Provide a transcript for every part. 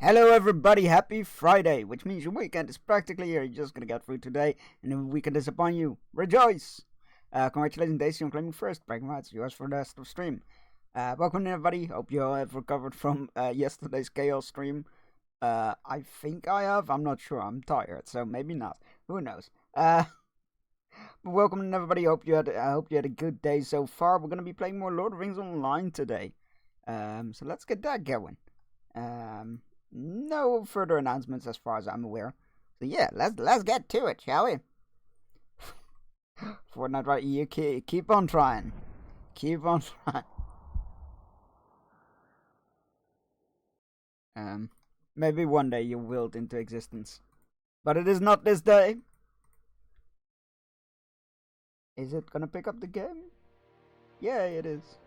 Hello everybody, happy Friday, which means your weekend is practically here. You're just gonna get through today, and the weekend is upon you. Rejoice! Congratulations Daisy on claiming first. Bragging rights, yours for the rest of the stream. Welcome everybody, hope you all have recovered from yesterday's chaos stream. I think I have, I'm not sure, I'm tired, so maybe not. Who knows? But welcome everybody, I hope you had a good day so far. We're gonna be playing more Lord of the Rings Online today. So let's get that going. No further announcements as far as I'm aware. So yeah, let's get to it, shall we? Fortnite, right? You keep on trying. Keep on trying. Maybe one day you'll will it into existence. But it is not this day. Is it gonna pick up the game? Yeah, it is.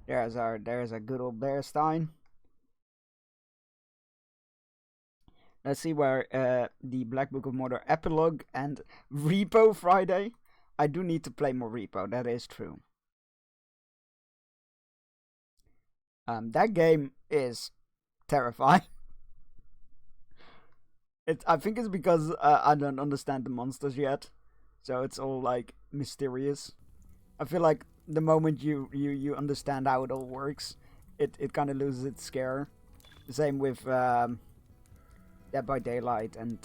There's a good old Bearstein. Let's see where the Black Book of Mordor epilogue and Repo Friday. I do need to play more Repo, that is true. That game is terrifying. I think it's because I don't understand the monsters yet, so it's all like mysterious. I feel like the moment you understand how it all works, it kind of loses its scare. The same with Dead by Daylight and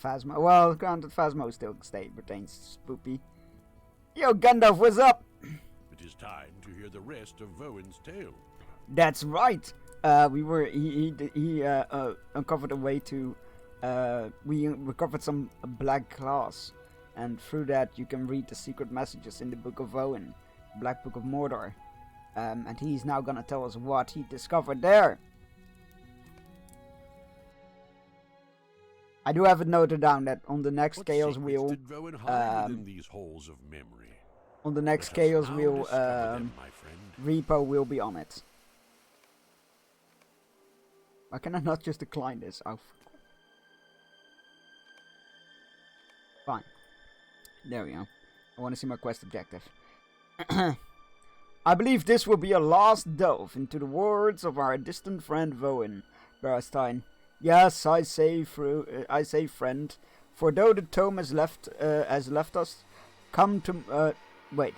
Phasmo. Well, granted, Phasmo still retains spoopy. Yo, Gandalf, what's up? It is time to hear the rest of Voin's tale. That's right. He uncovered a way to. We recovered some black glass, and through that you can read the secret messages in the Book of Voin, Black Book of Mordor. And he's now gonna tell us what he discovered there. I do have it noted down that on the next Chaos Wheel, did Voin hide within these halls of memory? on the next Chaos Wheel, Them, my friend. Repo will be on it. Why can I not just decline this? Oh, fine. There we go. I want to see my quest objective. I believe this will be a last delve into the words of our distant friend Voin Bearstein. Yes, I say friend, for though the tome has left us, come to wait.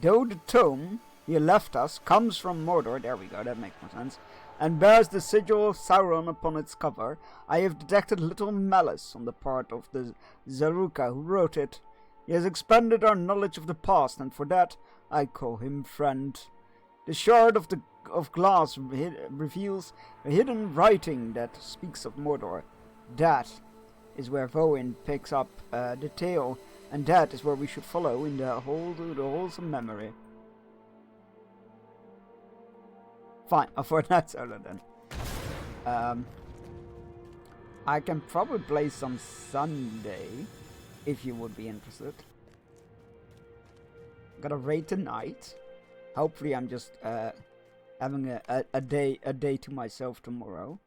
Though the tome he left us comes from Mordor, there we go, that makes more sense, and bears the sigil of Sauron upon its cover, I have detected little malice on the part of the Zaruka who wrote it. He has expanded our knowledge of the past, and for that I call him friend. The shard of glass reveals a hidden writing that speaks of Mordor. That is where Voin picks up the tale, and that is where we should follow in the wholesome memory. Fine, a Fortnite solo then. I can probably play some Sunday, if you would be interested. Gotta raid tonight. Hopefully I'm just having a day to myself tomorrow.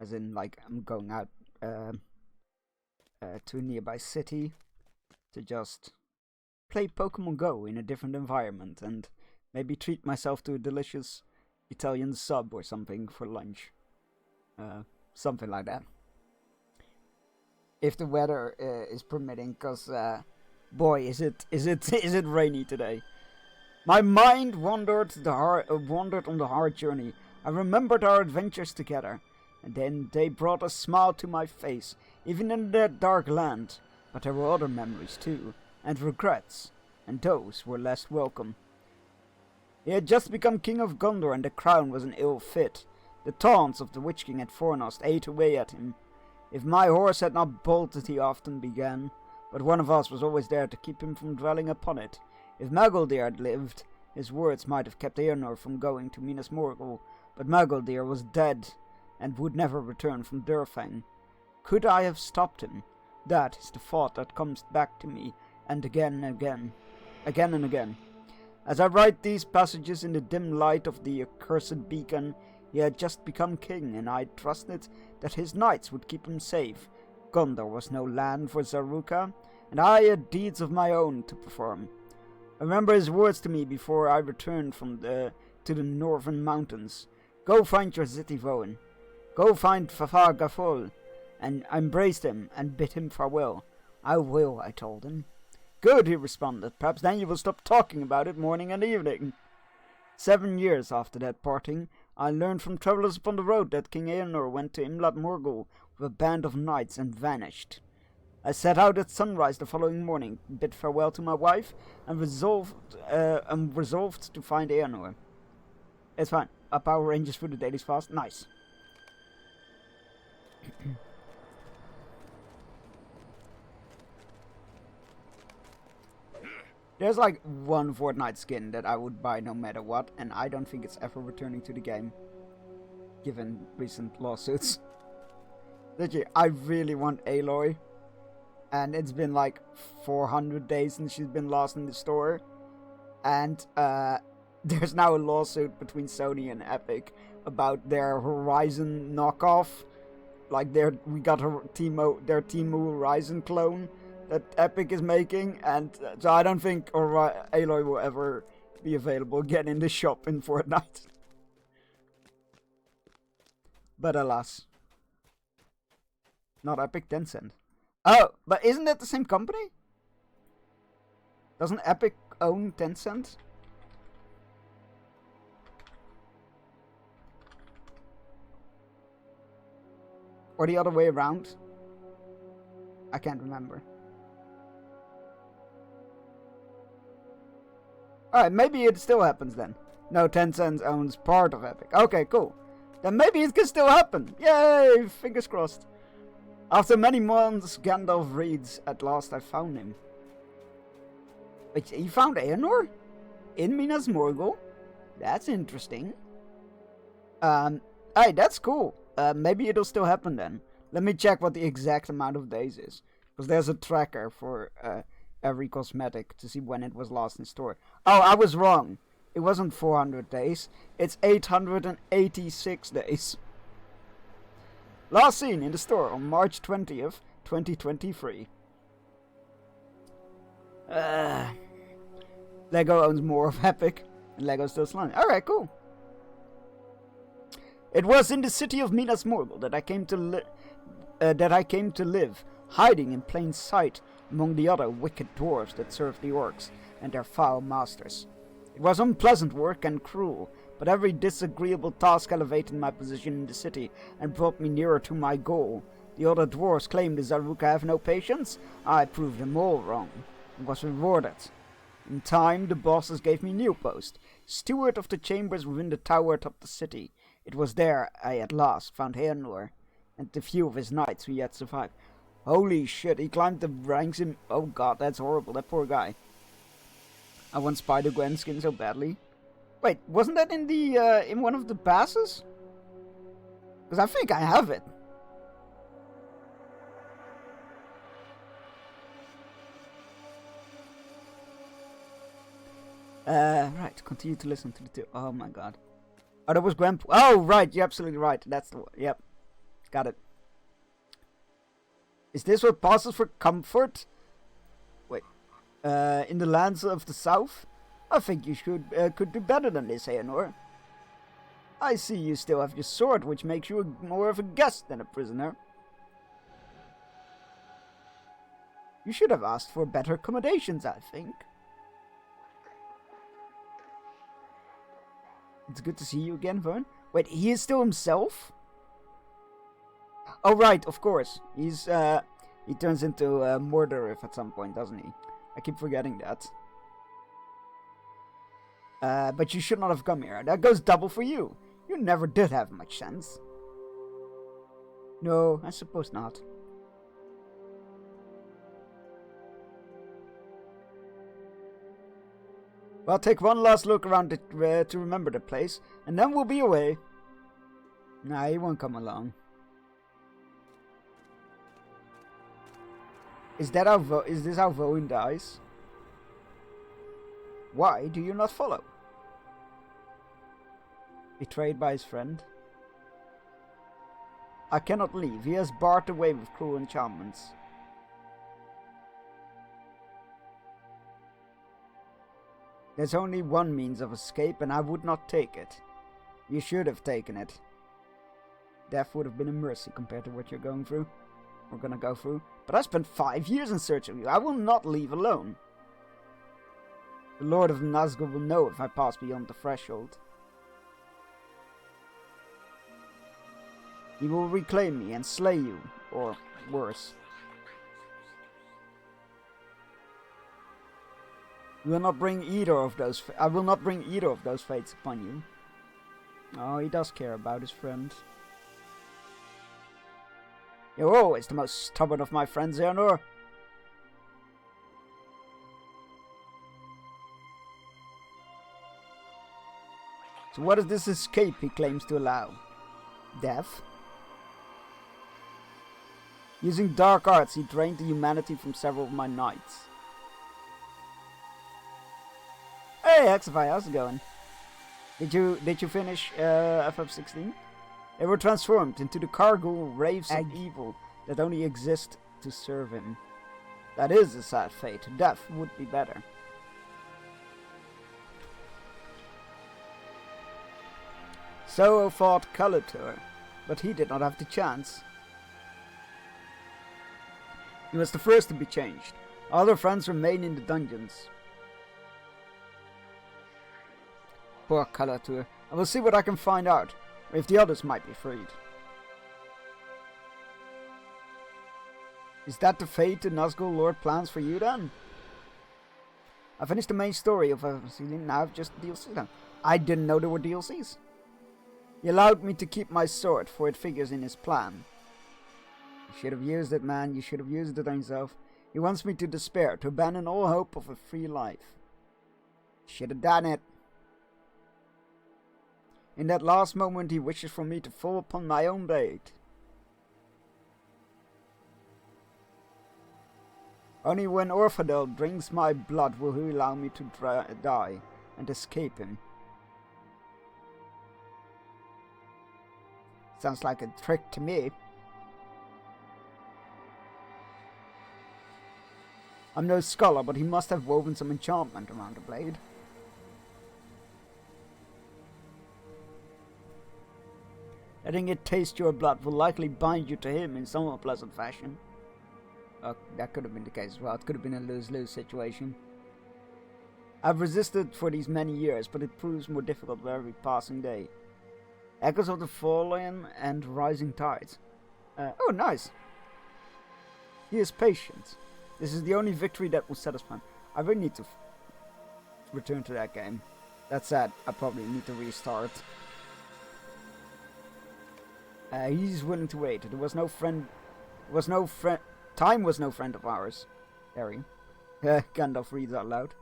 As in, like, I'm going out to a nearby city to just play Pokemon Go in a different environment and maybe treat myself to a delicious Italian sub or something for lunch. Something like that. If the weather is permitting, cause boy, is it rainy today. My mind wandered on the hard journey. I remembered our adventures together, and then they brought a smile to my face, even in that dark land. But there were other memories too, and regrets, and those were less welcome. He had just become King of Gondor, and the crown was an ill fit. The taunts of the Witch King at Fornost ate away at him. If my horse had not bolted, he often began, but one of us was always there to keep him from dwelling upon it. If Magoldir had lived, his words might have kept Eärnur from going to Minas Morgul, but Magoldir was dead, and would never return from Durfang. Could I have stopped him? That is the thought that comes back to me, and again and again. As I write these passages in the dim light of the accursed beacon, he had just become king, and I trusted that his knights would keep him safe. Gondor was no land for Zaruka, and I had deeds of my own to perform. Remember his words to me before I returned to the northern mountains. Go find your city, Voin. Go find Fafar Gafol, and I embraced him and bid him farewell. I will, I told him. Good, he responded. Perhaps then you will stop talking about it morning and evening. 7 years after that parting, I learned from travelers upon the road that King Eanor went to Imlad Morgul with a band of knights and vanished. I set out at sunrise the following morning, bid farewell to my wife, and resolved to find Eanor. It's fine. Up Power Rangers for the dailies fast. Nice. There's like one Fortnite skin that I would buy no matter what, and I don't think it's ever returning to the game, given recent lawsuits. Legit, I really want Aloy, and it's been like 400 days since she's been lost in the store, and there's now a lawsuit between Sony and Epic about their Horizon knockoff. Like we got their Temu Horizon clone that Epic is making, and so I don't think Aloy will ever be available again in the shop in Fortnite. But alas. Not Epic, Tencent. Oh, but isn't that the same company? Doesn't Epic own Tencent? Or the other way around? I can't remember. Alright, maybe it still happens then. No, Tencent owns part of Epic. Okay, cool. Then maybe it can still happen. Yay! Fingers crossed. After many months, Gandalf reads, at last I found him. Wait, you found Eanor? In Minas Morgul? That's interesting. Hey, that's cool. Maybe it'll still happen then. Let me check what the exact amount of days is. Because there's a tracker for every cosmetic to see when it was last in store. Oh, I was wrong. It wasn't 400 days. It's 886 days. Last seen in the store on March 20th, 2023. Lego owns more of Epic, and Lego's still slimy. Alright, cool. It was in the city of Minas Morgul that I came to live, hiding in plain sight among the other wicked dwarves that served the orcs and their foul masters. It was unpleasant work and cruel, but every disagreeable task elevated my position in the city and brought me nearer to my goal. The other dwarves claimed the Zaruka have no patience. I proved them all wrong, and was rewarded. In time, the bosses gave me new post, steward of the chambers within the tower atop the city. It was there I at last found Eanor, and the few of his knights who yet survived. Holy shit, he climbed the ranks in... Oh god, that's horrible, that poor guy. I want Spider-Gwen skin so badly. Wait, wasn't that in the, in one of the passes? Because I think I have it. Right, continue to listen to the two. Oh my god. Oh, that was Gwen. Oh, right, you're absolutely right. That's the one. Yep. Got it. Is this what passes for comfort? Wait. In the lands of the south? I think you could do better than this, Eanor. I see you still have your sword, which makes you more of a guest than a prisoner. You should have asked for better accommodations, I think. It's good to see you again, Vern. Wait, he is still himself? Oh, right, of course. He's, he turns into Mordorith at some point, doesn't he? I keep forgetting that. But you should not have come here. That goes double for you. You never did have much sense. No, I suppose not. Well, take one last look around it, to remember the place, and then we'll be away. Nah, he won't come along. Is this how Voin dies? Why do you not follow? Betrayed by his friend? I cannot leave. He has barred the way with cruel enchantments. There's only one means of escape, and I would not take it. You should have taken it. Death would have been a mercy compared to what you're going through. We're gonna go through. But I spent 5 years in search of you. I will not leave alone. The Lord of Nazgul will know if I pass beyond the threshold. He will reclaim me and slay you, or worse. I will not bring either of those fates upon you. Oh, he does care about his friend. You're always the most stubborn of my friends, Eanor. So what is this escape he claims to allow? Death? Using dark arts, he drained the humanity from several of my knights. Hey, Hexify, how's it going? Did you finish FF16? They were transformed into the Kargul wraiths of evil that only exist to serve him. That is a sad fate. Death would be better. So fought Calatur, but he did not have the chance. He was the first to be changed. Other friends remain in the dungeons. Poor Calatur. I will see what I can find out, or if the others might be freed. Is that the fate the Nazgul Lord plans for you then? I finished the main story of FF16, now I've just DLCs now. I didn't know there were DLCs. He allowed me to keep my sword, for it figures in his plan. You should have used it, man. You should have used it on yourself. He wants me to despair, to abandon all hope of a free life. Should have done it. In that last moment, he wishes for me to fall upon my own blade. Only when Orfadel drinks my blood will he allow me to die and escape him. Sounds like a trick to me. I'm no scholar, but he must have woven some enchantment around the blade. Letting it taste your blood will likely bind you to him in some unpleasant fashion. That could have been the case as well. It could have been a lose-lose situation. I've resisted for these many years, but it proves more difficult with every passing day. Echoes of the Fallen and Rising Tides. Oh, nice. He is patient. This is the only victory that will satisfy him. I really need to return to that game. That said, I probably need to restart. He's willing to wait. There was no friend. Time was no friend of ours. Harry. Gandalf reads out loud.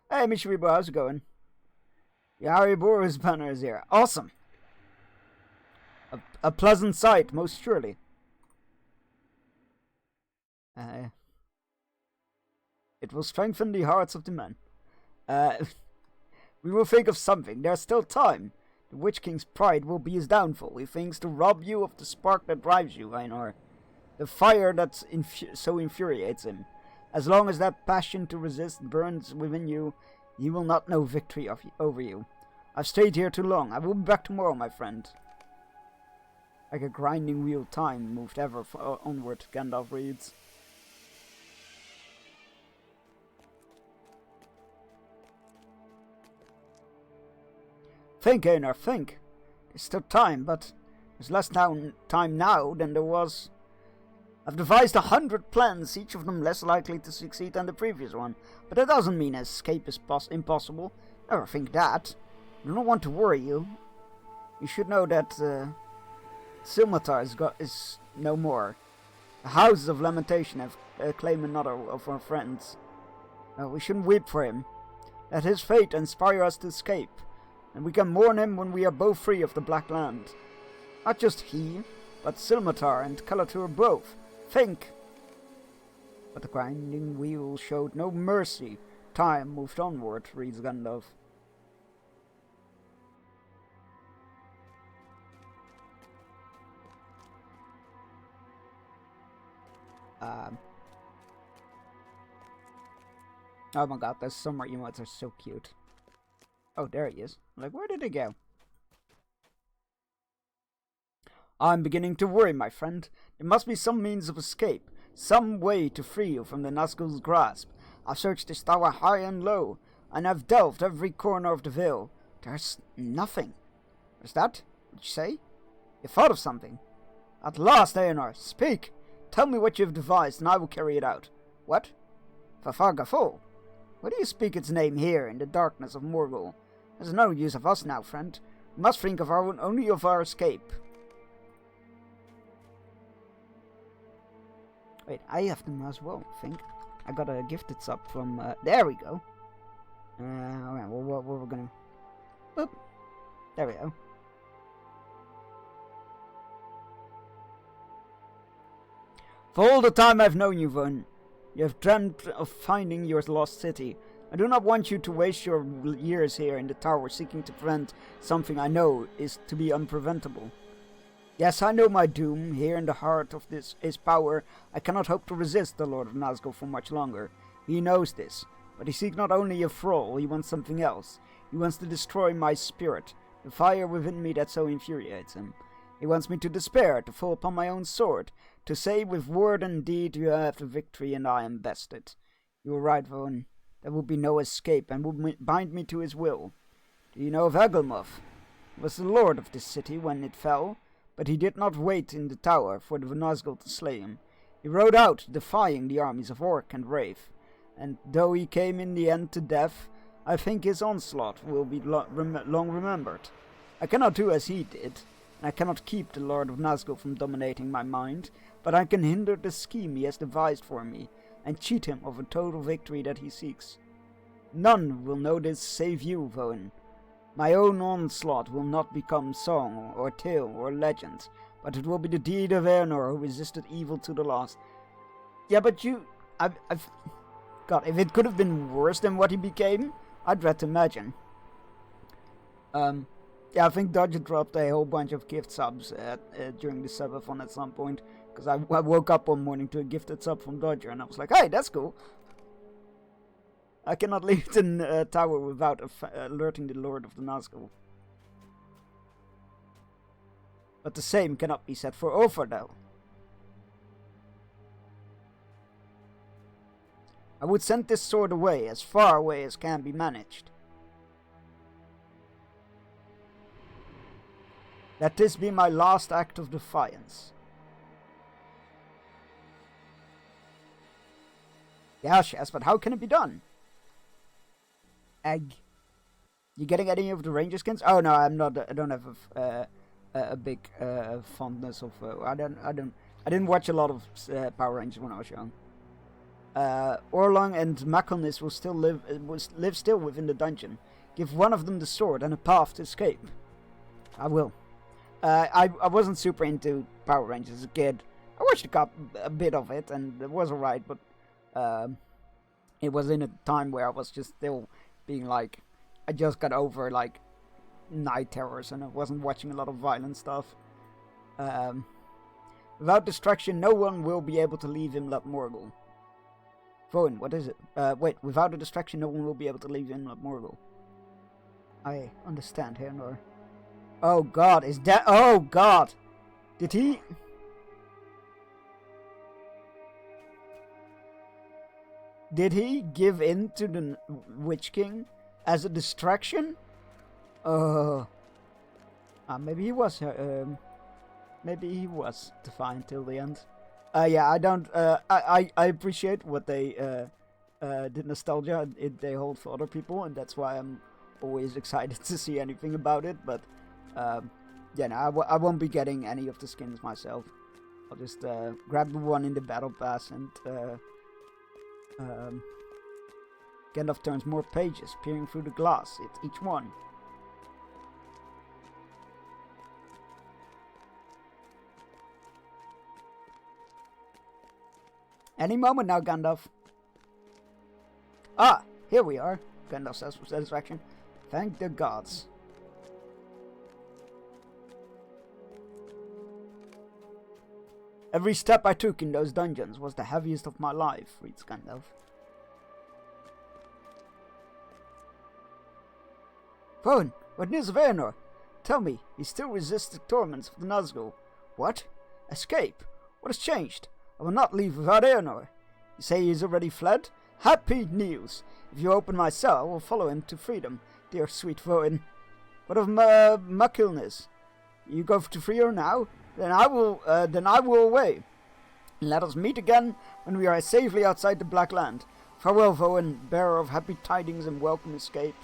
Hey, Mishribo, how's it going? Yariboru's banner is here. Awesome! A pleasant sight, most surely. It will strengthen the hearts of the men. We will think of something. There's still time. The Witch King's pride will be his downfall. He thinks to rob you of the spark that drives you, Einar. The fire that so infuriates him. As long as that passion to resist burns within you, he will not know victory over you. I've stayed here too long. I will be back tomorrow, my friend. Like a grinding wheel, time moved ever onward, Gandalf reads. Think, Einar, think. There's still time, but there's less time now than there was. I've devised 100 plans, each of them less likely to succeed than the previous one. But that doesn't mean escape is impossible. Never think that. I do not want to worry you. You should know that Silmatar is no more. The Houses of Lamentation have claimed another of our friends. We shouldn't weep for him. Let his fate inspire us to escape. And we can mourn him when we are both free of the Black Land. Not just he, but Silmatar and Calatur both. Think! But the grinding wheel showed no mercy. Time moved onward, reads Gandalf. Oh my god, those summer emotes are so cute. Oh, there he is. Like, where did he go? I'm beginning to worry, my friend. There must be some means of escape. Some way to free you from the Nazgul's grasp. I've searched this tower high and low, and I've delved every corner of the Vale. There's nothing. Is that what you say? You thought of something? At last, Aeonor, speak! Tell me what you've devised, and I will carry it out. What? Fafargafol? Why do you speak its name here in the darkness of Morgul? There's no use of us now, friend. We must think of only of our escape. Wait, I have them as well, I think. I got a gifted sub from, there we go. Alright, well, what we're gonna... Boop. There we go. For all the time I've known you, Vaughn, you have dreamt of finding your lost city. I do not want you to waste your years here in the tower seeking to prevent something I know is to be unpreventable. Yes, I know my doom. Here in the heart of his power, I cannot hope to resist the Lord of Nazgul for much longer. He knows this, but he seeks not only a thrall, he wants something else. He wants to destroy my spirit, the fire within me that so infuriates him. He wants me to despair, to fall upon my own sword, to say with word and deed you have the victory and I am bested. You are right, Vaughn. There will be no escape and will bind me to his will. Do you know of Agelmoth? He was the lord of this city when it fell, but he did not wait in the tower for the Nazgul to slay him. He rode out, defying the armies of Orc and Wraith, and though he came in the end to death, I think his onslaught will be long remembered. I cannot do as he did, and I cannot keep the Lord of Nazgul from dominating my mind, but I can hinder the scheme he has devised for me, and cheat him of a total victory that he seeks. None will know this save you, Vaughn. My own onslaught will not become song, or tale, or legend, but it will be the deed of Aeonor who resisted evil to the last. Yeah, but God, if it could have been worse than what he became, I'd dread to imagine. Yeah, I think Dodger dropped a whole bunch of gift subs during the subathon at some point, because I woke up one morning to a gifted sub from Dodger, and I was like, hey, that's cool. I cannot leave the tower without alerting the Lord of the Nazgul. But the same cannot be said for Ofardel. I would send this sword away, as far away as can be managed. Let this be my last act of defiance. Yes, but how can it be done? Egg. You getting any of the ranger skins? Oh no, I'm not. I don't have a big fondness of. I didn't watch a lot of Power Rangers when I was young. Orlong and Makelnis will still live still within the dungeon. Give one of them the sword and a path to escape. I will. I wasn't super into Power Rangers as a kid. I watched a bit of it and it was alright, but it was in a time where I was just still being like, I just got over like night terrors and I wasn't watching a lot of violent stuff. Without distraction, no one will be able to leave Imlap Morgul. Vaughn, what is it? Wait, without a distraction, no one will be able to leave Imlap Morgul. I understand, Aeonor. Oh God, is that? Oh God, did he? Did he give in to the Witch King as a distraction? Maybe he was. Maybe he was defiant till the end. Yeah, I don't. I appreciate what they did nostalgia. They hold for other people, and that's why I'm always excited to see anything about it. But yeah, no, I won't be getting any of the skins myself. I'll just grab the one in the battle pass and. Gandalf turns more pages, peering through the glass at each one. Any moment now, Gandalf. Ah, here we are, Gandalf says with satisfaction. Thank the gods. Every step I took in those dungeons was the heaviest of my life, reads Gandalf. Voen, what news of Aenor? Tell me, he still resists the torments of the Nazgul. What? Escape? What has changed? I will not leave without Aenor. You say he has already fled? Happy news! If you open my cell, I will follow him to freedom, dear sweet Voen. What of Makilnis? You go to free her now? Then I will away. Let us meet again when we are safely outside the Black Land. Farewell, Voen, bearer of happy tidings and welcome escape.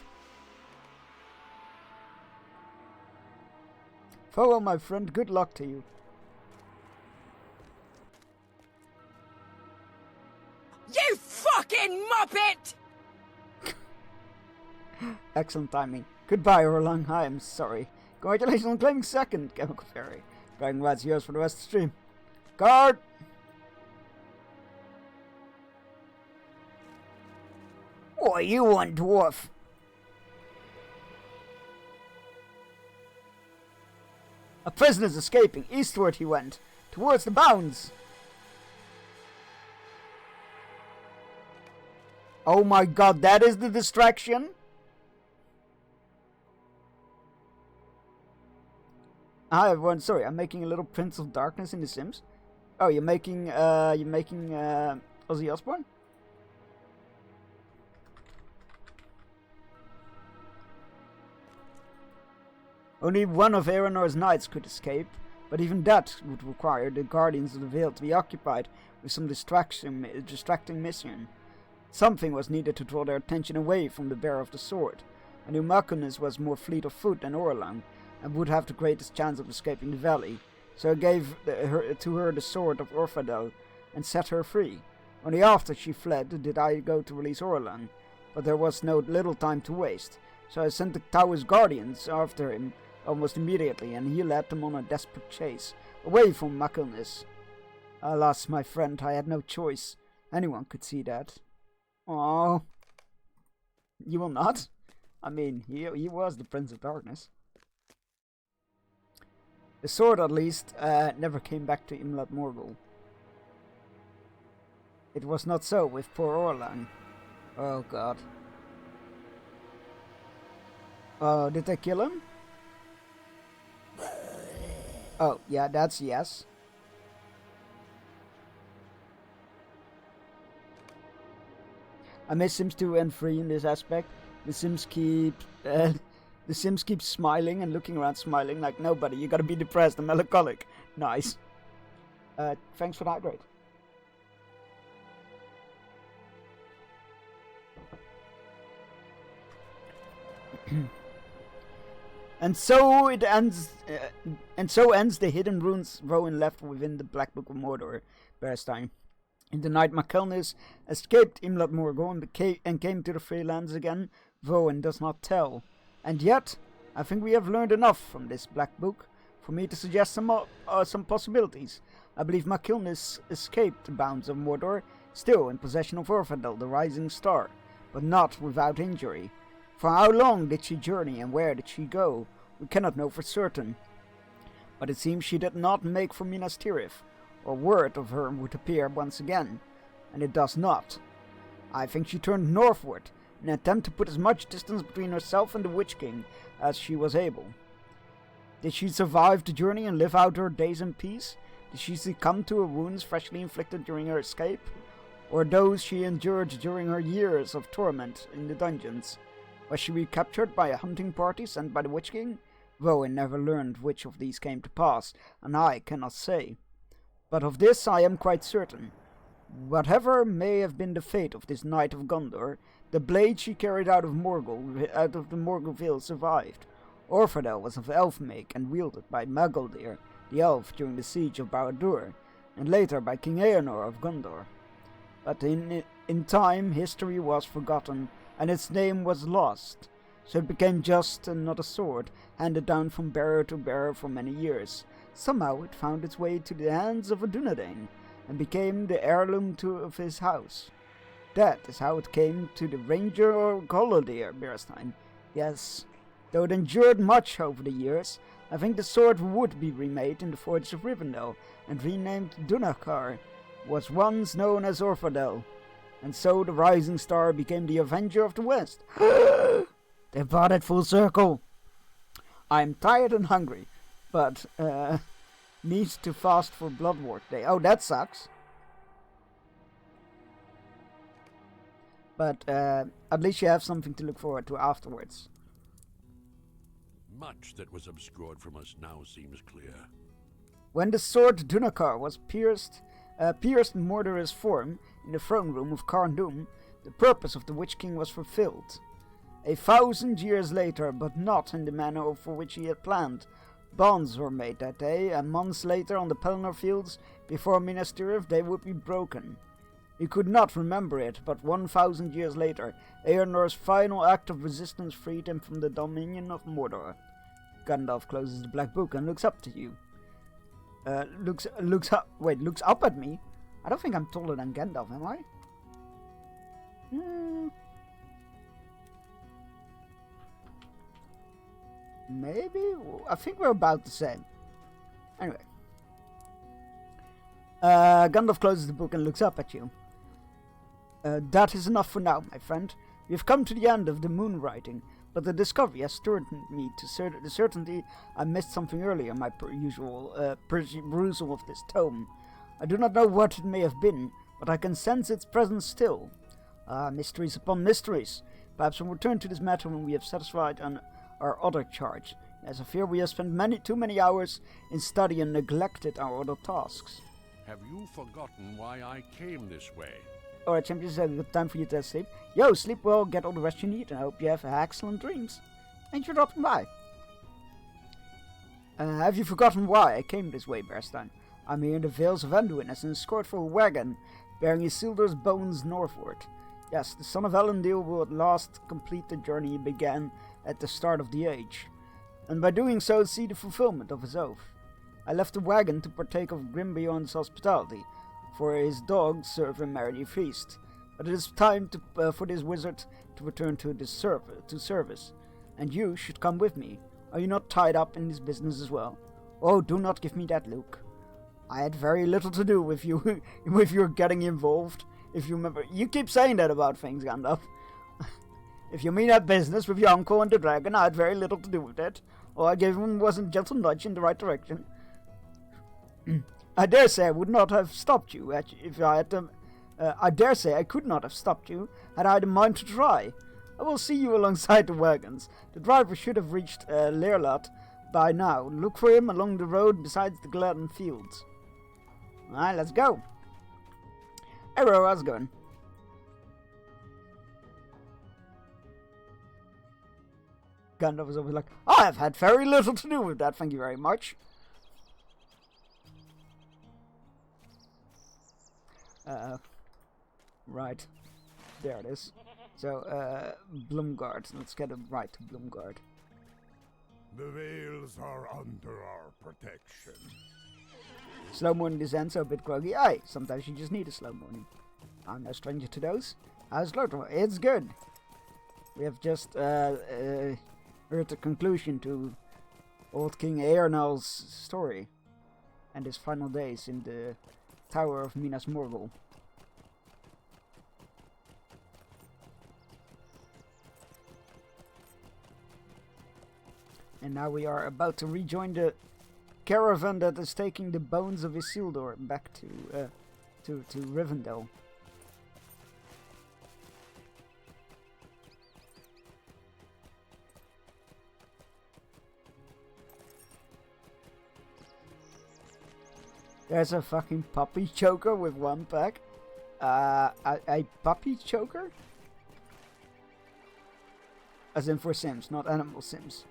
Farewell, my friend. Good luck to you. You fucking muppet! Excellent timing. Goodbye, Orlang. I am sorry. Congratulations on claiming second, Chemical Fairy. Dragon Ride's yours for the rest of the stream. Guard! What you want, dwarf? A prisoner's escaping. Eastward he went. Towards the bounds. Oh my god, that is the distraction? Hi everyone, sorry, I'm making a little Prince of Darkness in The Sims. Oh, you're making Ozzy Osbourne? Only one of Aenor's knights could escape, but even that would require the Guardians of the Veil to be occupied with some distracting mission. Something was needed to draw their attention away from the bearer of the sword. I knew Macunis was more fleet of foot than Orlang, and would have the greatest chance of escaping the valley, so I gave her the sword of Orfadel, and set her free. Only after she fled did I go to release Orlang, but there was no little time to waste, so I sent the tower's guardians after him almost immediately, and he led them on a desperate chase, away from Macunis. Alas, my friend, I had no choice. Anyone could see that. Oh, you will not? I mean, he was the Prince of Darkness. The sword, at least, never came back to Imlad Morgul. It was not so with poor Orlang. Oh god. Oh, did they kill him? Oh, yeah, that's yes. I miss Sims 2 and 3 in this aspect. The Sims keep smiling and looking around smiling like nobody. You gotta be depressed and melancholic. Nice. Thanks for the hydrate. And so it ends. And so ends the hidden runes Rowan left within the Black Book of Mordor. Berestein. In the night Makelnis escaped Imlad Morgul and came to the Freelands again. Rowan does not tell. And yet, I think we have learned enough from this Black Book for me to suggest some possibilities. I believe Makelnis escaped the bounds of Mordor, still in possession of Orfadel, the Rising Star, but not without injury. For how long did she journey and where did she go? We cannot know for certain. But it seems she did not make for Minas Tirith, or word of her would appear once again, and it does not. I think she turned northward, in an attempt to put as much distance between herself and the Witch King as she was able. Did she survive the journey and live out her days in peace? Did she succumb to her wounds freshly inflicted during her escape? Or those she endured during her years of torment in the dungeons? Was she recaptured by a hunting party sent by the Witch King? Rowan never learned which of these came to pass, and I cannot say. But of this I am quite certain. Whatever may have been the fate of this Knight of Gondor, the blade she carried out of the Morgul Vale survived. Orfadel was of elf make and wielded by Magaldir, the elf, during the siege of Barad-dûr, and later by King Aenor of Gondor. But in time, history was forgotten, and its name was lost, so it became just another sword, handed down from bearer to bearer for many years. Somehow it found its way to the hands of a Dunedain, and became the heirloom of his house. That is how it came to the Ranger or Golodr, Berestein. Yes, though it endured much over the years, I think the sword would be remade in the Forge of Rivendell, and renamed Dunakar, was once known as Orfadel, and so the Rising Star became the Avenger of the West. They brought it full circle. I'm tired and hungry, but need to fast for Blood Wars Day. Oh, that sucks. But at least you have something to look forward to afterwards. Much that was obscured from us now seems clear. When the sword Dunakar was pierced Mordor's form in the throne room of Karn Dûm, the purpose of the Witch King was fulfilled. 1,000 years later, but not in the manner for which he had planned, bonds were made that day, and months later on the Pelennor fields before Minas Tirith they would be broken. He could not remember it, but 1,000 years later, Eornor's final act of resistance freed him from the dominion of Mordor. Gandalf closes the black book and looks up to you. Looks up at me? I don't think I'm taller than Gandalf, am I? Maybe? I think we're about the same. Anyway. Gandalf closes the book and looks up at you. That is enough for now, my friend. We have come to the end of the moon writing, but the discovery has stirred me to the certainty I missed something earlier in my usual perusal of this tome. I do not know what it may have been, but I can sense its presence still. Mysteries upon mysteries. Perhaps we'll return to this matter when we have satisfied our other charge, as I fear we have spent too many hours in study and neglected our other tasks. Have you forgotten why I came this way? Alright, champions, it's good time for you to sleep. Yo, sleep well, get all the rest you need, and I hope you have excellent dreams. Thanks for dropping by. Have you forgotten why I came this way, Bearstein? I'm here in the Vales of Anduin as an escort for a wagon bearing Isildur's bones northward. Yes, the son of Elendil will at last complete the journey he began at the start of the age, and by doing so see the fulfillment of his oath. I left the wagon to partake of Grimbeorn's hospitality, for his dogs serve a merry feast. But it is time for this wizard to return to service, and you should come with me. Are you not tied up in this business as well? Oh, do not give me that look. I had very little to do with you, with your getting involved. If you remember, you keep saying that about things, Gandalf. If you mean that business with your uncle and the dragon, I had very little to do with it. All I gave him was a gentle nudge in the right direction. I dare say I would not have stopped you if I had to. I dare say I could not have stopped you had I the mind to try. I will see you alongside the wagons. The driver should have reached Leerlat by now. Look for him along the road besides the Gladden fields. Alright, let's go. Hey, bro, how's it going? Gandalf was always like, I have had very little to do with that, thank you very much. Right. There it is. So, Bloomguard. Let's get it right to Bloomguard. The Vales are under our protection. Slow morning descent, so a bit groggy. Aye, sometimes you just need a slow morning. I'm no stranger to those. How's Lord? It's good. We have just heard the conclusion to old King Eärnal's story and his final days in the Tower of Minas Morgul. And now we are about to rejoin the caravan that is taking the bones of Isildur back to Rivendell. There's a fucking puppy choker with one pack. A puppy choker? As in for Sims, not Animal Sims.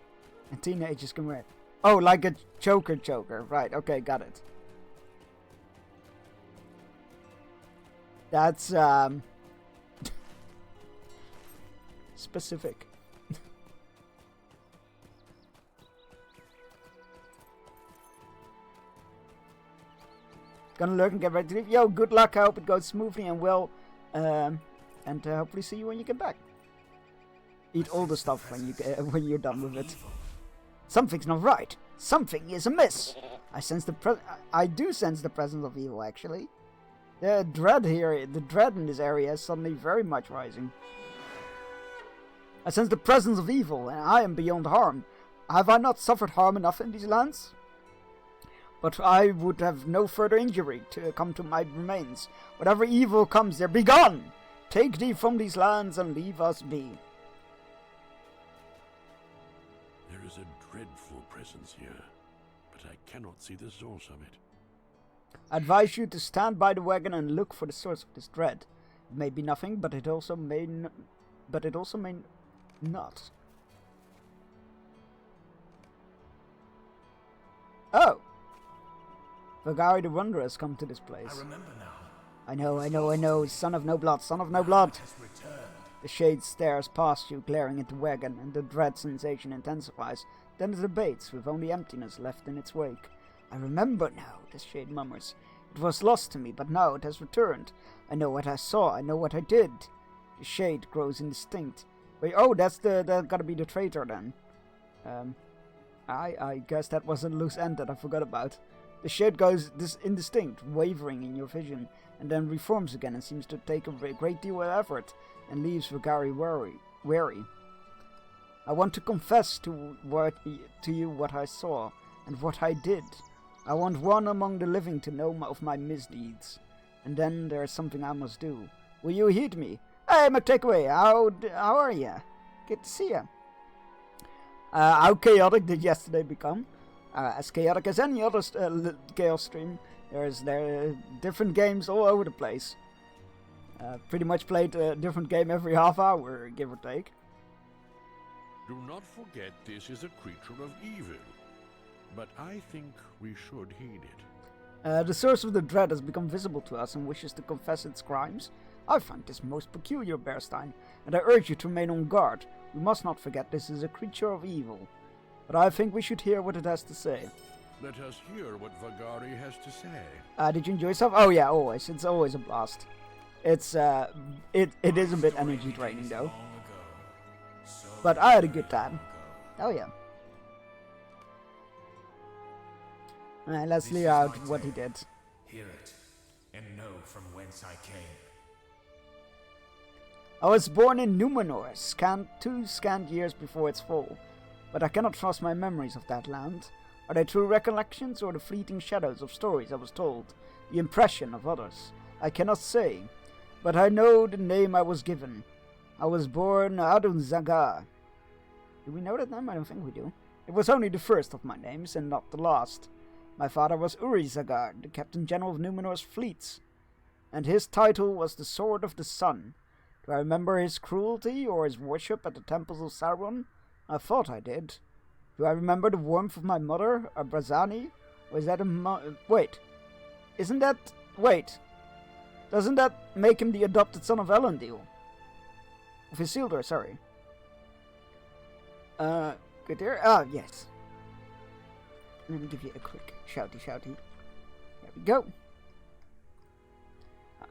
And teenagers can wear it. Oh, like a choker. Right, okay, got it. That's, specific. Gonna lurk and get ready to leave. Yo, good luck. I hope it goes smoothly and well. And hopefully see you when you get back. Eat all the stuff when you're done with it. Something's not right. Something is amiss. I do sense the presence of evil, actually. The dread in this area is suddenly very much rising. I sense the presence of evil, and I am beyond harm. Have I not suffered harm enough in these lands? But I would have no further injury to come to my remains. Whatever evil comes there, begone! Take thee from these lands and leave us be. There is a dreadful presence here, but I cannot see the source of it. I advise you to stand by the wagon and look for the source of this dread. It may be nothing, but it also may not. Oh! Vagari the Wanderer has come to this place. I remember now. I know, son of no blood. Has returned. The shade stares past you, glaring at the wagon, and the dread sensation intensifies. Then it abates, with only emptiness left in its wake. I remember now, the shade murmurs. It was lost to me, but now it has returned. I know what I saw, I know what I did. The shade grows indistinct. Wait, oh, that's gotta be the traitor then. I guess that was a loose end that I forgot about. The shade goes indistinct, wavering in your vision, and then reforms again and seems to take a great deal of effort, and leaves Vagari wary. I want to confess to you what I saw, and what I did. I want one among the living to know of my misdeeds. And then there is something I must do. Will you heed me? Hey, McTakeaway, how are ya? Good to see ya. How chaotic did yesterday become? As chaotic as any other Chaos stream. There are different games all over the place. Pretty much played a different game every half hour, give or take. Do not forget this is a creature of evil, but I think we should heed it. The source of the dread has become visible to us and wishes to confess its crimes. I find this most peculiar, Bearstein, and I urge you to remain on guard. We must not forget this is a creature of evil. But I think we should hear what it has to say. Let us hear what Vagari has to say. Did you enjoy yourself? Oh yeah, always. It's always a blast. It's it is a bit energy draining though. But I had a good time. Oh yeah. Let's leave out what he did. Hear it, and know from whence I came. I was born in Numenor, two scant years before its fall, but I cannot trust my memories of that land. Are they true recollections or the fleeting shadows of stories I was told, the impression of others? I cannot say, but I know the name I was given. I was born Adun Zagar. Do we know that name? I don't think we do. It was only the first of my names and not the last. My father was Uri Zagar, the Captain General of Numenor's fleets, and his title was the Sword of the Sun. Do I remember his cruelty or his worship at the temples of Sauron? I thought I did. Do I remember the warmth of my mother, Abrazani? Or is that wait. Isn't that... Wait. Doesn't that make him the adopted son of Elendil? Of Isildur, sorry. Good there? Ah, yes. Let me give you a quick shouty. There we go.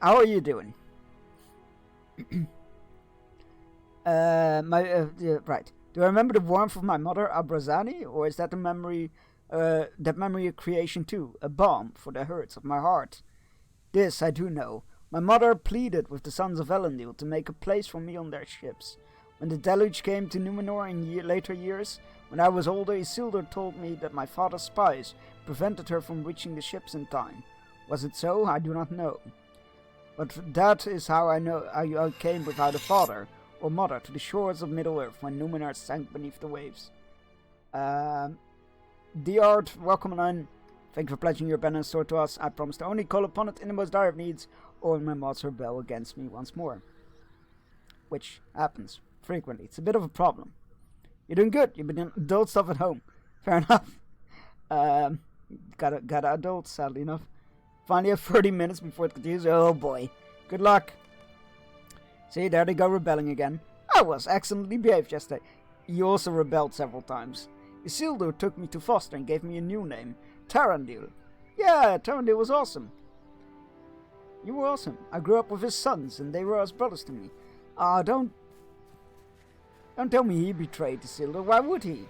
How are you doing? Right. Do I remember the warmth of my mother, Abrazani, or is that a memory of creation too, a balm for the hurts of my heart? This I do know. My mother pleaded with the sons of Elendil to make a place for me on their ships. When the deluge came to Numenor in later years, when I was older, Isildur told me that my father's spies prevented her from reaching the ships in time. Was it so? I do not know. But that is how I know I came without a father or mother to the shores of Middle-earth when Numenor sank beneath the waves. Diard, welcome on. Thank you for pledging your pen and sword to us. I promise to only call upon it in the most dire of needs, or when my mods rebel against me once more. Which happens frequently. It's a bit of a problem. You're doing good. You've been doing adult stuff at home. Fair enough. Got adults, sadly enough. Finally have 30 minutes before it continues. Oh boy. Good luck. See, there they go rebelling again. I was excellently behaved yesterday. You also rebelled several times. Isildur took me to foster and gave me a new name. Tarandil. Yeah, Tarandil was awesome. You were awesome. I grew up with his sons, and they were as brothers to me. Don't tell me he betrayed Isildur. Why would he?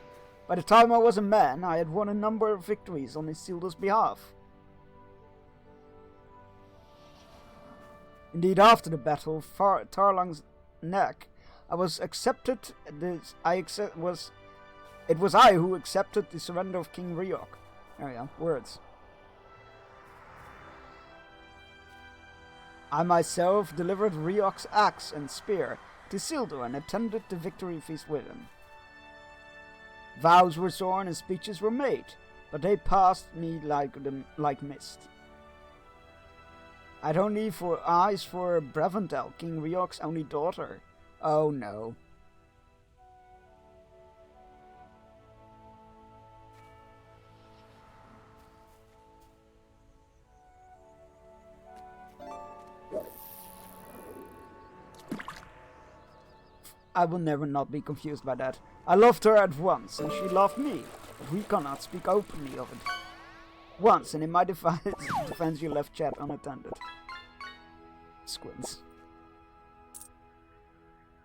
By the time I was a man, I had won a number of victories on Isildur's behalf. Indeed, after the battle of Tarlang's Neck, I was accepted. It was I who accepted the surrender of King Ryok. There we go. Words. I myself delivered Ryok's axe and spear to Isildur and attended the victory feast with him. Vows were sworn and speeches were made, but they passed me like mist. I'd only eyes for Bravendel, King Ryok's only daughter. Oh no. I will never not be confused by that. I loved her at once, and she loved me, but we cannot speak openly of it. Once, and in my defense you left chat unattended. Squints.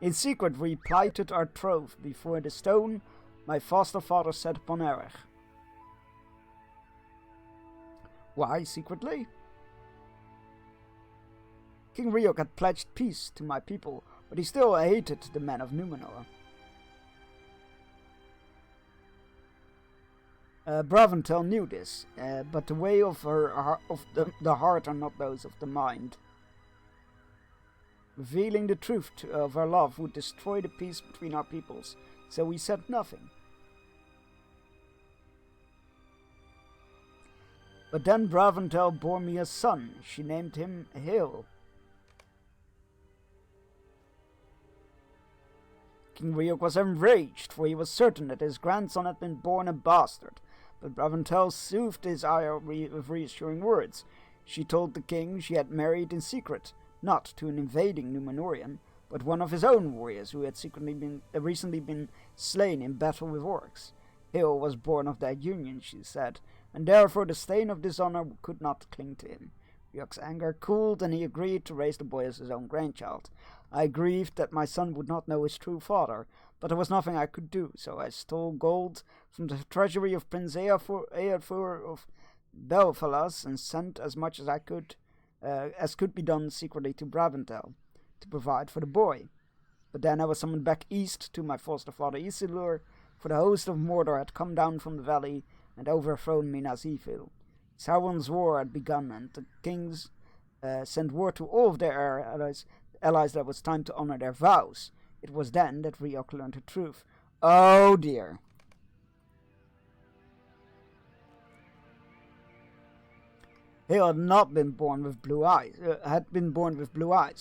In secret we plighted our troth before the stone my foster father set upon Erech. Why secretly? King Ryok had pledged peace to my people, but he still hated the men of Numenor. Bravendel knew this, but the way of the heart are not those of the mind. Revealing the truth of our love would destroy the peace between our peoples, so we said nothing. But then Bravendel bore me a son. She named him Hill. King Ryok was enraged, for he was certain that his grandson had been born a bastard. But Bravendel soothed his ire with reassuring words. She told the king she had married in secret, not to an invading Numenorian, but one of his own warriors who had recently been slain in battle with orcs. Hill was born of that union, she said, and therefore the stain of dishonor could not cling to him. Ryok's anger cooled, and he agreed to raise the boy as his own grandchild. I grieved that my son would not know his true father, but there was nothing I could do, so I stole gold from the treasury of Prince Eofor of Belfalas and sent as much as could be done secretly to Bravendel to provide for the boy. But then I was summoned back east to my foster father Isildur, for the host of Mordor had come down from the valley and overthrown Minas Ithil. Sauron's war had begun, and the kings sent word to all of their allies that it was time to honor their vows. It was then that Ryok learned the truth. Oh dear. He had not been born with blue eyes.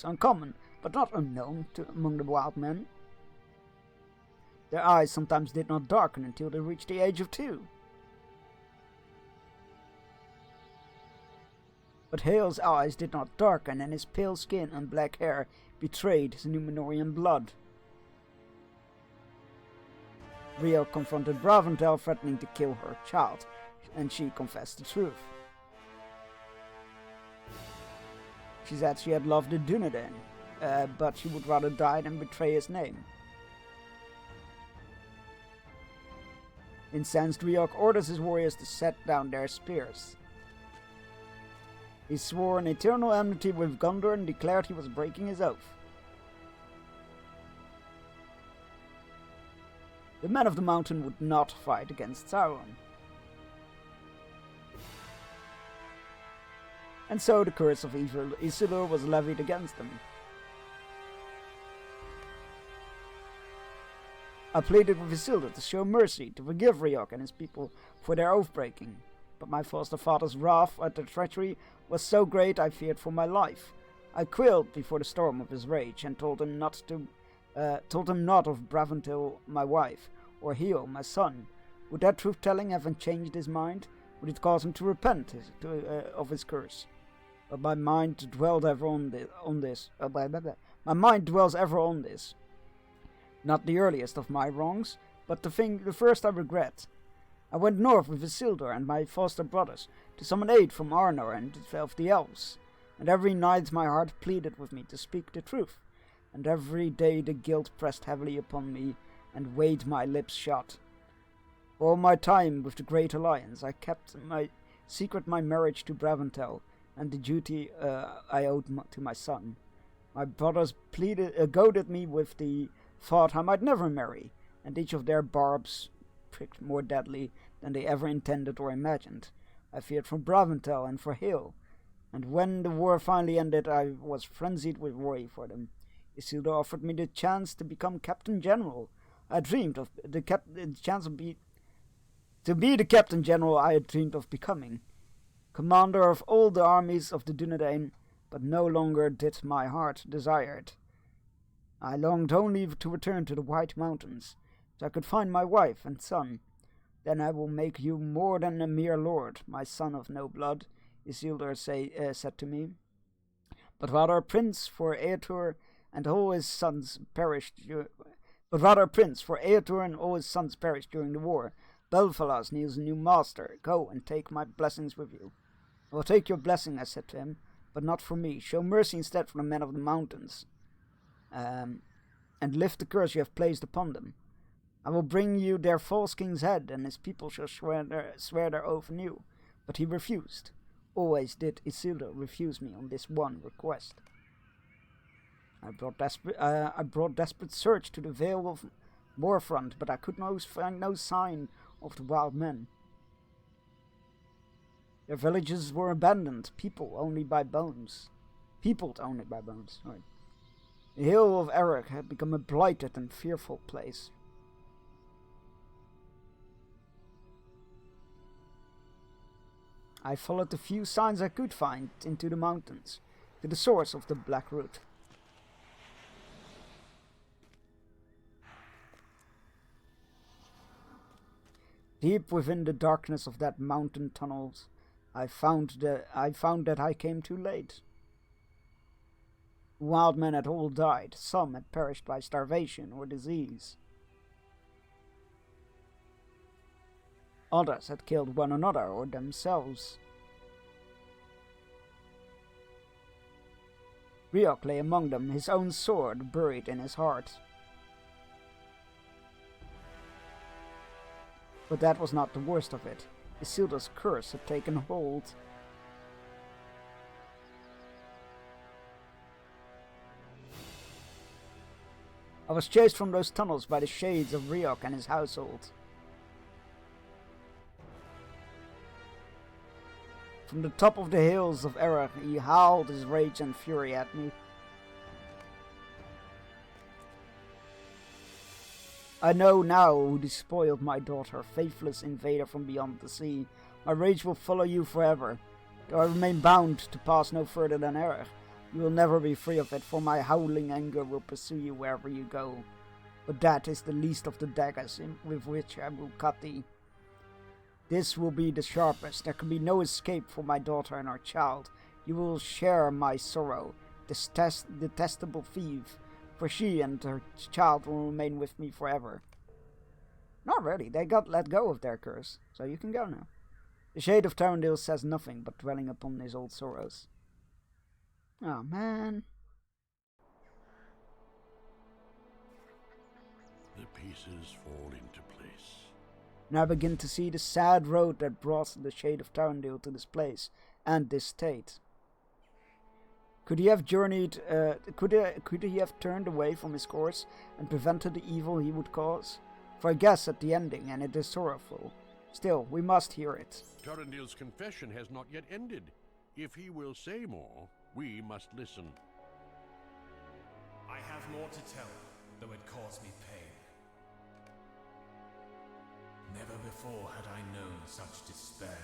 Uncommon, but not unknown among the wild men. Their eyes sometimes did not darken until they reached the age of 2. But Hale's eyes did not darken, and his pale skin and black hair betrayed his Numenorian blood. Ryok confronted Bravendel, threatening to kill her child, and she confessed the truth. She said she had loved the Dunedain, but she would rather die than betray his name. Incensed, Ryok orders his warriors to set down their spears. He swore an eternal enmity with Gondor and declared he was breaking his oath. The men of the mountain would not fight against Sauron. And so the curse of evil Isildur was levied against them. I pleaded with Isildur to show mercy, to forgive Ryok and his people for their oath-breaking. But my foster father's wrath at the treachery was so great I feared for my life. I quailed before the storm of his rage and told him not of Bravendel, my wife, or Heo, my son. Would that truth-telling have changed his mind? Would it cause him to repent of his curse? But my mind dwelled ever on this. My mind dwells ever on this. Not the earliest of my wrongs, but the first I regret. I went north with Isildur and my foster brothers to summon aid from Arnor and of the elves, and every night my heart pleaded with me to speak the truth, and every day the guilt pressed heavily upon me and weighed my lips shut. All my time with the Great Alliance I kept my marriage to Bravendel and the duty I owed to my son. My brothers goaded me with the thought I might never marry, and each of their barbs pricked more deadly than they ever intended or imagined. I feared for Braventel and for Hale, and when the war finally ended, I was frenzied with worry for them. Isildur offered me the chance to become Captain General. I dreamed of the chance to be the Captain General I had dreamed of becoming, commander of all the armies of the Dunedain, but no longer did my heart desire it. I longed only to return to the White Mountains, so I could find my wife and son. Then I will make you more than a mere lord, my son of no blood, Isildur said to me, but rather a prince, for Eotur and all his sons perished. During the war. Belfalas needs a new master. Go and take my blessings with you. I will take your blessing, I said to him, but not for me. Show mercy instead for the men of the mountains, and lift the curse you have placed upon them. I will bring you their false king's head, and his people shall swear their oath anew. But he refused. Always did Isildur refuse me on this one request. I brought desperate search to the Vale of Warfront, but I could find no sign of the wild men. Their villages were abandoned, peopled only by bones. Sorry. The Hill of Erech had become a blighted and fearful place. I followed the few signs I could find into the mountains, to the source of the Black Root. Deep within the darkness of that mountain tunnels, I found that I came too late. Wild men had all died. Some had perished by starvation or disease. Others had killed one another or themselves. Riok lay among them, his own sword buried in his heart. But that was not the worst of it. Isildur's curse had taken hold. I was chased from those tunnels by the shades of Riok and his household. From the top of the hills of Erech, he howled his rage and fury at me. I know now who despoiled my daughter, faithless invader from beyond the sea. My rage will follow you forever. Though I remain bound to pass no further than Erech, you will never be free of it, for my howling anger will pursue you wherever you go. But that is the least of the daggers with which I will cut thee. This will be the sharpest. There can be no escape for my daughter and our child. You will share my sorrow, this detestable thief, for she and her child will remain with me forever. Not really, they got let go of their curse, so you can go now. The Shade of Tarandil says nothing but dwelling upon his old sorrows. Oh man. The pieces fall into place. Now I begin to see the sad road that brought the Shade of Tarandil to this place and this state. Could he have journeyed? Could he have turned away from his course and prevented the evil he would cause? For I guess at the ending, and it is sorrowful. Still, we must hear it. Tarandil's confession has not yet ended. If he will say more, we must listen. I have more to tell, though it cause me pain. Never before had I known such despair.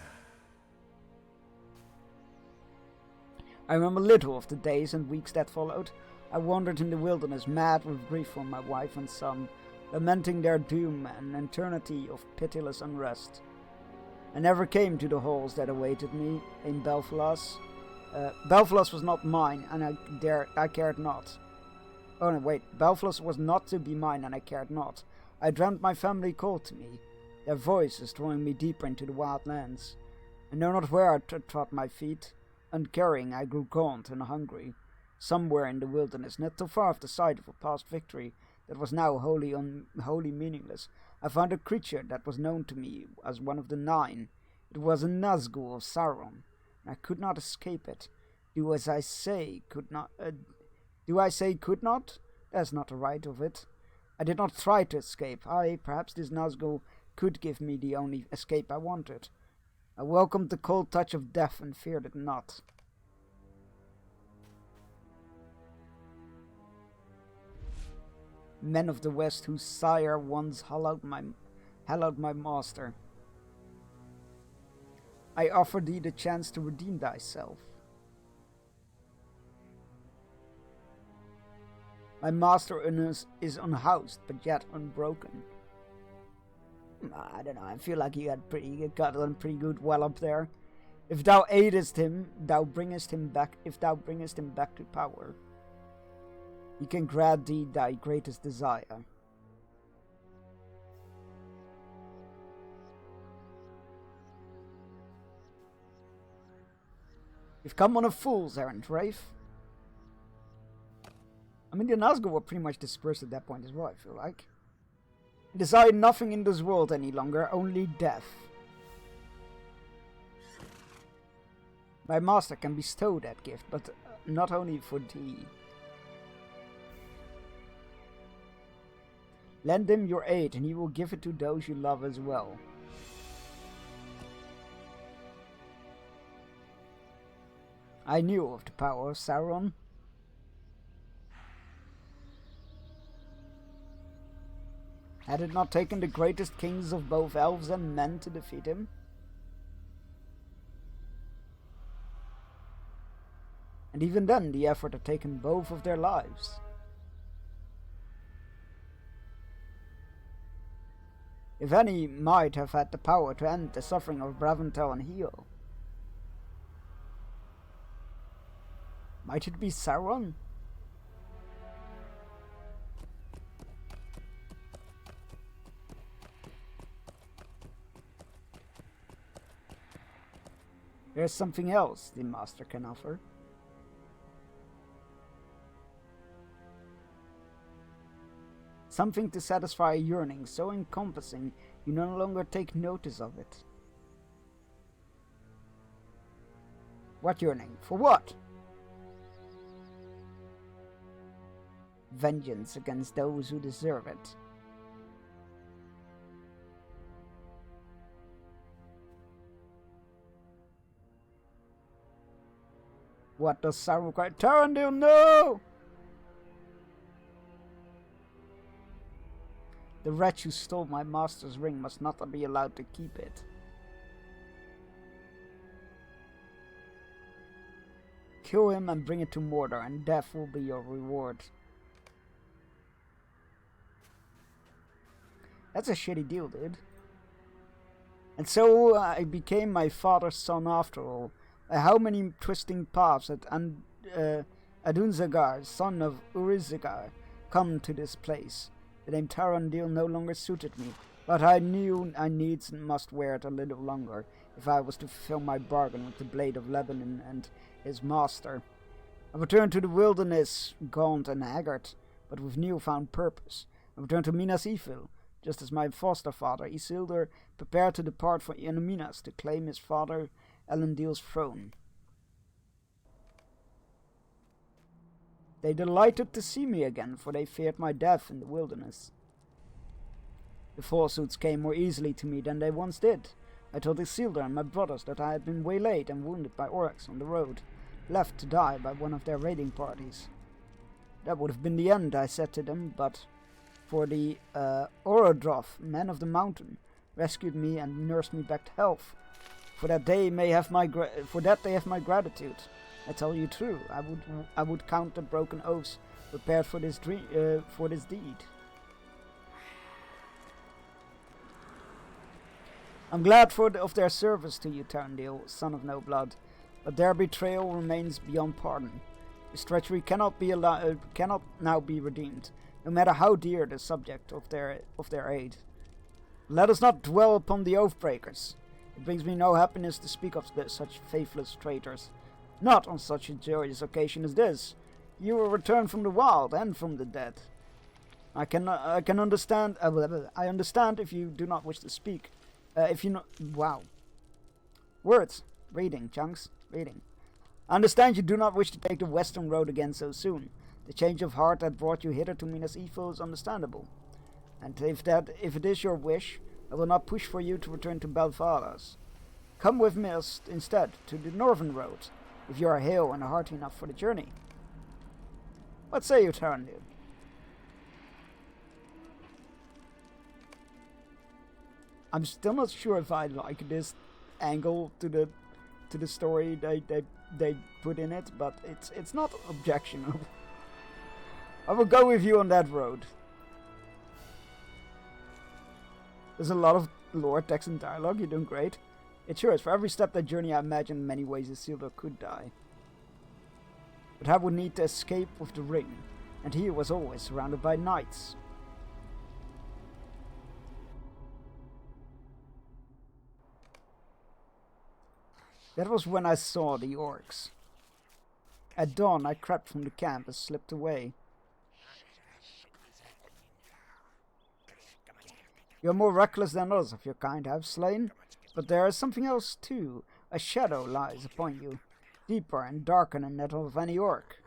I remember little of the days and weeks that followed. I wandered in the wilderness, mad with grief for my wife and son, lamenting their doom and an eternity of pitiless unrest. I never came to the halls that awaited me in Belfalas. Belfalas was not mine, and I cared not. Oh no, wait. Belfalas was not to be mine, and I cared not. I dreamt my family called to me, their voices drawing me deeper into the wild lands. I know not where I trod my feet. Uncaring, I grew gaunt and hungry. Somewhere in the wilderness, not too far off the site of a past victory that was now wholly meaningless, I found a creature that was known to me as one of the Nine. It was a Nazgul of Sauron, and I could not escape it. Do as I say, could not? Do I say could not? That's not the right of it. I did not try to escape. Perhaps this Nazgul could give me the only escape I wanted. I welcomed the cold touch of death and feared it not. Men of the West, whose sire once hallowed my master, I offer thee the chance to redeem thyself. My master is unhoused, but yet unbroken. I don't know, I feel like you got on pretty good well up there. If thou aidest him, thou bringest him back to power. He can grant thee thy greatest desire. You've come on a fool's errand, Rafe. I mean, the Nazgul were pretty much dispersed at that point as well, I feel like. They desire nothing in this world any longer, only death. My master can bestow that gift, but not only for thee. Lend him your aid, and he will give it to those you love as well. I knew of the power of Sauron. Had it not taken the greatest kings of both elves and men to defeat him? And even then, the effort had taken both of their lives. If any might have had the power to end the suffering of Braventel and Hio, might it be Sauron? There's something else the Master can offer. Something to satisfy a yearning so encompassing you no longer take notice of it. What yearning? For what? Vengeance against those who deserve it. What does Sauron cry? Tarandil, no! The wretch who stole my master's ring must not be allowed to keep it. Kill him and bring it to Mordor, and death will be your reward. That's a shitty deal, dude. And so I became my father's son after all. How many twisting paths had Adunzagar, son of Urizagar, come to this place? The name Tarandil no longer suited me, but I knew I needs must wear it a little longer if I was to fulfill my bargain with the Blade of Lebanon and his master. I returned to the wilderness, gaunt and haggard, but with newfound purpose. I returned to Minas Ithil, just as my foster father, Isildur, prepared to depart for Minas to claim his father Elendil's throne. They delighted to see me again, for they feared my death in the wilderness. The falsehoods came more easily to me than they once did. I told Isildur and my brothers that I had been waylaid and wounded by orcs on the road, left to die by one of their raiding parties. That would have been the end, I said to them, but for the Orodroth, men of the mountain, rescued me and nursed me back to health. For that they have my gratitude. I tell you true, I would count the broken oaths prepared for this deed. I'm glad of their service to you, Tarandil, son of no blood, but their betrayal remains beyond pardon. This treachery cannot now be redeemed, no matter how dear the subject of their aid. Let us not dwell upon the oathbreakers. It brings me no happiness to speak of such faithless traitors. Not on such a joyous occasion as this. You will return from the wild and from the dead. I can understand. I understand if you do not wish to speak. Wow. Words. Reading, chunks. Reading. I understand you do not wish to take the western road again so soon. The change of heart that brought you hither to Minas Ithil is understandable. And if it is your wish, I will not push for you to return to Belfalas. Come with me instead to the Northern Road, if you are hale and hearty enough for the journey. What say you, Tarandil? I'm still not sure if I like this angle to the story they put in it, but it's not objectionable. I will go with you on that road. There's a lot of lore, text, and dialogue. You're doing great. It sure is. For every step that journey, I imagine in many ways Isildur could die. But I would need to escape with the ring, and he was always surrounded by knights. That was when I saw the orcs. At dawn, I crept from the camp and slipped away. You're more reckless than others of your kind have slain, but there is something else too. A shadow lies upon you, deeper and darker than that of any orc.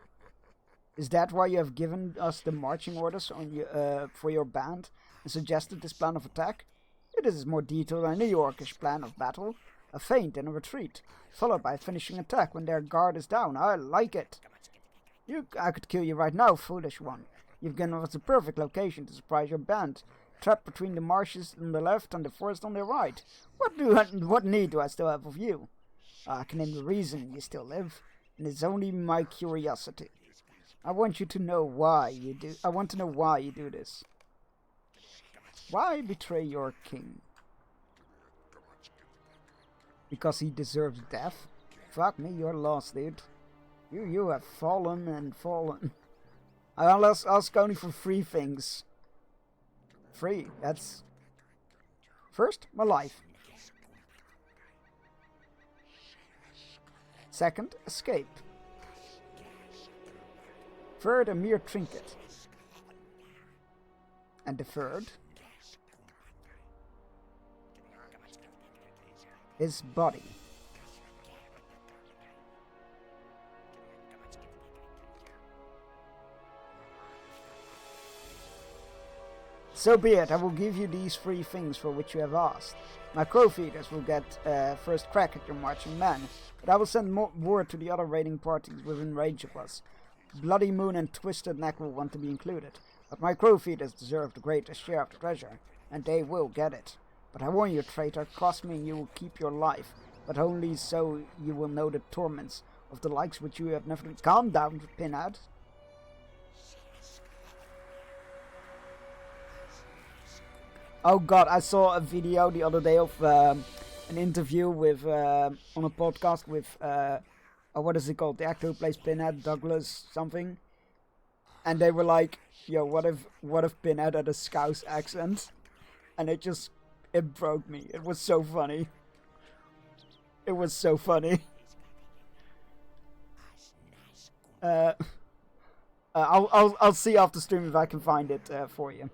Is that why you have given us the marching orders for your band and suggested this plan of attack? It is more detailed than any orcish plan of battle. A feint and a retreat, followed by a finishing attack when their guard is down. I like it. I could kill you right now, foolish one. You've given us the perfect location to surprise your band, trapped between the marshes on the left and the forest on the right. What need do I still have of you? I can name the reason you still live, and it's only my curiosity. I want to know why you do this. Why betray your king? Because he deserves death? Fuck me, you're lost, dude. You have fallen and fallen. I'll ask only for 3 things. 3, that's... First, my life. Second, escape. Third, a mere trinket. And the third... his body. So be it, I will give you these 3 things for which you have asked. My crow feeders will get first crack at your marching men, but I will send word to the other raiding parties within range of us. Bloody Moon and Twisted Neck will want to be included, but my crow feeders deserve the greatest share of the treasure, and they will get it. But I warn you, traitor, cross me and you will keep your life, but only so you will know the torments of the likes which you have never... Calm down, Pinhead. Oh god, I saw a video the other day of an interview with on a podcast with what is it called? The actor who plays Pinhead, Douglas something, and they were like, "Yo, what if Pinhead had a Scouse accent?" And it broke me. It was so funny. It was so funny. I'll see after stream if I can find it for you.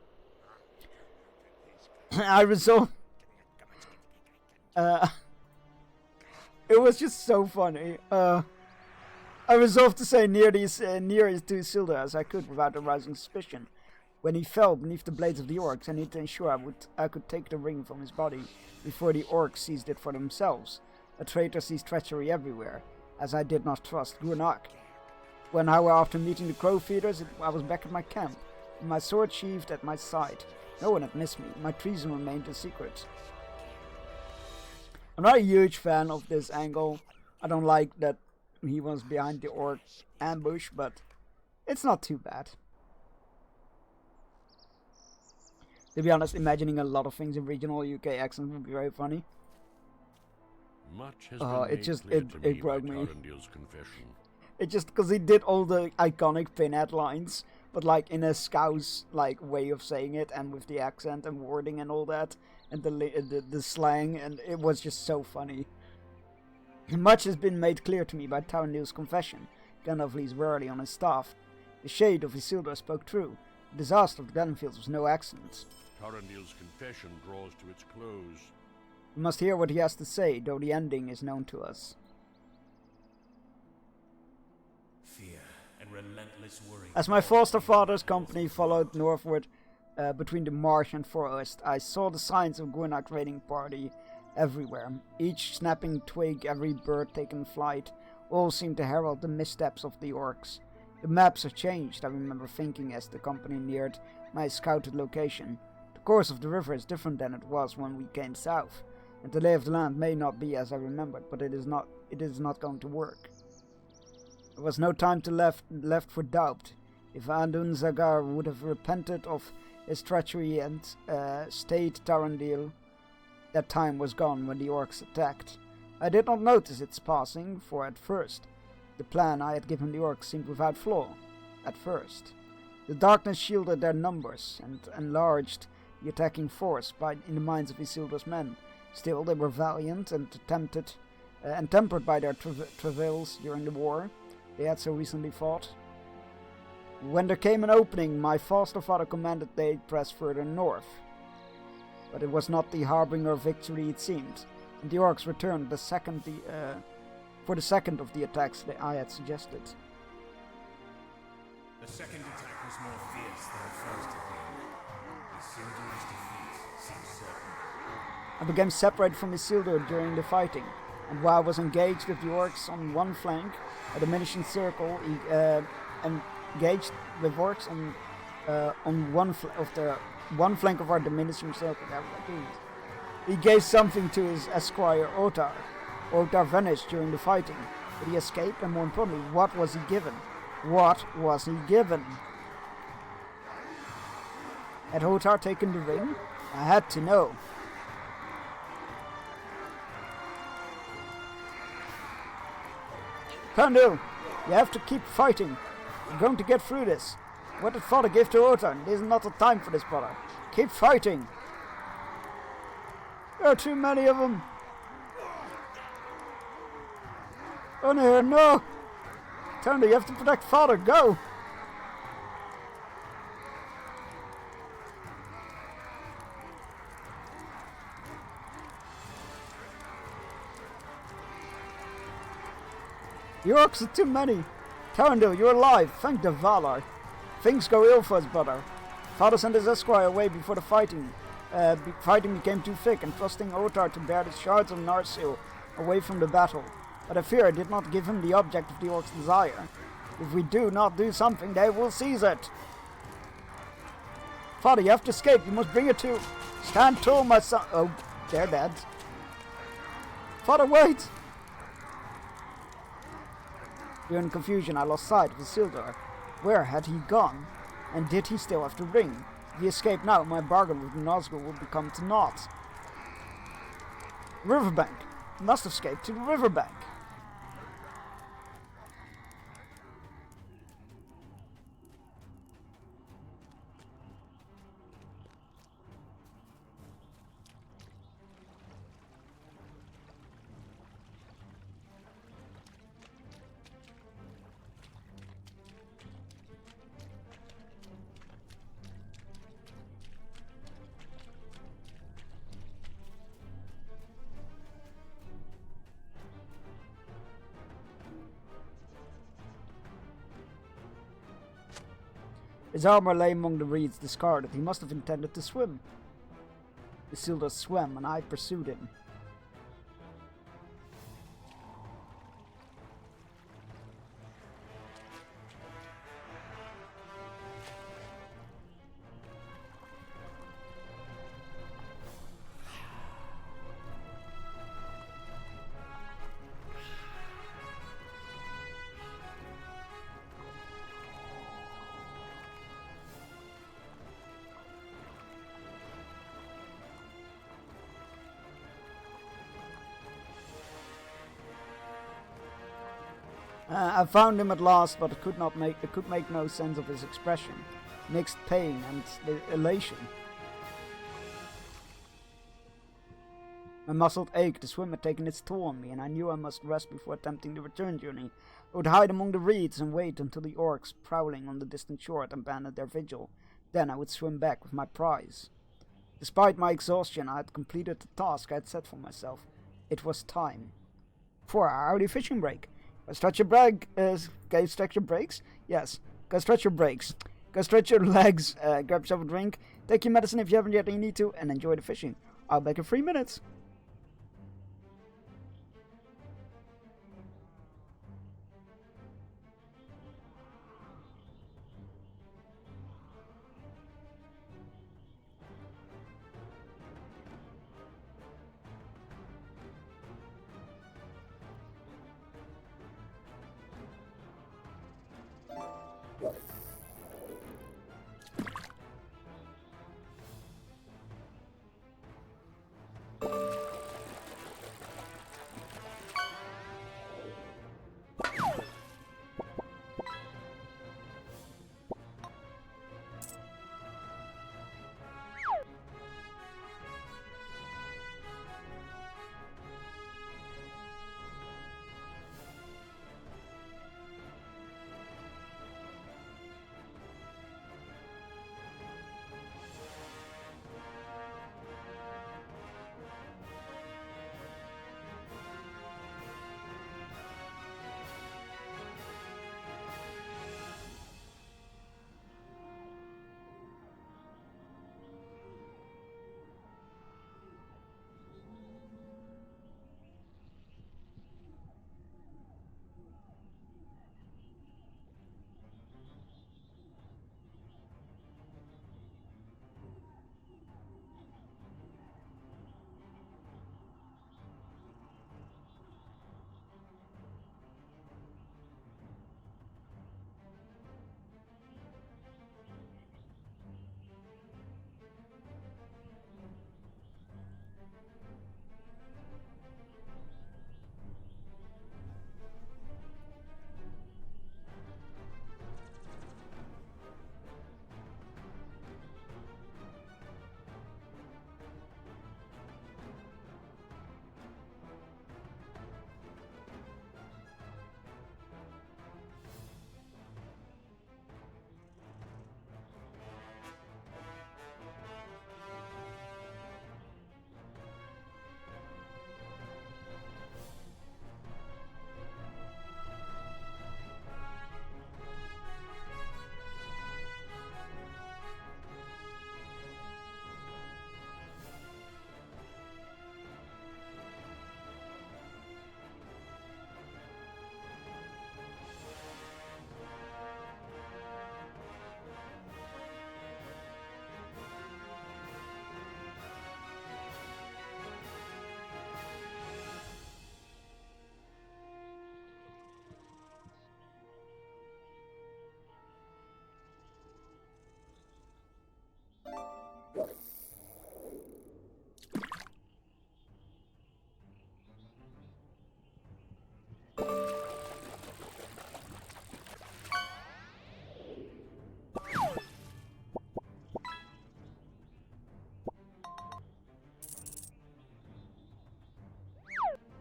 I resolved. It was just so funny. I resolved to say near to Isildur as I could without arousing suspicion. When he fell beneath the blades of the orcs, I need to ensure I could take the ring from his body before the orcs seized it for themselves. A traitor sees treachery everywhere, as I did not trust Grunak. 1 hour after meeting the crow feeders, I was back at my camp, with my sword sheathed at my side. No one had missed me. My treason remained a secret. I'm not a huge fan of this angle. I don't like that he was behind the orc ambush, but it's not too bad. To be honest, imagining a lot of things in regional UK accents would be very funny. Much has been made clear to me broke by me. Tarandil's confession. It just because he did all the iconic Pinhead lines, but like in a Scouse like way of saying it, and with the accent and wording and all that, and the slang, and it was just so funny. Much has been made clear to me by Tarandil's confession. Gandalf leads warily on his staff. The shade of Isildur spoke true. The disaster of the Glenfields was no accident. Tarandil's confession draws to its close. We must hear what he has to say, though the ending is known to us. Fear and relentless worry. As my foster father's company followed northward, between the marsh and forest, I saw the signs of Gwinnett raiding party everywhere. Each snapping twig, every bird taking flight, all seemed to herald the missteps of the orcs. The maps have changed, I remember thinking as the company neared my scouted location. The course of the river is different than it was when we came south, and the lay of the land may not be as I remembered, but it is not going to work. There was no time to left for doubt. If Andun Zagar would have repented of his treachery and stayed Tarandil, that time was gone when the orcs attacked. I did not notice its passing, for at first, the plan I had given the orcs seemed without flaw. At first. The darkness shielded their numbers and enlarged the attacking force in the minds of Isildur's men. Still, they were valiant and tempered by their travails during the war they had so recently fought. When there came an opening, my foster father commanded they press further north. But it was not the harbinger of victory it seemed, and the orcs returned for the second of the attacks that I had suggested. The second attack was more fierce than the first had been. Isildur's defeat seemed certain. I became separated from Isildur during the fighting, and while I was engaged with the orcs on one flank, a diminishing circle engaged with orcs on one flank of our diminishing circle. He gave something to his esquire Otar. Otar vanished during the fighting. Did he escape? And more importantly, what was he given? What was he given? Had Otar taken the ring? I had to know. Pandil, you have to keep fighting. You're going to get through this. What did father give to Otar? This is not the time for this, brother. Keep fighting. There are too many of them. Oh no! Tony, you have to protect father. Go! The orcs are too many. Tarandil, you're alive. Thank the Valar. Things go ill for us, brother. Father sent his esquire away before the fighting. Fighting became too thick, and trusting Otar to bear the shards of Narsil away from the battle. But I fear I did not give him the object of the orcs' desire. If we do not do something, they will seize it. Father, you have to escape. You must bring it to... Stand tall, my son. Oh, they're dead. Father, wait! During confusion, I lost sight of Isildur. Where had he gone? And did he still have the ring? If he escaped now, my bargain with Nazgul would become to naught. Riverbank. He must have escaped to the riverbank. His armor lay among the reeds discarded. He must have intended to swim. Isildur swam, and I pursued him. I found him at last, but could make no sense of his expression. Mixed pain and elation. My muscles ached, the swim had taken its toll on me, and I knew I must rest before attempting the return journey. I would hide among the reeds and wait until the orcs prowling on the distant shore had abandoned their vigil. Then I would swim back with my prize. Despite my exhaustion, I had completed the task I had set for myself. It was time. 4-hour fishing break. Go stretch your break. Go stretch your brakes? Yes. Go stretch your brakes. Go stretch your legs, grab yourself a drink, take your medicine if you haven't yet and you need to, and enjoy the fishing. I'll be back in 3 minutes.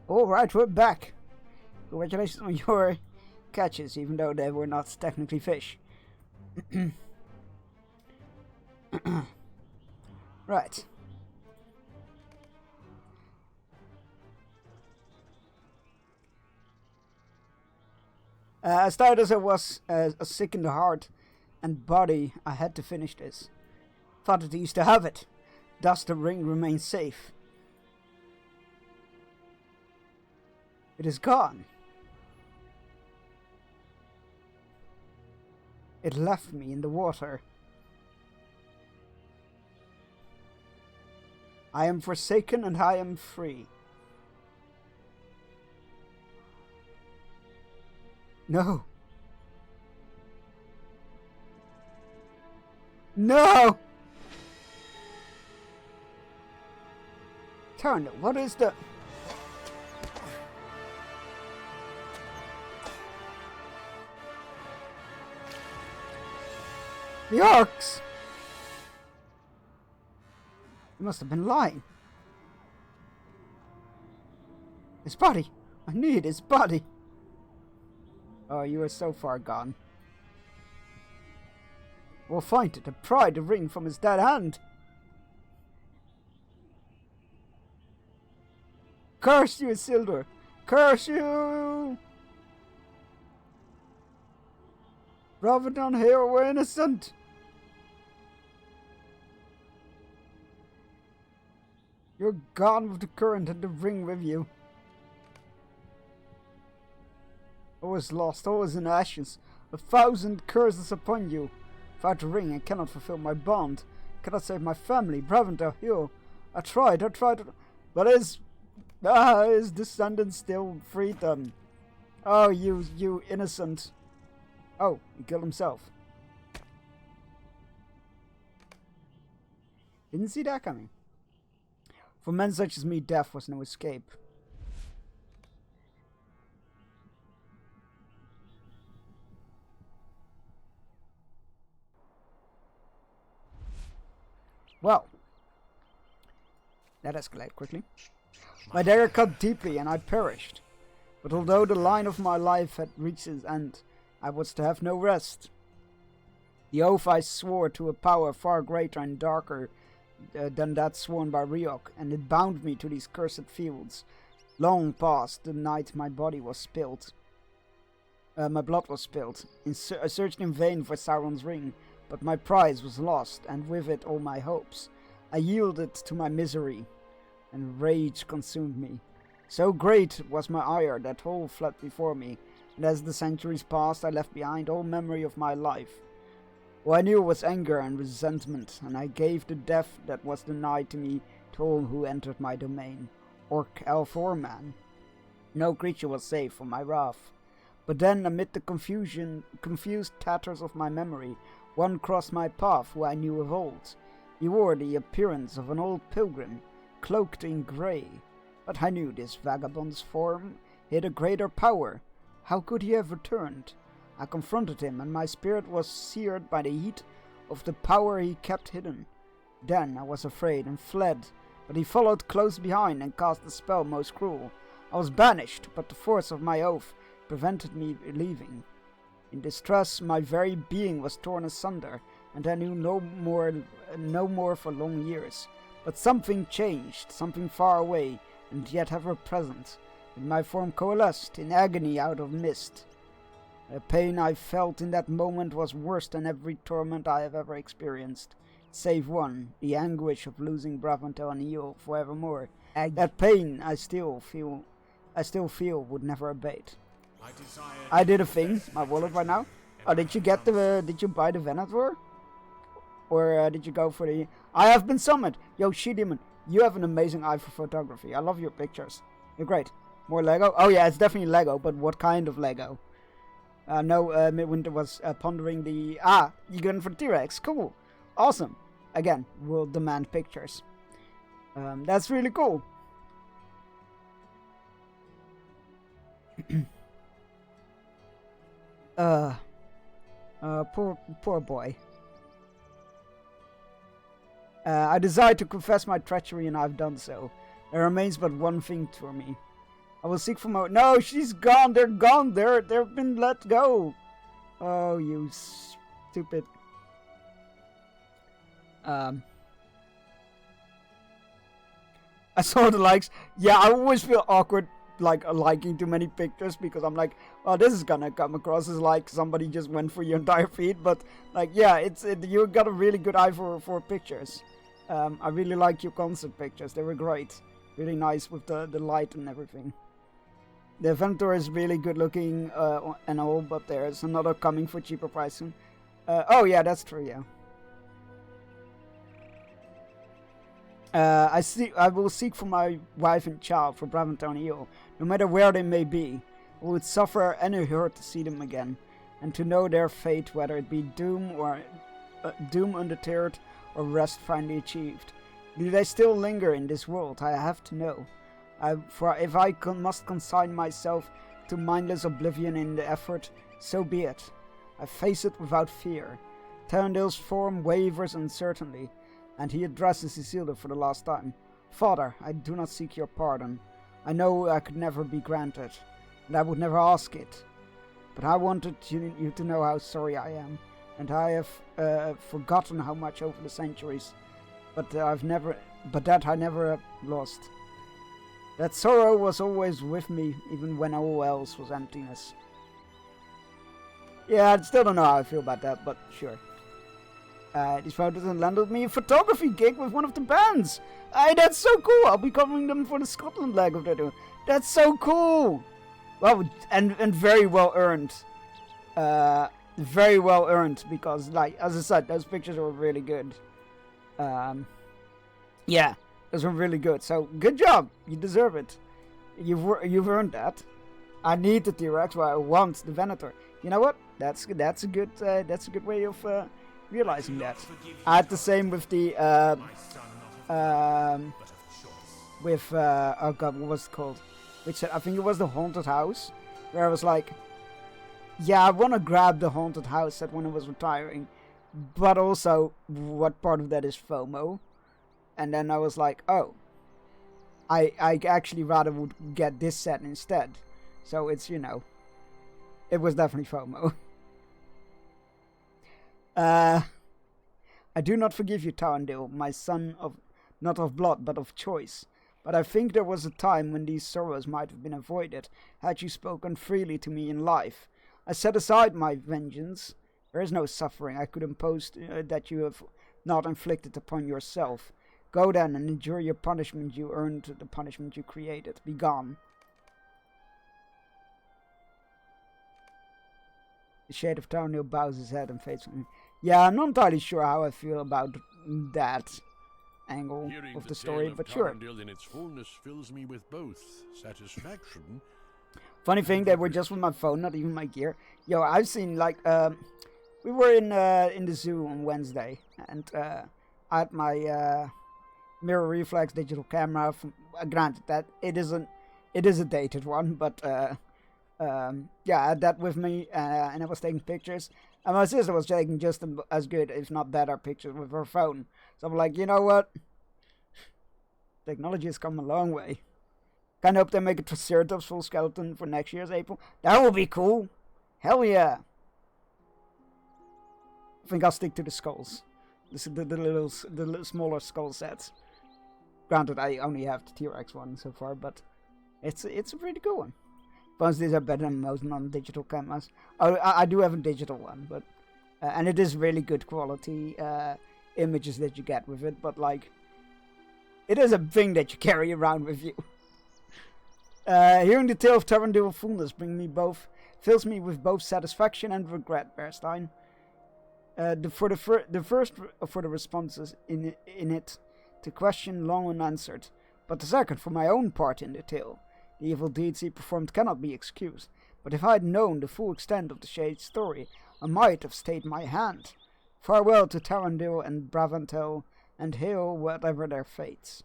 Alright, we're back. Congratulations on your catches, even though they were not technically fish. Right. As tired as I was, sick in the heart and body, I had to finish this. Thought that I used to have it. Thus the ring remains safe. It is gone. It left me in the water. I am forsaken and I am free. No. No! Turn, what is the... The orcs! He must have been lying. His body! I need his body! Oh, you are so far gone. We'll find it and pry the ring from his dead hand. Curse you, Isildur! Curse you! Ravadan here, we're innocent! You're gone with the current and the ring with you. All is lost, all is in ashes. 1,000 curses upon you. Without the ring, I cannot fulfill my bond. I cannot save my family, Bravendale Hill. I tried, but his descendants still freed them. Oh, you innocent. Oh, he killed himself. Didn't see that coming. For men such as me, death was no escape. Well, that escalated quickly. My dagger cut deeply and I perished. But although the line of my life had reached its end, I was to have no rest. The oath I swore to a power far greater and darker than that sworn by Ryok, and it bound me to these cursed fields. Long past the night my body was spilled. My blood was spilled. I searched in vain for Sauron's ring, but my prize was lost, and with it all my hopes. I yielded to my misery, and rage consumed me. So great was my ire that all fled before me, and as the centuries passed I left behind all memory of my life. All I knew was anger and resentment, and I gave the death that was denied to me to all who entered my domain, orc, elf, or man. No creature was safe from my wrath. But then, amid the confused tatters of my memory, one crossed my path who I knew of old. He wore the appearance of an old pilgrim, cloaked in grey. But I knew this vagabond's form hid a greater power. How could he have returned? I confronted him, and my spirit was seared by the heat of the power he kept hidden. Then I was afraid and fled, but he followed close behind and cast a spell most cruel. I was banished, but the force of my oath prevented me leaving. In distress, my very being was torn asunder, and I knew no more for long years. But something changed, something far away, and yet ever present, and my form coalesced in agony out of mist. The pain I felt in that moment was worse than every torment I have ever experienced, save one, the anguish of losing Bravendale and Eel forevermore. That pain I still feel would never abate. I did a thing, my wallet right now. Oh, did you buy the Venator? Or did you go for the... I have been summoned! Yo, She-Demon, you have an amazing eye for photography. I love your pictures. You're great. More Lego? Oh yeah, it's definitely Lego, but what kind of Lego? Midwinter was pondering the... you going for the T-Rex? Cool. Awesome. Again, we'll demand pictures. That's really cool. Poor boy. I desire to confess my treachery, and I've done so. There remains but one thing for me. I will seek for my... No, she's gone! They're gone! They've been let go! Oh, you stupid... I saw the likes. Yeah, I always feel awkward, like, liking too many pictures, because I'm like, well, this is gonna come across as like somebody just went for your entire feed, but, like, yeah, you got a really good eye for pictures. I really like your concert pictures. They were great. Really nice with the light and everything. The Venator is really good looking and all, but there's another coming for cheaper price soon. Oh yeah, that's true, yeah. I will seek for my wife and child, for Bravendale and Eel, no matter where they may be. I would suffer any hurt to see them again, and to know their fate, whether it be doom undeterred or rest finally achieved. Do they still linger in this world? I have to know. For if I must consign myself to mindless oblivion in the effort, so be it. I face it without fear. Terendale's form wavers uncertainly, and he addresses Isildur for the last time. Father, I do not seek your pardon. I know I could never be granted, and I would never ask it. But I wanted you to know how sorry I am, and I have forgotten how much over the centuries, but that I never lost. That sorrow was always with me, even when all else was emptiness. Yeah, I still don't know how I feel about that, but sure. these photos and landed me a photography gig with one of the bands. Hey, that's so cool. I'll be covering them for the Scotland leg of their tour. That's so cool. Well, and very well earned. Very well earned because, like, as I said, those pictures were really good. Yeah, those were really good. So good job. You deserve it. You've earned that. I need the T-Rex, but I want the Venator. You know what? That's a good way of realizing that. I had the same with the oh god, what was it called? Which I think it was the haunted house, where I was like, yeah, I want to grab the haunted house set when I was retiring, but also what part of that is FOMO? And then I was like, oh, I actually rather would get this set instead. So it's, you know, it was definitely FOMO. I do not forgive you, Tarndale, my son of, not of blood, but of choice. But I think there was a time when these sorrows might have been avoided, had you spoken freely to me in life. I set aside my vengeance. There is no suffering I could impose that you have not inflicted upon yourself. Go then and endure your punishment. You earned the punishment you created. Be gone. The shade of Tarndale bows his head and fades from me. Yeah, I'm not entirely sure how I feel about that angle Hearing of the story, but sure. Tarndale in its fullness fills me with both satisfaction. Funny thing, they were just with my phone, not even my gear. Yo, I've seen, like, we were in the zoo on Wednesday, and I had my mirror reflex digital camera. From, granted that it is a dated one, but yeah, I had that with me, and I was taking pictures. And my sister was taking just as good, if not better, pictures with her phone. So I'm like, you know what? Technology has come a long way. Kinda hope they make a Triceratops full skeleton for next year's April. That would be cool. Hell yeah. I think I'll stick to the skulls. This is the little smaller skull sets. Granted, I only have the T-Rex one so far, but it's a pretty cool one. Plus, these are better than most non-digital cameras. Oh, I do have a digital one, but and it is really good quality images that you get with it. But like, it is a thing that you carry around with you. Hearing the tale of Tarandil fullness fills me with both satisfaction and regret, Bearstein. For the responses in it to question long unanswered, but the second for my own part in the tale. The evil deeds he performed cannot be excused, but if I had known the full extent of the Shade's story, I might have stayed my hand. Farewell to Tarandil and Bravantel, and hail whatever their fates.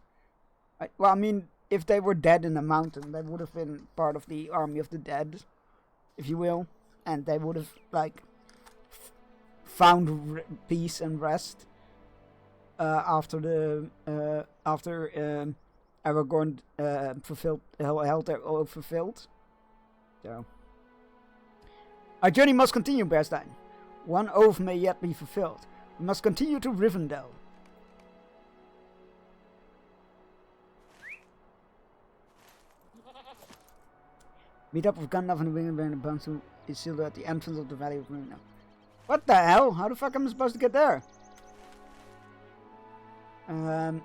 I mean, if they were dead in the mountain, they would have been part of the army of the dead, if you will, and they would have, like, found peace and rest after Aragorn held their oath fulfilled. So, our journey must continue, Bearstein. One oath may yet be fulfilled. We must continue to Rivendell. Meet up with Gandalf and Winged and Bones, who is sealed at the entrance of the Valley of Rivendell. What the hell? How the fuck am I supposed to get there?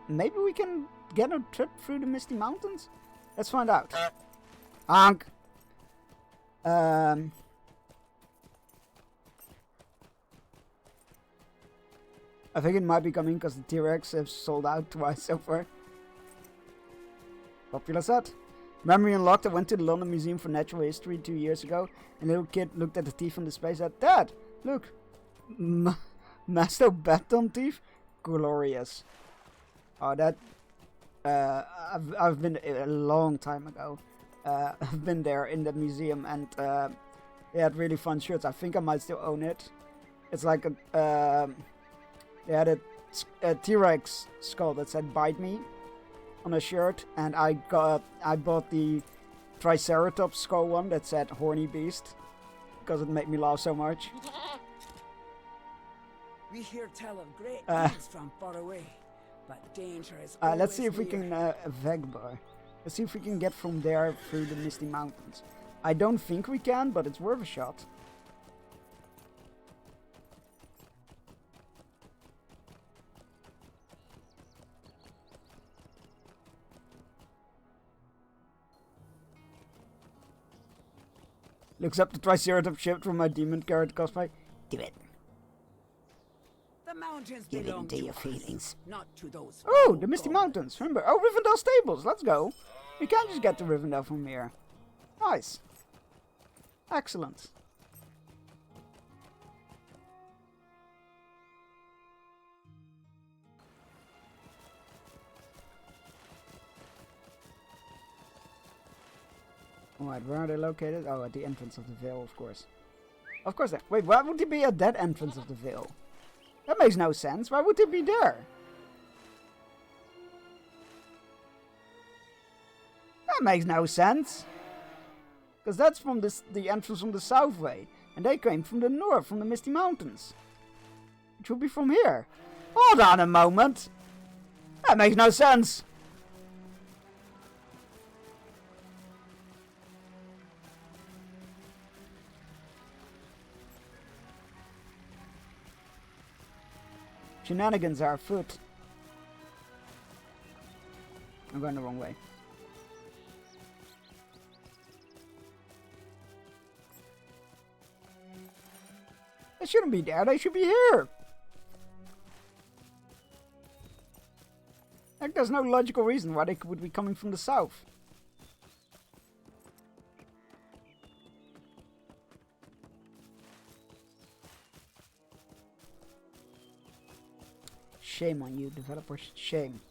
Maybe we can get a trip through the Misty Mountains? Let's find out. Honk! I think it might be coming because the T-Rex have sold out twice so far. Popular set. Memory unlocked. I went to the London Museum for Natural History 2 years ago, and a little kid looked at the teeth on display and said, Dad, look! Mastodon teeth? Glorious. Oh, that... I've been a long time ago. I've been there in the museum, and they had really fun shirts. I think I might still own it. It's like a... they had a T-Rex skull that said "Bite Me" on a shirt, and I bought the Triceratops skull one that said "Horny Beast" because it made me laugh so much. We hear tell of great things from far away, but danger is let's see if we near. can Vegbar. Let's see if we can get from there through the Misty Mountains. I don't think we can, but it's worth a shot. Looks up the Triceratops ship from my demon carrot cosplay. Do it. The mountains Give belong in to to your us, feelings. not to those. Oh, foul the Misty goblins. Mountains. Remember. Oh, Rivendell Stables. Let's go. We can't just get to Rivendell from here. Nice. Excellent. Alright, where are they located? Oh, at the entrance of the Vale, of course. Of course. Wait, why would they be at that entrance of the Vale? That makes no sense. Why would they be there? That makes no sense. Because that's from the entrance from the south way. And they came from the north, from the Misty Mountains. It should be from here. Hold on a moment. That makes no sense. Shenanigans are afoot. I'm going the wrong way. They shouldn't be there, they should be here! Like, there's no logical reason why they would be coming from the south. Shame on you, developers. Shame.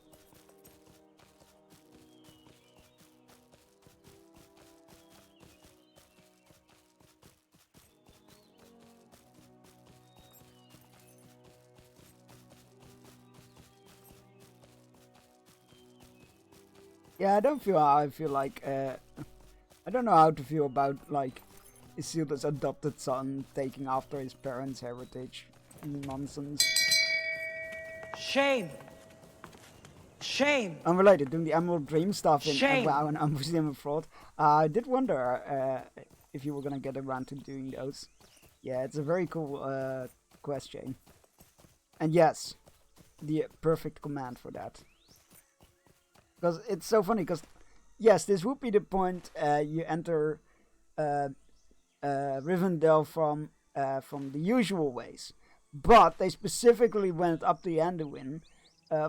Yeah, I don't feel how I feel like, I don't know how to feel about, like, Isildur's adopted son taking after his parents' heritage. Nonsense. Shame. Shame. Unrelated, doing the Emerald Dream stuff in Shame. WoW and Museum of Fraud. I did wonder if you were gonna get around to doing those. Yeah, it's a very cool question. And yes, the perfect command for that. Because it's so funny, because yes, this would be the point you enter Rivendell from the usual ways. But they specifically went up the Anduin,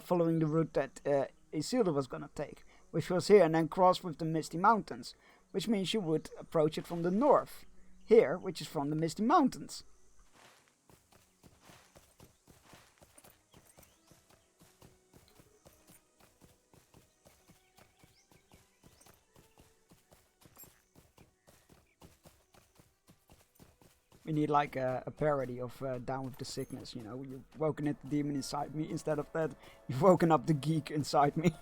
following the route that Isildur was gonna take, which was here, and then cross with the Misty Mountains, which means you would approach it from the north, here, which is from the Misty Mountains. We need like a parody of Down with the Sickness, you know. You've woken up the demon inside me. Instead of that, you've woken up the geek inside me.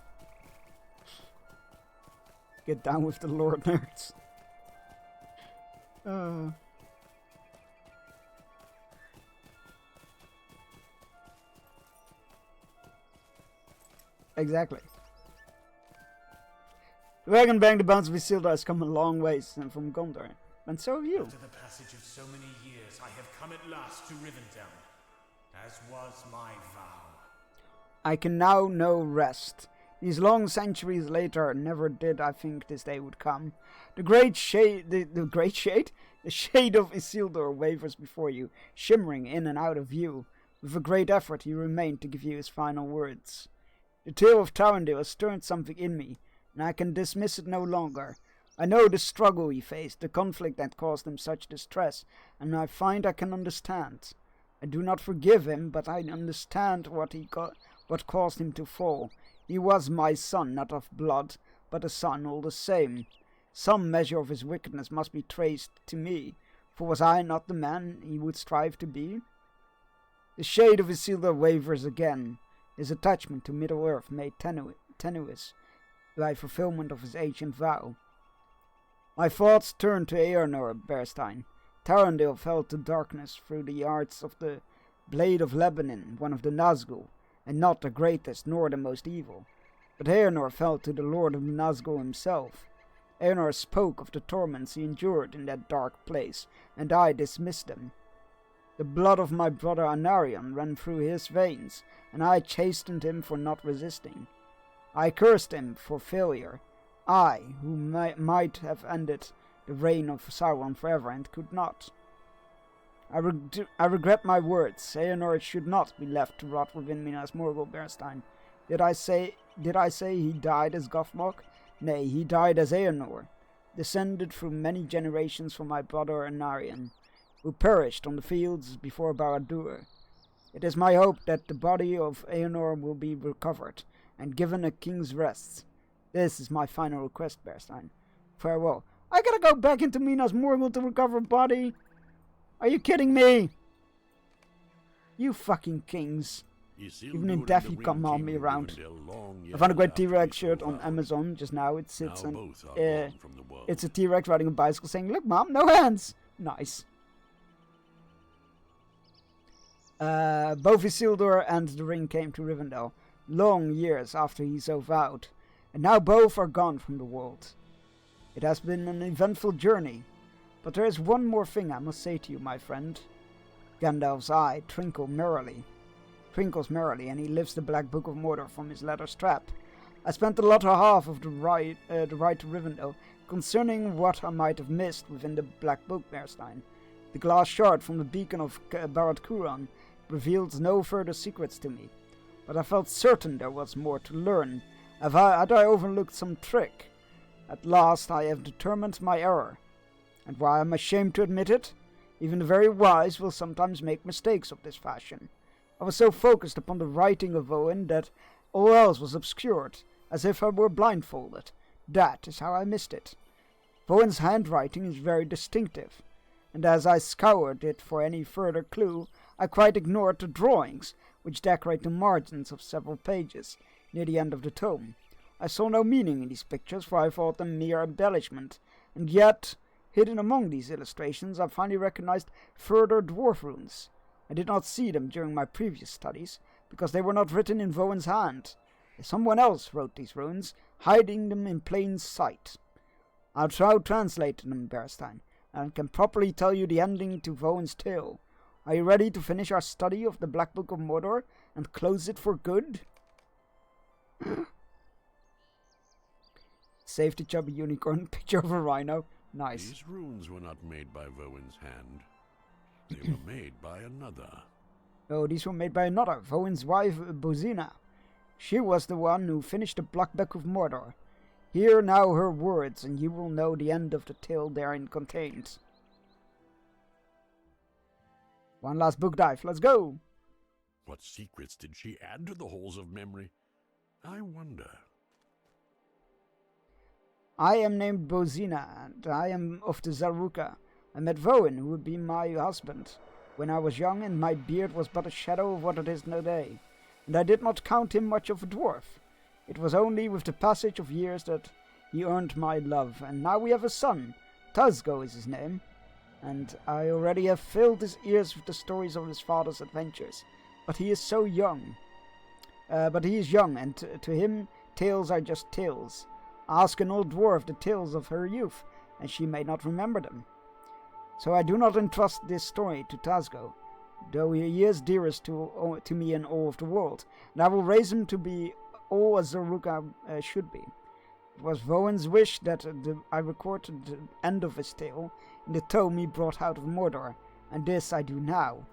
Get down with the lore nerds. Exactly. The wagon bang the bones of Isildur has come a long ways and from Gondor. And so have you. After the passage of so many years, I have come at last to Rivendell, as was my vow. I can now know rest. These long centuries later, never did I think this day would come. The great shade, the shade of Isildur wavers before you, shimmering in and out of view. With a great effort, he remained to give you his final words. The tale of Tarandil has stirred something in me, and I can dismiss it no longer. I know the struggle he faced, the conflict that caused him such distress, and I find I can understand. I do not forgive him, but I understand what caused him to fall. He was my son, not of blood, but a son all the same. Some measure of his wickedness must be traced to me, for was I not the man he would strive to be? The shade of Isildur wavers again, his attachment to Middle-earth made tenuous by fulfillment of his ancient vow. My thoughts turned to Eärnur Bearstein. Tarandil fell to darkness through the arts of the Blade of Lebanon, one of the Nazgul, and not the greatest nor the most evil. But Eärnur fell to the Lord of the Nazgul himself. Eärnur spoke of the torments he endured in that dark place, and I dismissed them. The blood of my brother Anarion ran through his veins, and I chastened him for not resisting. I cursed him for failure. I, who might have ended the reign of Sauron forever and could not. I regret my words. Eonor should not be left to rot within Minas Morgul, Berstein. Did I say he died as Gothmog? Nay, he died as Eonor, descended through many generations from my brother Anarion, who perished on the fields before Barad-dûr. It is my hope that the body of Eonor will be recovered and given a king's rest. This is my final request, Berstein. Farewell. I gotta go back into Minas Morgul to recover a body? Are you kidding me? You fucking kings. Even in death you come on me around. I found a great T-Rex shirt on Amazon just now. It's a T-Rex riding a bicycle saying, "Look, Mom, no hands." Nice. Both Isildur and the ring came to Rivendell, long years after he so vowed, and now both are gone from the world. It has been an eventful journey, but there is one more thing I must say to you, my friend. Gandalf's eye twinkles merrily, and he lifts the Black Book of Mordor from his leather strap. I spent the latter half of the ride to Rivendell concerning what I might have missed within the Black Book, Berstein. The glass shard from the beacon of Barad-Kûran revealed no further secrets to me, but I felt certain there was more to learn. Had I overlooked some trick? At last I have determined my error, and while I am ashamed to admit it, even the very wise will sometimes make mistakes of this fashion. I was so focused upon the writing of Owen that all else was obscured, as if I were blindfolded. That is how I missed it. Owen's handwriting is very distinctive, and as I scoured it for any further clue, I quite ignored the drawings, which decorate the margins of several pages, near the end of the tome. I saw no meaning in these pictures, for I thought them mere embellishment, and yet, hidden among these illustrations, I finally recognized further dwarf runes. I did not see them during my previous studies, because they were not written in Vowen's hand. Someone else wrote these runes, hiding them in plain sight. I'll try to translate them, Berstein, and can properly tell you the ending to Vowen's tale. Are you ready to finish our study of the Black Book of Mordor and close it for good? Safety chubby unicorn, picture of a rhino. Nice. These runes were not made by Vowen's hand. They were made by another. Oh, these were made by another, Vowen's wife, Bozina. She was the one who finished the Black Book of Mordor. Hear now her words, and you will know the end of the tale therein contained. One last book dive, let's go! What secrets did she add to the holes of memory? I wonder. I am named Bozina, and I am of the Zaruka. I met Vowen, who would be my husband, when I was young, and my beard was but a shadow of what it is today, and I did not count him much of a dwarf. It was only with the passage of years that he earned my love, and now we have a son. Tazgo is his name, and I already have filled his ears with the stories of his father's adventures. But he is so young. And to him, tales are just tales. Ask an old dwarf the tales of her youth, and she may not remember them. So I do not entrust this story to Tazgo, though he is dearest to me in all of the world, and I will raise him to be all as Zaruka should be. It was Vowen's wish that I recorded the end of his tale in the tome he brought out of Mordor, and this I do now.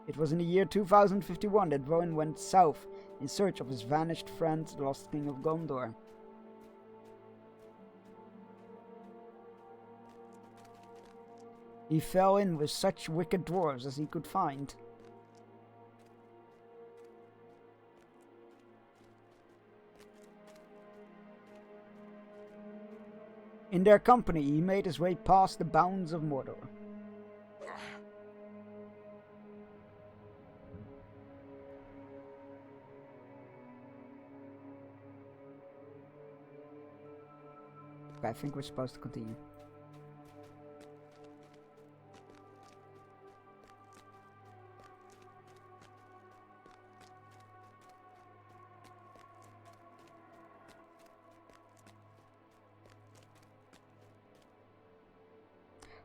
It was in the year 2051 that Vowen went south in search of his vanished friend, the lost king of Gondor. He fell in with such wicked dwarves as he could find. In their company, he made his way past the bounds of Mordor. Okay, I think we're supposed to continue.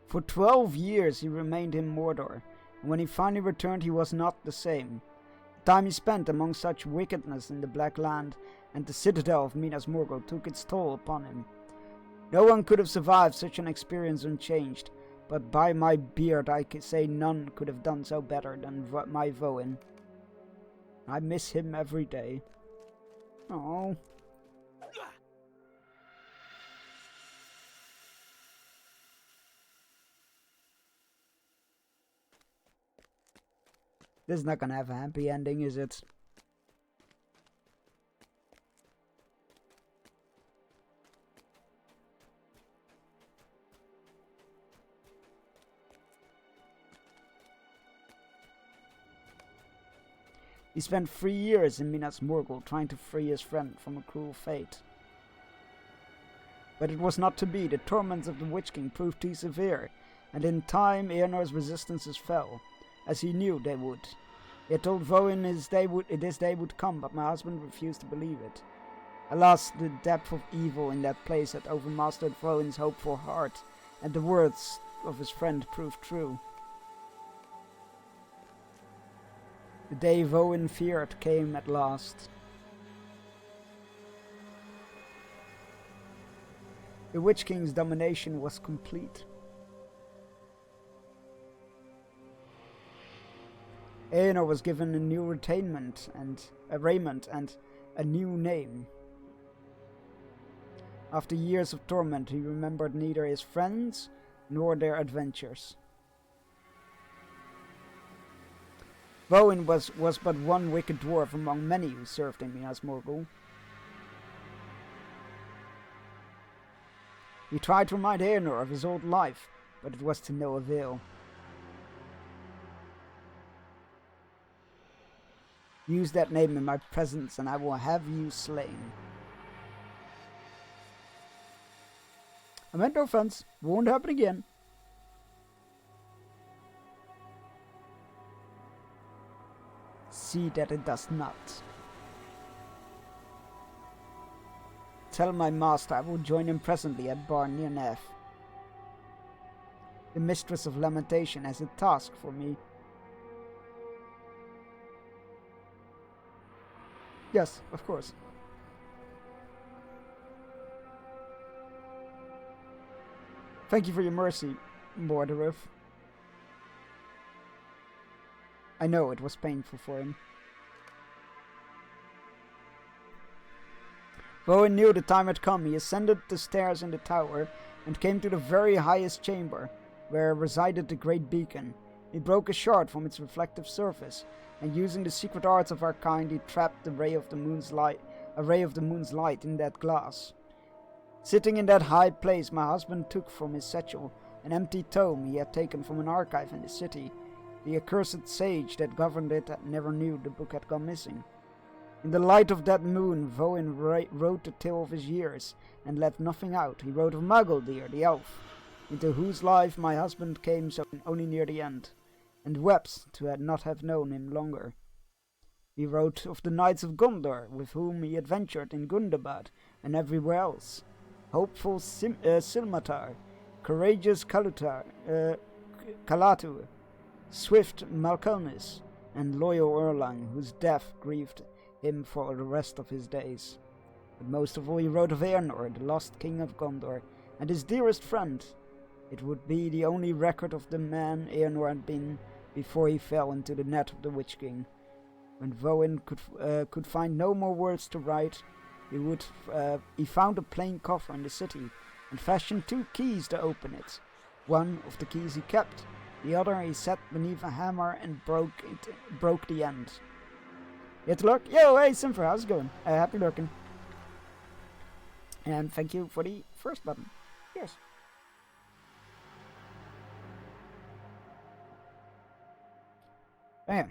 For 12 years he remained in Mordor, and when he finally returned he was not the same. The time he spent among such wickedness in the Black Land and the citadel of Minas Morgul took its toll upon him. No one could have survived such an experience unchanged, but by my beard I can say none could have done so better than my Voin. I miss him every day. Oh. This is not gonna have a happy ending, is it? He spent 3 years in Minas Morgul trying to free his friend from a cruel fate. But it was not to be. The torments of the Witch King proved too severe, and in time Eonor's resistances fell, as he knew they would. He had told Voin this day would come, but my husband refused to believe it. Alas, the depth of evil in that place had overmastered Voin's hopeful heart, and the words of his friend proved true. The day Voin feared came at last. The Witch King's domination was complete. Eonor was given a new raiment and a new name. After years of torment, he remembered neither his friends nor their adventures. Voin was but one wicked dwarf among many who served in Minas Morgul. He tried to remind Eonor of his old life, but it was to no avail. Use that name in my presence and I will have you slain. I meant no offense. Won't happen again. See that it does not. Tell my master I will join him presently at Barn near Neff. The Mistress of Lamentation has a task for me. Yes, of course. Thank you for your mercy, Morderith. I know it was painful for him. Voin knew the time had come. He ascended the stairs in the tower and came to the very highest chamber, where resided the great beacon. He broke a shard from its reflective surface, and using the secret arts of our kind, he trapped a ray of the moon's light in that glass. Sitting in that high place, my husband took from his satchel an empty tome he had taken from an archive in the city. The accursed sage that governed it never knew the book had gone missing. In the light of that moon, Voin wrote the tale of his years, and left nothing out. He wrote of Magaldir, the elf, into whose life my husband came so only near the end, and wept to not have known him longer. He wrote of the knights of Gondor, with whom he adventured in Gundabad and everywhere else. Hopeful Silmatar, courageous Kalatu, swift Malcolnis, and loyal Erlang, whose death grieved him for the rest of his days. But most of all he wrote of Eonor, the lost king of Gondor, and his dearest friend. It would be the only record of the man Eonor had been before he fell into the net of the Witch King. When Voin could find no more words to write, he found a plain coffer in the city and fashioned 2 keys to open it. One of the keys he kept, the other he set beneath a hammer and broke the end. You had to lurk? Yo, hey Simfer, how's it going? Happy lurking. And thank you for the first button. Yes. Bam.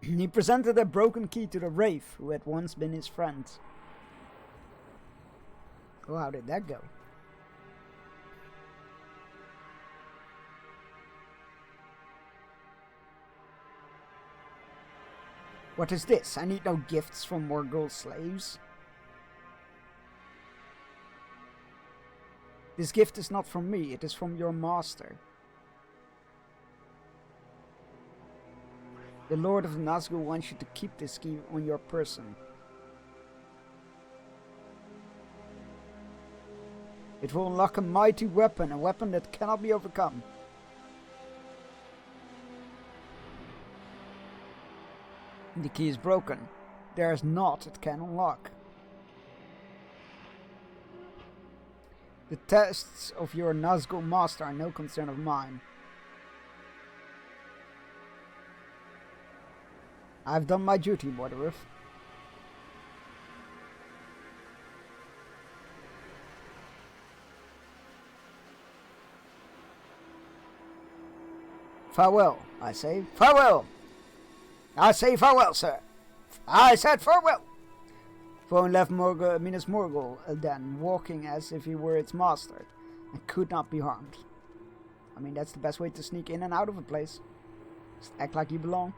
He presented a broken key to the Wraith, who had once been his friend. Oh, how did that go? What is this? I need no gifts from Morgul slaves. This gift is not from me, it is from your master. The Lord of Nazgul wants you to keep this key on your person. It will unlock a mighty weapon, a weapon that cannot be overcome. The key is broken. There is naught it can unlock. The tests of your Nazgul master are no concern of mine. I've done my duty, Morderith. Farewell, I say. Farewell! I say farewell, sir. I said farewell! Voin left Minas Morgul then, walking as if he were its master, and could not be harmed. I mean, that's the best way to sneak in and out of a place. Just act like you belong.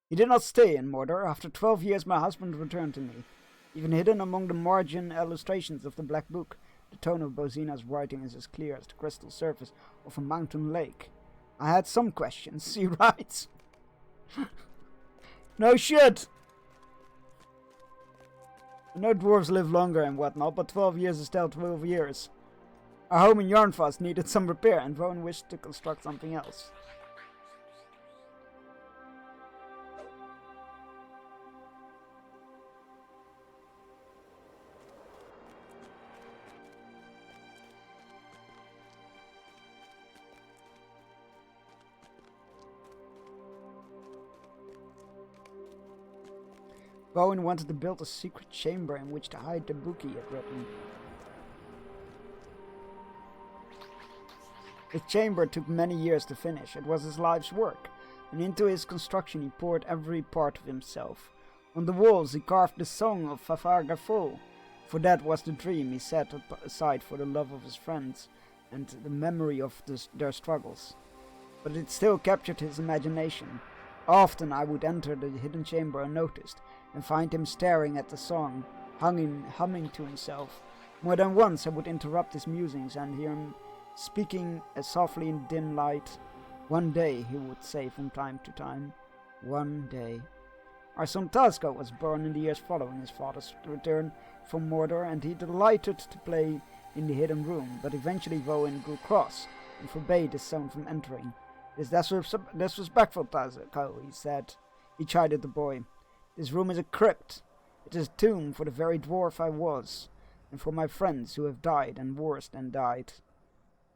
He did not stay in Mordor. After 12 years my husband returned to me. Even hidden among the margin illustrations of the Black Book, the tone of Bozina's writing is as clear as the crystal surface of a mountain lake. I had some questions, he writes. No shit! I know dwarves live longer and whatnot, but 12 years is still 12 years. Our home in Yarnfast needed some repair, and Voin wished to construct something else. Voin wanted to build a secret chamber in which to hide the book he had written. The chamber took many years to finish. It was his life's work, and into his construction he poured every part of himself. On the walls he carved the song of Fafar-Gafol, for that was the dream he set aside for the love of his friends and the memory of their struggles. But it still captured his imagination. Often I would enter the hidden chamber unnoticed, and find him staring at the song, humming to himself. More than once I would interrupt his musings and hear him speaking softly in dim light. One day, he would say from time to time. One day. Our son Tazco was born in the years following his father's return from Mordor, and he delighted to play in the hidden room, but eventually Voin grew cross and forbade his son from entering. "This disrespectful, Tazco," he said. He chided the boy. "This room is a crypt. It is a tomb for the very dwarf I was, and for my friends who have died and worse than died."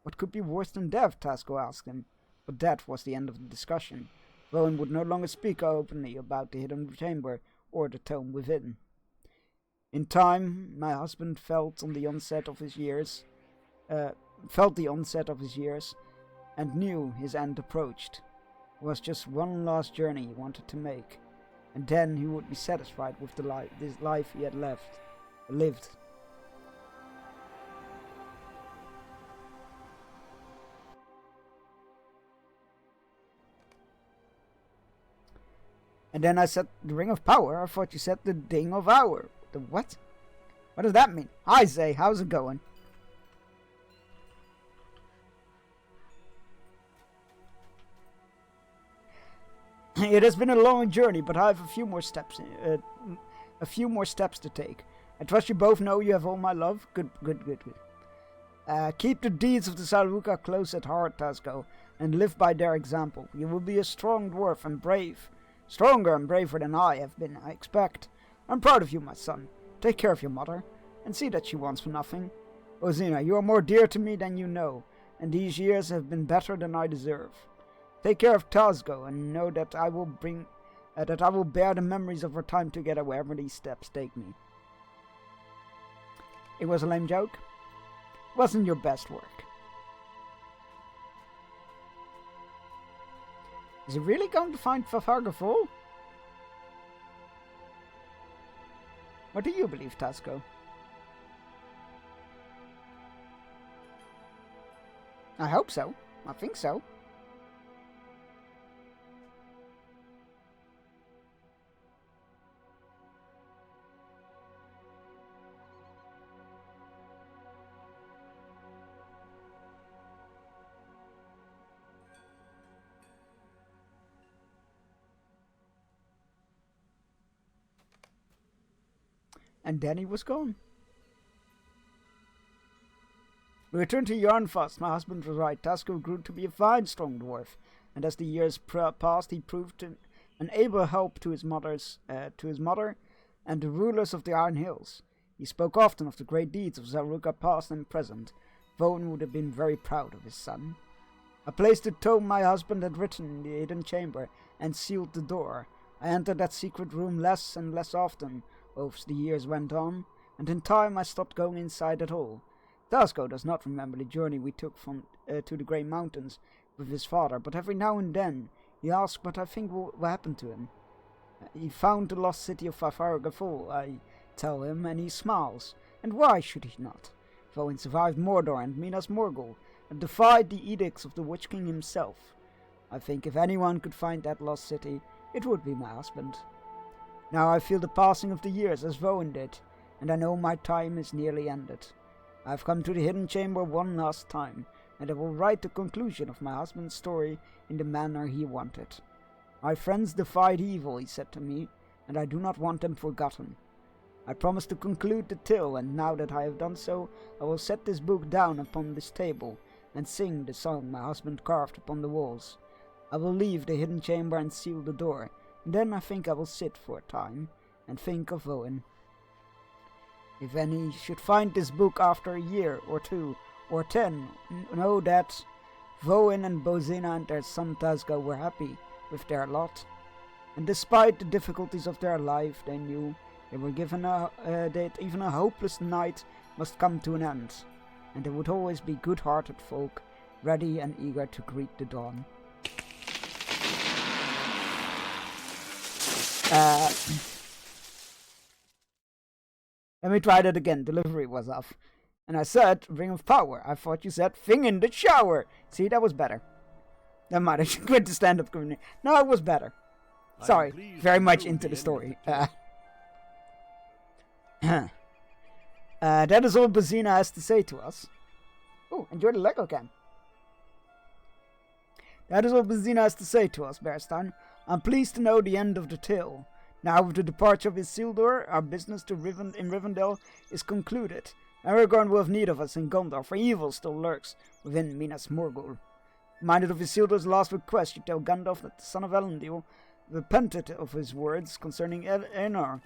What could be worse than death? Tazco asked him. But that was the end of the discussion. Voin would no longer speak openly about the hidden chamber or the tomb within. In time, my husband felt the onset of his years, and knew his end approached. It was just one last journey he wanted to make, and then he would be satisfied with this life he had lived. And then I said, "The Ring of Power? I thought you said the Ding of Hour." The what? What does that mean? Hi, Zay, how's it going? It has been a long journey, but I have a few more steps to take. I trust you both know you have all my love. Good. Keep the deeds of the Sarluka close at heart, Tazco, and live by their example. You will be a strong dwarf and brave. Stronger and braver than I have been, I expect. I'm proud of you, my son. Take care of your mother, and see that she wants for nothing. Bozina, you are more dear to me than you know, and these years have been better than I deserve. Take care of Tazco, and know that I will bear the memories of our time together wherever these steps take me. It was a lame joke. It wasn't your best work. Is he really going to find Fafar-Gafol? What do you believe, Tazco? I hope so. I think so. And then he was gone. We returned to Yarnfast. My husband was right. Tasco grew to be a fine, strong dwarf, and as the years passed, he proved an able help to his mother and the rulers of the Iron Hills. He spoke often of the great deeds of Zaruka past and present. Voen would have been very proud of his son. I placed the tome my husband had written in the hidden chamber and sealed the door. I entered that secret room less and less often as the years went on, and in time I stopped going inside at all. Tasco does not remember the journey we took from to the Grey Mountains with his father, but every now and then he asks what I think what happened to him. He found the lost city of Fafaragafol, I tell him, and he smiles. And why should he not? Voen survived Mordor and Minas Morgul, and defied the edicts of the Witch King himself. I think if anyone could find that lost city, it would be my husband. Now I feel the passing of the years as Voen did, and I know my time is nearly ended. I have come to the hidden chamber one last time, and I will write the conclusion of my husband's story in the manner he wanted. My friends defied evil, he said to me, and I do not want them forgotten. I promised to conclude the tale, and now that I have done so, I will set this book down upon this table, and sing the song my husband carved upon the walls. I will leave the hidden chamber and seal the door, and then I think I will sit for a time, and think of Voen. If any should find this book after a year, or 2, or 10, know that Voen and Bozina and their son Tasco were happy with their lot, and despite the difficulties of their life, they knew they were given that even a hopeless night must come to an end, and they would always be good-hearted folk, ready and eager to greet the dawn. Let me try that again. Delivery was off. And I said, Ring of Power. I thought you said, Thing in the shower. See, that was better. Never mind, I should quit the stand-up community. No, it was better. Sorry, very much into the story. That is all Bozina has to say to us. Oh, enjoy the Lego can. That is all Bozina has to say to us, Bearstein. I'm pleased to know the end of the tale. Now, with the departure of Isildur, our business in Rivendell is concluded. Aragorn will have need of us in Gondor, for evil still lurks within Minas Morgul. Reminded of Isildur's last request, you tell Gandalf that the son of Elendil repented of his words concerning Enar,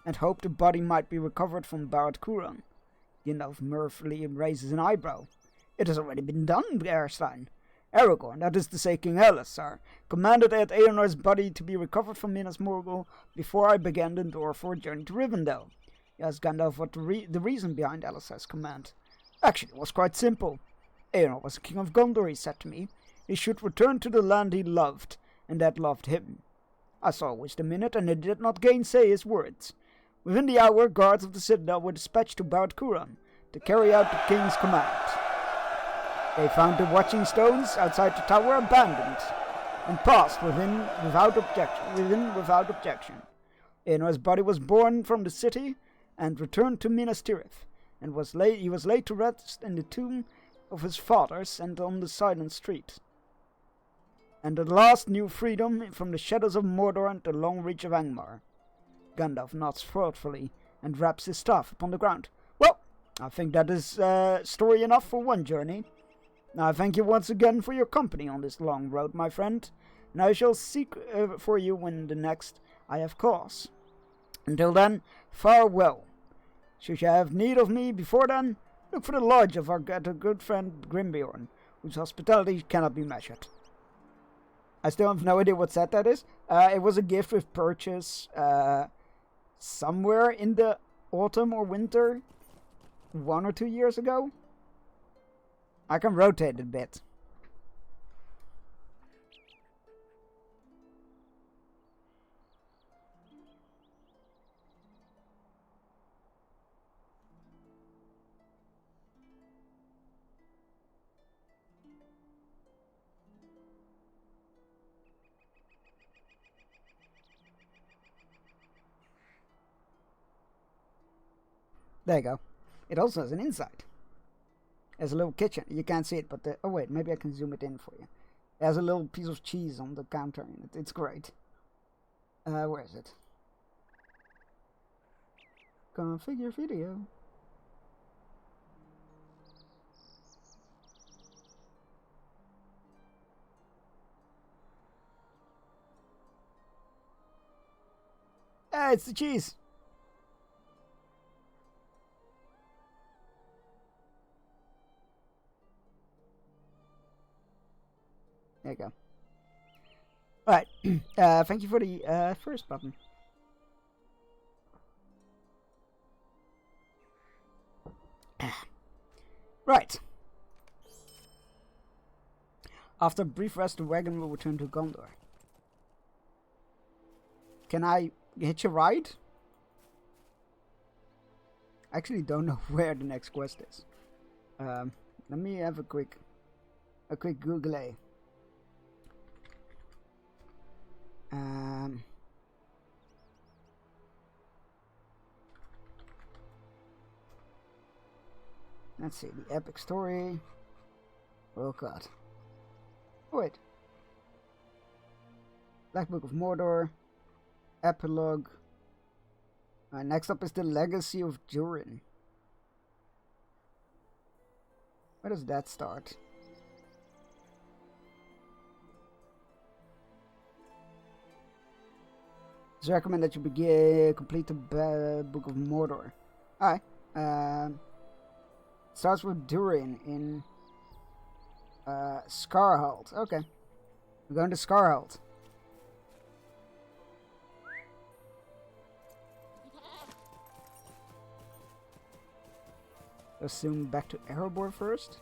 and hoped the body might be recovered from Barad Kuran. Gandalf mirthfully raises an eyebrow. It has already been done, Bearstein. Aragorn, that is to say King Elessar, commanded that Eonor's body to be recovered from Minas Morgul before I began the door for a journey to Rivendell. He asked Gandalf what the reason behind Elessar's command. Actually, it was quite simple. Eonor was the king of Gondor, he said to me. He should return to the land he loved, and that loved him. I saw wisdom in it, and I did not gainsay his words. Within the hour, guards of the citadel were dispatched to Barad Kuran to carry out the king's command. They found the watching stones outside the tower abandoned, and passed within without objection. Eonor's body was borne from the city and returned to Minas Tirith, and he was laid to rest in the tomb of his fathers and on the silent street. And at last knew freedom from the shadows of Mordor and the long reach of Angmar. Gandalf nods thoughtfully and wraps his staff upon the ground. Well, I think that is story enough for one journey. Now I thank you once again for your company on this long road, my friend, and I shall seek for you when the next I have cause. Until then, farewell. Should you have need of me before then, look for the lodge of our good friend Grimbeorn, whose hospitality cannot be measured. I still have no idea what set that is. It was a gift with purchase somewhere in the autumn or winter 1 or 2 years ago. I can rotate it a bit. There you go. It also has an inside. There's a little kitchen. You can't see it, but oh wait, maybe I can zoom it in for you. There's a little piece of cheese on the counter in it. It's great. Where is it? Configure video. Ah, it's the cheese. There you go. Alright, thank you for the first button. Right. After a brief rest, the wagon will return to Gondor. Can I hitch a ride? I actually don't know where the next quest is. Let me have a quick Google. Let's see, the epic story. Oh god. Oh, wait. Black Book of Mordor. Epilogue. Next up is the Legacy of Durin. Where does that start? It's recommend that you complete the Book of Mordor. Alright. Starts with Durin in Scarhold. Okay. We're going to Scarhold. Assume back to Erebor first.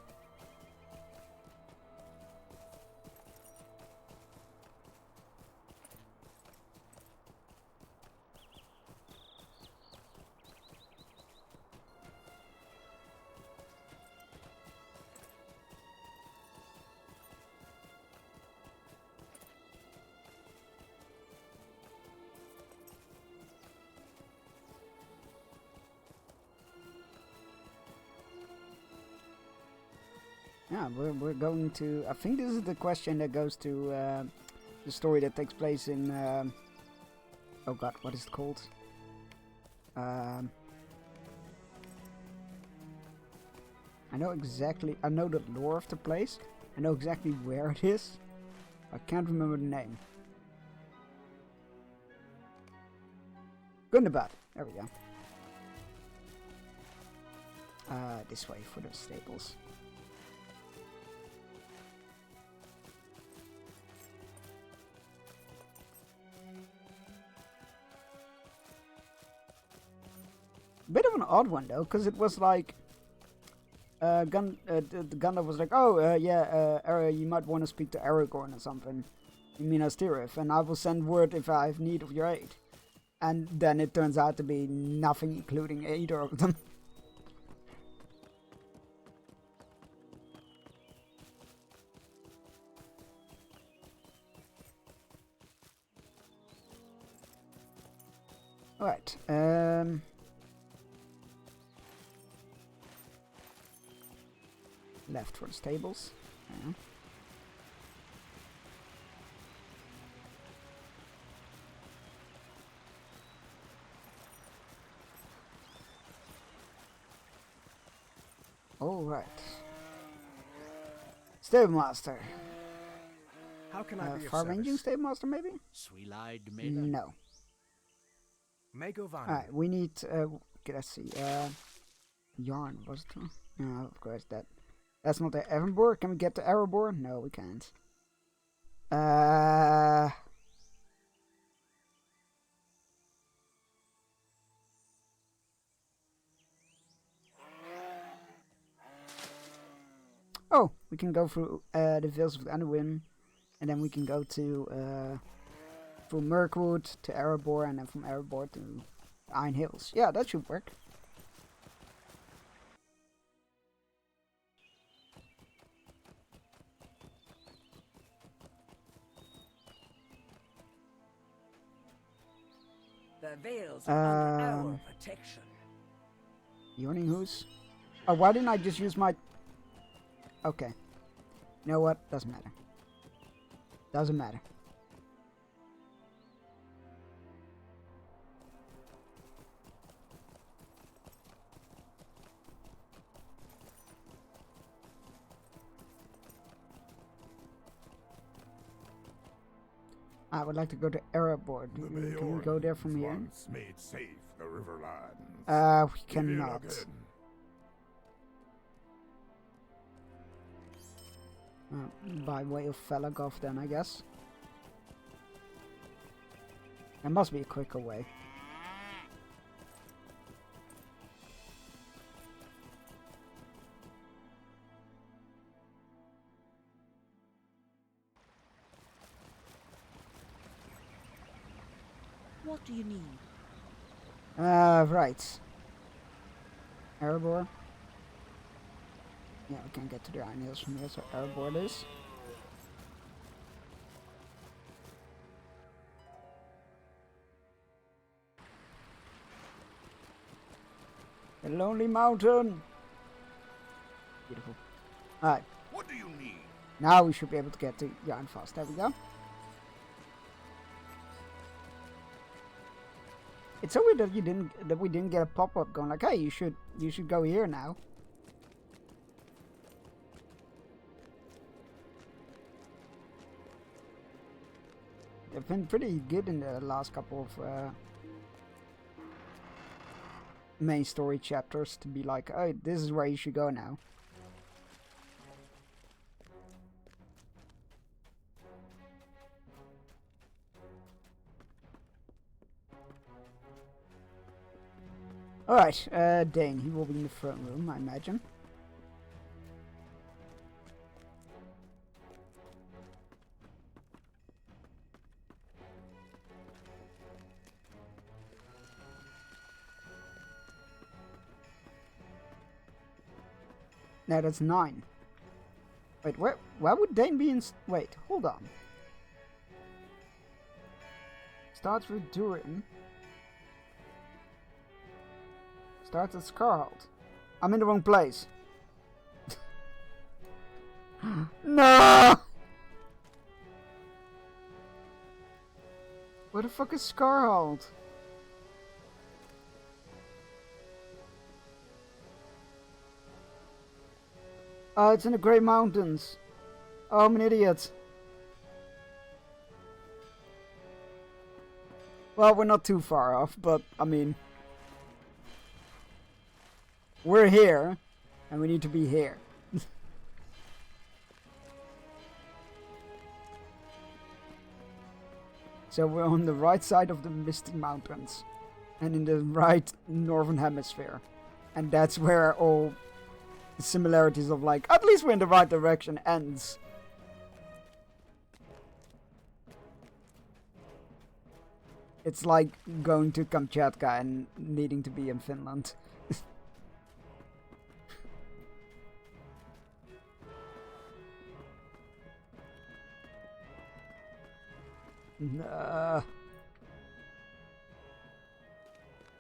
Yeah, we're going to... I think this is the question that goes to the story that takes place in... oh god, what is it called? I know exactly... I know the lore of the place. I know exactly where it is. I can't remember the name. Gundabad. There we go. This way for the stables. Bit of an odd one though, because it was like the Gandalf was like, oh yeah, you might want to speak to Aragorn or something in Minas Tirith, and I will send word if I have need of your aid. And then it turns out to be nothing, including either of them. All right. Left for the stables. Yeah. All right. Stablemaster. How can I be of far-ranging service? Stablemaster, maybe? Sweet-eyed maiden. No. Mago Van. Alright, we need, let's see, Yarn, was it? No, of course, that's not the Erebor. Can we get to Erebor? No, we can't. Oh, we can go through, the Vales of Anduin, and then we can go to, from Mirkwood to Erebor, and then from Erebor to Iron Hills. Yeah, that should work. The Vales are under our protection. Yawning Who's? Oh, why didn't I just use my... Okay. You know what? Doesn't matter. Doesn't matter. I would like to go to Erebor. Can we go there from here? Once made safe the Riverlands. We cannot. By way of Felagov then, I guess. There must be a quicker way. What do you need? Right. Erebor. Yeah, we can't get to the Iron Hills from here, so Erebor it is. The Lonely Mountain! Beautiful. Alright. What do you need? Now we should be able to get to Yarnfast. There we go. It's so weird that we didn't get a pop-up going like, hey, you should go here now. They've been pretty good in the last couple of main story chapters to be like, oh, this is where you should go now. Alright, Dane, he will be in the front room, I imagine. No, that's 9. Wait, where would Dane be in... Wait, hold on. Starts with Durin. Starts at Scarhold. I'm in the wrong place. No! Where the fuck is Scarhold? Oh, it's in the Grey Mountains. Oh, I'm an idiot. Well, we're not too far off, but, I mean... We're here, and we need to be here. So we're on the right side of the Misty Mountains, and in the right northern hemisphere. And that's where all the similarities of, like, at least we're in the right direction ends. It's like going to Kamchatka and needing to be in Finland.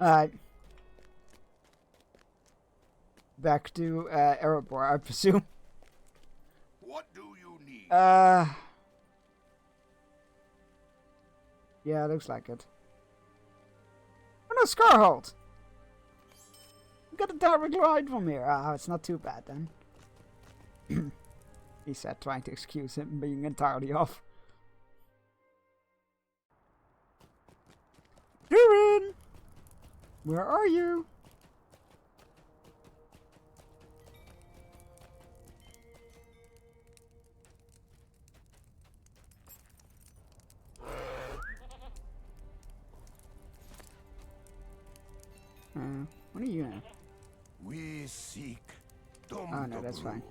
Alright. Back to Erebor, I presume. What do you need? Yeah, looks like it. Oh no, Scarhold! We got a direct ride from here. Ah, it's not too bad then. He said, trying to excuse him being entirely off. Durin! Where are you? What are you now? We seek Oh no, that's fine.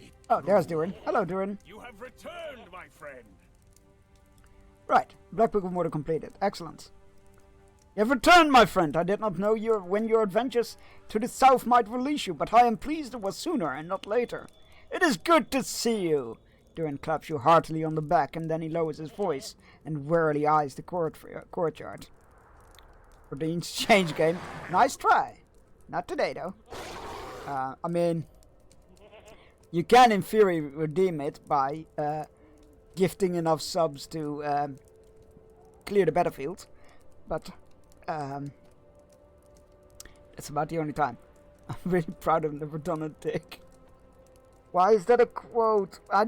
It Oh, there's Durin. Hello, Durin. You have returned, my friend. Right, Black Book of Mordor completed. Excellent. You have returned, my friend. I did not know when your adventures to the south might release you, but I am pleased it was sooner and not later. It is good to see you. Durin claps you heartily on the back, and then he lowers his voice and wearily eyes the courtyard. For the exchange game, nice try. Not today, though. I mean, you can, in theory, redeem it by gifting enough subs to clear the battlefield, but it's about the only time. I'm really proud of never done a dick. Why is that a quote? I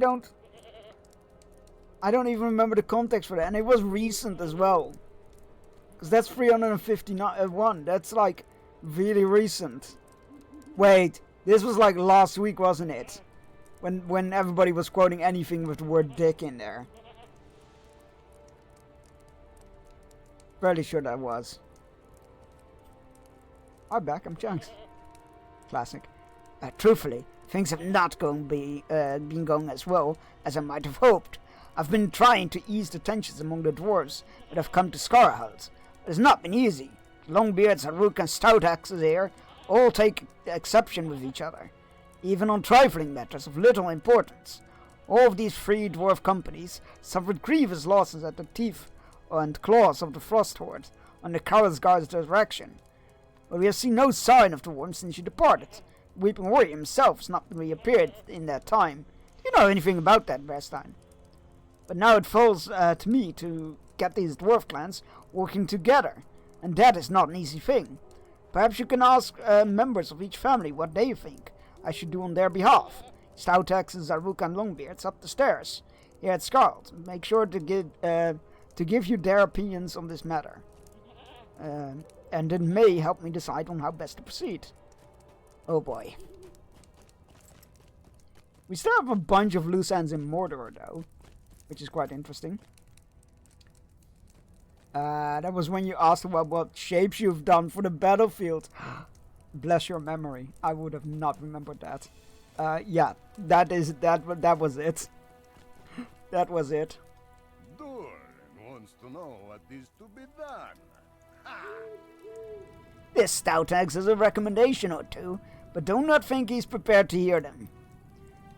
I don't even remember the context for that, and it was recent as well. Because that's 351. That's like really recent. Wait, this was like last week, wasn't it? When everybody was quoting anything with the word dick in there. Fairly sure that was. I'm back, I'm Chunks. Classic. Truthfully, things have not been going as well as I might have hoped. I've been trying to ease the tensions among the dwarves that have come to Scarhold. It's not been easy. Longbeards, Haruk, and Stoutaxes here all take exception with each other, even on trifling matters of little importance. All of these free dwarf companies suffered grievous losses at the teeth and claws of the Frost Horde under Karlsgard's direction. But we have seen no sign of the worm since you departed. The Weeping Warrior himself has not reappeared in that time. Do you know anything about that, Berstein? But now it falls to me to get these dwarf clans working together, and that is not an easy thing. Perhaps you can ask members of each family what they think I should do on their behalf. Stoutaxes, Zaruk, and Longbeards up the stairs here at Scarlet. Make sure to give you their opinions on this matter, and it may help me decide on how best to proceed. Oh boy. We still have a bunch of loose ends in Mordor, though, which is quite interesting. That was when you asked about what shapes you've done for the battlefield. Bless your memory. I would have not remembered that. Yeah, that was it. That was it. Durin wants to know what is to be done. Ha! This Stoutax has a recommendation or two, but do not think he's prepared to hear them.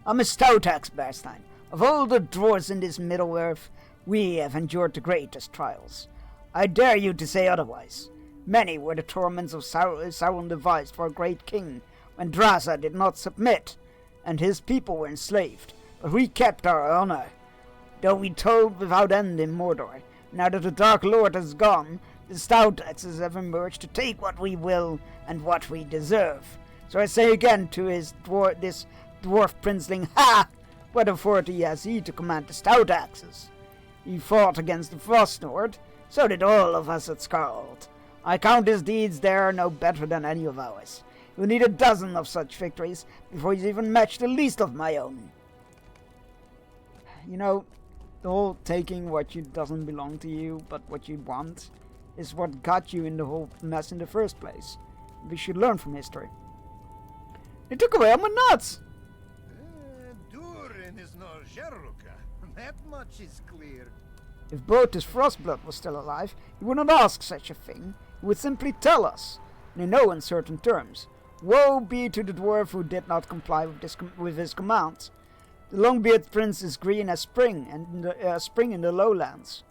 I'm a Stoutax, Berstein. Of all the dwarves in this Middle-earth, we have endured the greatest trials. I dare you to say otherwise. Many were the torments of Sauron devised for a great king, when Drazza did not submit, and his people were enslaved. But we kept our honor. Though we toiled without end in Mordor, now that the Dark Lord has gone, the Stoutaxes have emerged to take what we will and what we deserve. So I say again to this dwarf princeling, ha! What authority has he to command the Stoutaxes? He fought against the Frost Lord, so did all of us at Scarlet. I count his deeds there no better than any of ours. You need a dozen of such victories before he's even matched the least of my own. You know, the whole taking what doesn't belong to you, but what you want, is what got you in the whole mess in the first place. We should learn from history. They took away all my nuts! Durin is no Jeruka. That much is clear. If Brotus Frostblood was still alive, he would not ask such a thing. He would simply tell us, in no uncertain terms. Woe be to the dwarf who did not comply with his commands. The Longbeard Prince is green as spring, and spring in the lowlands.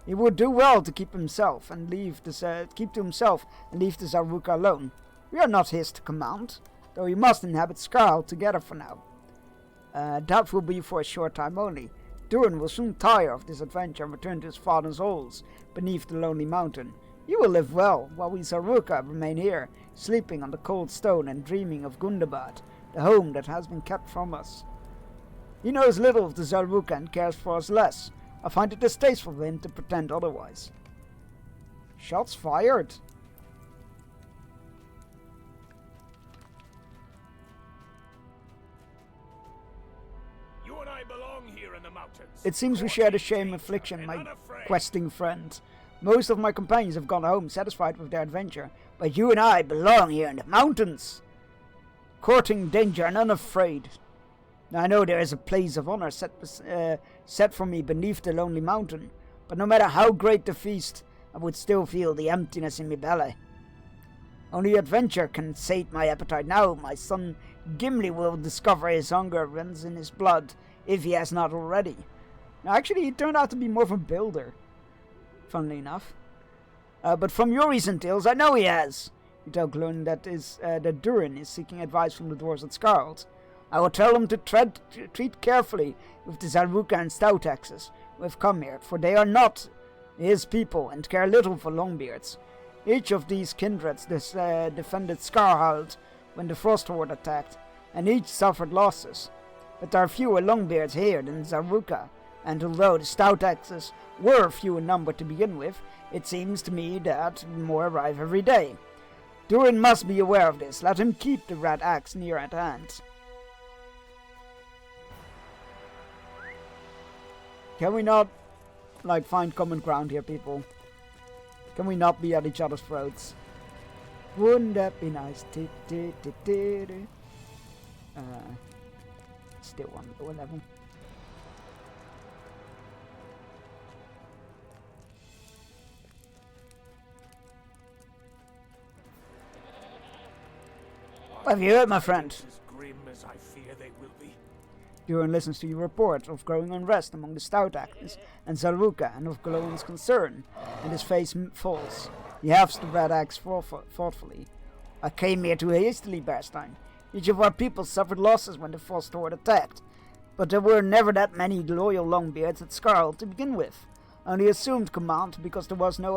He would do well to keep to himself and leave the Zaruka alone. We are not his to command, though he must inhabit Scarl together for now. That will be for a short time only. Durin will soon tire of this adventure and return to his father's halls beneath the lonely mountain. You will live well, while we Zaruka remain here, sleeping on the cold stone and dreaming of Gundabad, the home that has been kept from us. He knows little of the Zaruka and cares for us less. I find it distasteful for him to pretend otherwise. Shots fired. You and I belong here in the mountains. It seems we share the same affliction, my questing friend. Most of my companions have gone home satisfied with their adventure, but you and I belong here in the mountains, courting danger and unafraid. I know there is a place of honor set for me beneath the lonely mountain, but no matter how great the feast, I would still feel the emptiness in my belly. Only adventure can sate my appetite now. My son Gimli will discover his hunger runs in his blood, if he has not already. Actually, he turned out to be more of a builder, funnily enough. But from your recent tales, I know he has. You tell Glun that Durin is seeking advice from the dwarves at Scarlet. I will tell him to treat carefully with the Zaruka and Stoutaxes who have come here, for they are not his people and care little for Longbeards. Each of these kindreds defended Scarhold when the Frost Horde attacked, and each suffered losses. But there are fewer Longbeards here than Zaruka, and although the stout axes were few in number to begin with, it seems to me that more arrive every day. Durin must be aware of this. Let him keep the red axe near at hand. Can we not, like, find common ground here, people? Can we not be at each other's throats? Wouldn't that be nice? Still on lower level. Have you heard, my friend? As grim as I fear they will be. Durin listens to your report of growing unrest among the stout actors and Zaruka, and of Gloin's concern, and his face falls. He halves the red axe thoughtfully. I came here too hastily, Bearstein. Each of our people suffered losses when the Frost Horde attacked, but there were never that many loyal Longbeards at Skarl to begin with. Only assumed command because there was no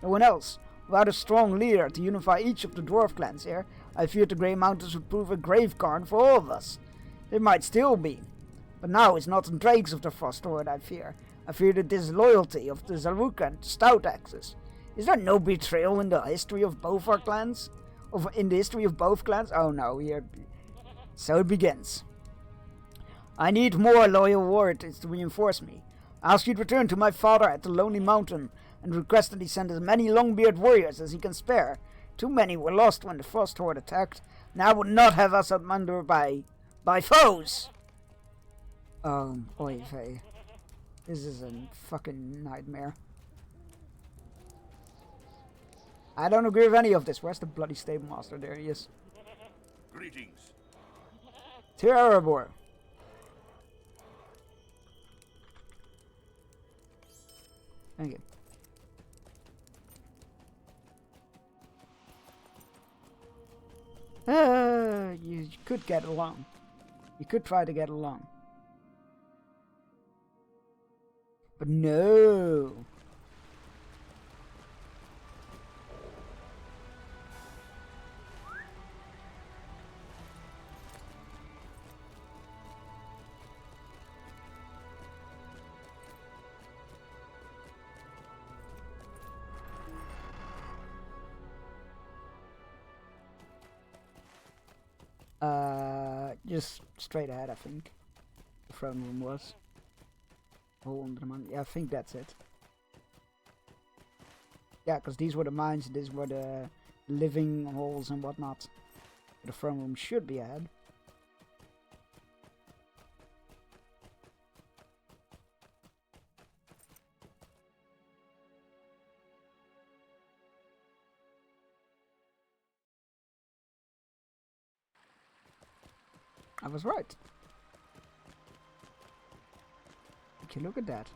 one else. Without a strong leader to unify each of the dwarf clans here, I feared the Grey Mountains would prove a grave garden for all of us. It might still be, but now it's not the dregs of the Frost Horde I fear. I fear the disloyalty of the Zaruka and the Stout Axes. Is there no betrayal in the history of both our clans? In the history of both clans? Oh no, here. So it begins. I need more loyal warriors to reinforce me. I ask you to return to my father at the Lonely Mountain and request that he send as many Longbeard warriors as he can spare. Too many were lost when the Frost Horde attacked, and I would not have us outnumbered by foes. Oy vey. This is a fucking nightmare. I don't agree with any of this. Where's the bloody stable master? There he is. Greetings. Tyr Erebor. Thank you. You could get along. You could try to get along. But no. Just straight ahead, I think. The throne room was. Hole under the mountain. Yeah, I think that's it. Yeah, because these were the mines, these were the living halls and whatnot. The throne room should be ahead. I was right. Okay, look at that.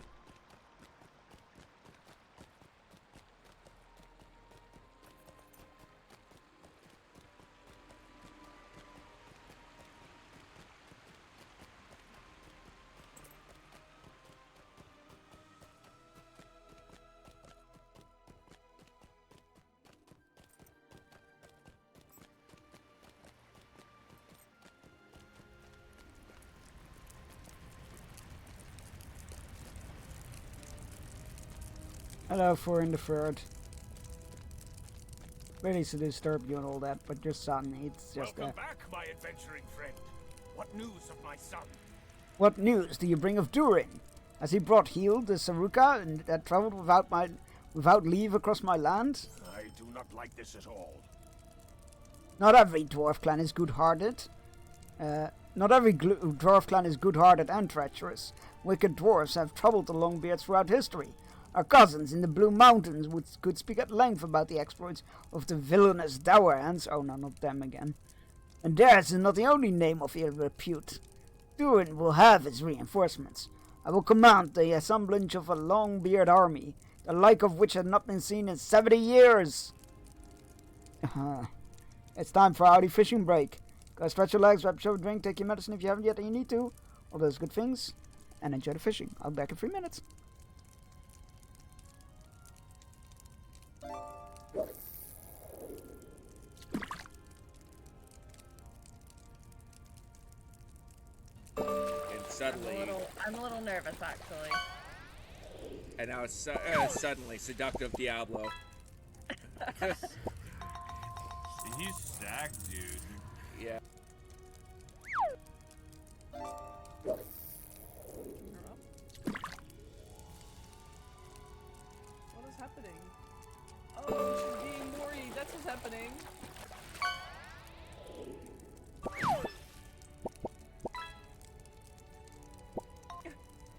Hello, 4 in the third. Really to disturb you and all that, but your son, it's just Welcome back, my adventuring friend. What news of my son? What news do you bring of Durin? Has he brought healed the Saruka and that travelled without leave across my land? I do not like this at all. Not every dwarf clan is good-hearted. Not every dwarf clan is good-hearted and treacherous. Wicked dwarves have troubled the Longbeards throughout history. Our cousins in the Blue Mountains could speak at length about the exploits of the villainous Dowerhands. Oh no, not them again. And theirs is not the only name of ill repute. Durin will have his reinforcements. I will command the assemblage of a Longbeard army, the like of which had not been seen in 70 years. It's time for our early fishing break. Go stretch your legs, grab a drink, take your medicine if you haven't yet and you need to. All those good things. And enjoy the fishing. I'll be back in 3 minutes. Suddenly. I'm a little nervous, actually. And now it's suddenly seductive Diablo. He's stacked, dude. Yeah. What is happening? Oh, she's being Mori. That's what's happening.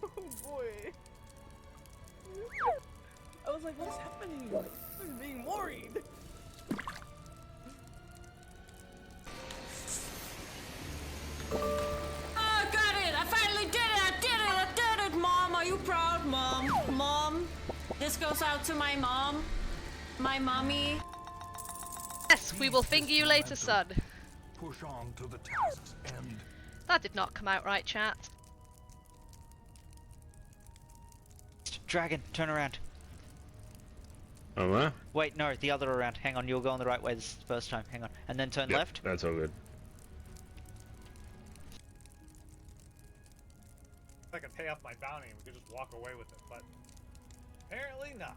Oh boy. I was like, what's happening? I'm being worried. Oh, got it! I finally did it! I did it! Mom, are you proud, Mom? Mom? This goes out to my mom. My mommy. Yes, we will finger you later, son. Push on to the task's end. That did not come out right, chat. Dragon, turn around. Oh, what? Wait, no, the other around. Hang on, you're going the right way this first time. Hang on. And then turn left. That's all good. If I could pay off my bounty, we could just walk away with it, but apparently not.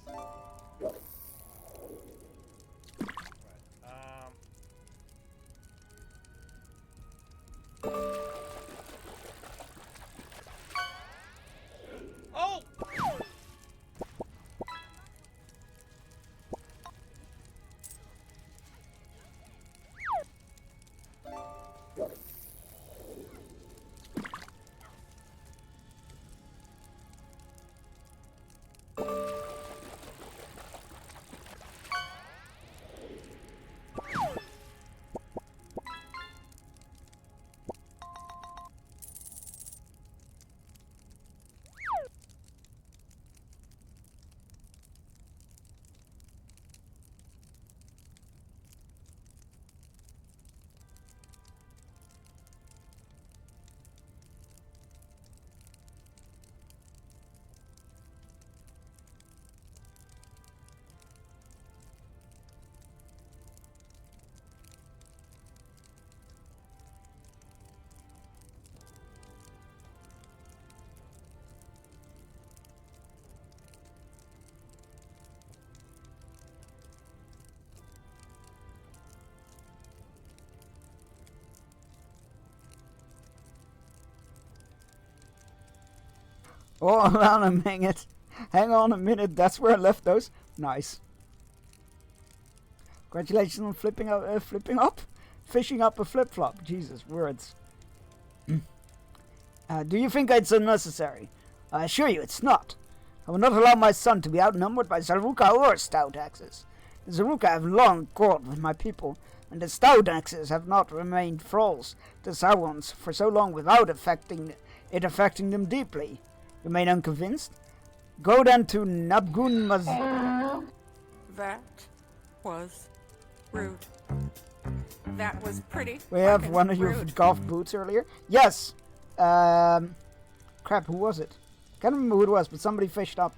Right. Oh! Oh, hold on a minute. Hang on a minute. That's where I left those. Nice. Congratulations on flipping up, fishing up a flip flop. Jesus, words. Do you think it's unnecessary? I assure you, it's not. I will not allow my son to be outnumbered by Zaruka or Stout Axes. The Zaruka have long quarreled with my people, and the Stout Axes have not remained thralls to Sauron's for so long without affecting them deeply. Remain unconvinced? Go then to Nabgun Maz... That was rude. That was pretty. We have one of your golf boots earlier. Yes. Crap. Who was it? Can't remember who it was, but somebody fished up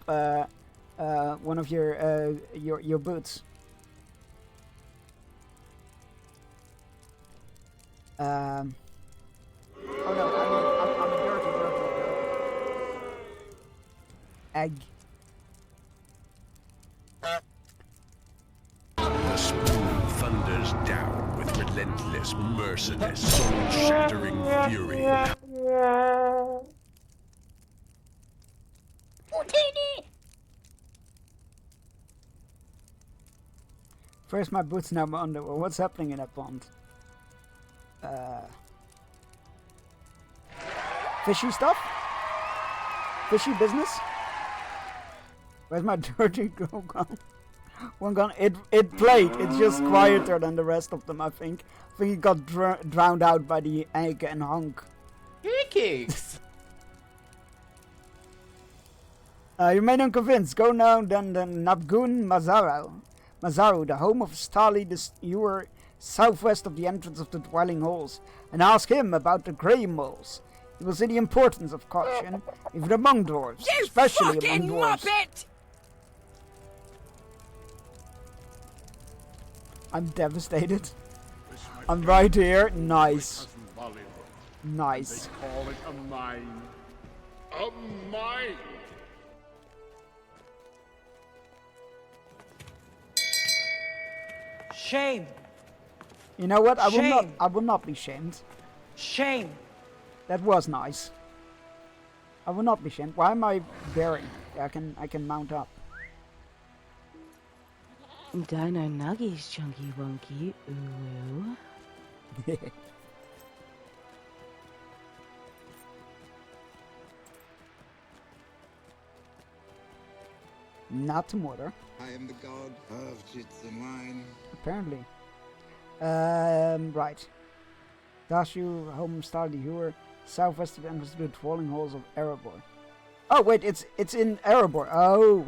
one of your boots. Oh no, I'm a dirty. Egg. The spoon thunders down with relentless, merciless, soul-shattering fury. First my boots, now my underwear. What's happening in that pond? Fishy stuff? Fishy business? Where's my dirty girl gone? One gone. It played. It's just quieter than the rest of them, I think. I think it got drowned out by the egg and hunk. Pancakes! You remain unconvinced. Go now then Nabgun Mazaru, the home of Stali, you were southwest of the entrance of the dwelling halls, and ask him about the grey moles. He will see the importance of caution, even among dwarves, especially among dwarves. Muppet! I'm devastated. I'm right here. Nice. Nice. They call it a mine. A mine! Shame. You know what? I Shame. will not be shamed. Shame. That was nice. I will not be shamed. Why am I bearing? I can mount up. Dino Nuggies, Chunky Wonky. Ooh. Not to mortar. I am the god of jits and wine. Apparently. Right. Dashu, home Stardy Hur, southwest of the entrance to the dwelling halls of Erebor. Oh wait, it's in Erebor. Oh.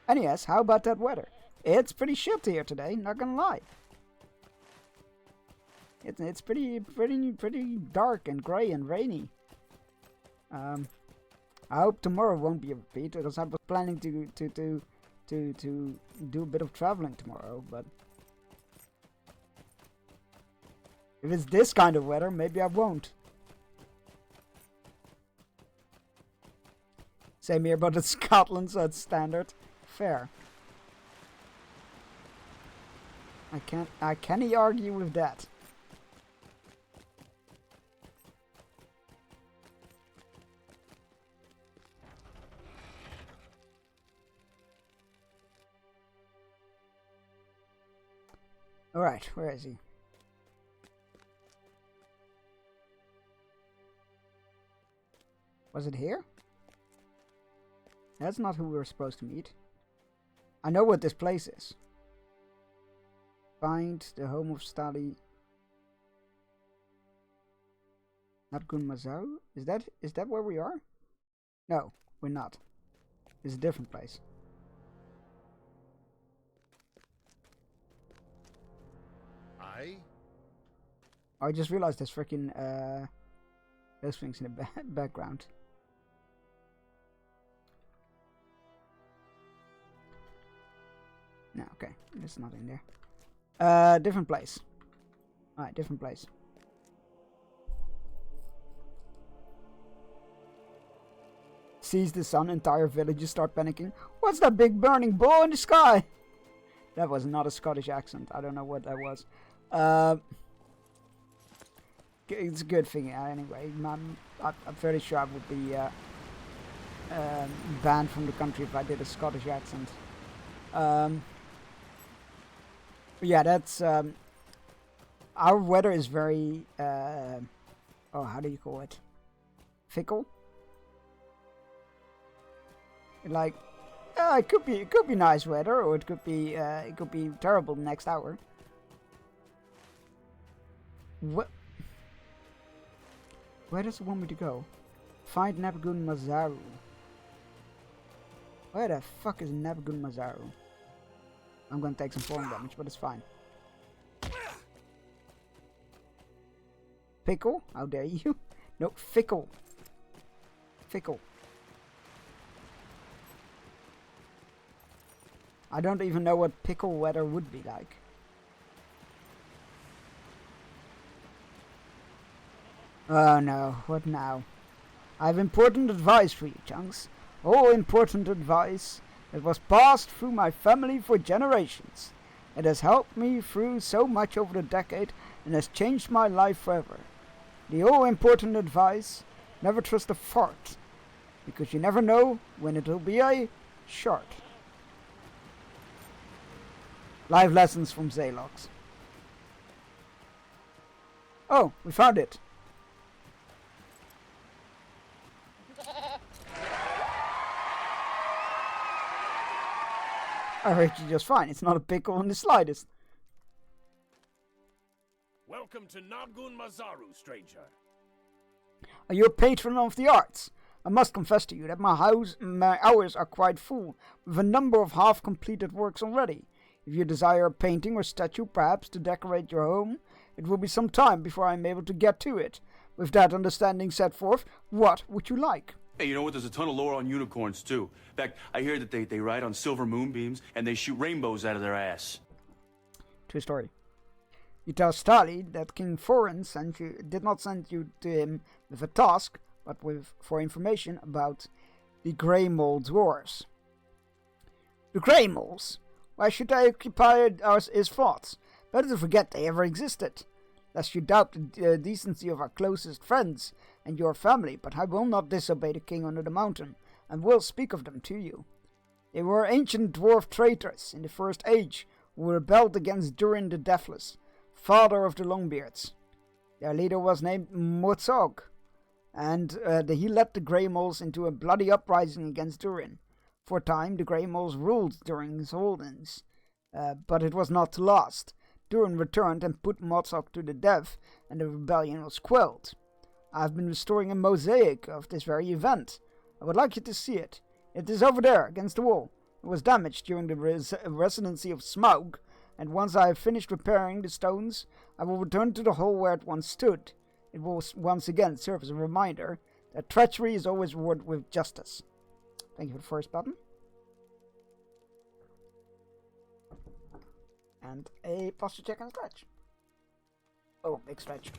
And yes, how about that weather? It's pretty shit here today, not gonna lie. It's pretty dark and grey and rainy. I hope tomorrow won't be a repeat, because I was planning to do a bit of traveling tomorrow, but if it's this kind of weather, maybe I won't. Same here, but it's Scotland, so it's standard. Fair. I can't argue with that. Alright, where is he? Was it here? That's not who we were supposed to meet. I know what this place is. Find the home of Stali. Not Gunmazaru? Is that where we are? No, we're not. It's a different place. I just realized there's freaking those things in the background. No, okay, it's not in there. Different place. Alright, different place. Sees the sun, entire villages start panicking. What's that big burning ball in the sky? That was not a Scottish accent. I don't know what that was. It's a good thing anyway. I'm fairly sure I would be banned from the country if I did a Scottish accent. Yeah, that's our weather is very oh, how do you call it? Fickle. Like, it could be nice weather, or it could be terrible next hour. What? Where does it want me to go? Find Nabgun Mazaru. Where the fuck is Nabgun Mazaru? I'm gonna take some falling damage, but it's fine. Pickle? How dare you? No, fickle. Fickle. I don't even know what pickle weather would be like. Oh no, what now? I have important advice for you, Chunks. Oh, important advice. It was passed through my family for generations. It has helped me through so much over the decade and has changed my life forever. The all-important advice, never trust a fart, because you never know when it will be a shart. Life lessons from Zalox. Oh, we found it. I heard you just fine. It's not a pickle in the slightest. Welcome to Nabgun Mazaru, stranger. Are you a patron of the arts? I must confess to you that my hours are quite full, with a number of half-completed works already. If you desire a painting or statue, perhaps, to decorate your home, it will be some time before I am able to get to it. With that understanding set forth, what would you like? Hey, you know what? There's a ton of lore on unicorns, too. In fact, I hear that they ride on silver moonbeams and they shoot rainbows out of their ass. True story. You tell Stali that King Thorin did not send you to him with a task, but for information about the Grey Mole dwarves. The Grey Moles? Why should I occupy his thoughts? Better to forget they ever existed. Lest you doubt the decency of our closest friends and your family, but I will not disobey the king under the mountain, and will speak of them to you. They were ancient dwarf traitors in the First Age who rebelled against Durin the Deathless, father of the Longbeards. Their leader was named Mozog, and he led the Grey Moles into a bloody uprising against Durin. For a time, the Grey Moles ruled during his holdings, but it was not to last. Durin returned and put Mozog to the death, and the rebellion was quelled. I have been restoring a mosaic of this very event. I would like you to see it. It is over there, against the wall. It was damaged during the residency of Smaug, and once I have finished repairing the stones, I will return to the hole where it once stood. It will once again serve as a reminder that treachery is always rewarded with justice. Thank you for the first button. And a posture check and stretch. Oh, big stretch.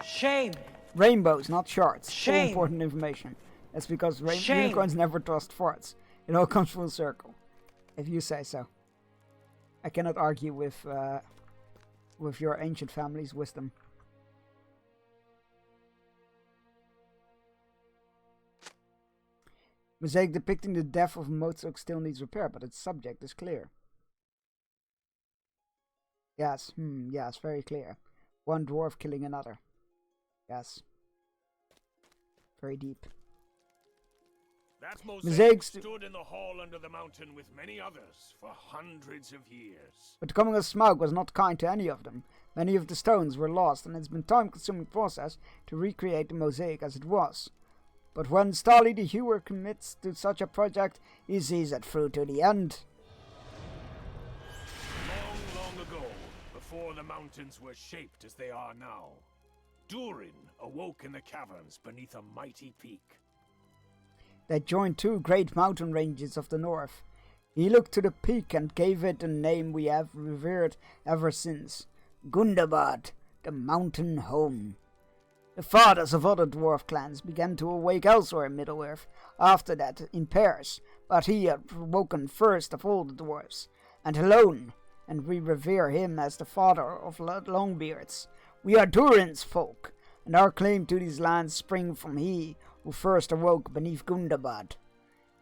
Shame! Rainbows, not shards. Shame! All important information. That's because unicorns never trust farts. It all comes full circle. If you say so. I cannot argue with your ancient family's wisdom. Mosaic depicting the death of Mozog still needs repair, but its subject is clear. Yes, yes, very clear. One dwarf killing another. Yes. Very deep. That mosaic stood in the hall under the mountain with many others for hundreds of years. But the coming of Smaug was not kind to any of them. Many of the stones were lost, and it's been a time-consuming process to recreate the mosaic as it was. But when Stali the Hewer commits to such a project, he sees it through to the end. Long ago, before the mountains were shaped as they are now, Durin awoke in the caverns beneath a mighty peak. They joined two great mountain ranges of the north. He looked to the peak and gave it a name we have revered ever since. Gundabad, the mountain home. The fathers of other dwarf clans began to awake elsewhere in Middle-earth, after that in pairs, but he had awoken first of all the dwarves, and alone, and we revere him as the father of Longbeards. We are Durin's folk, and our claim to these lands spring from he who first awoke beneath Gundabad.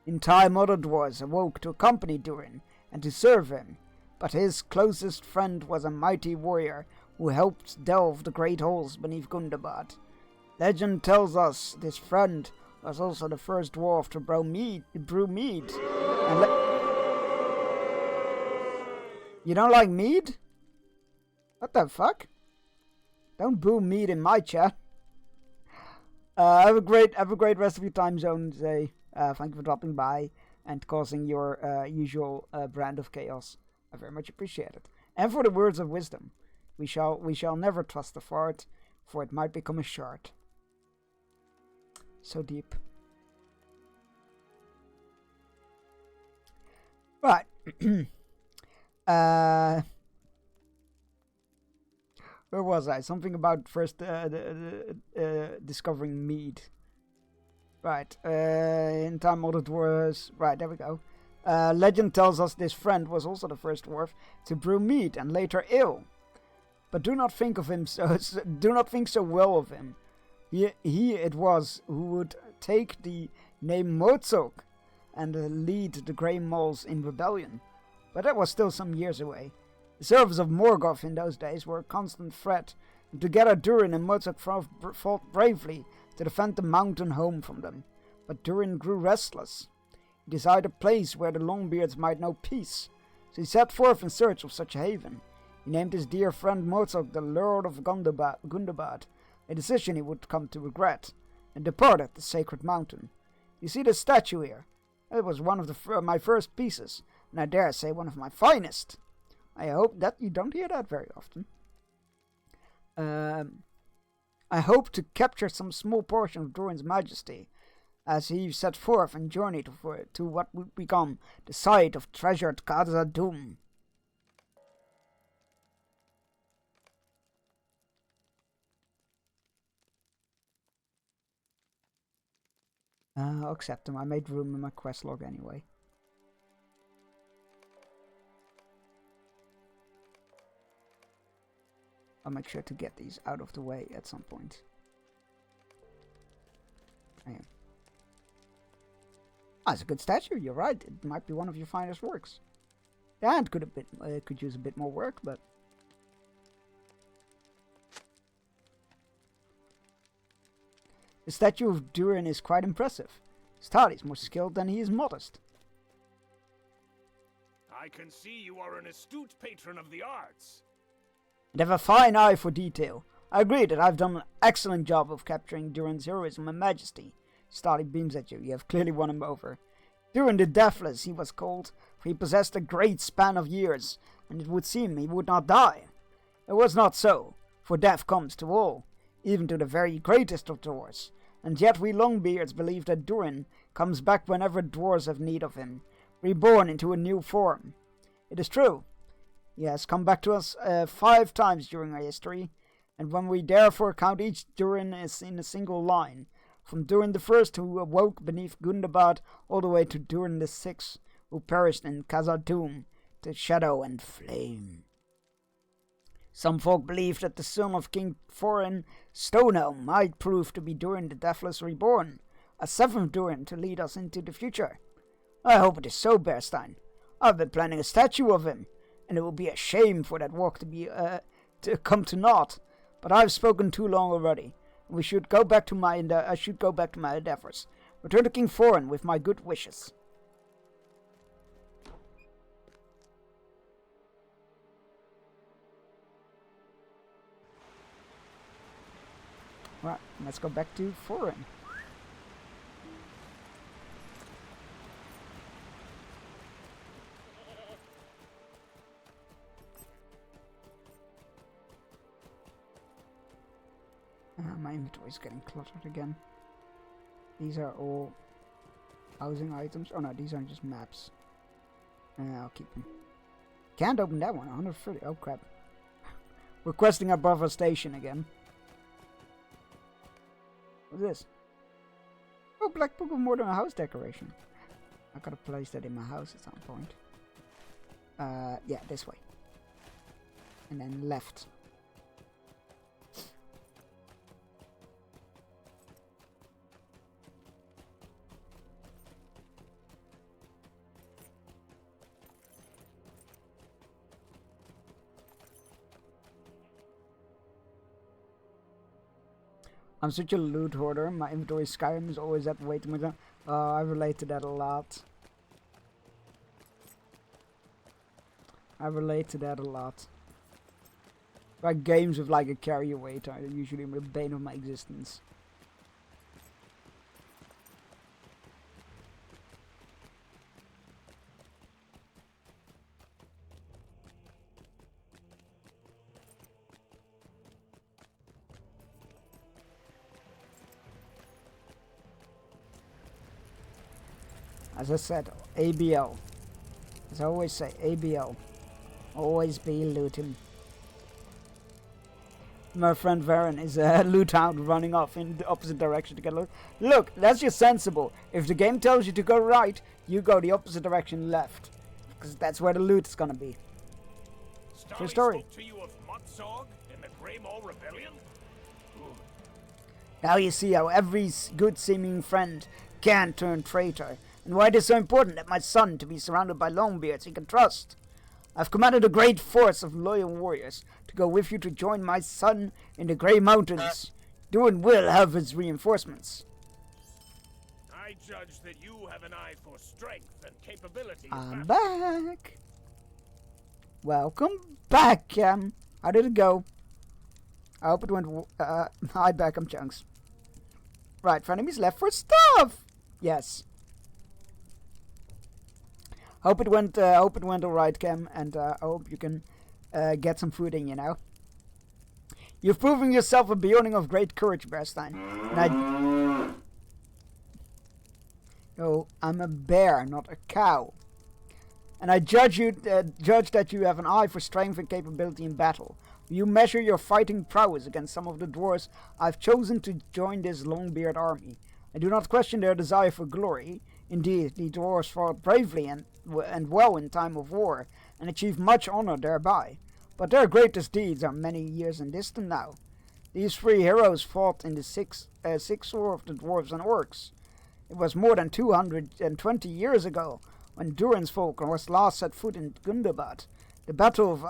In time other dwarves awoke to accompany Durin and to serve him, but his closest friend was a mighty warrior who helped delve the great holes beneath Gundabad. Legend tells us this friend was also the first dwarf to brew mead. And you don't like mead? What the fuck? Don't boo mead in my chat. Have a great rest of your time zone today. Thank you for dropping by and causing your usual brand of chaos. I very much appreciate it. And for the words of wisdom, we shall never trust a fart, for it might become a shard. So deep. Right. Where was I? Something about first discovering mead. Right. In time all the dwarves. Right, there we go. Legend tells us this friend was also the first dwarf to brew mead and later ale. But do not think so well of him. He it was who would take the name Mozog and lead the Grey Moles in rebellion. But that was still some years away. The servants of Morgoth in those days were a constant threat, and together Durin and Mozog fought bravely to defend the mountain home from them. But Durin grew restless. He desired a place where the Longbeards might know peace, so he set forth in search of such a haven. He named his dear friend Mozog the Lord of Gundabad, a decision he would come to regret, and departed the sacred mountain. You see this statue here? It was one of my first pieces, and I dare say one of my finest. I hope that you don't hear that very often. I hope to capture some small portion of Durin's majesty, as he set forth and journeyed to what would become the site of treasured Khazad-dûm. I'll accept them. I made room in my quest log anyway. I'll make sure to get these out of the way at some point. Ah, it's a good statue. You're right. It might be one of your finest works. Yeah, it could use a bit more work, but the statue of Durin is quite impressive. Start is more skilled than he is modest. I can see you are an astute patron of the arts. And have a fine eye for detail. I agree that I've done an excellent job of capturing Durin's heroism and majesty. Starty beams at you. You have clearly won him over. Durin the Deathless, he was called, for he possessed a great span of years, and it would seem he would not die. It was not so, for death comes to all, even to the very greatest of dwarves, and yet we Longbeards believe that Durin comes back whenever dwarves have need of him, reborn into a new form. It is true. He has come back to us 5 times during our history, and when we therefore count each Durin as in a single line, from Durin the First, who awoke beneath Gundabad, all the way to Durin the Sixth, who perished in Khazad-dûm, to shadow and flame. Some folk believe that the son of King Thorin, Stonehelm, might prove to be Durin the Deathless reborn, a 7th Durin to lead us into the future. I hope it is so, Bearstein. I've been planning a statue of him, and it will be a shame for that walk to come to naught. But I've spoken too long already. I should go back to my endeavors. Return to King Thorin with my good wishes. Right, let's go back to Thorin. My inventory is getting cluttered again. These are all housing items. Oh no, these are just maps. I'll keep them. Can't open that one. 130. Oh crap. Requesting a buffer station again. What's this? Oh, Black Book of Mordor house decoration. I gotta place that in my house at some point. Yeah, this way. And then left. I'm such a loot hoarder. My inventory Skyrim is always at way too much. I relate to that a lot. Like games with like a carry weight are usually the bane of my existence. As I said, ABL. As I always say, ABL. Always be looting. My friend Varen is a loot hound running off in the opposite direction to get loot. Look, that's just sensible. If the game tells you to go right, you go the opposite direction left. Because that's where the loot is gonna be. True story. Spoke to you of Mutzog and the Grey Maul Rebellion? Now you see how every good seeming friend can turn traitor. And why it is so important that my son to be surrounded by Longbeards he can trust. I've commanded a great force of loyal warriors to go with you to join my son in the Grey Mountains. Durin will have his reinforcements. I judge that you have an eye for strength and capability. I'm back. Welcome back, Cam. How did it go? I hope it went. Hi, back. I'm Chunks. Right, for enemies left for stuff. Yes. Hope it went alright, Cam, and I hope you can get some food in, you know. You've proven yourself a being of great courage, Bearstein. And I'm a bear, not a cow. And I judge that you have an eye for strength and capability in battle. You measure your fighting prowess against some of the dwarves I've chosen to join this Longbeard army. I do not question their desire for glory. Indeed, the dwarves fought bravely and well in time of war, and achieved much honor thereby. But their greatest deeds are many years in distant now. These three heroes fought in the Sixth War of the Dwarves and Orcs. It was more than 220 years ago, when Durin's folk was last set foot in Gundabad. The Battle of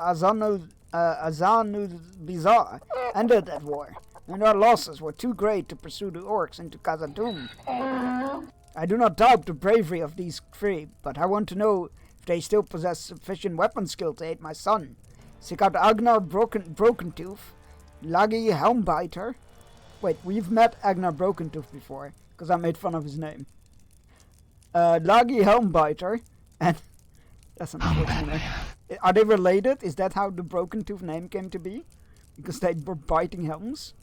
Azanubizar ended that war, and our losses were too great to pursue the orcs into Khazad-dûm. I do not doubt the bravery of these three, but I want to know if they still possess sufficient weapon skill to aid my son. Seek out Agnar Brokentooth, Lagi Helmbiter. Wait, we've met Agnar Brokentooth before, because I made fun of his name. Lagi Helmbiter, and that's unfortunate name. Are they related? Is that how the Brokentooth name came to be? Because they were biting helmets?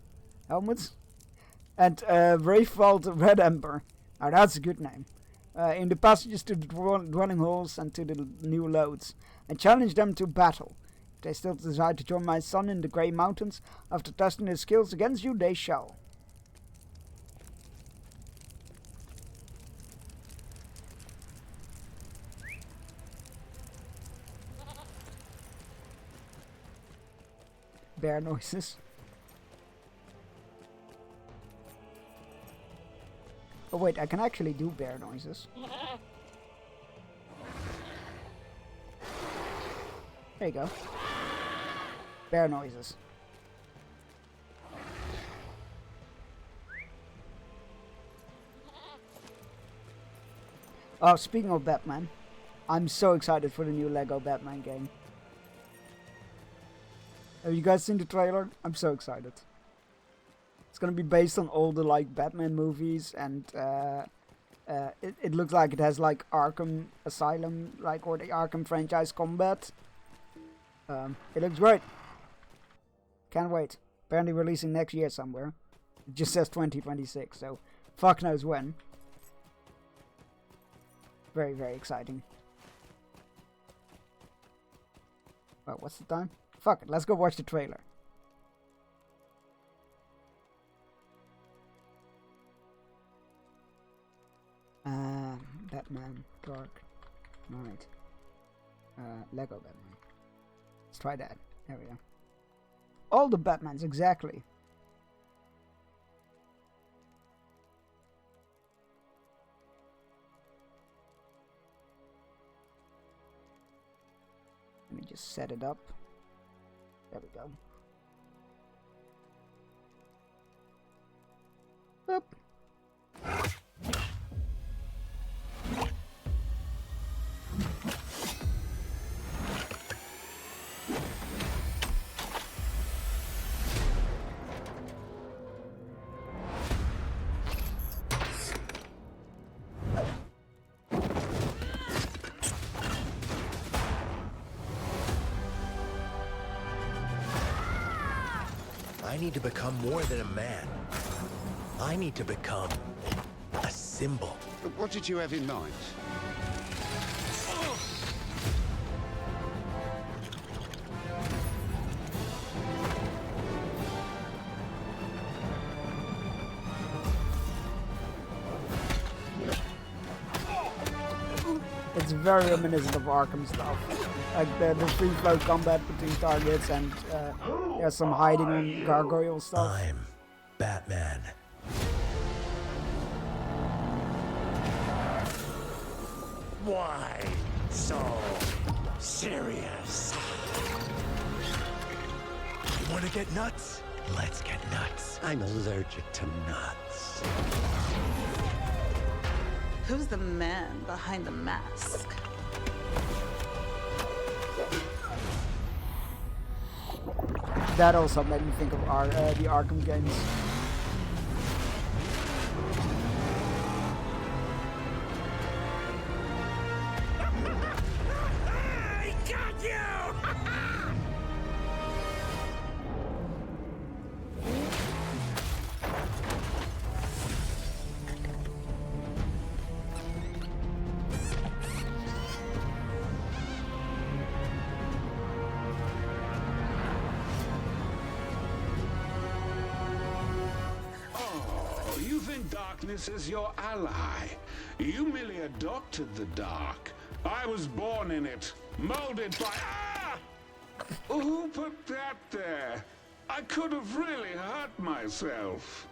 And Wraithwald Red Ember. Now that's a good name. In the passages to the dwelling halls and to the new loads, and challenge them to battle. If they still desire to join my son in the Grey Mountains, after testing his skills against you, they shall. Bear noises. Oh wait, I can actually do bear noises. There you go. Bear noises. Oh, speaking of Batman, I'm so excited for the new Lego Batman game. Have you guys seen the trailer? I'm so excited. It's gonna be based on all the like Batman movies, and it looks like it has like Arkham Asylum, like, or the Arkham franchise combat. It looks great. Can't wait. Apparently releasing next year somewhere. It just says 2026, so fuck knows when. Very, very exciting. Well, what's the time? Fuck it, let's go watch the trailer. Batman, Dark Knight. Lego Batman. Let's try that. There we go. All the Batmans, exactly. Let me just set it up. There we go. Boop. I need to become more than a man. I need to become a symbol. What did you have in mind? It's very reminiscent of Arkham stuff. Like the free flow combat between targets, and there's some hiding on gargoyle stuff. I'm Batman. Why so serious? You want to get nuts? Let's get nuts. I'm allergic to nuts. Who's the man behind the mask? That also made me think of the Arkham games. I got you! darkness as your ally. You merely adopted the dark. I was born in it, molded by... Ah! Who put that there? I could have really hurt myself.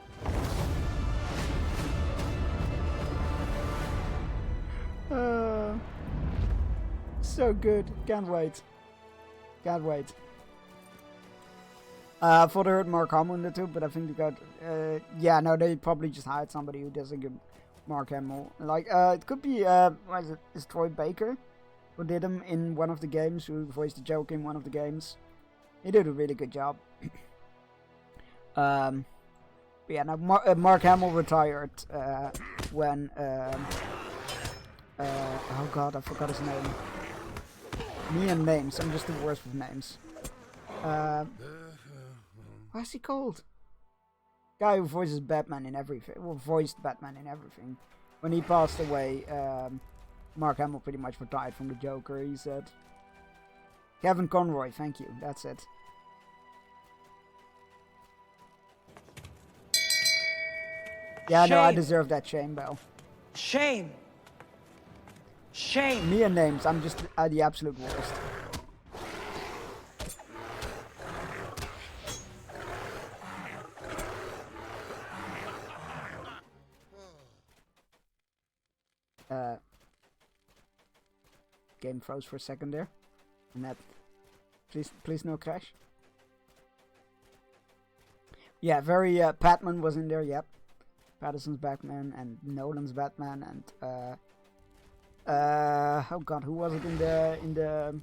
So good. Can't wait. Can't wait. I thought I heard Mark Hamill in the too, but I think they got... yeah, no, they probably just hired somebody who does a good Mark Hamill. Like, it could be, what is it? Is Troy Baker, who did him in one of the games, who voiced the Joker in one of the games. He did a really good job. Yeah, now Mark Hamill retired when... oh god, I forgot his name. Me and names, I'm just the worst with names. Why is he called? Guy who voices Batman in everything, well, voiced Batman in everything. When he passed away, Mark Hamill pretty much retired from the Joker, he said. Kevin Conroy, thank you, that's it. Yeah, no, I deserve that shame bell. Shame! Shame! Me and names, I'm just the absolute worst. Game froze for a second there. And that... Please no crash. Yeah, very... Patman was in there, yep. Patterson's Batman and Nolan's Batman and... oh god, who was it in the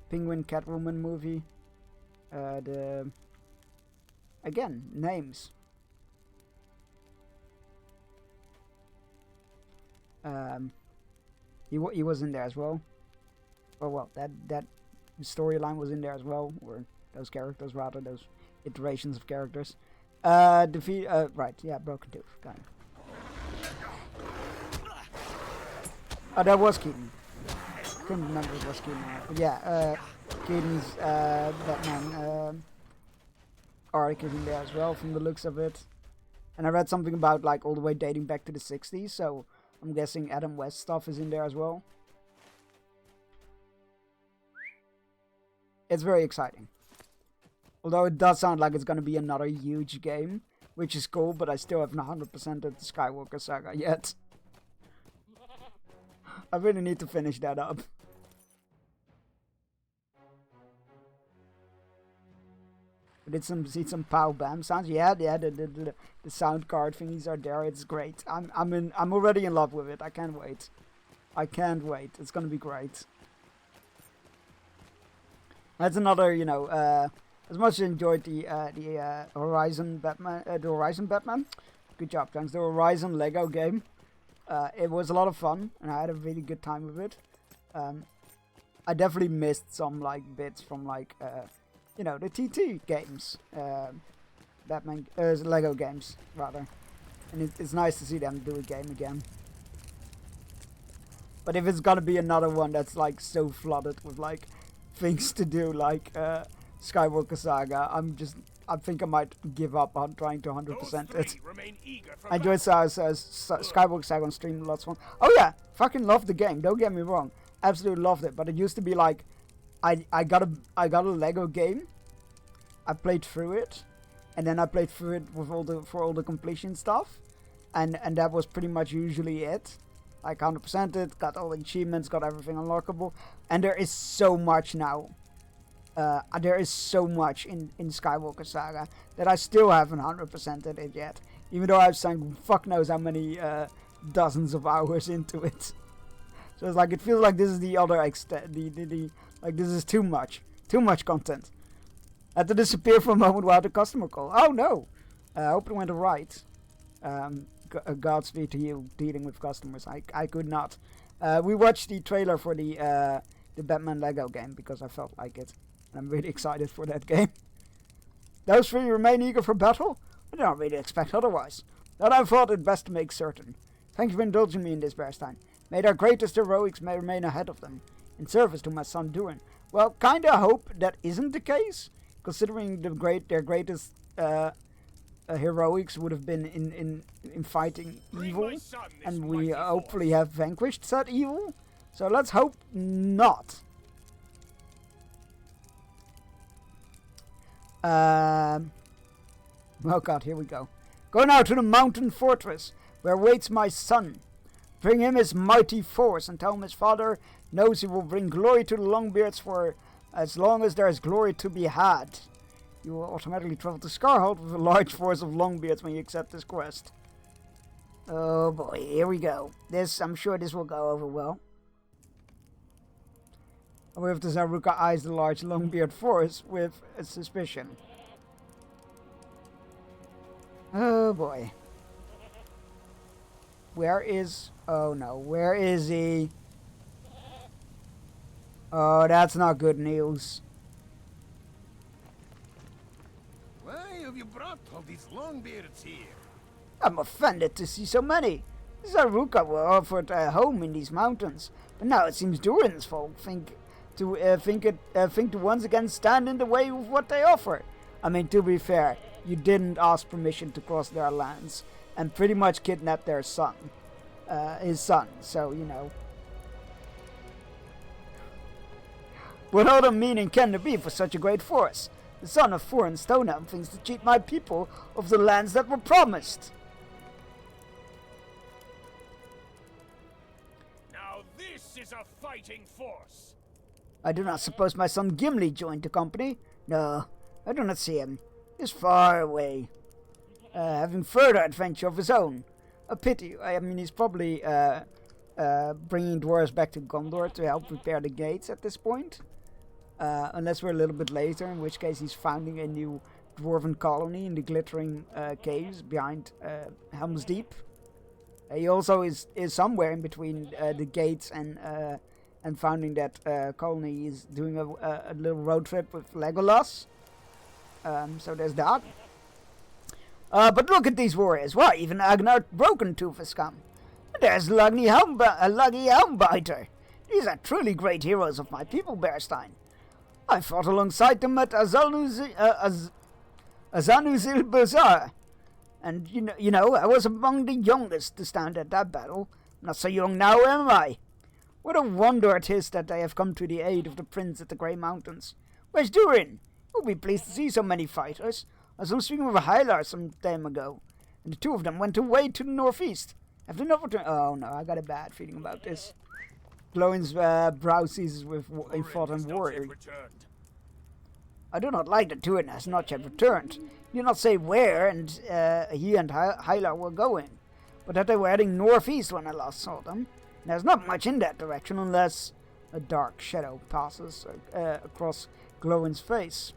Penguin Catwoman movie? Again, names. He was in there as well. Oh well, that storyline was in there as well, or those characters rather, those iterations of characters. Right, yeah, Broken Tooth, got him. Oh, that was Keaton. Couldn't remember it was Keaton. But yeah, Keaton's Batman arc is in there as well, from the looks of it. And I read something about like all the way dating back to the 60s, so I'm guessing Adam West stuff is in there as well. It's very exciting. Although it does sound like it's going to be another huge game, which is cool, but I still haven't 100%ed the Skywalker Saga yet. I really need to finish that up. Did see some pow bam sounds? Yeah, the sound card thingies are there. It's great. I'm already in love with it. I can't wait. I can't wait. It's gonna be great. That's another, you know, as much as I enjoyed the Horizon Batman, good job, thanks. The Horizon Lego game. It was a lot of fun, and I had a really good time with it. I definitely missed some like bits from like you know, the TT games, Batman Lego games rather, and it's nice to see them do a game again. But if it's gonna be another one that's like so flooded with like things to do like Skywalker Saga, I think I might give up on trying to 100% it. I enjoyed Skywalker Saga on stream, lots of fun. Oh yeah, fucking loved the game, don't get me wrong. Absolutely loved it, but it used to be like, I got a Lego game, I played through it, and then I played through it with all the completion stuff, and that was pretty much usually it. Like 100% it, got all the achievements, got everything unlockable, and there is so much now. There is so much in Skywalker Saga that I still haven't 100%ed it yet, even though I've sunk fuck knows how many dozens of hours into it. So it's like, it feels like this is the other extent, like this is too much content. I had to disappear for a moment while the customer call. Oh no! I hope it went alright. Godspeed to you dealing with customers. I could not. We watched the trailer for the Batman Lego game because I felt like it. I'm really excited for that game. Those three remain eager for battle? I don't really expect otherwise. That I thought it best to make certain. Thank you for indulging me in this bear's time. May their greatest heroics may remain ahead of them, in service to my son Durin. Well, kinda hope that isn't the case, considering their greatest heroics would have been in fighting evil, and we hopefully have vanquished said evil. So let's hope not. Oh god, here we go. Go now to the mountain fortress, where waits my son. Bring him his mighty force, and tell him his father knows he will bring glory to the Longbeards for as long as there is glory to be had. You will automatically travel to Scarhold with a large force of Longbeards when you accept this quest. Oh boy, here we go. I'm sure this will go over well. I wonder if the Zaruka eyes the large Longbeard force with a suspicion. Oh boy. Where is... Oh no, where is he? Oh, that's not good news. Why have you brought all these Longbeards here? I'm offended to see so many. Zaruka were offered a home in these mountains, but now it seems Durin's folk think to once again stand in the way of what they offer. I mean, to be fair, you didn't ask permission to cross their lands, and pretty much kidnapped their son, his son. So you know. What other meaning can there be for such a great force? The son of Foreign Stonehelm thinks to cheat my people of the lands that were promised. Now this is a fighting force. I do not suppose my son Gimli joined the company. No, I do not see him. He is far away, having further adventure of his own. A pity. I mean, he's probably bringing dwarves back to Gondor to help repair the gates at this point. Unless we're a little bit later, in which case he's founding a new dwarven colony in the glittering caves behind Helm's Deep. He also is somewhere in between the gates and founding that colony. He's doing a little road trip with Legolas. So there's that. But look at these warriors. Why, even Agnar Brokentooth has come. There's Luggy Helmbiter. These are truly great heroes of my people, Bearstein. I fought alongside them at Azanuzil Bazaar. And, you know, I was among the youngest to stand at that battle. Not so young now, am I? What a wonder it is that I have come to the aid of the prince at the Grey Mountains. Where's Durin? He'll be pleased to see so many fighters. I was speaking with Hylar some time ago, and the two of them went away to the northeast. Have they not returned? Oh no, I got a bad feeling about this. Glowin's brow seizes with thought and worry. I do not like that Durin has not yet returned. He did not say where and he and Hylar were going, but that they were heading northeast when I last saw them. There's not much in that direction unless a dark shadow passes across Glowin's face.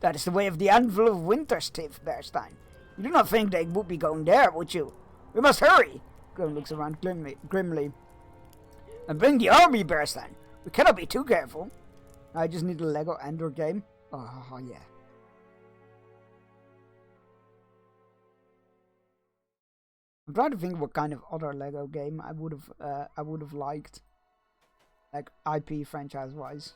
That is the way of the Anvil of Winterstiff, Bearstein. You do not think they would be going there, would you? We must hurry! Glowin looks around grimly. And bring the army, Bearstein. We cannot be too careful. I just need a Lego Andor game. Oh, yeah. I'm trying to think what kind of other Lego game I would have liked, like IP franchise wise.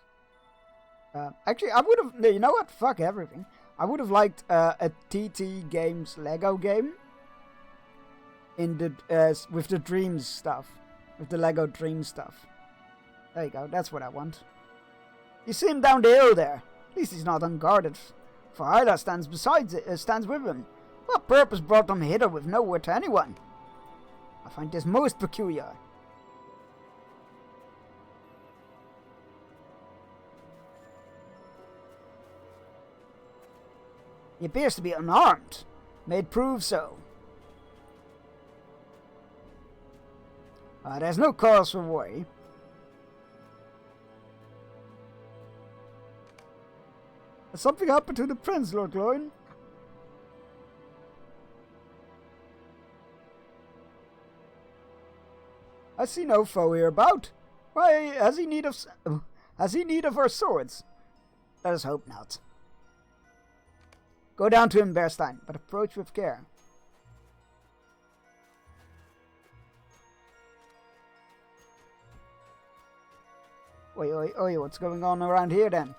Actually, I would have. You know what? Fuck everything. I would have liked a TT Games Lego game in the with the Dreams stuff, with the Lego Dreams stuff. There you go. That's what I want. You see him down the hill there. At least he's not unguarded. For Hyla stands with him. What purpose brought them hither with no word to anyone? I find this most peculiar. He appears to be unarmed. May it prove so. There's no cause for worry. Has something happened to the prince, Lord Glowin? I see no foe here about. Why, has he need of our swords? Let us hope not. Go down to him, Bearstein, but approach with care. Oi, what's going on around here then?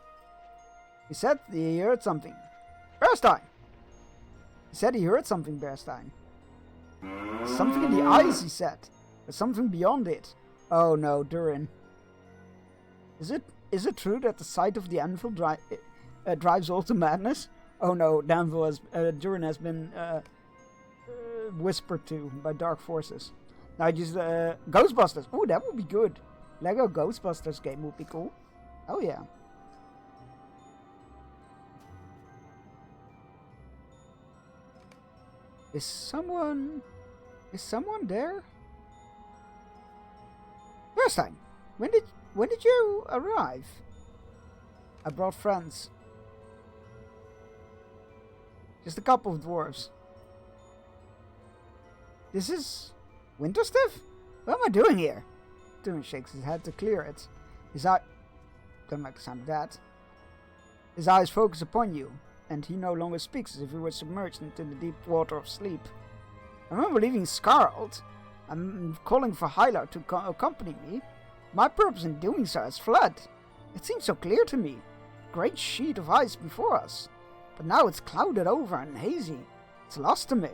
He said he heard something. Bearstein! He said he heard something, Bearstein. Something in the eyes, he said. Or something beyond it. Oh no, Durin. Is it true that the sight of the anvil drives all to madness? Oh no, the anvil Durin has been whispered to by dark forces. Now just Ghostbusters. Oh, that would be good. Lego Ghostbusters game would be cool. Oh yeah. Is someone there? Bearstein, when did you arrive? I brought friends. Just a couple of dwarves. This is Winterstiff? What am I doing here? Durin shakes his head to clear it. His eye don't like the sound of that. His eyes focus upon you, and he no longer speaks as if he were submerged into the deep water of sleep. I remember leaving Skarld. I'm calling for Hylar to accompany me. My purpose in doing so has fled. It seemed so clear to me. A great sheet of ice before us. But now it's clouded over and hazy. It's lost to me.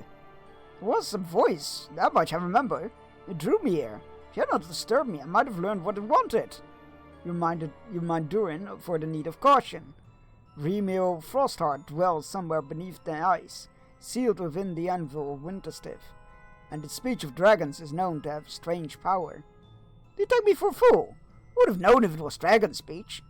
There was a voice, that much I remember. It drew me here. If you had not disturbed me, I might have learned what it wanted. You mind Durin for the need of caution. Remil Frostheart dwells somewhere beneath the ice, sealed within the anvil of Winterstiff, and its speech of dragons is known to have strange power. Do you take me for a fool? I would have known if it was dragon speech.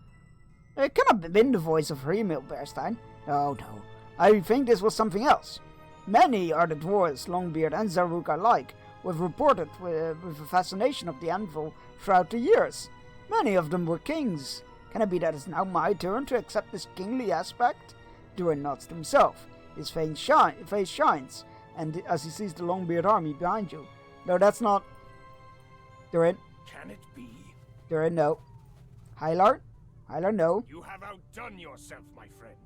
It cannot have been the voice of Remil, Bearstein. Oh no, I think this was something else. Many are the dwarves, Longbeard and Zaruka alike, who have reported with a fascination of the anvil throughout the years. Many of them were kings. Can it be that it's now my turn to accept this kingly aspect? Durin nods to himself. His face shines, and as he sees the Longbeard army behind you. No, that's not... Durin. Can it be? Durin, no. Hylar? Hylar, no. You have outdone yourself, my friend.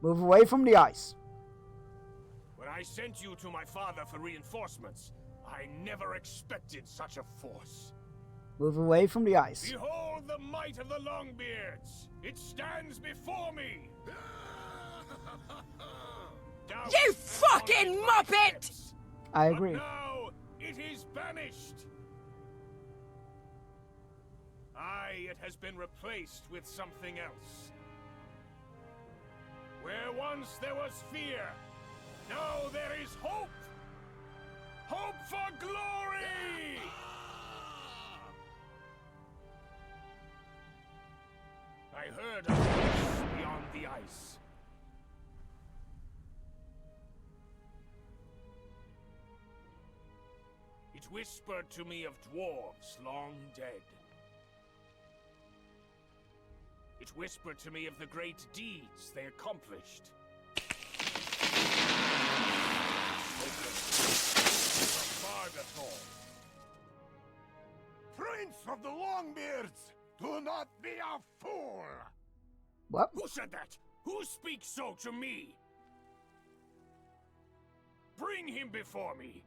Move away from the ice. When I sent you to my father for reinforcements, I never expected such a force. Move away from the ice. Behold the might of the Longbeards! It stands before me! You fucking muppet! I agree. But now it is banished! It has been replaced with something else. Where once there was fear, now there is hope! Hope for glory! I heard a voice beyond the ice. It whispered to me of dwarves long dead. It whispered to me of the great deeds they accomplished. Prince of the Longbeards, do not be a fool! What? Who said that? Who speaks so to me? Bring him before me.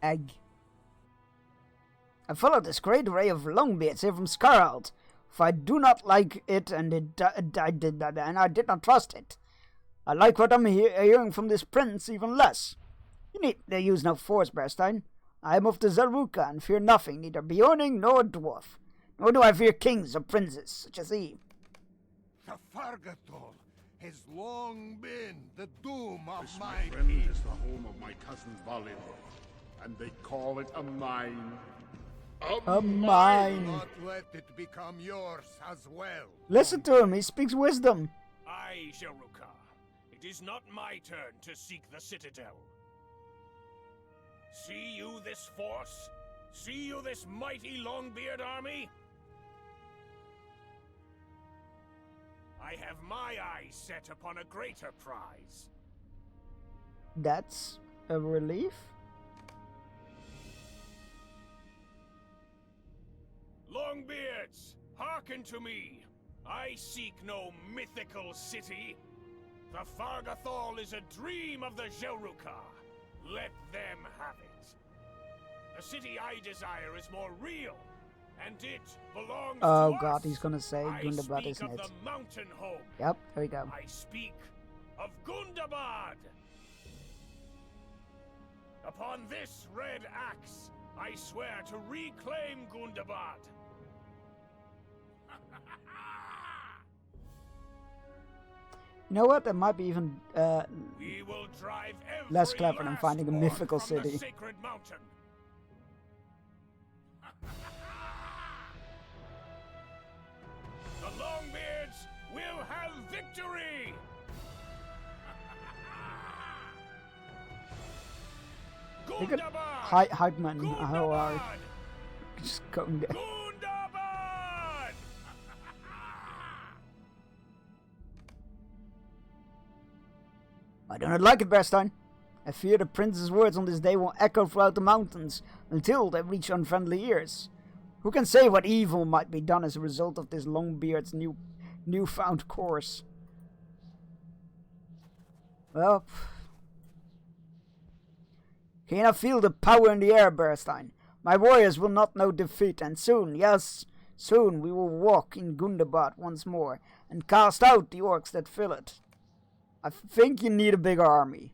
Egg. I followed this great array of Longbeards here from Skarld. If I do not like it, and I did not trust it. I like what I'm hearing from this prince even less. You need to use no force, Bearstein. I am of the Zaruka and fear nothing, neither Bjorning nor dwarf. Nor do I fear kings or princes such as he. The Fargathol has long been the doom of This, my friend, people. is the home of my cousin Balin, and they call it a mine. A mine. Do not let it become yours as well. Listen to him, he speaks wisdom. Aye, Zaruka. It is not my turn to seek the Citadel. See you this force? See you this mighty Longbeard army? I have my eyes set upon a greater prize. That's a relief? Longbeards, hearken to me. I seek no mythical city. The Fargathol is a dream of the Zaruka. Let them have it. The city I desire is more real, and it belongs Oh to god, us. he's gonna say I Gundabad, speak isn't of it? the mountain home. Yep, there we go. I speak of Gundabad. Upon this red axe, I swear to reclaim Gundabad. You know what? That might be even We will drive every less clever than last finding a orc mythical from the city. sacred mountain. The Longbeards will have victory! Look at Gundabad! Heidman. How are just going there? Gundabad! I do not like it, Bearstein. I fear the prince's words on this day will echo throughout the mountains until they reach unfriendly ears. Who can say what evil might be done as a result of this Longbeard's newfound course? Well, can you not feel the power in the air, Bearstein? My warriors will not know defeat, and soon, yes, soon we will walk in Gundabad once more and cast out the orcs that fill it. I think you need a bigger army.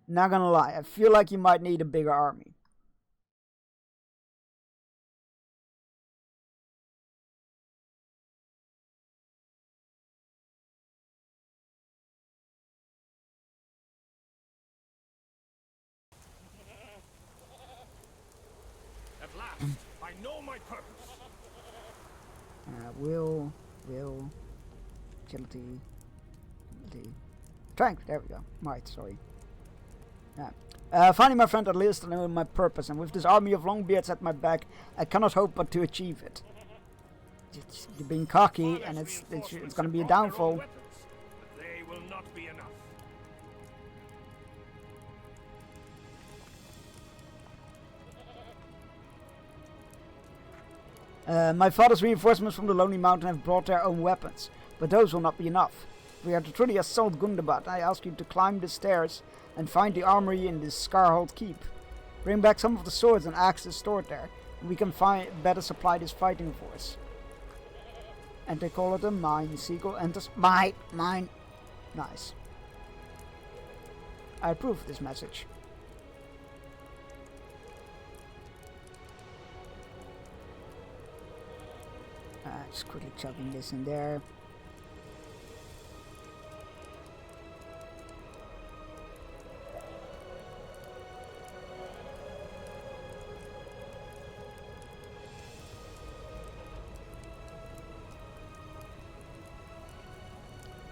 Not gonna lie, I feel like you might need a bigger army. At last, I know my purpose. Will, agility, strength, there we go. Might, sorry. Finding my friend at least I know my purpose, and with this army of Longbeards at my back, I cannot hope but to achieve it. You're being cocky, and it's gonna be a downfall. Weapons, but they will not be enough. My father's reinforcements from the Lonely Mountain have brought their own weapons, but those will not be enough. If we are to truly assault Gundabad, I ask you to climb the stairs and find the armory in this Scarhold Keep. Bring back some of the swords and axes stored there, and we can better supply this fighting force. And they call it a mine. Seagull enters. Mine. Nice. I approve of this message. Just quickly chucking this in there.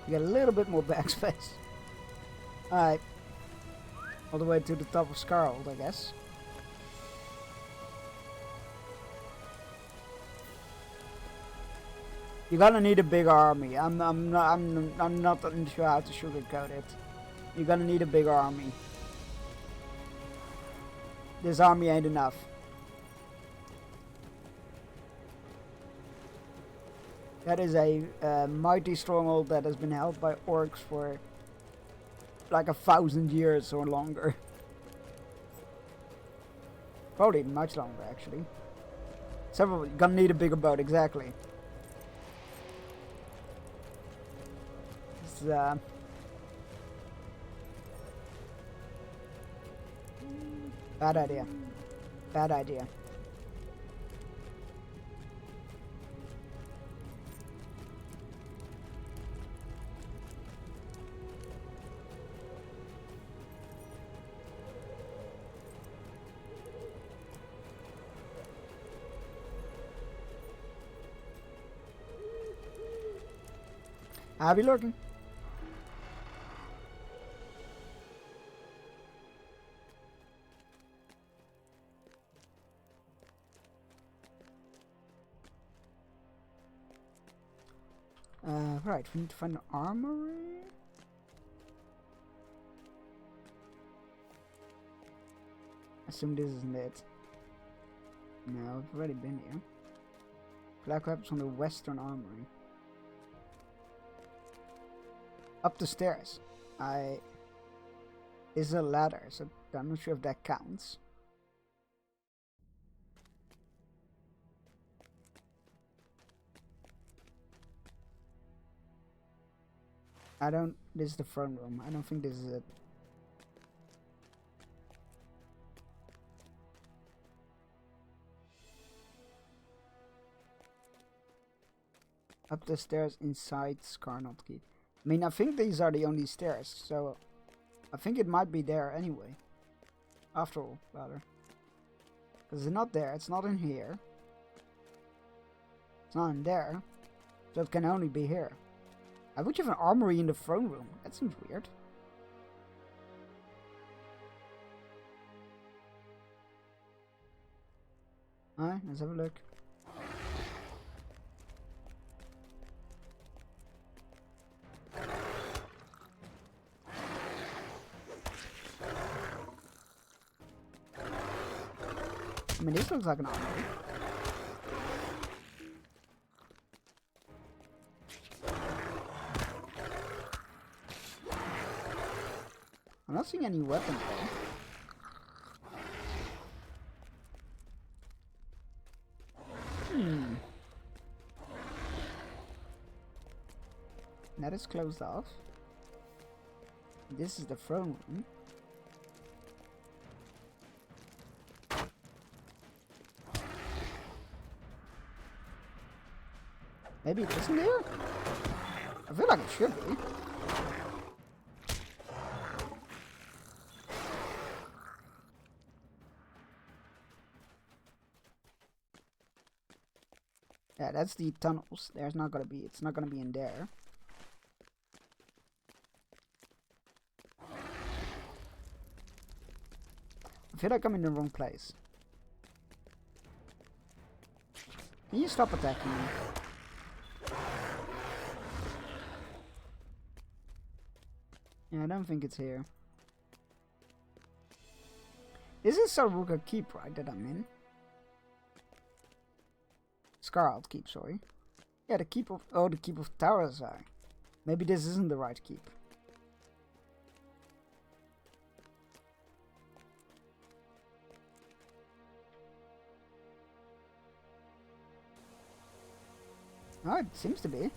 You get a little bit more backspace. Alright. All the way to the top of Scarhold, I guess. You're gonna need a bigger army. I'm not sure how to sugarcoat it. You're gonna need a bigger army. This army ain't enough. That is a mighty stronghold that has been held by orcs for like 1,000 years or longer. Probably much longer, actually. You're gonna need a bigger boat, exactly. Bad idea. Bad idea. I'll be lurking. Right, we need to find an armory. Assume this isn't it. No, I've already been here. Black weapons from the Western Armory. Up the stairs. Is a ladder, so I'm not sure if that counts. This is the throne room. I don't think this is it. Up the stairs inside Scarnot Keep. I mean, I think these are the only stairs, so I think it might be there anyway. After all, rather. Because it's not there, it's not in here. It's not in there. So it can only be here. Why would you have an armory in the throne room? That seems weird. Alright, let's have a look. I mean, this looks like an armory. I'm not seeing any weapons though. That is closed off. This is the throne room. Maybe it isn't there? I feel like it should be. Yeah, that's the tunnels. It's not gonna be in there. I feel like I'm in the wrong place. Can you stop attacking me? Yeah, I don't think it's here. This is Sarukha Keep, right, that I'm in? Scarlet Keep, sorry. Yeah, the Keep of... Oh, the Keep of Tarazai. Maybe this isn't the right keep. Oh, it seems to be.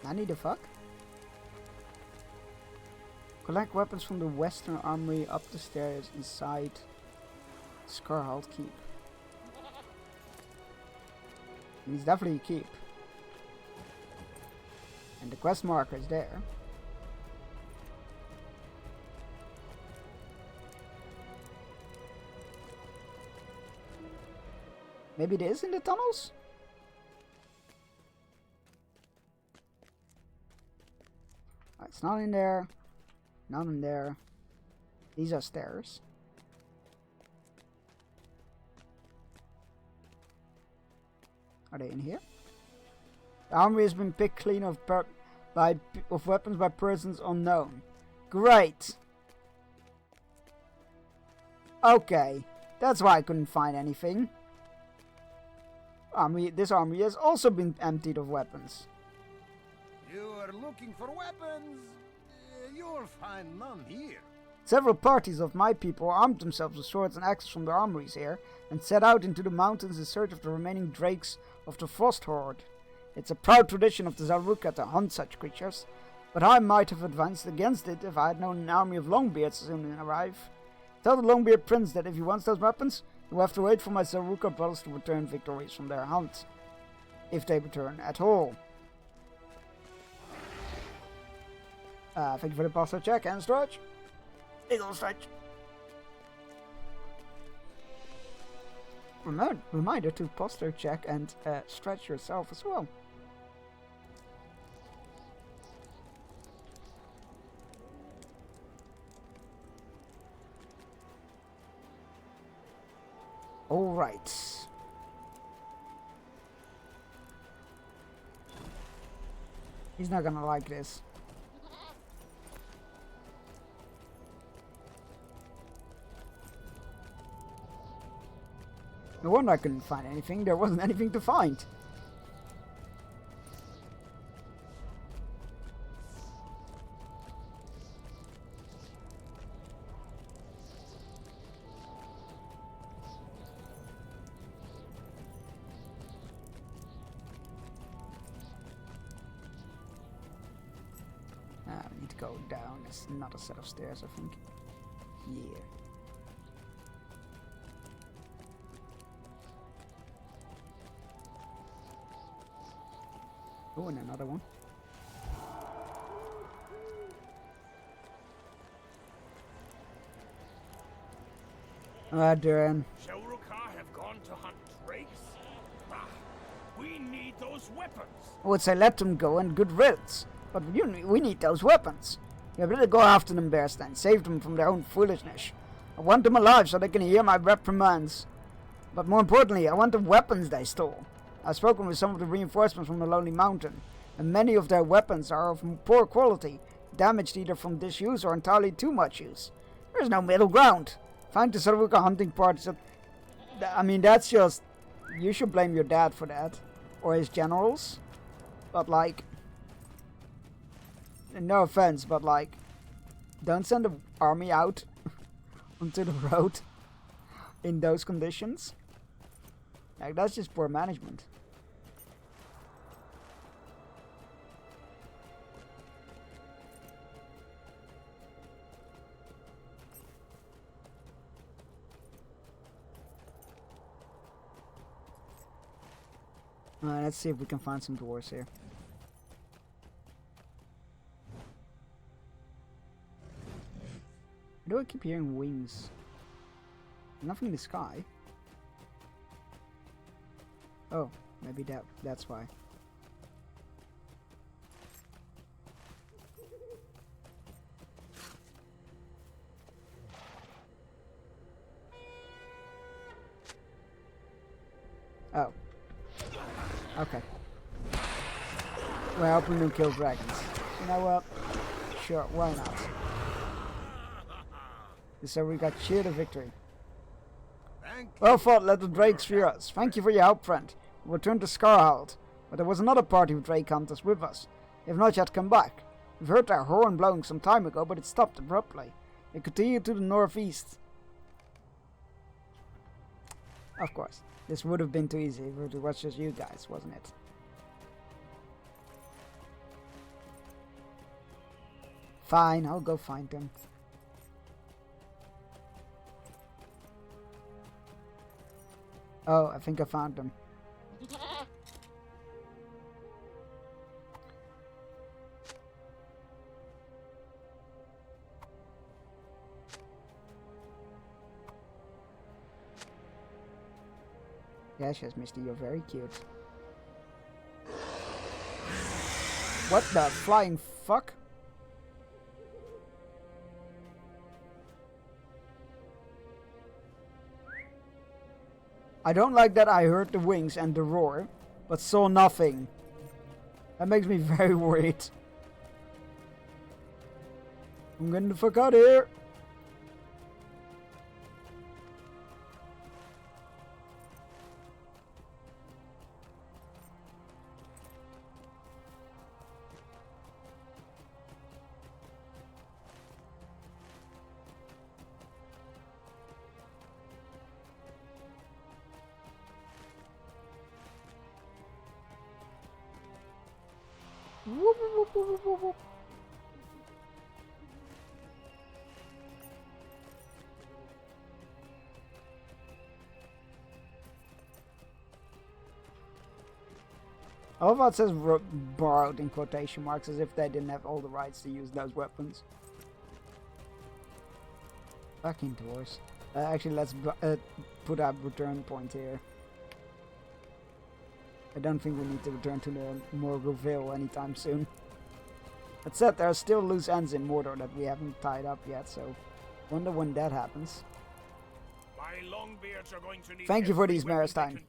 I need a fuck. Collect weapons from the Western Armory up the stairs inside Scarhalt Keep. It's definitely a keep. And the quest marker is there. Maybe it is in the tunnels? It's not in there. Not in there. These are stairs. Are they in here? The armory has been picked clean of weapons by persons unknown. Great! Okay. That's why I couldn't find anything. This armory has also been emptied of weapons. You are looking for weapons? You'll find none here. Several parties of my people armed themselves with swords and axes from their armories here, and set out into the mountains in search of the remaining drakes of the Frost Horde. It's a proud tradition of the Zarukha to hunt such creatures, but I might have advanced against it if I had known an army of Longbeards soon arrive. Tell the Longbeard Prince that if he wants those weapons, he will have to wait for my Zarukha brothers to return victorious from their hunt. If they return at all. Thank you for the posture check and stretch. Eagle stretch. Reminder to posture check and stretch yourself as well. Alright. He's not gonna like this. No wonder I couldn't find anything. There wasn't anything to find. go down. It's not a set of stairs, I think. Yeah. Oh, and another one. Duran. Shall Rukar have gone to hunt drakes? Ah, we need those weapons. I would say let them go and good riddance. But we need those weapons. You better go after them, Bearstein. Save them from their own foolishness. I want them alive so they can hear my reprimands. But more importantly, I want the weapons they stole. I've spoken with some of the reinforcements from the Lonely Mountain, and many of their weapons are of poor quality, damaged either from disuse or entirely too much use. There's no middle ground. Find the Sarvuka hunting parties. I mean, that's just... You should blame your dad for that. Or his generals. But like... No offense, but like... Don't send the army out onto the road in those conditions. Like, that's just poor management. Let's see if we can find some doors here. Why do I keep hearing wings? Nothing in the sky. Oh, maybe that's why. Oh. Okay. We're helping them kill dragons. You know what? Sure, why not? So we got cheered a victory. Well fought, let the drakes fear us. Thank you for your help, friend. We returned to Scarhold, but there was another party of drake hunters with us. They have not yet come back. We've heard their horn blowing some time ago, but it stopped abruptly. It continued to the northeast. Of course. This would have been too easy if it was just you guys, wasn't it? Fine, I'll go find them. Oh, I think I found them. Yes, yes, Misty, you're very cute. What the flying fuck? I don't like that I heard the wings and the roar, but saw nothing. That makes me very worried. I'm getting the fuck out of here. Whoop, whoop, whoop, whoop, whoop, whoop. I love how it says borrowed in quotation marks, as if they didn't have all the rights to use those weapons. Fucking doors. Actually, let's put a return point here. I don't think we need to return to the Morgulville anytime soon. That said, there are still loose ends in Mordor that we haven't tied up yet, so wonder when that happens. My Longbeards are going to need Thank you for these, Marestein.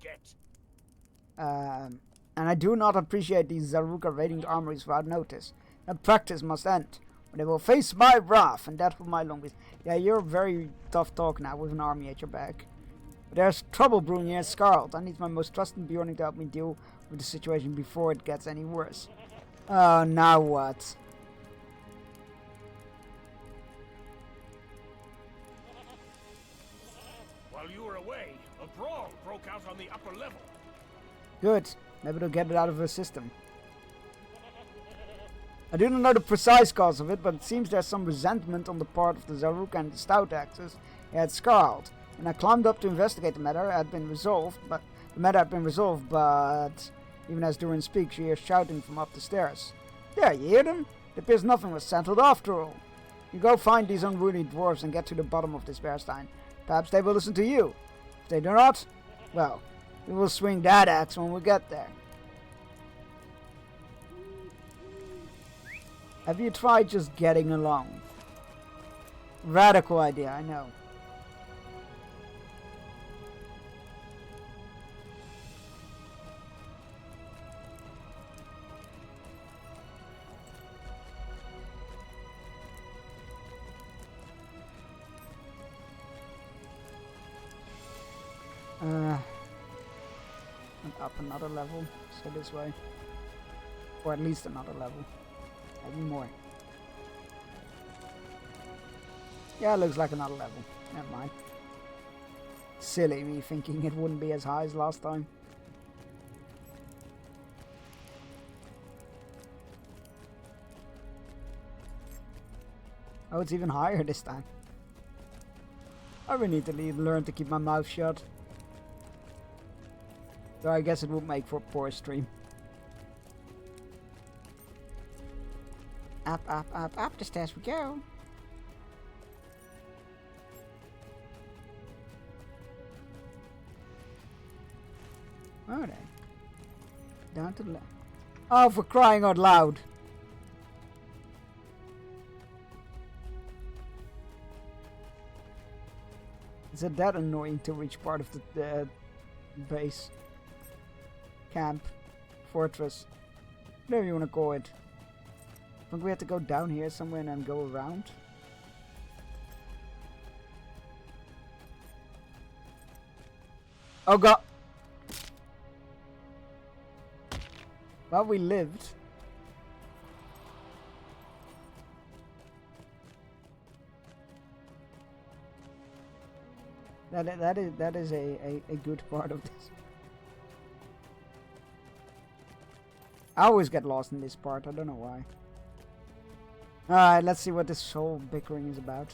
And I do not appreciate these Zaruka raiding the armories without notice. That practice must end, or they will face my wrath, and that with my Longbeards. Yeah, you're very tough talk now with an army at your back. There's trouble brewing here at Scarhold. I need my most trusted Bjorning to help me deal with the situation before it gets any worse. Oh, now what? While you were away, a brawl broke out on the upper level. Good. Maybe they'll get it out of her system. I do not know the precise cause of it, but it seems there's some resentment on the part of the Zaruka and the Stout Axes at Skarld. When I climbed up to investigate the matter, it had been resolved, but even as Durin speaks, you hear shouting from up the stairs. There, you hear them? It appears nothing was settled after all. You go find these unruly dwarves and get to the bottom of this Bearstein. Perhaps they will listen to you. If they do not, well, we will swing that axe when we get there. Have you tried just getting along? Radical idea, I know. Up another level, so this way. Or at least another level. Maybe more. Yeah, it looks like another level. Never mind. Silly me thinking it wouldn't be as high as last time. Oh, it's even higher this time. I really need to learn to keep my mouth shut. So I guess it would make for a poor stream. Up, up, up, up the stairs we go. Where are they? Down to the left. Oh, for crying out loud. Is it that annoying to reach part of the base? Camp, fortress, whatever you want to call it. I think we have to go down here somewhere and then go around. Oh god! Well, we lived. That is a good part of this. I always get lost in this part, I don't know why. Alright, let's see what this whole bickering is about.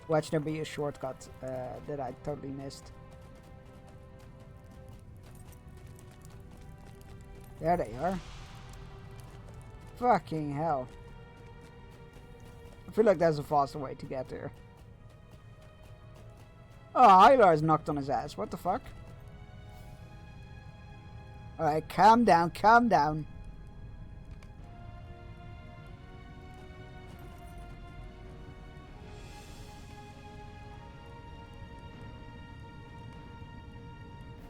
Watch there be a shortcut that I totally missed. There they are. Fucking hell. I feel like there's a faster way to get there. Oh, Hylar's knocked on his ass. What the fuck? Alright, calm down, calm down.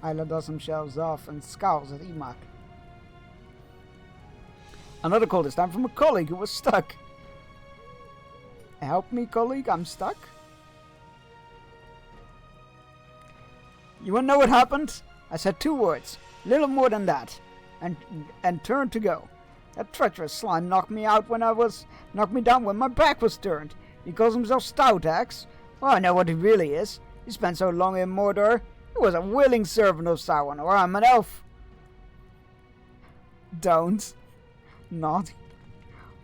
Hylar does himself off and scowls at Emak. Another call this time from a colleague who was stuck. Help me, colleague, I'm stuck. You wanna know what happened? I said 2 words, little more than that, and turned to go. That treacherous slime knocked me down when my back was turned. He calls himself Stout Axe. Well, I know what he really is. He spent so long in Mordor. He was a willing servant of Sauron, or I'm an elf. Don't. Naughty.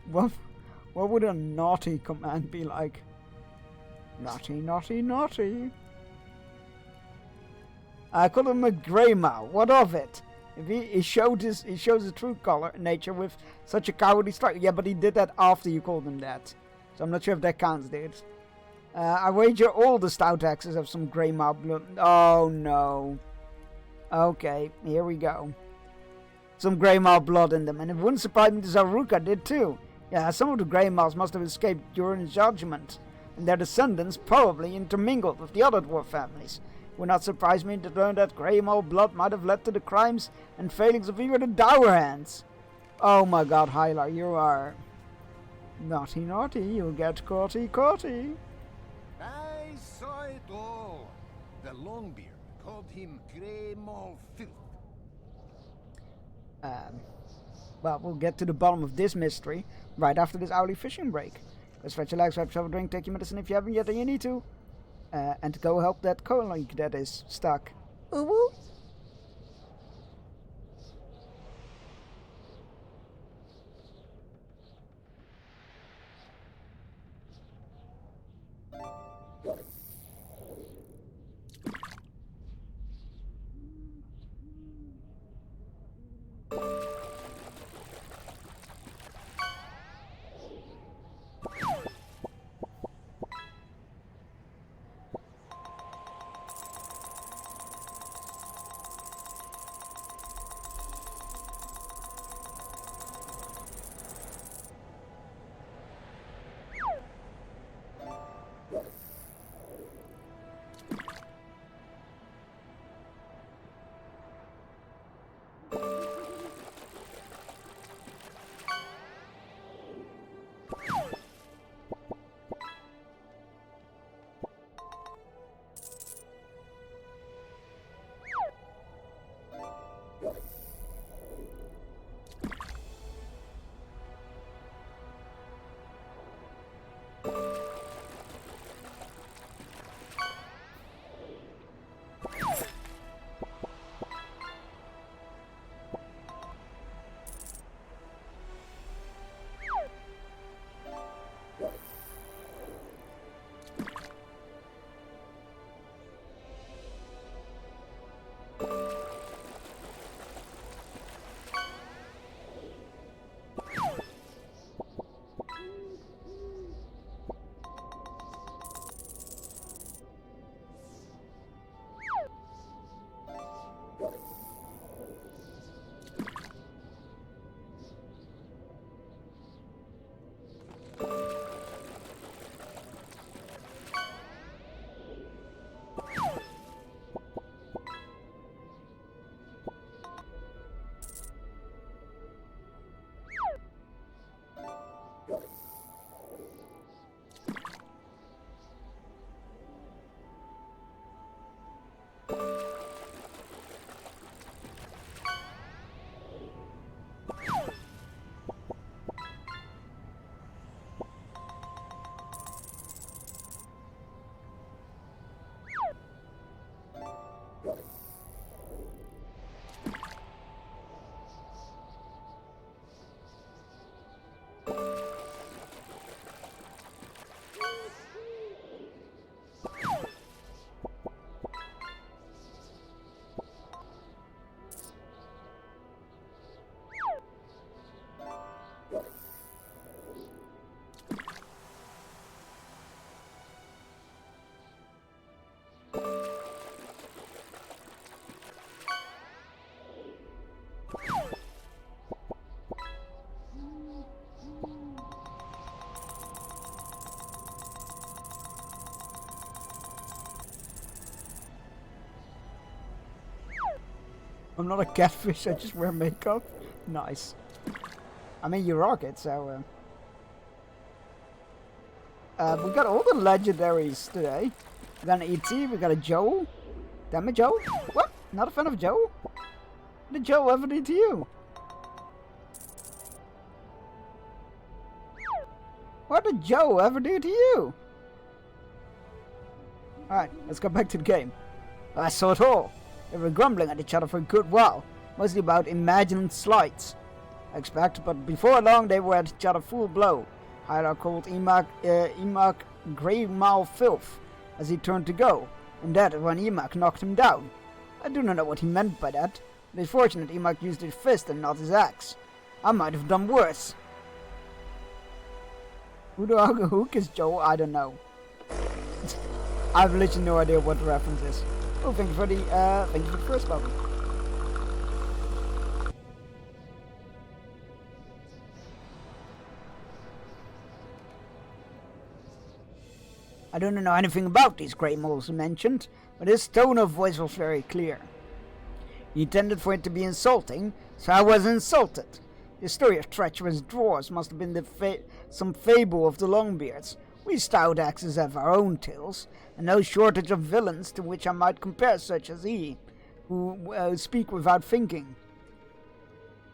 What would a naughty command be like? Naughty, naughty, naughty. I call him a Greymaw. What of it? If he shows his true nature with such a cowardly strike. Yeah, but he did that after you called him that. So I'm not sure if that counts, dude. I wager all the Stout Axes have some Greymaw blood. Oh no. Okay, here we go. Some Greymaw blood in them, and it wouldn't surprise me the Zaruka did too. Yeah, some of the Greymaws must have escaped during his judgment, and their descendants probably intermingled with the other dwarf families. Would not surprise me to learn that Greymaw blood might have led to the crimes and failings of even the Dour Hands. Oh my god, Hylar, you are... Naughty, naughty, you'll get caughty, caughty. I saw it all. The Longbeard called him Greymaw Filth. Well, we'll get to the bottom of this mystery right after this hourly fishing break. Go stretch your legs, grab yourself a drink, take your medicine if you haven't yet, and you need to. and go help that colleague that is stuck. Ooh. I'm not a catfish, I just wear makeup. Nice. I mean, you rock it, so... we got all the legendaries today. We got an E.T., we got a Joel. Damn it, Joel. What? Not a fan of Joel? What did Joel ever do to you? What did Joel ever do to you? Alright, let's go back to the game. I saw it all. They were grumbling at each other for a good while, mostly about imagined slights. I expect, but before long they were at each other full blow. Hylar called Emak Greymaw filth as he turned to go, and that when Emak knocked him down. I do not know what he meant by that. It is fortunate Emak used his fist and not his axe. I might have done worse. Who the hook is Joel? I don't know. I have literally no idea what the reference is. Oh, thank you for the first welcome. I don't know anything about these Greymaws mentioned, but his tone of voice was very clear. He intended for it to be insulting, so I was insulted. The story of treacherous dwarves must have been some fable of the Longbeards. We stout axes have our own tales, and no shortage of villains to which I might compare such as he, who speak without thinking.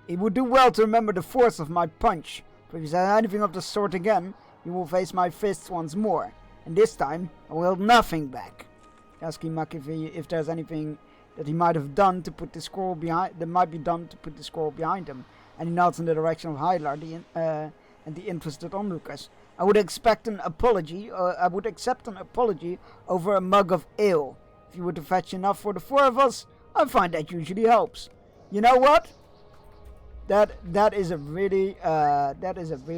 He would do well to remember the force of my punch, for if he says anything of the sort again, he will face my fists once more. and this time I will hold nothing back. Asking Muck if there's anything that he might have done to put the squirrel behind him, and he nods in the direction of Hylar and the interested onlookers. I would accept an apology over a mug of ale. If you were to fetch enough for the 4 of us, I find that usually helps. You know what? That is a really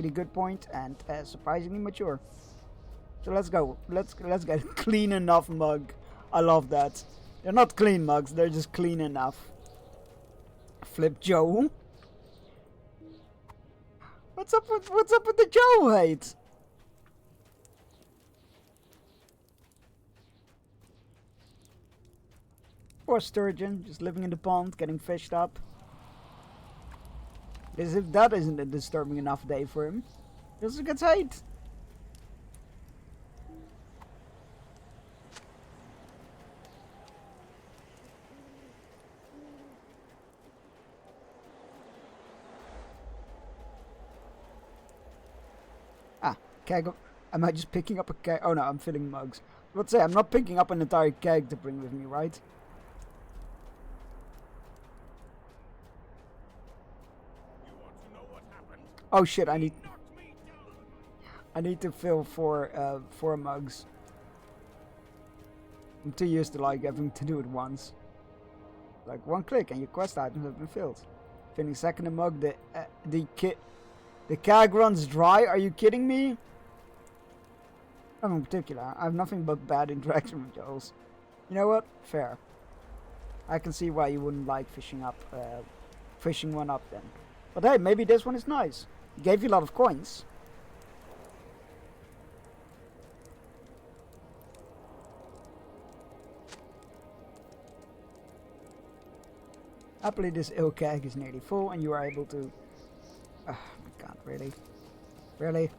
good point and surprisingly mature. So let's go. Let's get a clean enough mug. I love that. They're not clean mugs. They're just clean enough. Flip Joe. What's up with the Joe hate? Poor sturgeon, just living in the pond, getting fished up. As if that isn't a disturbing enough day for him. He also gets hate. Keg of, am I just picking up a keg? Oh no, I'm filling mugs. Let's say I'm not picking up an entire keg to bring with me, right? You want to know what happened? Oh shit! I need to fill 4 mugs. I'm too used to like having to do it once. Like 1 click and your quest items have been filled. Filling second a mug. The keg runs dry. Are you kidding me? Not in particular. I have nothing but bad interaction with Joels. You know what? Fair. I can see why you wouldn't like fishing one up then. But hey, maybe this one is nice. It gave you a lot of coins. Happily, this ale keg is nearly full, and you are able to. Oh my god! Really? Really?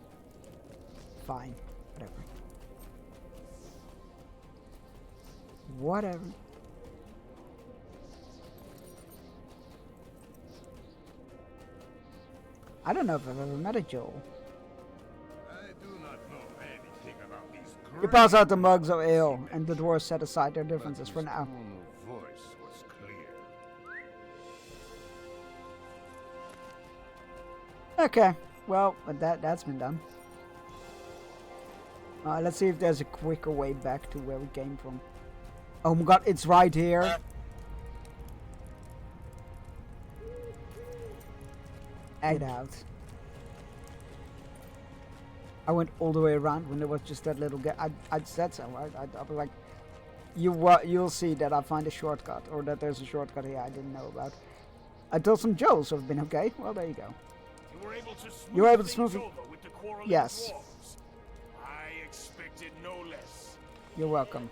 Fine. Whatever. Whatever. I don't know if I've ever met a Joel. I do not know anything about these. You pass out the mugs of ale, and the dwarves set aside their differences for now. Voice was clear. Okay, well, that's been done. Let's see if there's a quicker way back to where we came from. Oh my god, it's right here. Get out. I went all the way around when there was just that little gap. I said so. I was like, you'll see that I find a shortcut, or that there's a shortcut here I didn't know about. I told some Joes have been okay. Well, there you go. You were able to smooth it. over with the quarreling Yes. dwarves. I expected no less. You're welcome.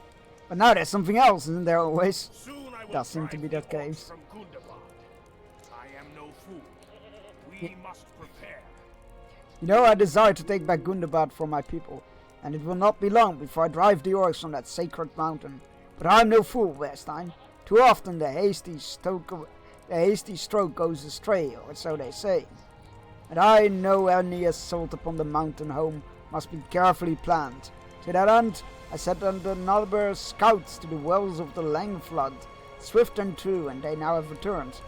But now there's something else, isn't there always? Soon I will Does seem to be drive that the orcs case. from Gundabad. I am no fool. We must prepare. You know, I desire to take back Gundabad for my people, and it will not be long before I drive the orcs from that sacred mountain. But I'm no fool, Wehrstein. Too often the hasty stroke goes astray, or so they say. And I know any assault upon the mountain home must be carefully planned. To that end, I sent under number scouts to the wells of the Langflood, swift and true, and they now have returned.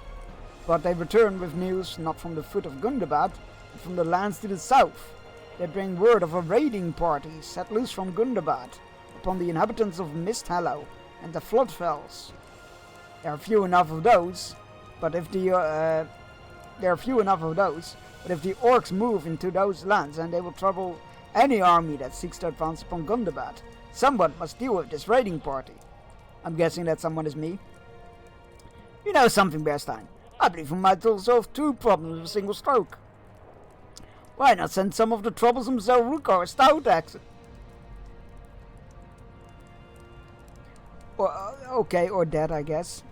But they return with news not from the foot of Gundabad, but from the lands to the south. They bring word of a raiding party set loose from Gundabad upon the inhabitants of Misthallow and the Floodfells. There are few enough of those, but if the orcs move into those lands, and they will trouble any army that seeks to advance upon Gundabad, someone must deal with this raiding party. I'm guessing that someone is me. You know something, Bearstein? I believe we might solve 2 problems with a single stroke. Why not send some of the troublesome Zelrukar stout axes? Okay, or dead, I guess.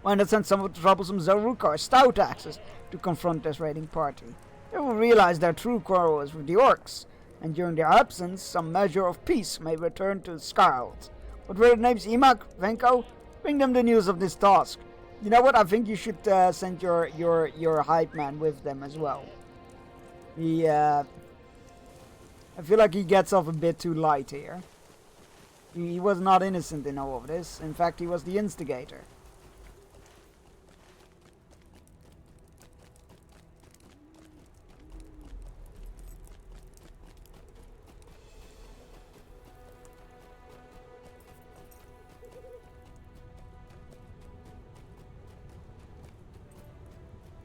Why not send some of the troublesome Zelrukar stout axes to confront this raiding party? They will realize their true quarrel is with the orcs, and during their absence, some measure of peace may return to Skarld. What were the names? Imak, Venko? Bring them the news of this task. You know what? I think you should send your hype man with them as well. I feel like he gets off a bit too light here. He was not innocent in all of this. In fact, he was the instigator.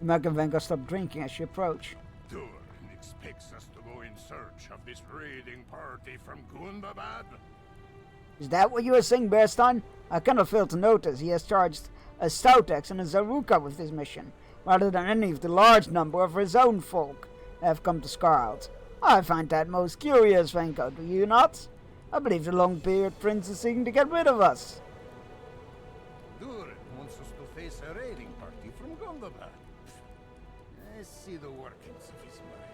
Imak and Venka stop drinking as you approach. Durin expects us to go in search of this raiding party from Gundabad. Is that what you were saying, Bearstein? I cannot fail to notice he has charged a Stoutex and a Zaruka with this mission, rather than any of the large number of his own folk that have come to Scarlet. I find that most curious, Venko, do you not? I believe the Longbeard Prince is seeking to get rid of us. Durin wants us to face a raiding party from Gundabad. I see the workings of his mind.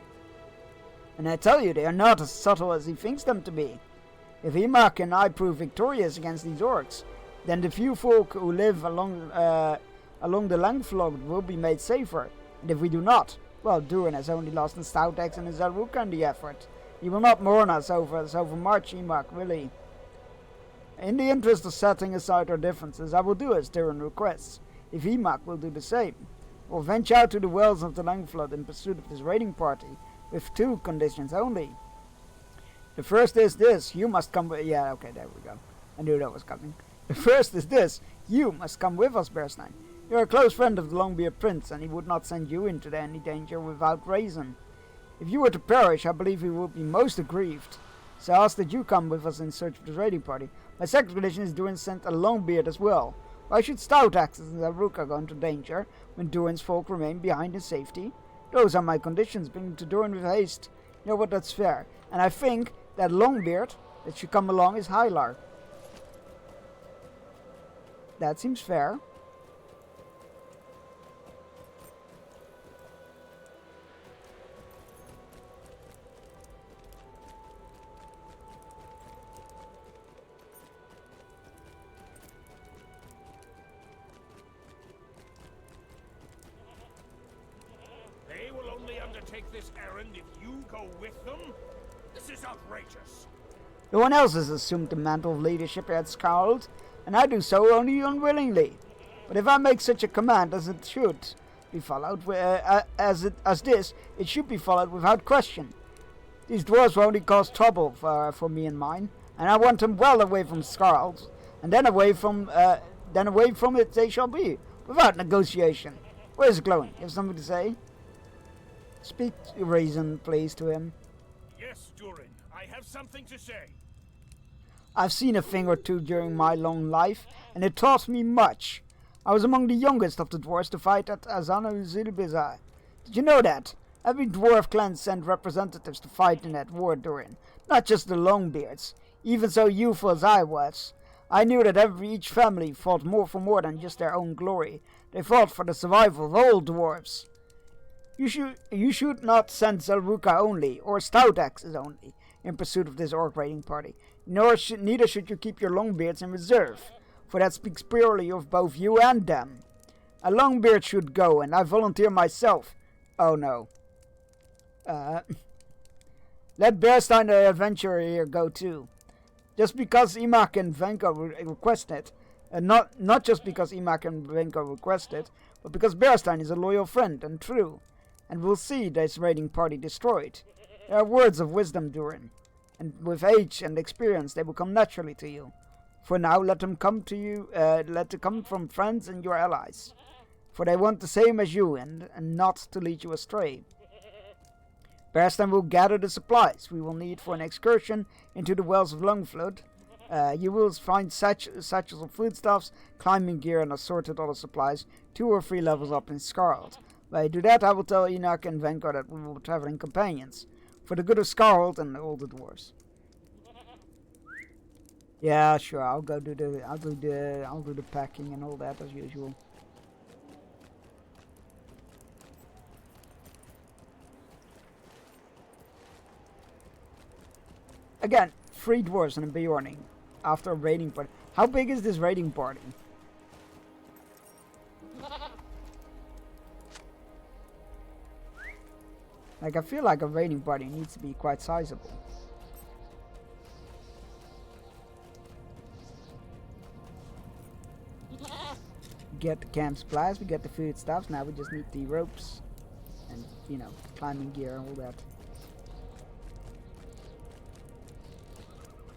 And I tell you, they are not as subtle as he thinks them to be. If Imak and I prove victorious against these orcs, then the few folk who live along the Langflog will be made safer. And if we do not, well, Durin has only lost a Stoutex and a Zaruka in the effort. He will not mourn us over March, Imak, will he? In the interest of setting aside our differences, I will do as Durin requests, if Imak will do the same. We'll venture out to the wells of the Langflood in pursuit of this raiding party, with 2 conditions only. The first is this, you must come with... Yeah, okay, there we go. I knew that was coming. The first is this, you must come with us, Bearstein. You're a close friend of the Longbeard Prince, and he would not send you into any danger without reason. If you were to perish, I believe he would be most aggrieved. So I ask that you come with us in search of this raiding party. My second condition is Durin sent a Longbeard as well. Why should Stoutaxes and Zaruka go into danger when Durin's folk remain behind in safety? Those are my conditions, bring them to Durin with haste. You know what, that's fair. And I think that Longbeard that should come along is Hylar. That seems fair. They will only undertake this errand if you go with them? This is outrageous. No one else has assumed the mantle of leadership at Scarlet, and I do so only unwillingly. But if I make such a command as it should be followed, as this, it should be followed without question. These dwarves will only cause trouble for me and mine, and I want them well away from Scarlet, and then away from it they shall be, without negotiation. Where's Glowing? You have something to say? Speak reason, please, to him. Yes, Durin, I have something to say. I've seen a thing or two during my long life, and it taught me much. I was among the youngest of the dwarves to fight at Azano Zilbizar. Did you know that? Every dwarf clan sent representatives to fight in that war, Durin. Not just the Longbeards. Even so youthful as I was. I knew that each family fought for more than just their own glory. They fought for the survival of all dwarves. You should not send Zaruka only, or Stoutaxes only, in pursuit of this orc raiding party. Neither should you keep your Longbeards in reserve, for that speaks purely of both you and them. A Longbeard should go, and I volunteer myself. Oh no. Let Bearstein the adventurer here go too. Just because Imak and Venko request it, and not just because Imak and Venko request it, but because Bearstein is a loyal friend and true, and will see this raiding party destroyed. There are words of wisdom, Durin, and with age and experience they will come naturally to you. For now, let them come to you. Let them come from friends and your allies, for they want the same as you, and not to lead you astray. Bearstein will gather the supplies we will need for an excursion into the wells of Longflood. You will find satchels of foodstuffs, climbing gear, and assorted other supplies 2 or 3 levels up in Scarlet. While I do that, I will tell Enoch and Venko that we will be traveling companions, for the good of Scarlet and all the dwarves. Yeah, sure. I'll do the packing and all that as usual. Again, 3 dwarves and a Bjorning after a raiding party. How big is this raiding party? Like, I feel like a raiding party needs to be quite sizable. get the camp supplies, we get the food stuffs. Now we just need the ropes and, you know, climbing gear and all that.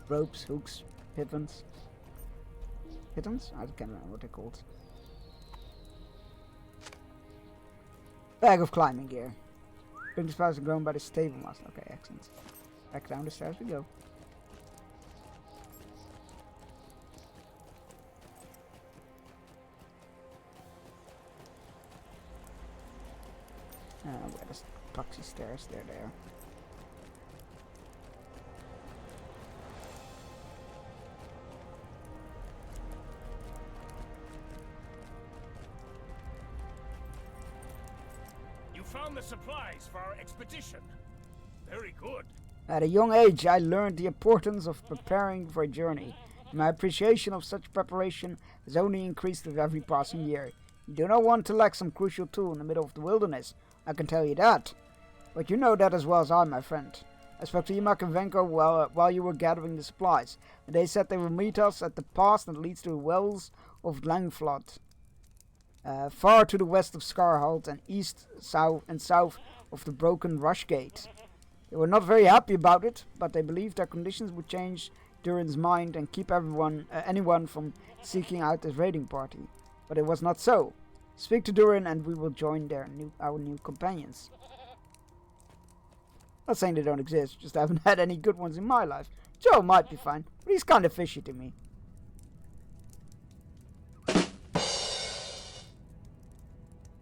Ropes, hooks, pittons. Pittons? I can't remember what they're called. Bag of climbing gear. Bring the supplies are grown by the stable master. Okay, excellent. Back down the stairs we go. Where the toxic stairs? They're there. You found the supplies for our expedition. Very good. At a young age, I learned the importance of preparing for a journey. My appreciation of such preparation has only increased with every passing year. You do not want to lack some crucial tool in the middle of the wilderness, I can tell you that. But you know that as well as I, my friend. I spoke to Imak and Venko while you were gathering the supplies, and they said they will meet us at the pass that leads to the wells of Langflod, far to the west of Scarhold and east, south, and south of the broken Rush Gate. They were not very happy about it, but they believed their conditions would change Durin's mind and keep anyone from seeking out this raiding party. But it was not so. Speak to Durin and we will join our new companions. Not saying they don't exist, just haven't had any good ones in my life. Joe might be fine, but he's kind of fishy to me.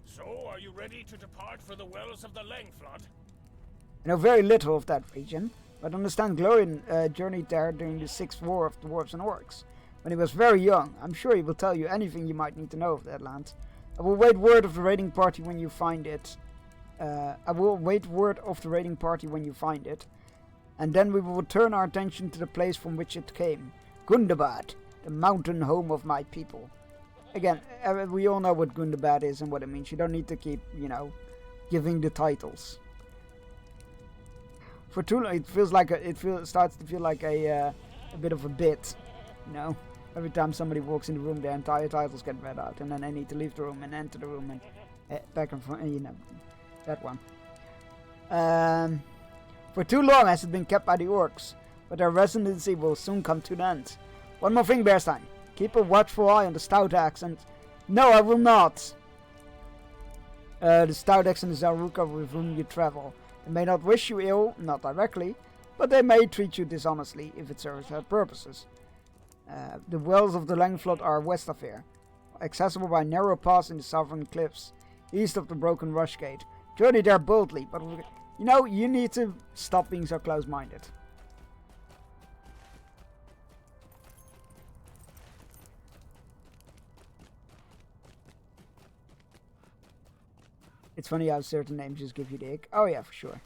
So, are you ready to depart for the wells of the Langflod? I know very little of that region, but understand Glorian journeyed there during the 6th War of Dwarves and Orcs. When he was very young, I'm sure he will tell you anything you might need to know of that land. I will wait word of the raiding party when you find it. And then we will turn our attention to the place from which it came. Gundabad, the mountain home of my people. Again, we all know what Gundabad is and what it means. You don't need to keep, giving the titles. For too long, it starts to feel like a bit of a bit, Every time somebody walks in the room, their entire titles get read out, and then they need to leave the room and enter the room and back and forth, that one. For too long has it been kept by the orcs, but their residency will soon come to an end. One more thing, Bearstein. Keep a watchful eye on the Stout Axe and... No, I will not! The Stout Axe and the Zaruka with whom you travel. They may not wish you ill, not directly, but they may treat you dishonestly if it serves their purposes. The wells of the Langflod are west of here, accessible by narrow pass in the southern cliffs, east of the broken Rush Gate. Journey there boldly, but you need to stop being so close-minded. It's funny how certain names just give you the ick. Oh yeah, for sure.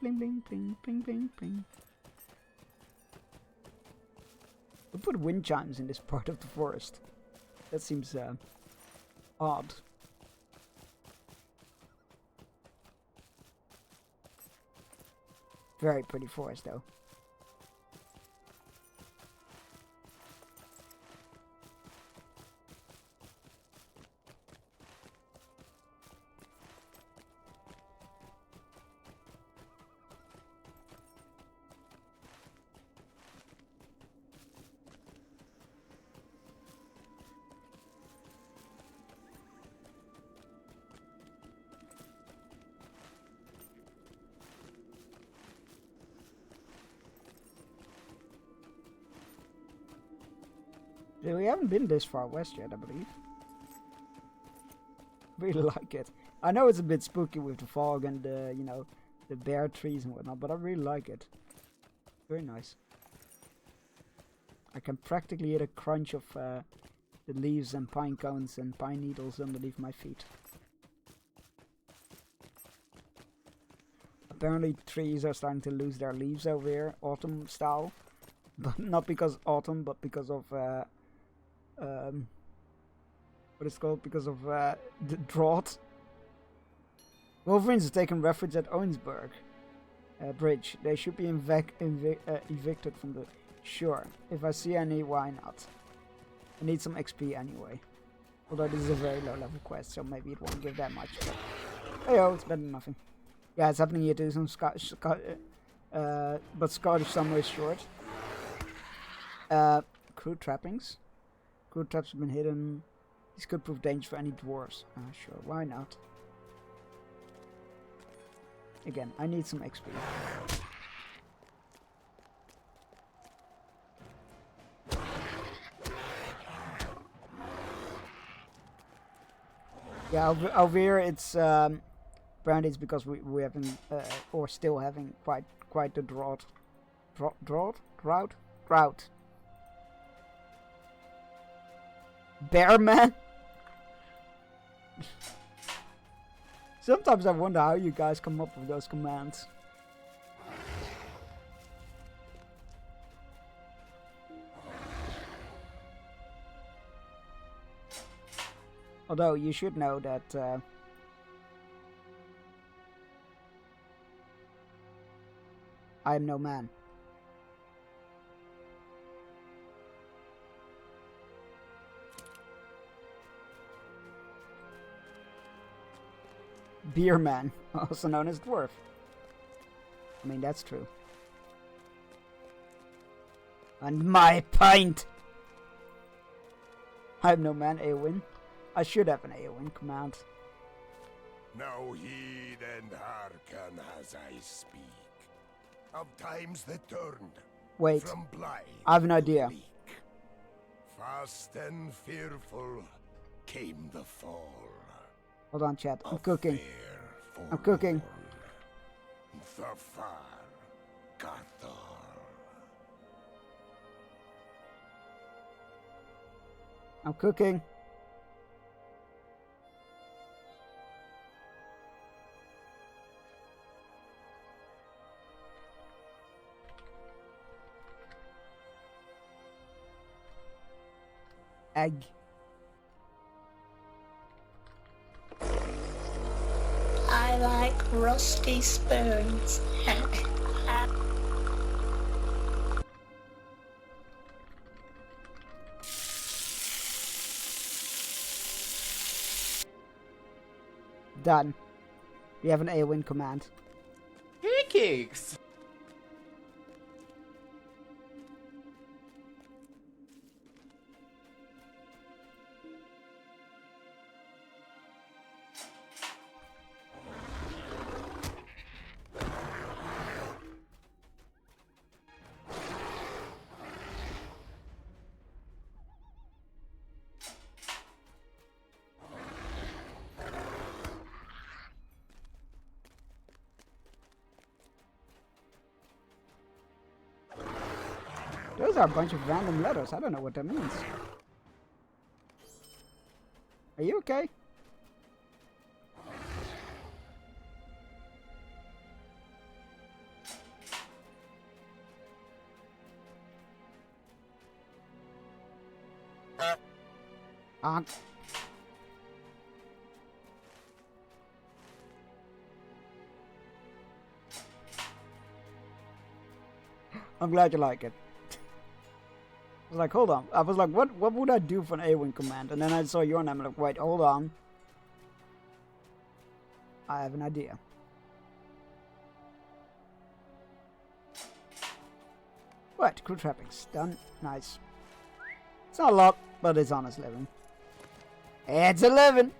Bling, bling, bling, bling, bling, bling. We'll put wind chimes in this part of the forest. That seems odd. Very pretty forest, though. We haven't been this far west yet, I believe. Really like it. I know it's a bit spooky with the fog and the, the bare trees and whatnot, but I really like it. Very nice. I can practically hear the crunch of the leaves and pine cones and pine needles underneath my feet. Apparently trees are starting to lose their leaves over here, autumn style. But not because autumn, but because of what is it called? Because of the drought. Wolverines are taking refuge at Owensburg Bridge. They should be evicted from the shore. If I see any, why not? I need some XP anyway. Although this is a very low level quest, so maybe it won't give that much. But hey, oh, it's better than nothing. Yeah, it's happening here too. Some but Scottish summer is short. Crude trappings. Crude traps have been hidden. These could prove dangerous for any dwarves. Sure, why not? Again, I need some XP. Yeah, Alvira, it's apparently it's because we having or still having quite the drought. Bearman. Sometimes I wonder how you guys come up with those commands. Although you should know that I am no man. Beerman, also known as dwarf. I mean, that's true. And my pint! I am no man, Eowyn. I should have an Eowyn command. Now heed and hearken as I speak. Of times that turned. Wait, from blind I have an idea. bleak. Fast and fearful came the fall. Hold on, chat. I'm cooking. I'm cooking. The far Cathar. I'm cooking. Egg. I like rusty spoons. Done. We have an Eowyn command. Pancakes! Those are a bunch of random letters. I don't know what that means. Are you okay? I'm glad you like it. I was like, hold on. I was like, what would I do for an Eowyn command? And then I saw your name and I'm like, wait, hold on. I have an idea. Right, crew trappings. Done. Nice. It's not a lot, but it's honest living. It's 11!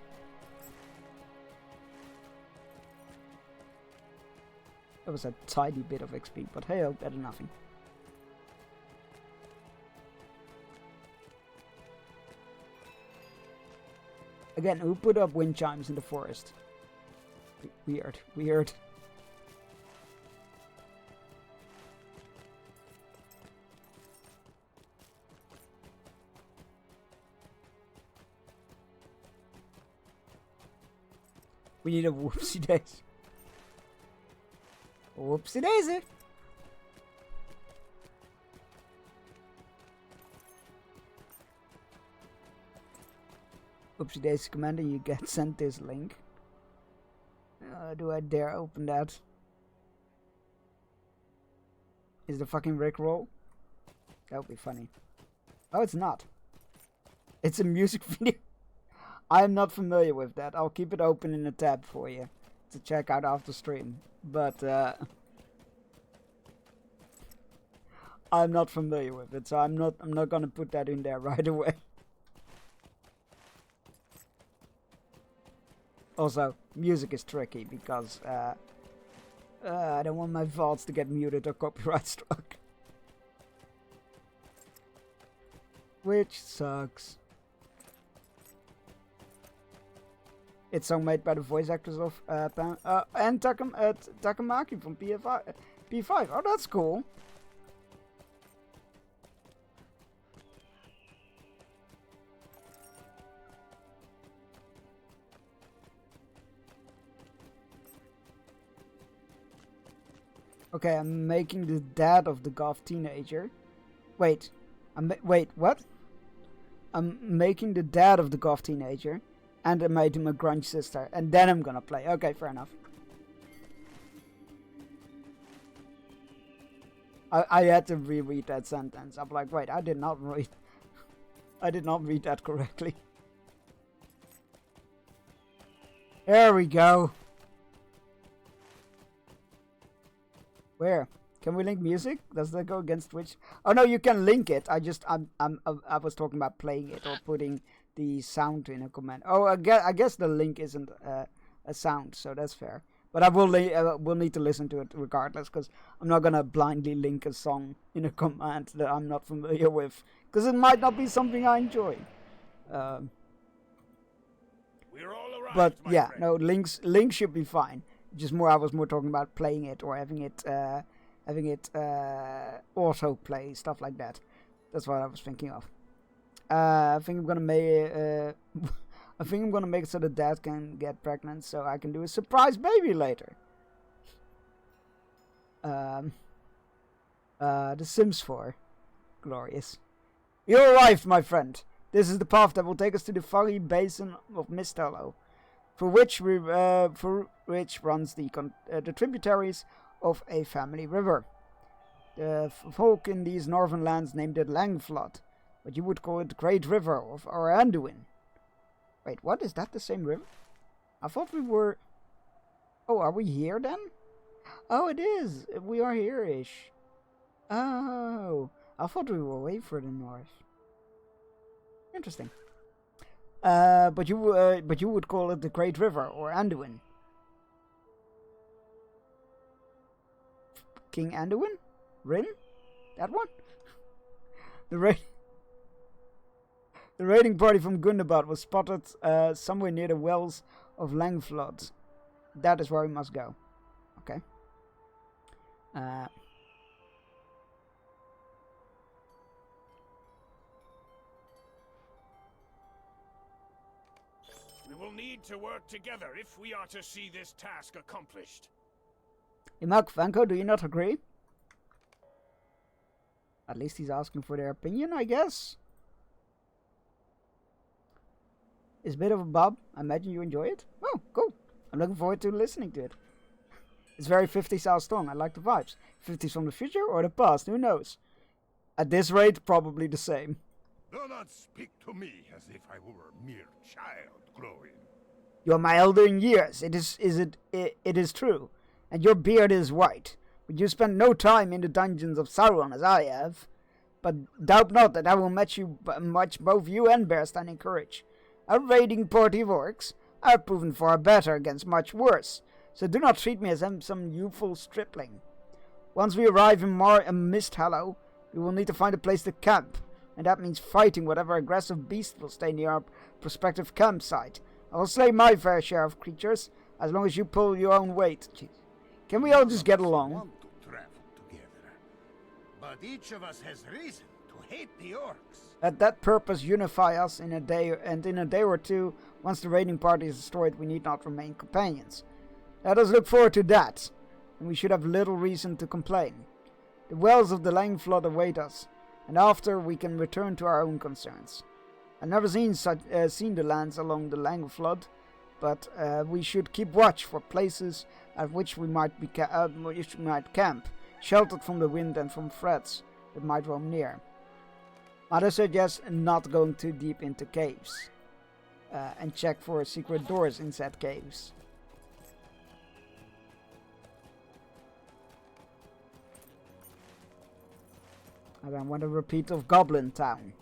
That was a tiny bit of XP, but hey, better than nothing. Again, who put up wind chimes in the forest? Weird, weird. We need a whoopsie daisy. Whoopsie daisy. Oopsie Daisy Commander, you get sent this link. Do I dare open that? Is the fucking Rickroll? That would be funny. Oh, it's not. It's a music video. I am not familiar with that. I'll keep it open in a tab for you to check out after stream. But I'm not familiar with it, so I'm not gonna put that in there right away. Also, music is tricky because I don't want my vaults to get muted or copyright struck. Which sucks. It's song made by the voice actors of and Takamaki from P5. Oh, that's cool. Okay, I'm making the dad of the goth teenager. Wait, wait, what? I'm making the dad of the goth teenager, and I made him a grunge sister, and then I'm gonna play. Okay, fair enough. I had to reread that sentence. I'm like, wait, I did not read that correctly. There we go. Where? Can we link music? Does that go against Twitch? Oh no, you can link it. I was talking about playing it or putting the sound in a command. Oh, I guess the link isn't a sound, so that's fair. But I will need to listen to it regardless, because I'm not gonna blindly link a song in a command that I'm not familiar with, because it might not be something I enjoy. We're all arrived, but yeah, friend. no, links should be fine. Just I was more talking about playing it or having it auto play, stuff like that. That's what I was thinking of. I think I'm gonna make it so the dad can get pregnant, so I can do a surprise baby later. The Sims 4, glorious. You arrived, my friend. This is the path that will take us to the foggy basin of Misthallow, for which runs the tributaries of a family river. The folk in these northern lands named it Langflood, but you would call it Great River or Anduin. Wait, what? Is that the same river? I thought we were... Oh, are we here then? Oh, it is. We are here-ish. Oh, I thought we were way further north. Interesting. But you would call it the Great River or Anduin. King Anduin? Rin? That one? The raiding party from Gundabad was spotted somewhere near the wells of Langflood. That is where we must go. Okay. We will need to work together if we are to see this task accomplished. Imak Vanko, do you not agree? At least he's asking for their opinion, I guess. It's a bit of a bob. I imagine you enjoy it. Oh, cool. I'm looking forward to listening to it. It's very 50s out strong. I like the vibes. 50s from the future or the past, who knows? At this rate, probably the same. Do not speak to me as if I were a mere child, Glowin. You're my elder in years. It is true. And your beard is white. But you spent no time in the dungeons of Sauron as I have. But doubt not that I will match both you and Bearstan in courage. A raiding party of orcs. I've proven far better against much worse. So do not treat me as some youthful stripling. Once we arrive in Misthallow, we will need to find a place to camp. And that means fighting whatever aggressive beast will stay near our prospective campsite. I will slay my fair share of creatures, as long as you pull your own weight. Jeez. Can we all just get along? Want to travel together, but each of us has reason to hate the orcs. Let that purpose unify us in a day, and in a day or two, once the raiding party is destroyed, we need not remain companions. Let us look forward to that, and we should have little reason to complain. The wells of the Langflood await us, and after we can return to our own concerns. I've never seen the lands along the Lang flood, but we should keep watch for places at which we might camp, sheltered from the wind and from threats that might roam near. Mother suggests not going too deep into caves, and check for secret doors inside caves. I don't want a repeat of Goblin Town.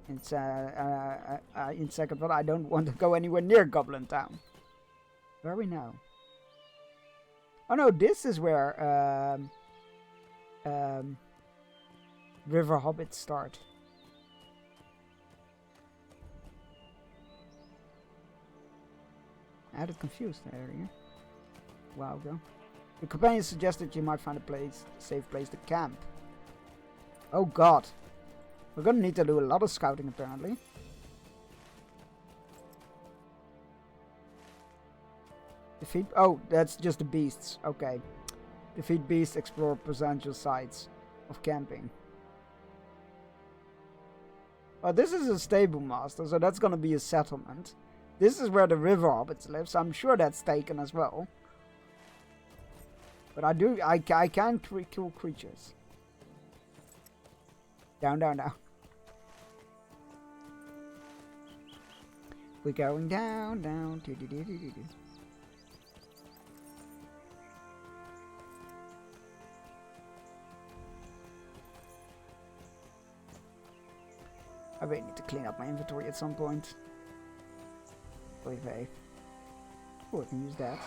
It's in second, but I don't want to go anywhere near Goblin Town. Where are we now? Oh no, this is where River Hobbits start. I had it confused earlier. A while ago. The companion suggested you might find a safe place to camp. Oh god. We're gonna need to do a lot of scouting apparently. Defeat... Oh, that's just the beasts. Okay. Defeat beasts, explore potential sites of camping. Oh, this is a stable master, so that's gonna be a settlement. This is where the river hobbits live, so I'm sure that's taken as well. But I can kill creatures. Down, down, down. We're going down, down. I really need to clean up my inventory at some point. Wait. Oh, I can use that.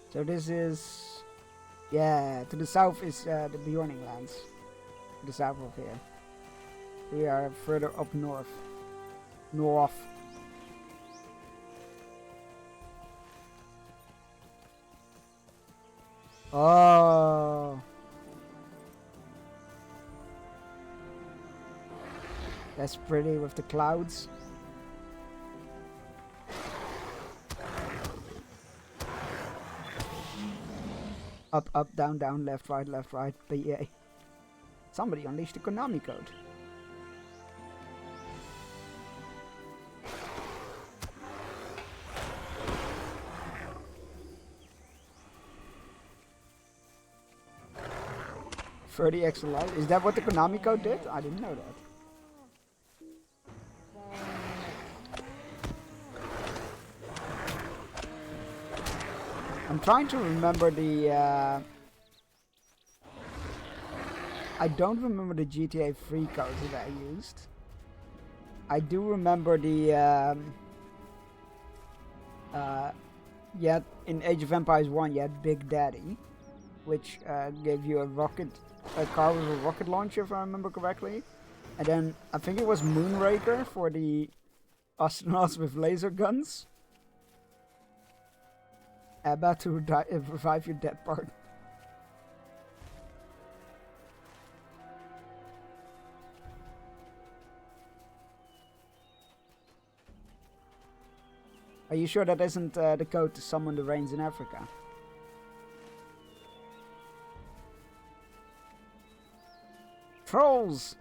So this is... Yeah, to the south is the Bjorning lands. To the south of here. We are further up north. North. Oh. That's pretty with the clouds. Up, up, down, down, left, right, BA. Somebody unleashed the Konami code. $30 extra life. Is that what the Konami code did? I didn't know that. I'm trying to remember the... I don't remember the GTA 3 codes that I used. I do remember the... in Age of Empires 1 you had Big Daddy, which gave you a car with a rocket launcher, if I remember correctly. And then I think it was Moonraker for the astronauts with laser guns. About to revive your dead part. Are you sure that isn't the code to summon the rains in Africa? Trolls!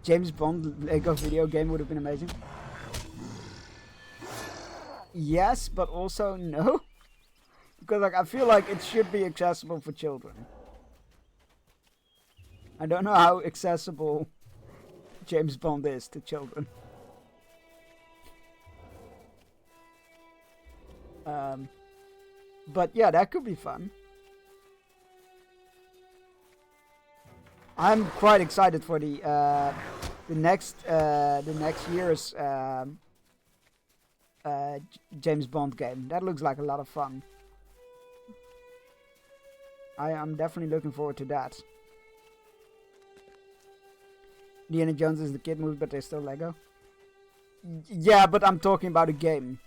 James Bond Lego video game would have been amazing. Yes, but also no. Because like I feel like it should be accessible for children. I don't know how accessible James Bond is to children. But yeah, that could be fun. I'm quite excited for the next year's James Bond game. That looks like a lot of fun. I am definitely looking forward to that. Indiana Jones is the kid movie, but they're still Lego. Yeah, but I'm talking about a game.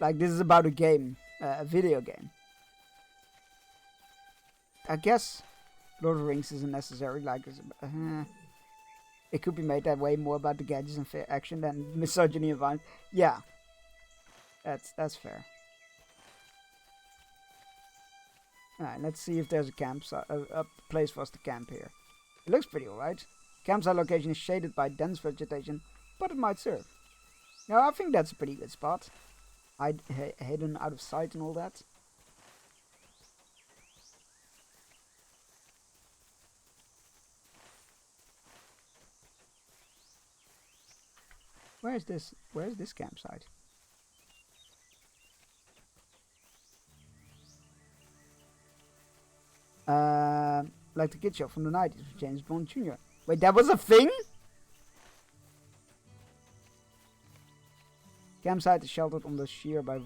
Like, this is about a game, a video game. I guess Lord of the Rings isn't necessary. Like, it could be made that way, more about the gadgets and action than misogyny and violence. Yeah, that's fair. Alright, let's see if there's a campsite, a place for us to camp here. It looks pretty alright. Campsite location is shaded by dense vegetation, but it might serve. Now, I think that's a pretty good spot. Hidden out of sight and all that. Where is this campsite? Like the kid show from the 90s with James Bond Jr. Wait, that was a thing? Campsite is sheltered on the sheer by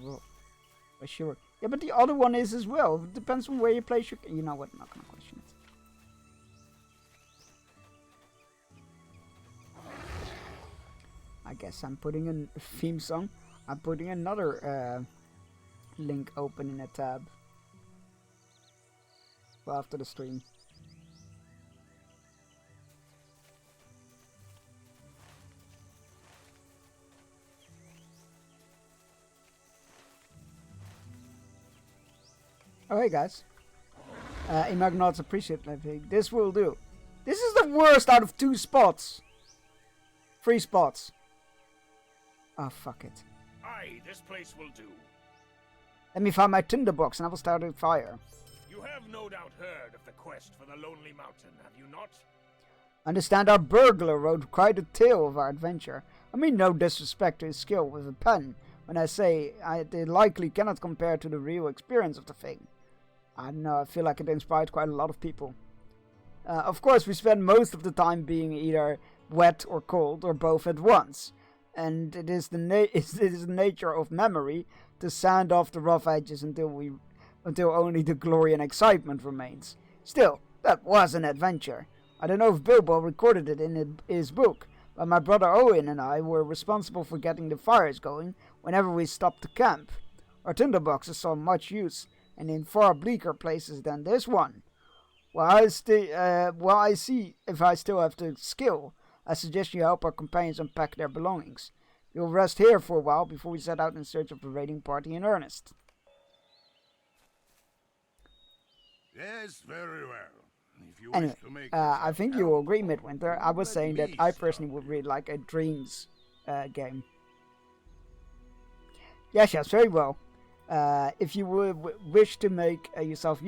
sure. Yeah, but the other one is as well. It depends on where you place your... You know what, I'm not gonna question it. I guess I'm putting a theme song. I'm putting another link open in a tab. Well, after the stream. Oh, hey guys. Imagnauts appreciate my thing. This will do. This is the worst out of 2 spots. 3 spots. Oh, fuck it. Aye, this place will do. Let me find my tinderbox and I will start a fire. You have no doubt heard of the quest for the Lonely Mountain, have you not? Understand our burglar wrote quite a tale of our adventure. I mean no disrespect to his skill with a pen when I say they likely cannot compare to the real experience of the thing. I don't know, I feel like it inspired quite a lot of people. Of course, we spend most of the time being either wet or cold or both at once. And it is the nature of memory to sand off the rough edges until only the glory and excitement remains. Still, that was an adventure. I don't know if Bilbo recorded it in his book, but my brother Owen and I were responsible for getting the fires going whenever we stopped to camp. Our tinderboxes saw much use, and in far bleaker places than this one. While I see if I still have the skill, I suggest you help our companions unpack their belongings. We'll rest here for a while before we set out in search of the raiding party in earnest. Yes, very well. If you Anyway, wish to make I think you will agree, Midwinter. I was saying that I personally would really like a Dreams game. Yes, very well. If you would wish to make yourself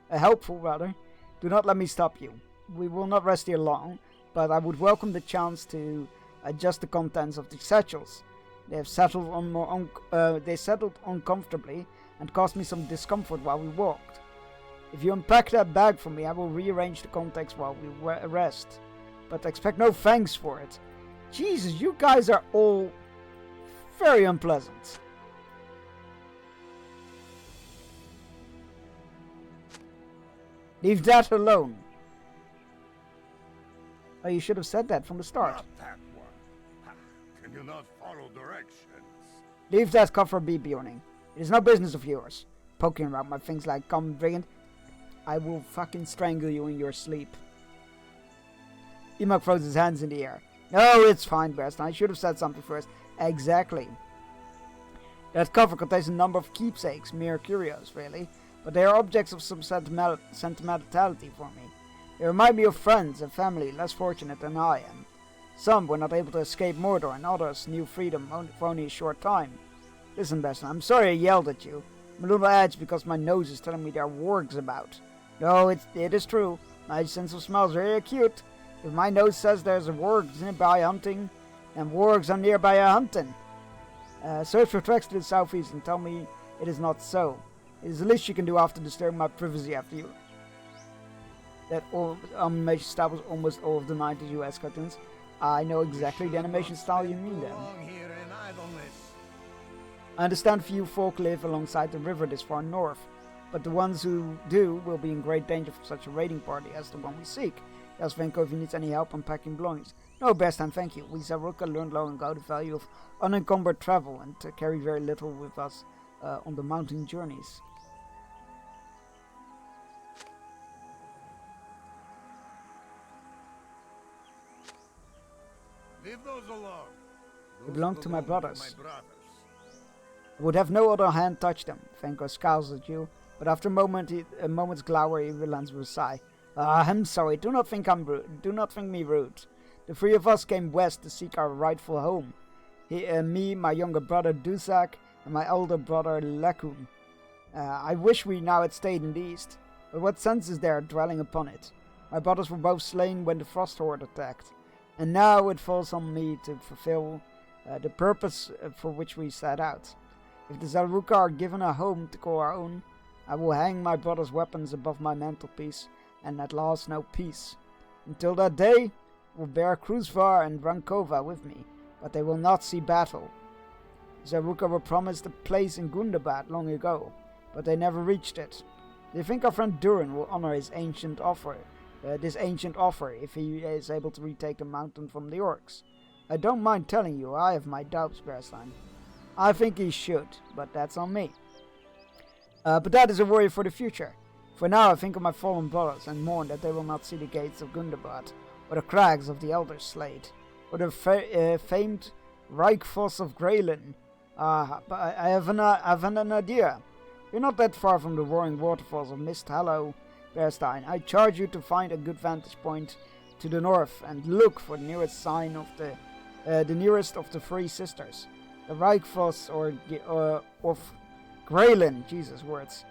helpful rather, do not let me stop you. We will not rest here long, but I would welcome the chance to adjust the contents of the satchels. They have settled uncomfortably and caused me some discomfort while we walked. If you unpack that bag for me, I will rearrange the contents while we rest. But expect no thanks for it. Jesus, you guys are all very unpleasant. Leave that alone. Oh, you should have said that from the start. Not that one. Ha, can you not follow directions? Leave that coffer be, Bjorning. It is no business of yours. Poking around my things like common brigand. I will fucking strangle you in your sleep. Emok throws his hands in the air. No, it's fine, Best. I should have said something first. Exactly. That cover contains a number of keepsakes, mere curios, really. But they are objects of some sentimentality for me. They remind me of friends and family less fortunate than I am. Some were not able to escape Mordor, and others knew freedom for only a short time. Listen, Besson, I'm sorry I yelled at you. I'm a little edged because my nose is telling me there are wargs about. No, it is true. My sense of smell is very acute. If my nose says there's a wargs nearby hunting, then wargs are nearby hunting. Search for tracks to the southeast and tell me it is not so. It is the least you can do after disturbing my privacy after you. That animation style was almost all of the 90s US cartoons. I know exactly the animation style you mean then. I understand few folk live alongside the river this far north. but the ones who do will be in great danger from such a raiding party as the one we seek. Ask Venko if he needs any help unpacking belongings. No, best time, thank you. We Zaruka learned long ago the value of unencumbered travel and carry very little with us on the mountain journeys. Leave those alone. They belong to my brothers. I would have no other hand touch them. Venko scowls at you, but after a moment's glower, he relents with a sigh. I'm sorry. Do not think I'm rude. Do not think me rude. The three of us came west to seek our rightful home. Me, my younger brother Dusak, and my older brother Lakun. I wish we now had stayed in the east, but what sense is there dwelling upon it? My brothers were both slain when the Frost Horde attacked, and now it falls on me to fulfill the purpose for which we set out. If the Zaruka are given a home to call our own, I will hang my brother's weapons above my mantelpiece, and at last know peace. Until that day, I will bear Kruzvar and Rankova with me, but they will not see battle. Zaruka were promised a place in Gundabad long ago, but they never reached it. They think our friend Durin will honor his ancient offer, if he is able to retake the mountain from the orcs. I don't mind telling you, I have my doubts, Bearstein. I think he should, but that's on me. But that is a worry for the future. For now I think of my fallen brothers and mourn that they will not see the gates of Gundabad, or the crags of the Elder Slade, or the famed Reichfoss of Graelin. But I have an idea. You're not that far from the roaring waterfalls of Mist Hollow, Bearstein. I charge you to find a good vantage point to the north and look for the nearest sign of the nearest of the three sisters, the Reichfoss of Graelin. Jesus, words.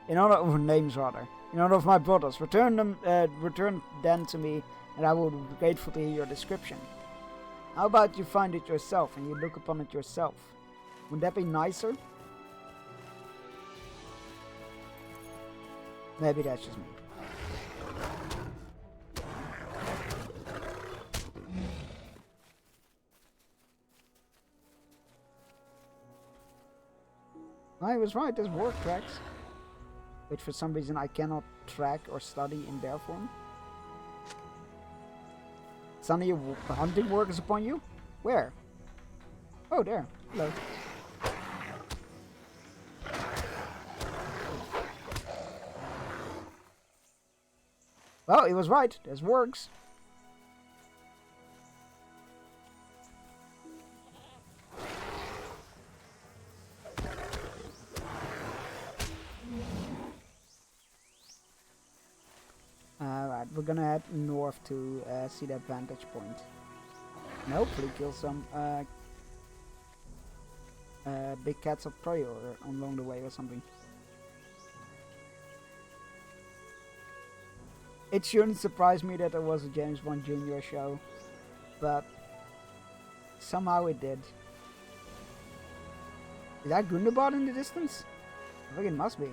In honor of names, rather. In honor of my brothers, return them to me, and I will be grateful to hear your description. How about you find it yourself and you look upon it yourself? Would that be nicer? Maybe that's just me. I was right, there's work tracks, which for some reason I cannot track or study in bear form. Suddenly hunting work is upon you? Where? Oh, there. Hello. Well, he was right. There's works. Alright, we're gonna head north to see that vantage point. And hopefully kill some big cats of prey or along the way or something. It shouldn't surprise me that there was a James Bond Jr. show, but somehow it did. Is that Gundabad in the distance? I think it must be.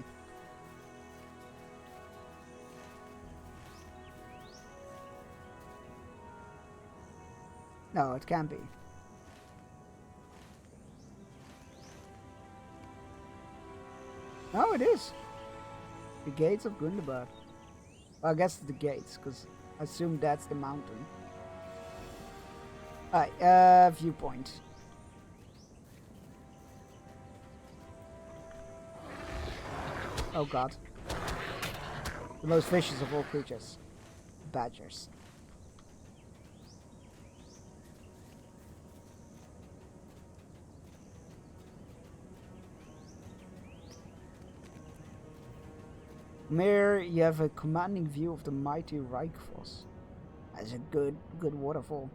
No, it can't be. No, it is. The gates of Gundabad. Well, I guess it's the gates, because I assume that's the mountain. Alright, viewpoint. Oh god. The most vicious of all creatures. Badgers. From here, you have a commanding view of the mighty Reichfoss. That's a good waterfall.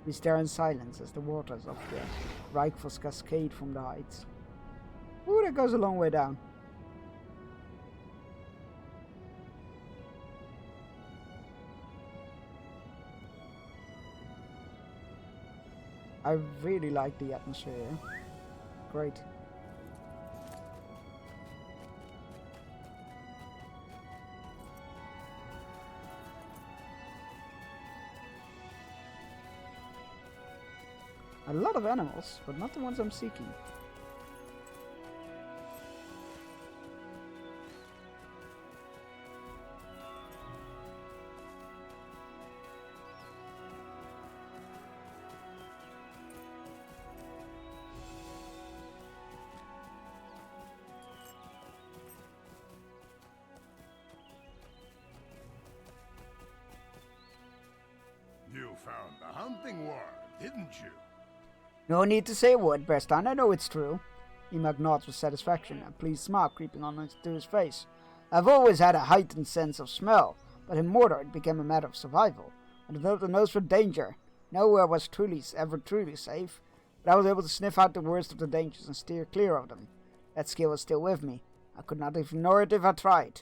We stare in silence as the waters of the Reichfoss cascade from the heights. Ooh, that goes a long way down. I really like the atmosphere here. Great. A lot of animals, but not the ones I'm seeking. hunting war, didn't you? No need to say a word, Bearstein. I know it's true. Emac nods with satisfaction, a pleased smile creeping onto his face. I've always had a heightened sense of smell, but in Mordor it became a matter of survival. I developed a nose for danger. Nowhere was ever truly safe, but I was able to sniff out the worst of the dangers and steer clear of them. That skill is still with me. I could not ignore it if I tried.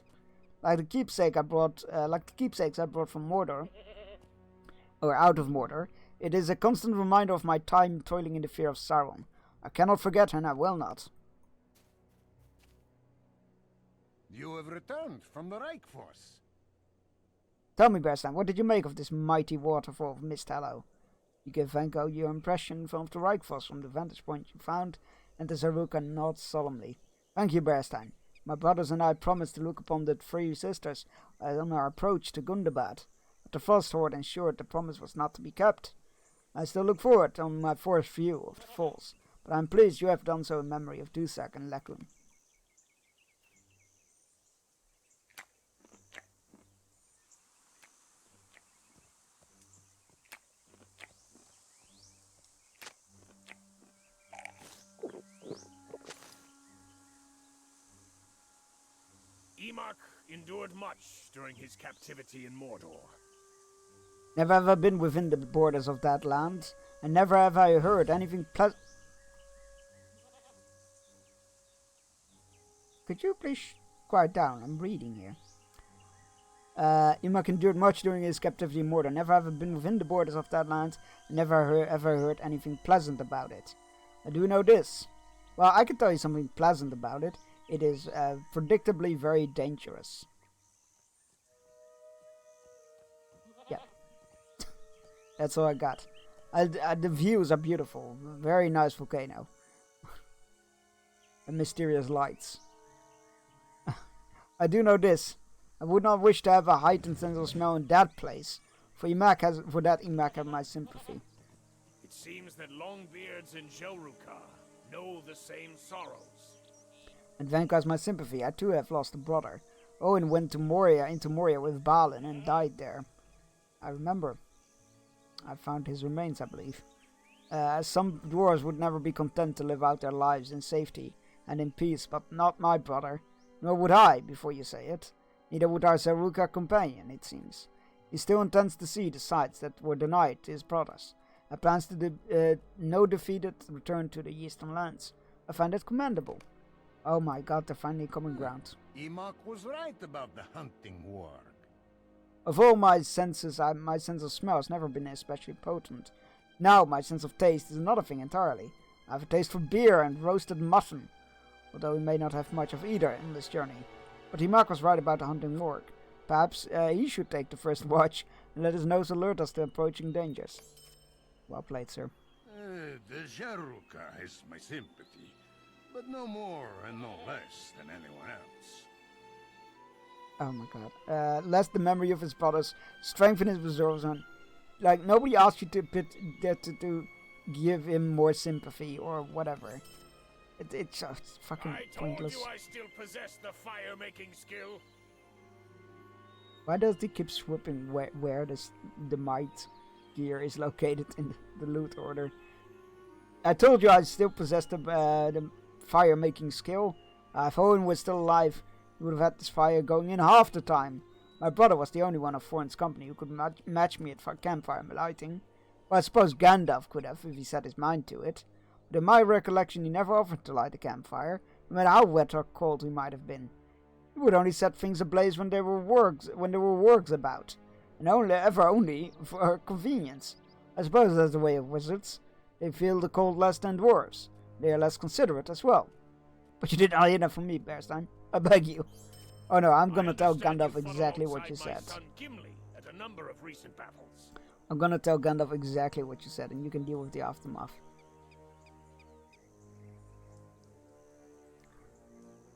Like the keepsakes I brought from Mordor, or out of Mordor, it is a constant reminder of my time toiling in the fear of Sauron. I cannot forget, and I will not. You have returned from the Reich Force. Tell me, Bearstein, what did you make of this mighty waterfall of Misthallow? You give Venko your impression of the Reich Force from the vantage point you found, and the Zaruka nods solemnly. Thank you, Bearstein. My brothers and I promised to look upon the three sisters on our approach to Gundabad, but the Frost Horde ensured the promise was not to be kept. I still look forward on my first view of the falls, but I am pleased you have done so in memory of Dusak and Lekrum. Emac endured much during his captivity in Mordor. Never have I been within the borders of that land, and never have I heard anything pleasant. Could you please quiet down? I'm reading here. Emac endured much during his captivity in Mordor. Never have I been within the borders of that land, and never ever heard anything pleasant about it. I do know this. Well, I can tell you something pleasant about it. It is predictably very dangerous. Yeah. That's all I got. The views are beautiful. Very nice volcano. And mysterious lights. I do know this. I would not wish to have a heightened sense of smell in that place. For that Emac has my sympathy. It seems that Longbeards and Jelruka know the same sorrows. And Venko has my sympathy. I too have lost a brother. Owen went into Moria with Balin and died there. I remember. I found his remains, I believe. Some dwarves would never be content to live out their lives in safety and in peace, but not my brother. Nor would I, before you say it. Neither would our Zaruka companion, it seems. He still intends to see the sights that were denied to his brothers, and plans to no defeated return to the Eastern lands. I find it commendable. Oh my god, they're finally common ground. Emac was right about the hunting war. Of all my senses, my sense of smell has never been especially potent. Now my sense of taste is another thing entirely. I have a taste for beer and roasted mutton, although we may not have much of either in this journey. But Emac was right about the hunting warg. Perhaps he should take the first watch and let his nose alert us to approaching dangers. Well played, sir. The Jaruka has my sympathy, but no more and no less than anyone else. Oh my god. Lest the memory of his brothers strengthen his reserves and... Like, nobody asked you to give him more sympathy or whatever. It's just fucking pointless. I told you I still possess the fire-making skill. Why does he keep swooping where the might gear is located in the loot order? I told you I still possess the fire-making skill. If Owen was still alive, he would have had this fire going in half the time. My brother was the only one of Thorn's company who could match me at campfire lighting. Well, I suppose Gandalf could have if he set his mind to it. But in my recollection, he never offered to light a campfire, no matter how wet or cold he might have been. He would only set things ablaze when there were wargs about, and only for convenience. I suppose that's the way of wizards. They feel the cold less than dwarves. They are less considerate as well. But you did not hear that from me, Bearstein. I beg you. Oh no, I'm gonna tell Gandalf exactly what you said. I'm gonna tell Gandalf exactly what you said, and you can deal with the aftermath.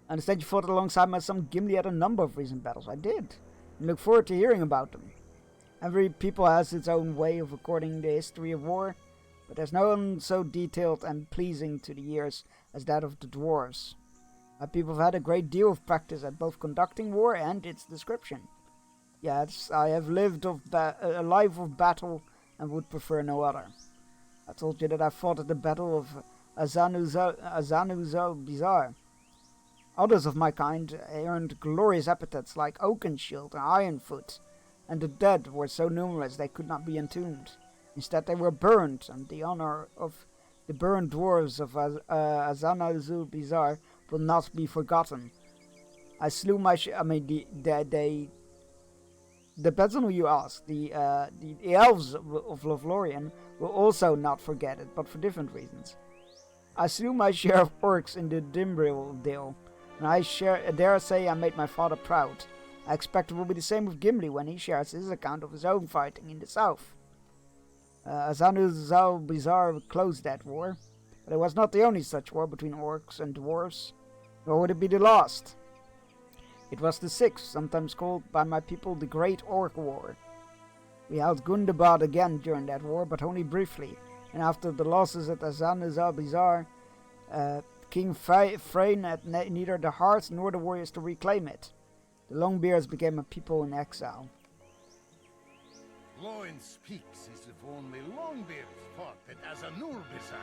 I understand you fought alongside my son Gimli at a number of recent battles. I did, and look forward to hearing about them. Every people has its own way of recording the history of war, but there's no one so detailed and pleasing to the ears as that of the dwarves. My people have had a great deal of practice at both conducting war and its description. Yes, I have lived a life of battle and would prefer no other. I told you that I fought at the Battle of Azanuzal-Bizarre. Others of my kind earned glorious epithets like Oakenshield and Ironfoot, and the dead were so numerous they could not be entombed. Instead they were burned, and the honor of the burned dwarves of Azanuzal-Bizarre will not be forgotten. I slew my depends on who you ask. The elves of Lothlorien will also not forget it, but for different reasons. I slew my share of orcs in the Dimbril Dale, and I dare say I made my father proud. I expect it will be the same with Gimli when he shares his account of his own fighting in the south. Azanuzal-Bizarre closed that war, but it was not the only such war between orcs and dwarves, nor would it be the last. It was the sixth, sometimes called by my people the Great Orc War. We held Gundabad again during that war, but only briefly, and after the losses at Azanuzal-Bizarre, King Thrain had neither the hearts nor the warriors to reclaim it. The Longbeards became a people in exile. Loin speaks as if only Longbeards fought at Azanul-Bizarre,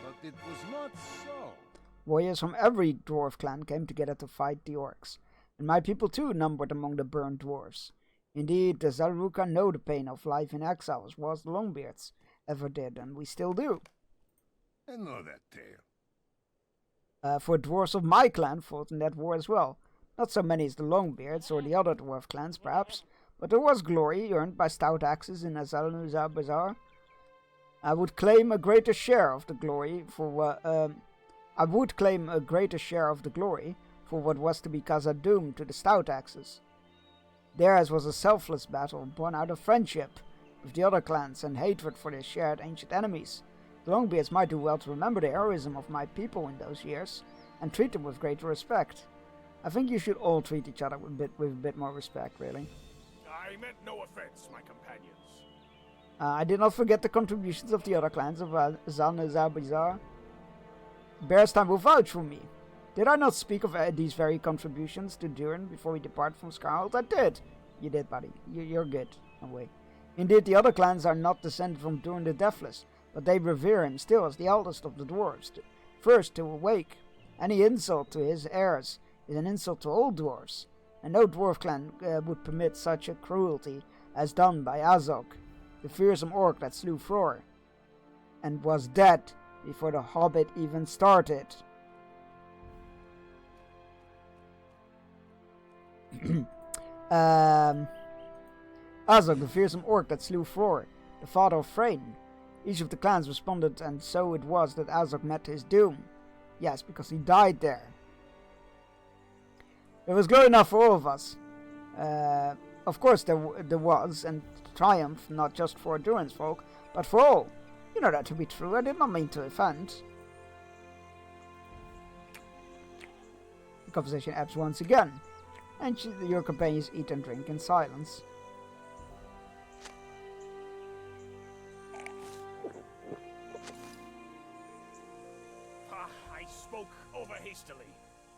but it was not so. Warriors from every dwarf clan came together to fight the orcs, and my people too numbered among the burned dwarves. Indeed, the Zalruka know the pain of life in exile as well as the Longbeards ever did, and we still do. I know that tale. For dwarves of my clan fought in that war as well. Not so many as the Longbeards or the other dwarf clans, perhaps, but there was glory earned by stout axes in Azanuzal-Bizarre. I would claim a greater share of the glory for what was to be Khazad-dûm to the stout axes. Theirs was a selfless battle born out of friendship with the other clans and hatred for their shared ancient enemies. The Longbeards might do well to remember the heroism of my people in those years and treat them with greater respect. I think you should all treat each other with a bit more respect, really. I meant no offense, my companions. I did not forget the contributions of the other clans of Azanuzal-Bizarre. Bearstein will vouch for me. Did I not speak of these very contributions to Durin before we depart from Scarhold? I did. You did, buddy. You're good. No way. Indeed, the other clans are not descended from Durin the Deathless, but they revere him still as the eldest of the dwarves, first to awake. Any insult to his heirs is an insult to all dwarves, and no dwarf clan would permit such a cruelty as done by Azog, the fearsome orc that slew Fror, and was dead before the Hobbit even started. Azog, the fearsome orc that slew Fror, the father of Thrain. Each of the clans responded, and so it was that Azog met his doom. Yes, because he died there. It was good enough for all of us. Of course there was, and triumph, not just for Durin's folk, but for all. You know that to be true. I did not mean to offend. The conversation ebbs once again, and your companions eat and drink in silence. I spoke over hastily,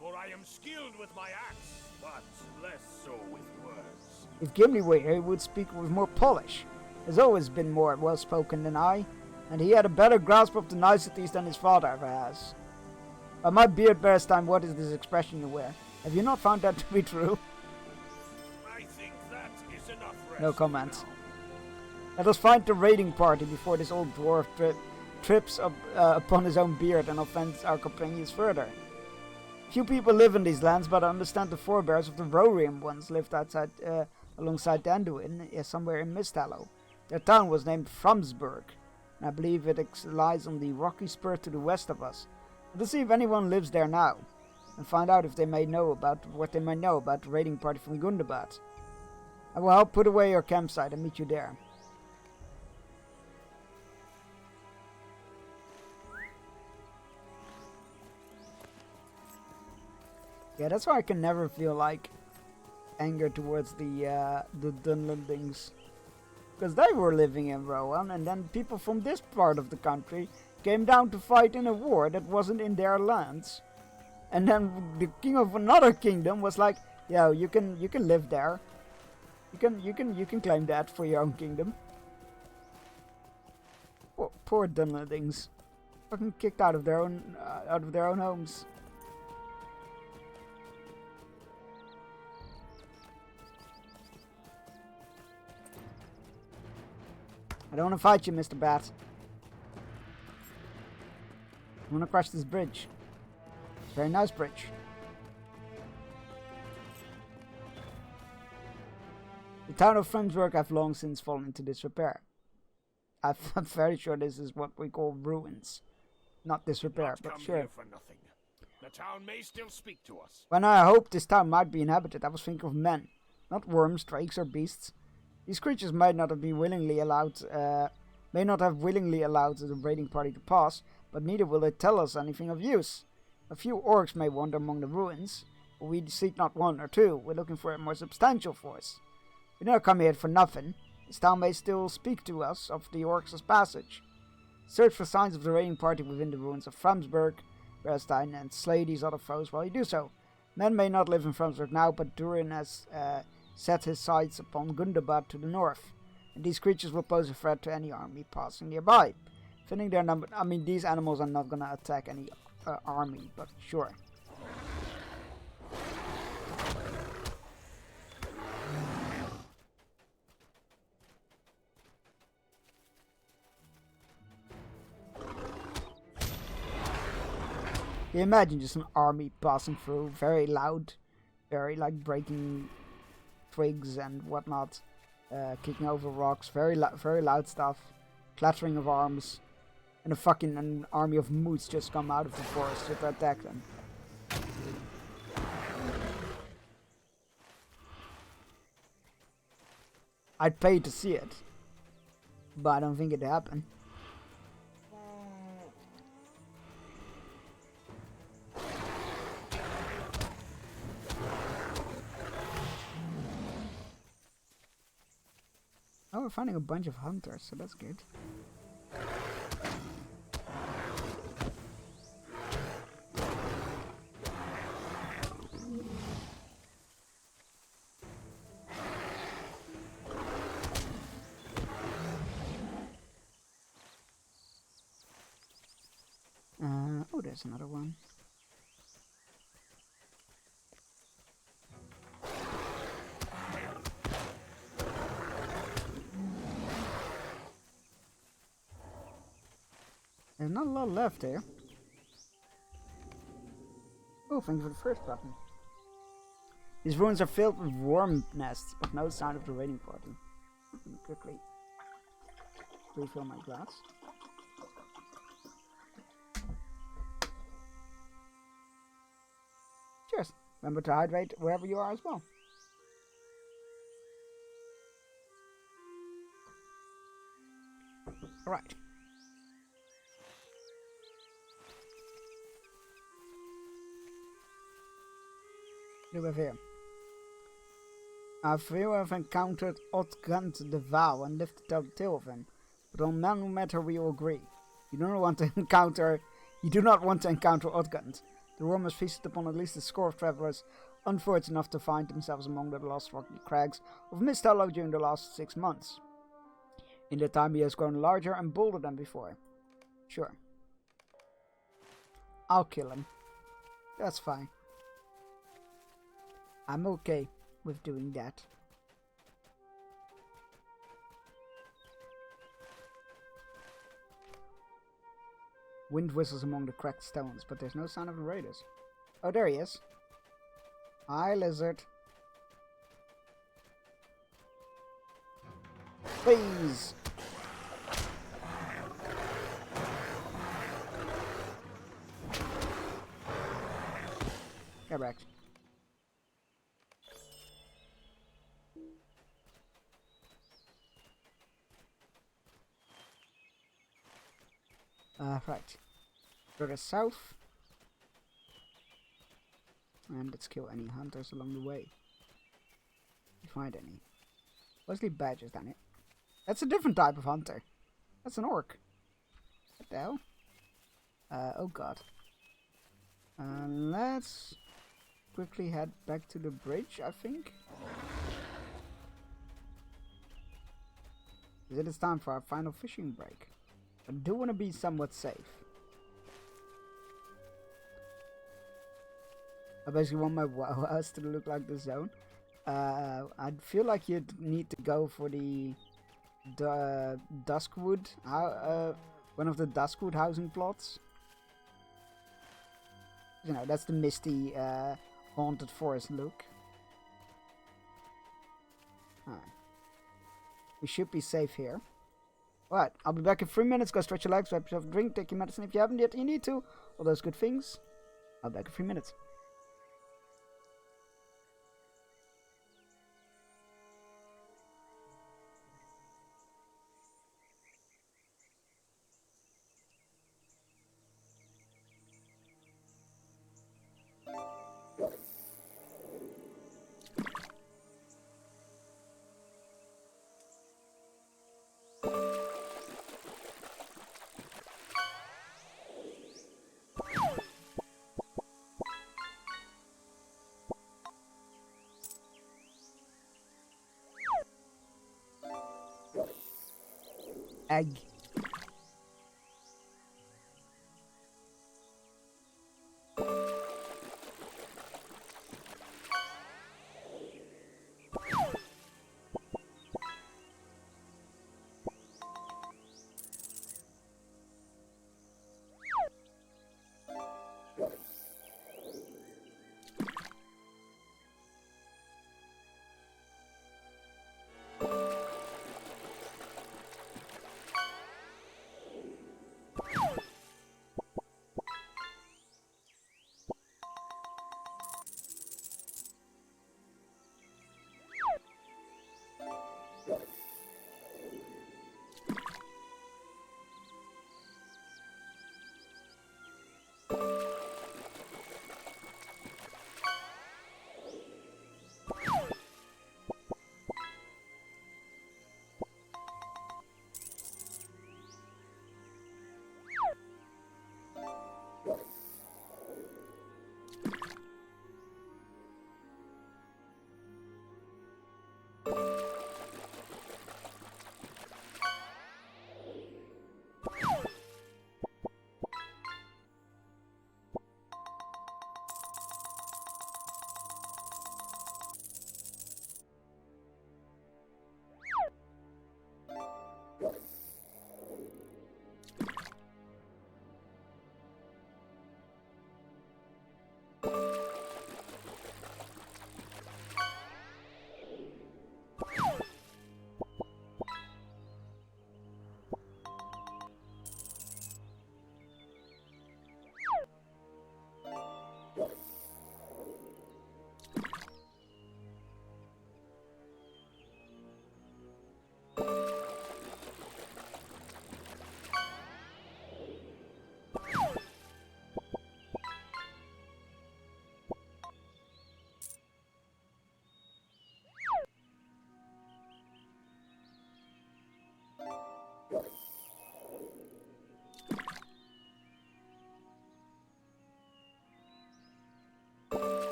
for I am skilled with my axe, but less so with words. If Gimli were here, he would speak with more polish. He has always been more well-spoken than I, and he had a better grasp of the niceties than his father ever has. My beard, Bearstein, what is this expression you wear? Have you not found that to be true? I think that is enough rest. No comment. Let us find the raiding party before this old dwarf trips upon his own beard and offends our companions further. Few people live in these lands, but I understand the forebears of the Rohirrim once lived alongside Anduin, somewhere in Misthallow. Their town was named Framsburg, and I believe it lies on the rocky spur to the west of us. Let us see if anyone lives there now, and find out if they may know about what they may know about the raiding party from Gundabad. I will help put away your campsite and meet you there. Yeah, that's why I can never feel like anger towards the Dunlendings, because they were living in Rohan, and then people from this part of the country came down to fight in a war that wasn't in their lands, and then the king of another kingdom was like, "Yo, you can live there. You can claim that for your own kingdom." Poor Dunlendings. Fucking kicked out of their own homes. I don't want to fight you, Mr. Bat. I want to crash this bridge. Very nice bridge. The town of Fremsburg have long since fallen into disrepair. I'm very sure this is what we call ruins. Not disrepair, but sure. Here for nothing. The town may still speak to us. When I hoped this town might be inhabited, I was thinking of men, not worms, drakes, or beasts. These creatures may not have willingly allowed the raiding party to pass, but neither will they tell us anything of use. A few orcs may wander among the ruins, but we seek not one or two. We're looking for a more substantial force. We don't come here for nothing. This town may still speak to us of the orcs' passage. Search for signs of the raiding party within the ruins of Fremsburg, Berestein, and slay these other foes while you do so. Men may not live in Fremsburg now, but Durin has set his sights upon Gundabad to the north, and these creatures will pose a threat to any army passing nearby. Finding their number, I mean, these animals are not gonna attack any army, but sure. You imagine just an army passing through, very loud, very like breaking twigs and whatnot, kicking over rocks, very loud stuff, clattering of arms, and an army of moots just come out of the forest to attack them. I'd pay to see it, but I don't think it'd happen. Oh, we're finding a bunch of hunters, so that's good. Oh, there's another one. There's not a lot left here. Oh, thank you for the first button. These ruins are filled with worm nests, but no sign of the raiding party. Let me quickly refill my glass. Cheers. Remember to hydrate wherever you are as well. Alright. What do we have here? A few have encountered Otgant the Vow and lived to tell the tale of him, but on no matter we all agree. You do not want to encounter Otgant. The rumors feasted upon at least a score of travelers unfortunate enough to find themselves among the lost rocky crags of Mist Hollow during the last 6 months. In that time he has grown larger and bolder than before. Sure. I'll kill him. That's fine. I'm okay with doing that. Wind whistles among the cracked stones, but there's no sign of the raiders. Oh, there he is. Hi, lizard. Please. Get back. Right. Go to south. And let's kill any hunters along the way. If you find any. Mostly badgers, damn it. That's a different type of hunter. That's an orc. What the hell? Oh god. Let's quickly head back to the bridge, I think. It is time for our final fishing break. I do want to be somewhat safe. I basically want my house to look like the zone. I feel like you'd need to go for the Duskwood, one of the Duskwood housing plots. You know, that's the misty, haunted forest look. Alright. We should be safe here. Alright, I'll be back in 3 minutes. Go stretch your legs, grab yourself a drink, take your medicine if you haven't yet. You need to. All those good things. I'll be back in 3 minutes. Egg.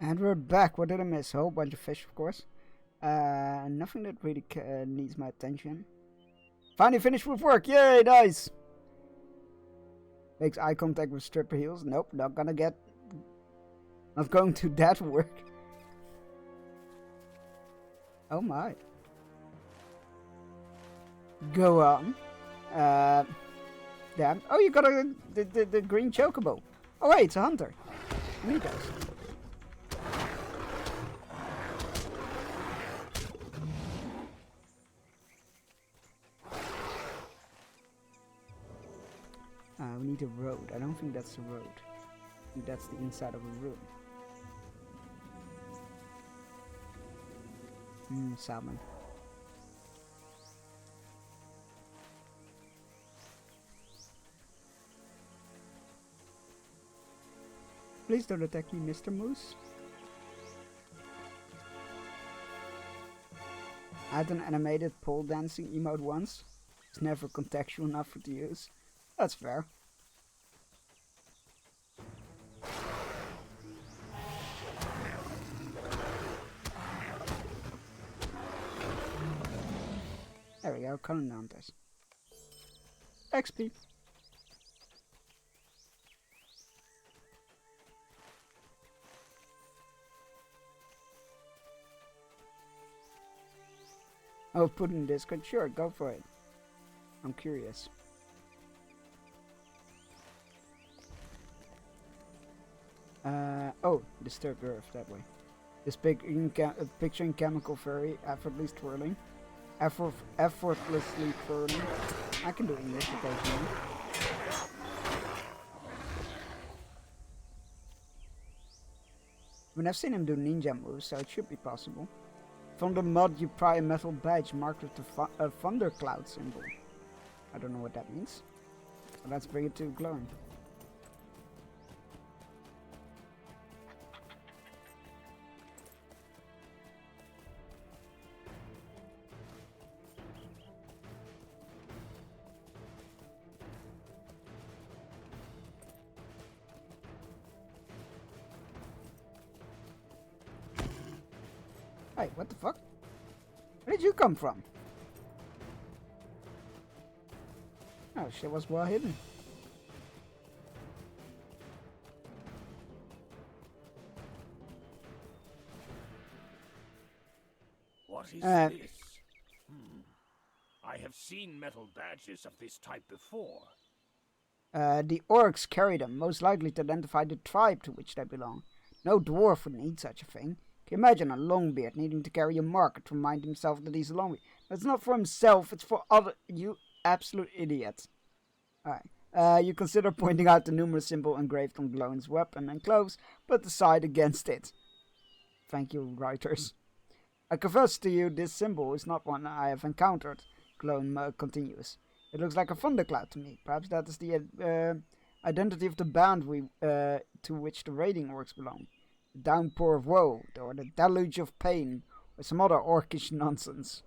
And we're back. What did I miss? A whole bunch of fish, of course. Nothing that really needs my attention. Finally finished with work. Yay, nice. Makes eye contact with stripper heels. Nope, not going to that work. Oh my. Go on. Damn. Oh, you got the green chocobo. Oh wait, it's a hunter. And he does. We need a road. I don't think that's the road. I think that's the inside of a room. Salmon. Please don't attack me, Mr. Moose. I had an animated pole dancing emote once. It's never contextual enough to use. That's fair. we go, Covenanters. XP. Oh, put in Discord. Sure, go for it. I'm curious. Oh, disturbed Earth that way. This picturing chemical fairy effortlessly twirling. Effortlessly twirling. I can do English occasionally. I mean, I've seen him do ninja moves, so it should be possible. From the mud, you pry a metal badge marked with the thundercloud symbol. I don't know what that means. So let's bring it to glowing. Hey, what the fuck? Where did you come from? Oh, shit was well hidden. What is this? I have seen metal badges of this type before. The orcs carry them, most likely to identify the tribe to which they belong. No dwarf would need such a thing. Can you imagine a Longbeard needing to carry a marker to remind himself that he's a Longbeard? It's not for himself, it's for other... You absolute idiot. Alright. You consider pointing out the numerous symbol engraved on Glowin's weapon and clothes, but decide against it. Thank you, writers. I confess to you, this symbol is not one I have encountered, Glowin continues. It looks like a thundercloud to me. Perhaps that is the identity of the band to which the raiding orcs belong. The downpour of woe, or the deluge of pain, or some other orcish nonsense.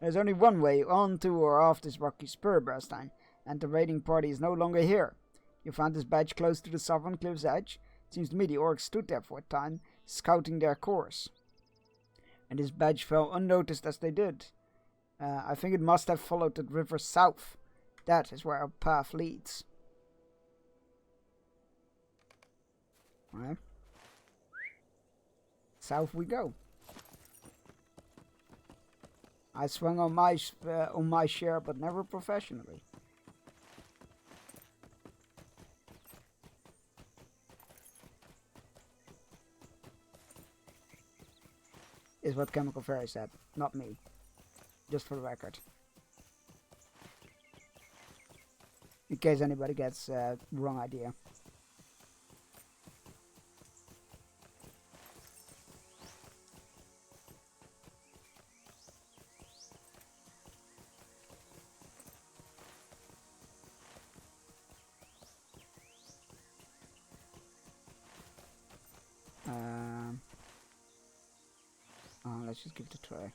There's only one way on to or off this rocky spur, Berstein, and the raiding party is no longer here. You found this badge close to the southern cliff's edge. It seems to me the orcs stood there for a time, scouting their course. And this badge fell unnoticed as they did. I think it must have followed the river south. That is where our path leads. Right. South we go. I swung on my share, but never professionally. Is what Chemical Fairy said, not me. Just for the record. In case anybody gets wrong idea. Let's just give it a try.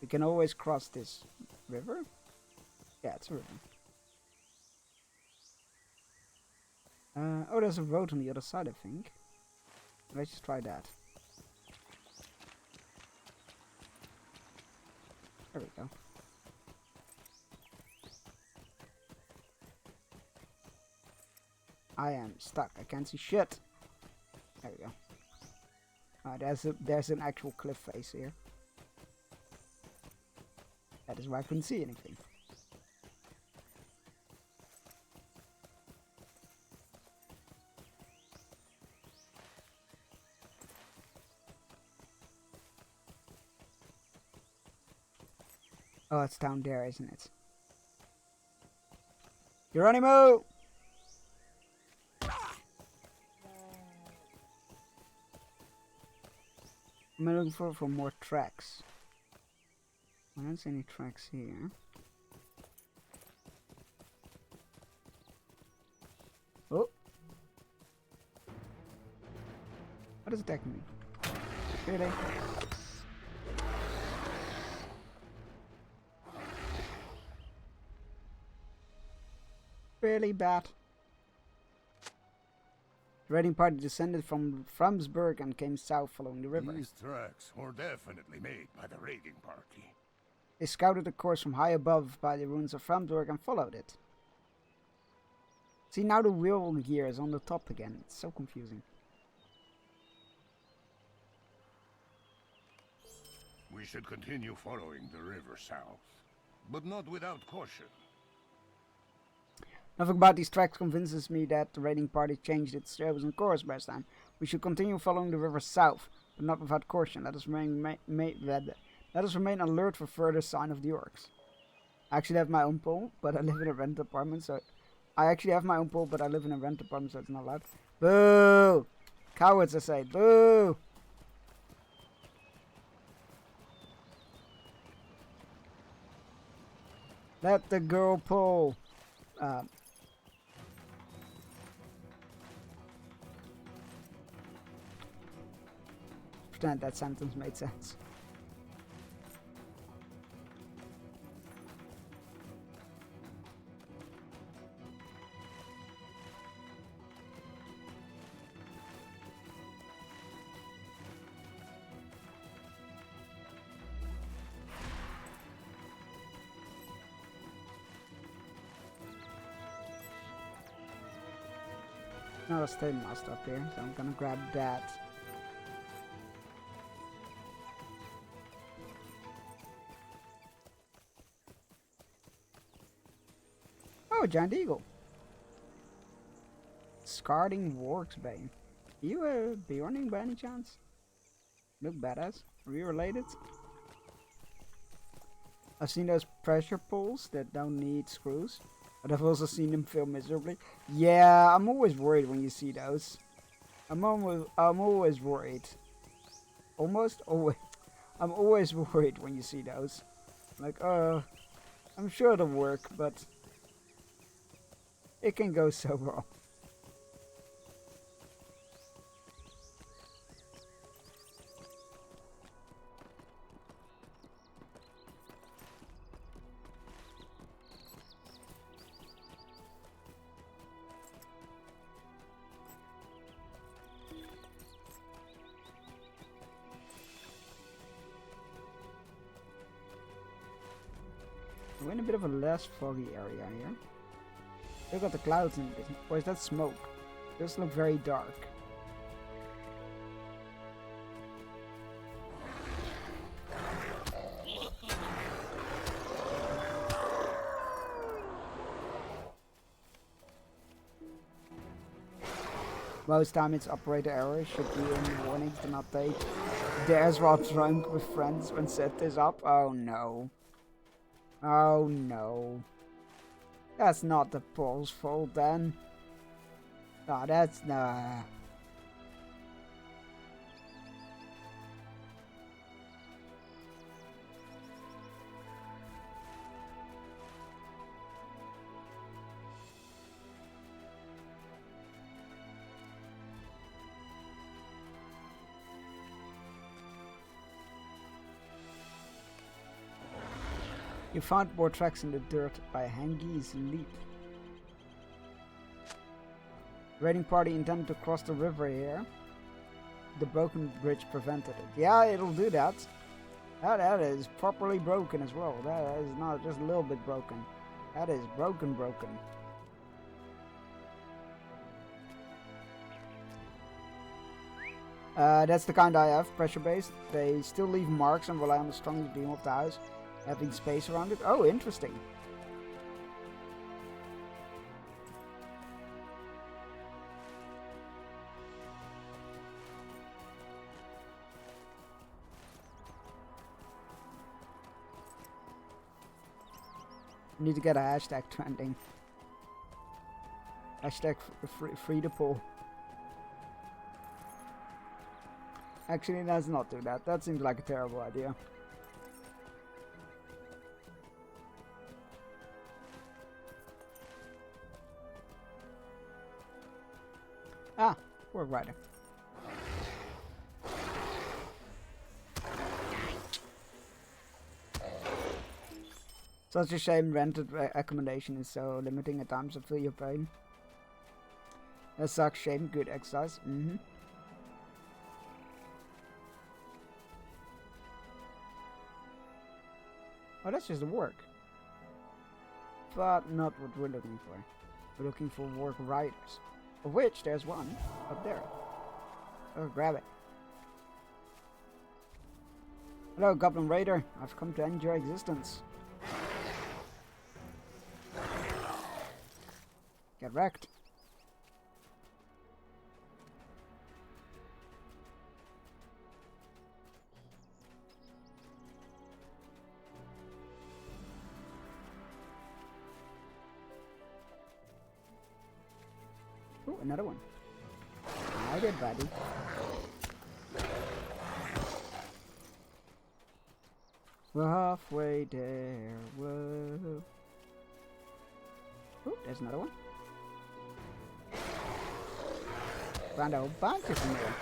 We can always cross this river? Yeah, it's a river. Oh, there's a road on the other side, I think. Let's just try that. There we go. I am stuck. I can't see shit. There we go. There's an actual cliff face here. That is why I couldn't see anything. Oh, it's down there, isn't it? Geronimo! I'm looking for more tracks. I don't see any tracks here. Oh! What does attack mean? Really? Really bad. The raiding party descended from Framsburg and came south following the river. These tracks were definitely made by the raiding party. They scouted the course from high above by the ruins of Framdorg and followed it. See, now the wheel gear is on the top again. It's so confusing. We should continue following the river south, but not without caution. Nothing about these tracks convinces me that the raiding party changed its chosen course last time. We should continue following the river south, but not without caution. Let us remain alert for further sign of the orcs. I actually have my own pool, but I live in a rent apartment, so... I actually have my own pool, but I live in a rent apartment, so it's not allowed. Boo! Cowards, I say. Boo! Let the girl pull. Pretend that sentence made sense. Not a stay must up here, so I'm gonna grab that. Oh, giant eagle. Scarding Warg's Bane. You Bjorning by any chance? Look badass. Are we related? I've seen those pressure pulls that don't need screws. But I've also seen them fail miserably. Yeah, I'm always worried when you see those. I'm always worried. Almost always. I'm always worried when you see those. Like, I'm sure it'll work, but it can go so wrong. We're in a bit of a less foggy area here. Look at the clouds in this. Or is that smoke? It does look very dark. Most time it's operator error. Should be in warnings to not take. There's while drunk with friends when set this up. Oh no. Oh no. That's not the Paul's fault then. No, that's nah. You found more tracks in the dirt by Hangi's Leap. The raiding party intended to cross the river here. The broken bridge prevented it. Yeah, it'll do that. That is properly broken as well. That is not just a little bit broken. That is broken. That's the kind I have, pressure based. They still leave marks and rely on the strongest beam of the house, having space around it. Oh, interesting. Need to get a hashtag trending. Hashtag free to pull. Actually, let's not do that. That seems like a terrible idea. Ah, we're right. Such a shame rented accommodation is so limiting at times. I feel your pain. That sucks. Shame. Good exercise. Oh, that's just the work. But not what we're looking for. We're looking for work riders. Of which there's one up there. Oh, grab it. Hello, Goblin Raider. I've come to end your existence. Get wrecked. Ooh, another one. I did, buddy. We're halfway there. Whoa. Ooh, there's another one. Found a whole bunch of them here.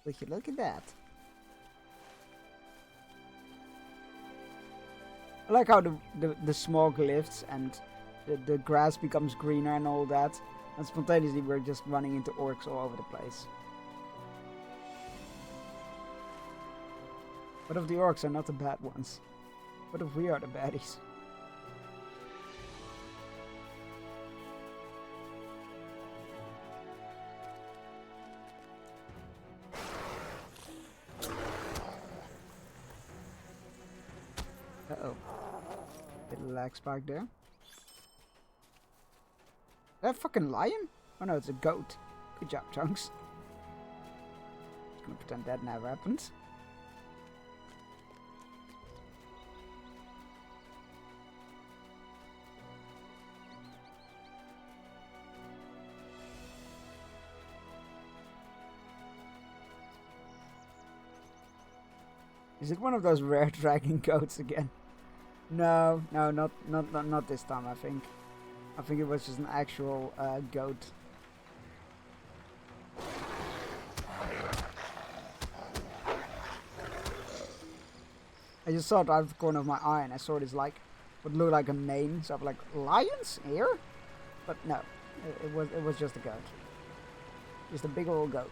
Would you look at that? I like how the smog lifts and the grass becomes greener and all that. And spontaneously we're just running into orcs all over the place. What if the orcs are not the bad ones? What if we are the baddies? Uh-oh. Bit of lag spike there. Is that a fucking lion? Oh no, it's a goat. Good job, Chunks. Just gonna pretend that never happened. Is it one of those rare dragon goats again? No, not this time. I think it was just an actual goat. I just saw it out of the corner of my eye, and I saw this like what looked like a name. So I'm like, lions here? But no, it was just a goat. Just a big old goat.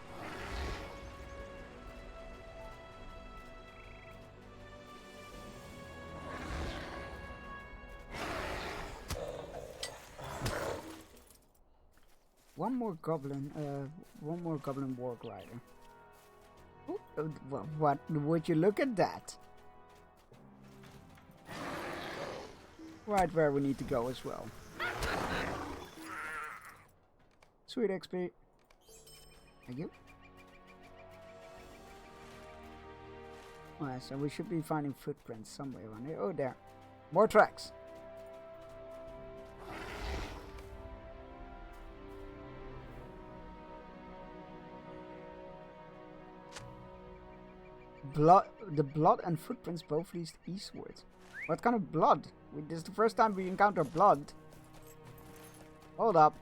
One more goblin warg rider. Ooh, what would you look at that? Right where we need to go as well. Sweet XP. Thank you. Alright, so we should be finding footprints somewhere around here. Oh, there. More tracks. The blood and footprints both lead eastward. What kind of blood? This is the first time we encounter blood. Hold up.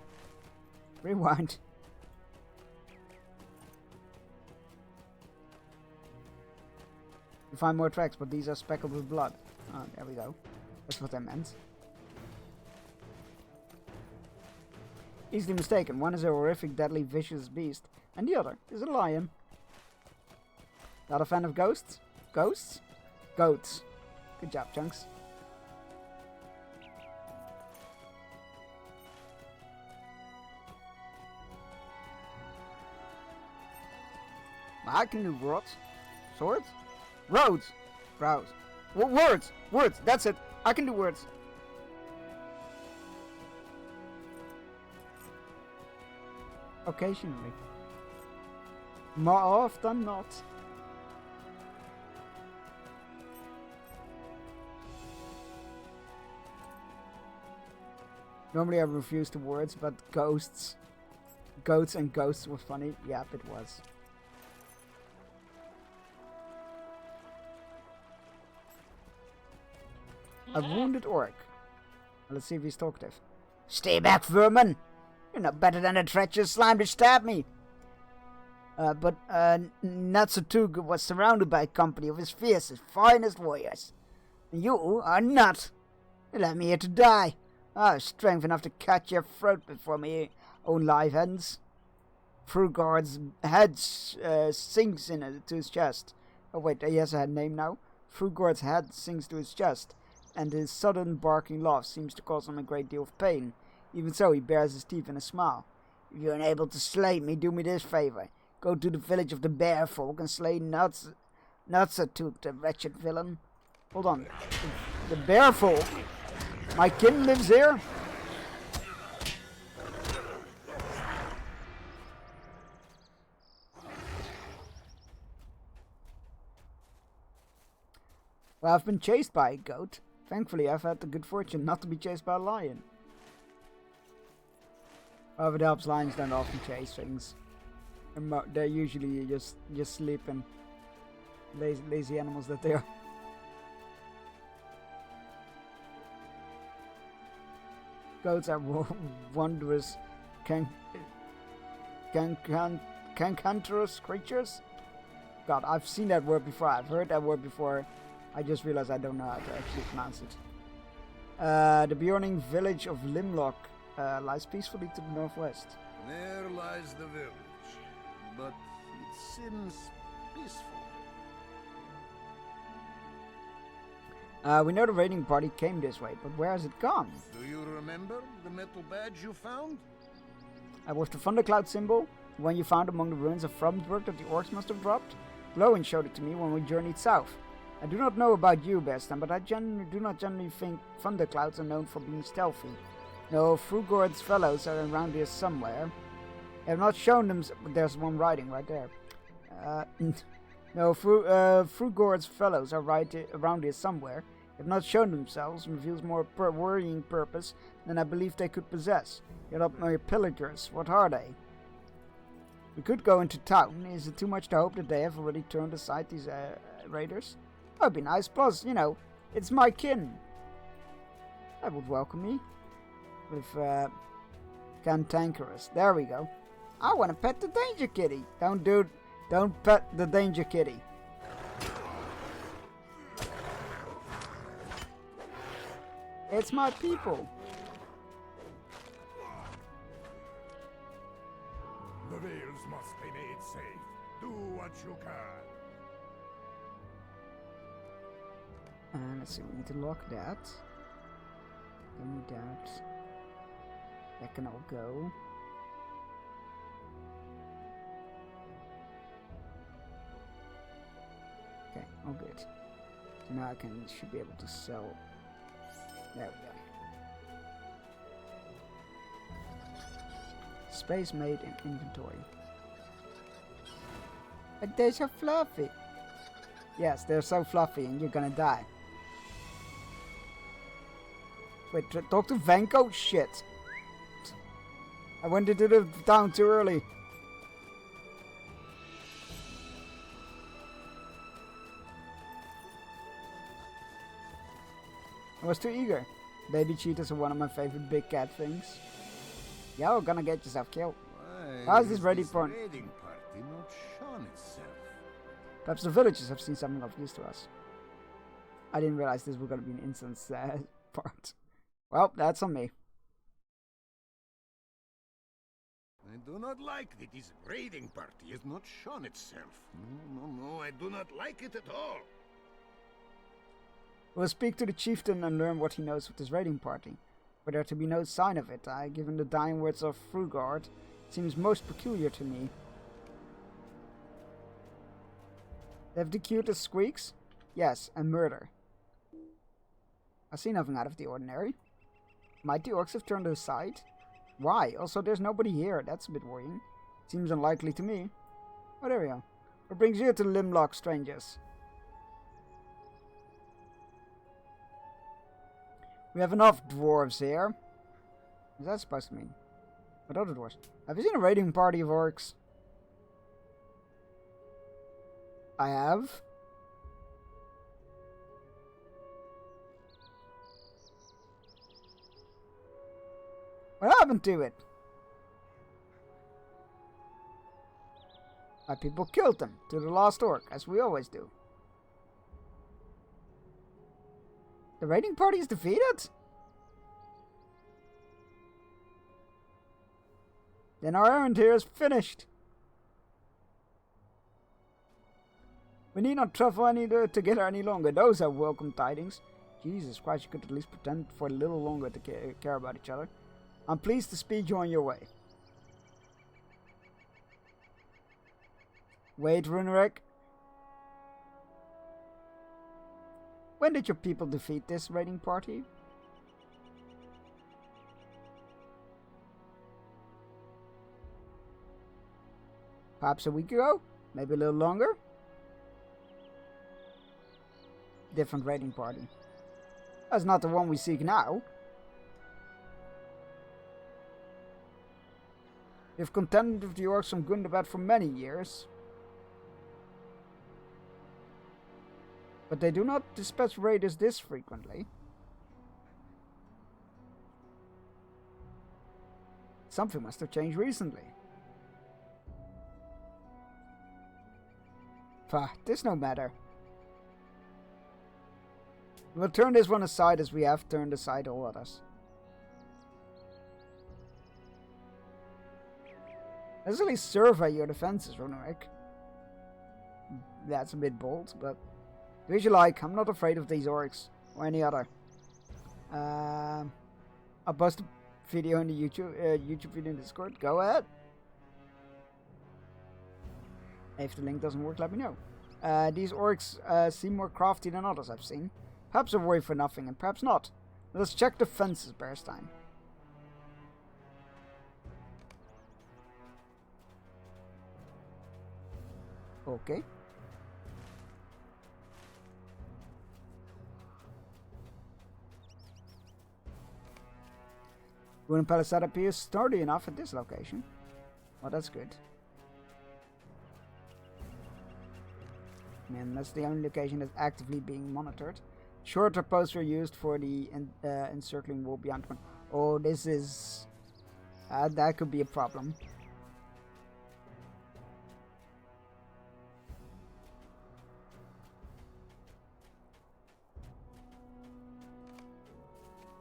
Rewind. You find more tracks, but these are speckled with blood. Oh, there we go. That's what I meant. Easily mistaken. One is a horrific, deadly, vicious beast, and the other is a lion. Not a fan of ghosts? Ghosts? Goats. Good job, Chunks. I can do words. Swords? Roads! Rows. Words! Words! That's it! I can do words. Occasionally. More often not. Normally I refuse the words, but goats and ghosts were funny. Yep, it was. A wounded orc. Let's see if he's talkative. Stay back, vermin! You're not better than the treacherous slime that stabbed me. But Natsutug was surrounded by a company of his fiercest, finest warriors. You are not. You left me here to die. I have strength enough to cut your throat before my own life ends. Frugard's head sinks to his chest. Oh wait, he has a name now. Frugord's head sinks to his chest, and his sudden barking laugh seems to cause him a great deal of pain. Even so, he bares his teeth in a smile. If you're unable to slay me, do me this favor. Go to the village of the bear folk and slay Nutsatut, the wretched villain. Hold on. The bear folk? My kin lives here? Well, I've been chased by a goat. Thankfully, I've had the good fortune not to be chased by a lion. However, it helps, lions don't often chase things. They're usually just sleeping. Lazy animals that they are. Goats are wondrous, cantankerous creatures. God, I've seen that word before. I've heard that word before. I just realized I don't know how to actually pronounce it. The Bjorning village of Limlock lies peacefully to the northwest. There lies the village, but it seems peaceful. We know the raiding party came this way, but where has it gone? Do you remember the metal badge you found? With the thundercloud symbol, the one you found among the ruins of Fromsburg that the orcs must have dropped? Glowin showed it to me when we journeyed south. I do not know about you, Bestan, but I do not generally think thunderclouds are known for being stealthy. No, Frugord's fellows are around here somewhere. I have not shown them. There's one riding right there. No, Frugord's fellows are around here somewhere. They have not shown themselves, and reveals more worrying purpose than I believe they could possess. Yet up mere pillagers. What are they? We could go into town. Is it too much to hope that they have already turned aside these raiders? That'd be nice. Plus, you know, it's my kin. That would welcome me. With cantankerous. There we go. I want to pet the danger kitty. Don't pet the danger kitty. It's my people. The Vales must be made safe. Do what you can. Let's see, we need to lock that. Don't need that. That can all go. Okay, all good. So now I should be able to sell. There we go. Space made in inventory. But they're so fluffy. Yes, they're so fluffy and you're gonna die. Wait, talk to Vanko? Shit. I went into the town too early. I was too eager. Baby cheetahs are one of my favorite big cat things. You're gonna get yourself killed. How's this raiding party not shown itself? Perhaps the villagers have seen something of use to us. I didn't realize this was gonna be an instance part. Well, that's on me. I do not like that this raiding party has not shown itself. No, I do not like it at all. We'll speak to the chieftain and learn what he knows of this raiding party. For there to be no sign of it, given the dying words of Frugord, seems most peculiar to me. They have the cutest squeaks? Yes, and murder. I see nothing out of the ordinary. Might the orcs have turned aside? Why? Also, there's nobody here. That's a bit worrying. Seems unlikely to me. Oh, there we go. What brings you to Limlock, strangers? We have enough dwarves here. What's that supposed to mean? What other dwarves? Have you seen a raiding party of orcs? I have. What happened to it? My people killed them to the last orc, as we always do. The raiding party is defeated? Then our errand here is finished. We need not travel together any longer. Those are welcome tidings. Jesus Christ, you could at least pretend for a little longer to care about each other. I'm pleased to speed you on your way. Wait, Runerick. When did your people defeat this raiding party? Perhaps a week ago? Maybe a little longer? Different raiding party. That's not the one we seek now. We've contended with the orcs from Gundabad for many years. But they do not dispatch raiders this frequently. Something must have changed recently. Pah, this no matter. We'll turn this one aside as we have turned aside all others. Let's at least survey your defenses, Runerick. That's a bit bold, but do as you like. I'm not afraid of these orcs or any other. I'll post a video in the YouTube video in Discord. Go ahead. If the link doesn't work, let me know. These orcs seem more crafty than others I've seen. Perhaps a worry for nothing, and perhaps not. Let's check the fences, Bearstein. Okay. Wooden palisade appears sturdy enough at this location. Well, that's good. And that's the only location that's actively being monitored. Shorter posts were used for the encircling wall beyond one. Oh, this is... that could be a problem.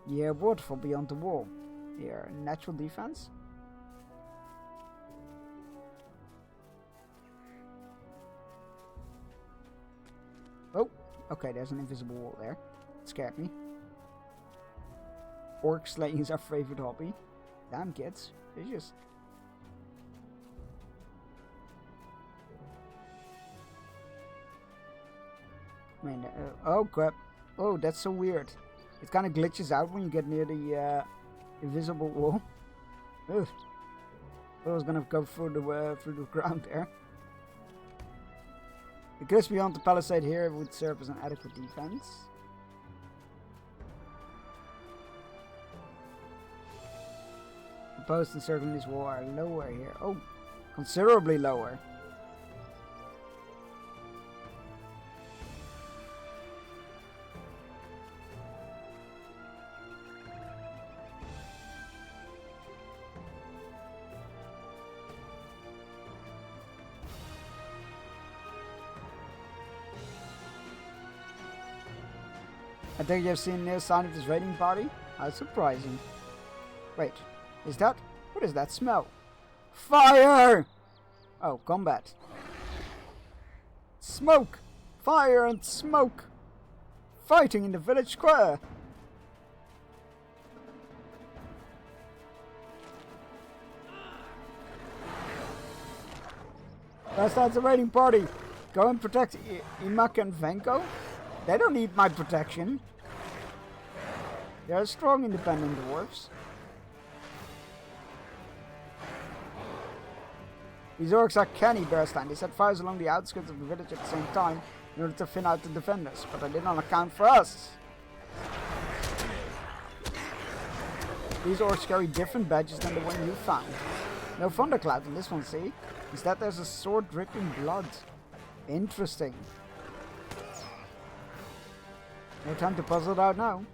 Yeah, waterfall beyond the wall. Here, natural defense. Oh, okay, there's an invisible wall there. It scared me. Orc slaying is our favorite hobby. Damn kids, vicious. I mean, oh crap. Oh, that's so weird. It kind of glitches out when you get near the invisible wall. Ugh. I was gonna go through the ground there. The cliffs beyond the palisade here would serve as an adequate defense. The posts encircling this wall are lower here. Oh, considerably lower. I think you've seen no sign of this raiding party? How surprising. Wait, is that... what is that smell? Fire! Oh, combat. Smoke! Fire and smoke! Fighting in the village square! That's the raiding party! Go and protect Imak and Venko? They don't need my protection. They're strong, independent dwarves. These orcs are canny, Bearstein. They set fires along the outskirts of the village at the same time in order to thin out the defenders, but I did not account for us. These orcs carry different badges than the one you found. No thundercloud in this one, see? Instead there's a sword dripping blood. Interesting. No time to puzzle it out now.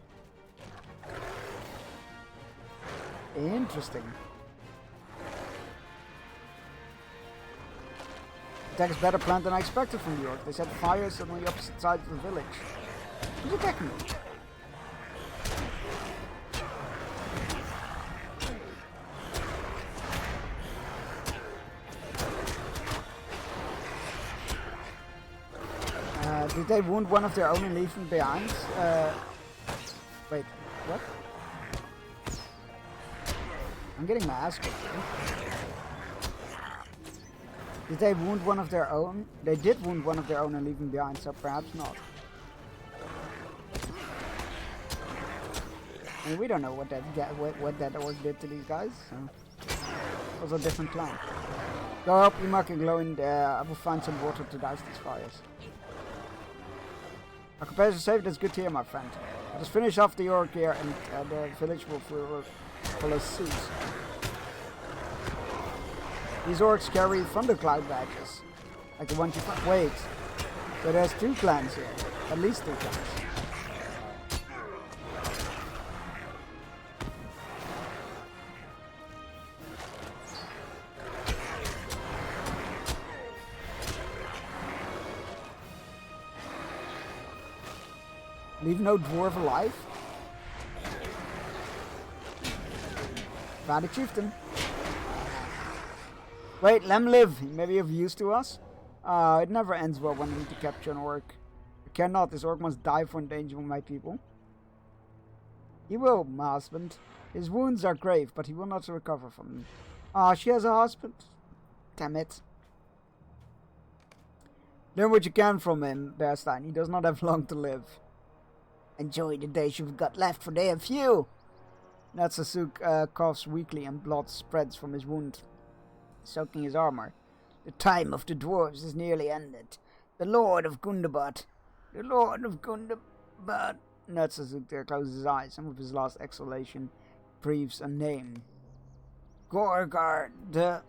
Interesting. Attack is better planned than I expected from the orc. They set fires on the opposite side of the village. Who's attacking me? Did they wound one of their own and leave them behind? Wait, what? I'm getting my ass kicked. Did they wound one of their own? They did wound one of their own and leave them behind, so perhaps not. And we don't know what that orc did to these guys, so it was a different plan. Go up, Imak and Glowing. I will find some water to douse these fires. Our companions are safe. That's good to hear, my friend. Just finish off the orc here, and the village will follow suit. These orcs carry thundercloud badges, like the ones you find. Wait, so there's 2 clans here, at least 2 clans. Leave no dwarf alive. Found a chieftain. Wait, let him live. He may be of use to us. It never ends well when we need to capture an orc. I cannot. This orc must die for endangering my people. He will, my husband. His wounds are grave, but he will not recover from them. Ah, she has a husband. Damn it. Learn what you can from him, Bearstein. He does not have long to live. Enjoy the days you've got left, for they are few. Natsasuk coughs weakly and blood spreads from his wound, soaking his armor. The time of the dwarves is nearly ended. The Lord of Gundabad. The Lord of Gundabad. Natsasuk there closes his eyes, and with his last exhalation breathes a name. Gorgar the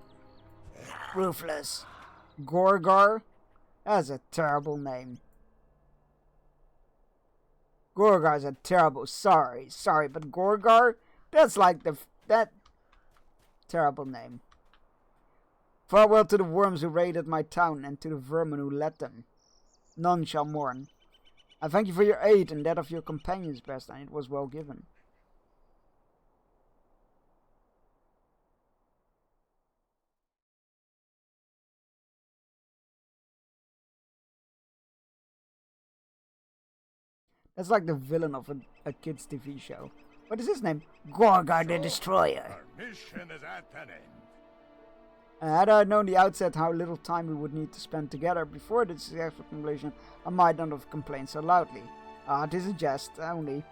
Ruthless. Gorgar? That's a terrible name. Gorgar's a terrible, sorry, but Gorgar? That's like that terrible name. Farewell to the worms who raided my town, and to the vermin who led them. None shall mourn. I thank you for your aid and that of your companions, Bearstein. It was well given. That's like the villain of a kid's TV show. What is his name? Gorgar the Destroyer. Our mission is at an end. Had I known the outset how little time we would need to spend together before the successful completion, I might not have complained so loudly. It is a jest, only.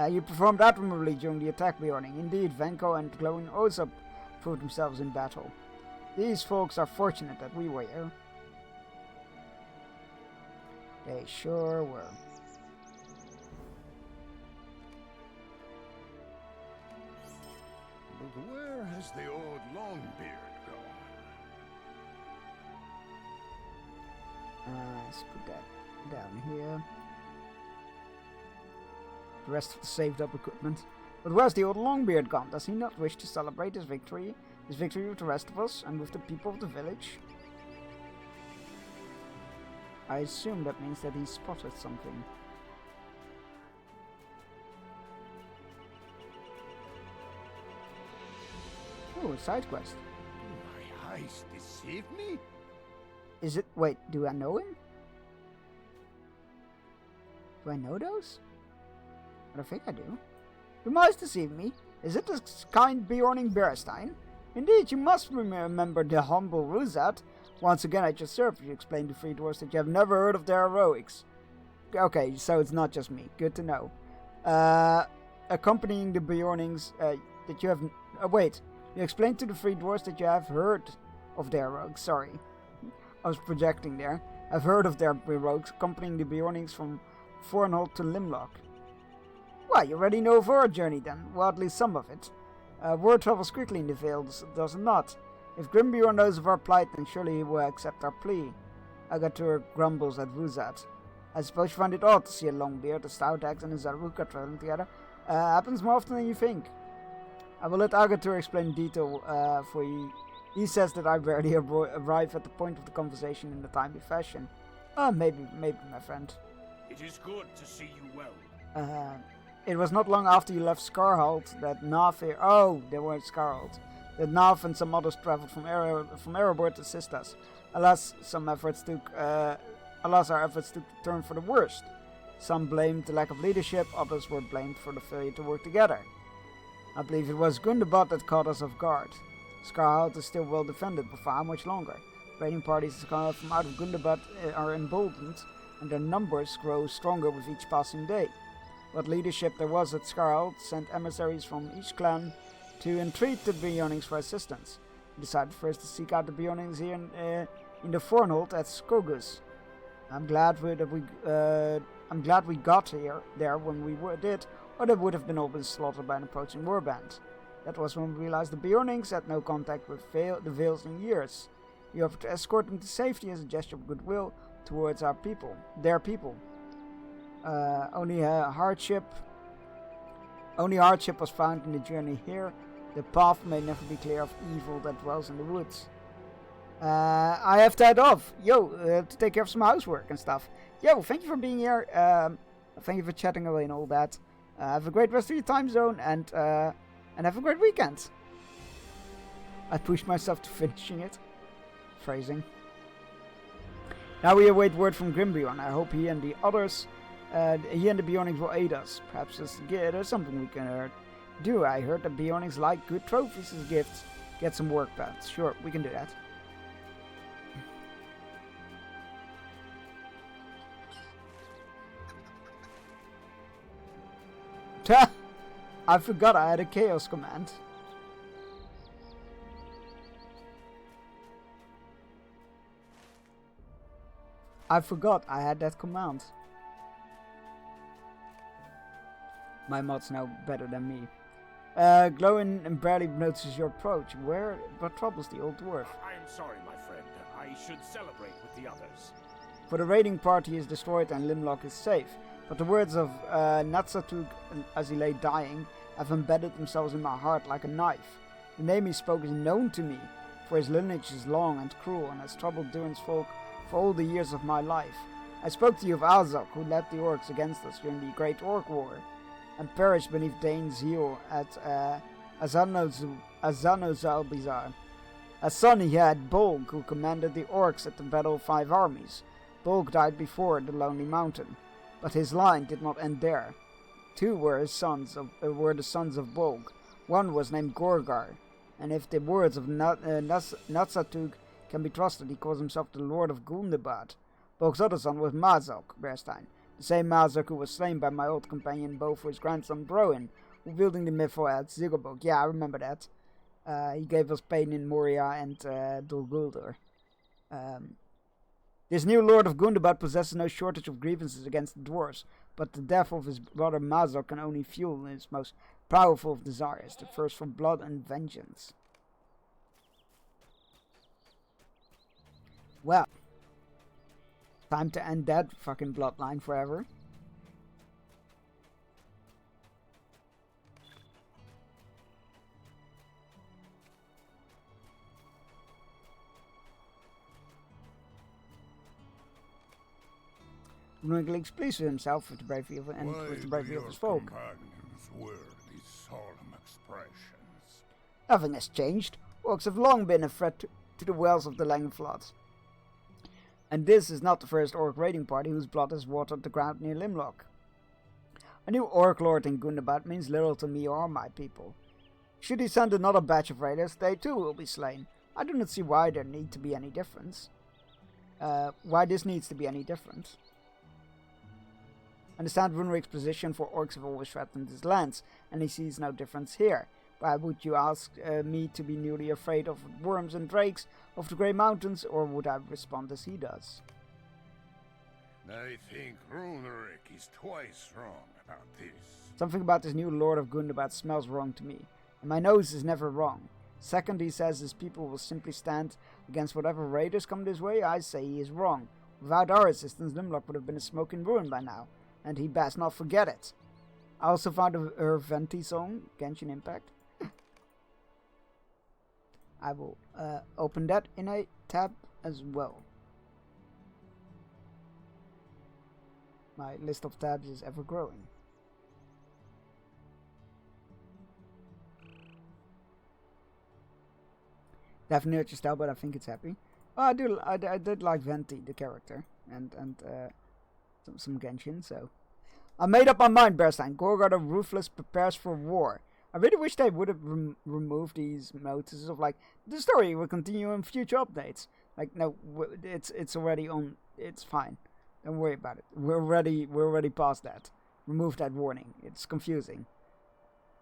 You performed admirably during the attack, Bjorning. Indeed, Venko and Glowing also proved themselves in battle. These folks are fortunate that we were here. They sure were. But where has the old Longbeard gone? Let's put that down here. The rest of the saved up equipment. But where's the old Longbeard gone? Does he not wish to celebrate his victory? His victory with the rest of us and with the people of the village? I assume that means that he spotted something. Oh, a side quest. Do my eyes deceive me? Is it? Wait, do I know him? Do I know those? I don't think I do. Do my eyes deceive me? Is it the kind Bjorning Bearstein? Indeed, you must remember the humble Ruzat. Once again at your service, you explained to Free Dwarfs that you have never heard of their heroics. Okay, so it's not just me. Good to know. Accompanying the Bjornings, that you have... wait. You explained to the Free Dwarfs that you have heard of their rogues. Sorry. I was projecting there. I've heard of their rogues accompanying the Bjornings from Fornhold to Limlock. Well, you already know of our journey then. Well, at least some of it. Word travels quickly in the Vale, does it not? If Grimbjorn knows of our plight, then surely he will accept our plea. Agatur grumbles at Ruzat. I suppose you find it odd to see a Longbeard, a stout axe, and a Zaruka traveling together. Happens more often than you think. I will let Agatur explain in detail for you. He says that I rarely arrive at the point of the conversation in a timely fashion. Maybe, my friend. It is good to see you well. It was not long after you left Scarhold that Nav here... Oh, they were at Scarhold. That Nav and some others traveled from Erebor to assist us. Alas, some efforts took alas, our efforts took a turn for the worst. Some blamed the lack of leadership, others were blamed for the failure to work together. I believe it was Gundabad that caught us off guard. Scarhout is still well defended, but for how much longer? Raiding parties from out of Gundabad are emboldened, and their numbers grow stronger with each passing day. What leadership there was at Scarhout sent emissaries from each clan to entreat the Bjornings for assistance. We decided first to seek out the Bjornings here in the Fornhold at Skogus. I'm glad we got there when we did, or they would have been all been slaughtered by an approaching warband. That was when we realized the Bjornings had no contact with the Veils in years. We offered to escort them to safety as a gesture of goodwill towards their people. Only hardship was found in the journey here. The path may never be clear of evil that dwells in the woods. I have to head off. To take care of some housework and stuff. Thank you for being here. Thank you for chatting away and all that. Have a great rest of your time zone and have a great weekend. I pushed myself to finishing it. Phrasing. Now we await word from Grimbjorn. I hope he and the others, he and the Bjornings will aid us. Perhaps there's something we can do. I heard that Bjornings like good trophies as gifts. Get some work done. Sure, we can do that. I forgot I had a chaos command. I forgot I had that command. My mod's now better than me. Glowin barely notices your approach. What troubles the old dwarf? I am sorry, my friend. I should celebrate with the others. For the raiding party is destroyed and Limlock is safe. But the words of Natsatug as he lay dying have embedded themselves in my heart like a knife. The name he spoke is known to me, for his lineage is long and cruel and has troubled Durin's folk for all the years of my life. I spoke to you of Azog, who led the orcs against us during the Great Orc War, and perished beneath Dane's heel at Azanozalbizar. A son he had, Bolg, who commanded the orcs at the Battle of Five Armies. Bolg died before the Lonely Mountain. But his line did not end there. Two were the sons of Bolg. One was named Gorgar, and if the words of Natsatug can be trusted, he calls himself the Lord of Gundabad. Bolg's other son was Mazok Berstein, the same Mazok who was slain by my old companion Bo for his grandson Broin, wielding the Mythor at Zigglebog. Yeah, I remember that. He gave us pain in Moria and Dol Guldur. This new Lord of Gundabad possesses no shortage of grievances against the dwarves, but the death of his brother Mazok can only fuel his most powerful of desires, the thirst for blood and vengeance. Well, time to end that fucking bloodline forever. Ringling pleased with himself with the bravery of his folk. Word these solemn expressions? Nothing has changed. Orcs have long been a threat to the wells of the Langflot. And this is not the first orc raiding party whose blood has watered the ground near Limlock. A new orc lord in Gundabad means little to me or my people. Should he send another batch of raiders, they too will be slain. I do not see why there need to be any difference. Why this needs to be any different. Understand Runrik's position, for orcs have always threatened his lands, and he sees no difference here. Why would you ask me to be newly afraid of worms and drakes of the Grey Mountains, or would I respond as he does? I think Runrik is twice wrong about this. Something about this new Lord of Gundabad smells wrong to me, and my nose is never wrong. Second, he says his people will simply stand against whatever raiders come this way. I say he is wrong. Without our assistance, Limlock would have been a smoking ruin by now, and he best not forget it. I also found her Venti song, Genshin Impact. I will open that in a tab as well. My list of tabs is ever growing. Definitely not your style, but I think it's happy. Oh, I did like Venti, the character. and some Genshin. So I made up my mind, Bearstein. Gorgar the Ruthless prepares for war. I really wish they would have removed these notices of like the story will continue in future updates. Like no, it's already on. It's fine. Don't worry about it. We're already past that. Remove that warning. It's confusing.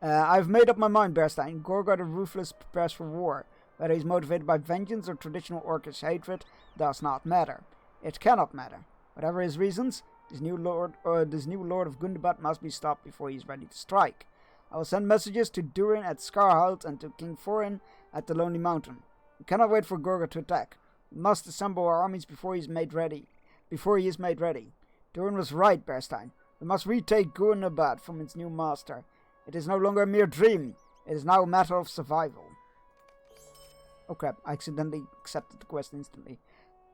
I've made up my mind, Bearstein. Gorgar the Ruthless prepares for war. Whether he's motivated by vengeance or traditional Orcish hatred does not matter. It cannot matter. Whatever his reasons, this new lord of Gundabad must be stopped before he is ready to strike. I will send messages to Durin at Scarholt and to King Thorin at the Lonely Mountain. We cannot wait for Gorgar to attack. We must assemble our armies before he is made ready. Durin was right, Bearstein. We must retake Gundabad from its new master. It is no longer a mere dream. It is now a matter of survival. Oh crap, I accidentally accepted the quest instantly.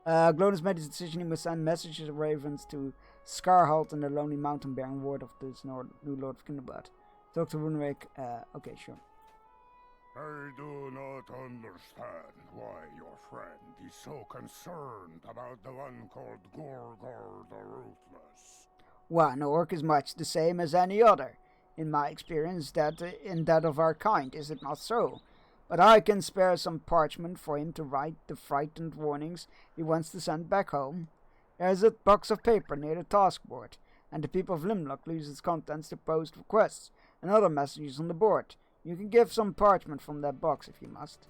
Glonus made his decision. He must send messages of ravens to Scarholt and the Lonely Mountain bearing word of this new Lord of Gundabad. Talk to Runerick. Okay, sure. I do not understand why your friend is so concerned about the one called Gorgar the Ruthless. One orc is much the same as any other. In my experience, in that of our kind, is it not so? But I can spare some parchment for him to write the frightened warnings he wants to send back home. There is a box of paper near the task board, and the people of Limlock use its contents to post requests and other messages on the board. You can give some parchment from that box if you must.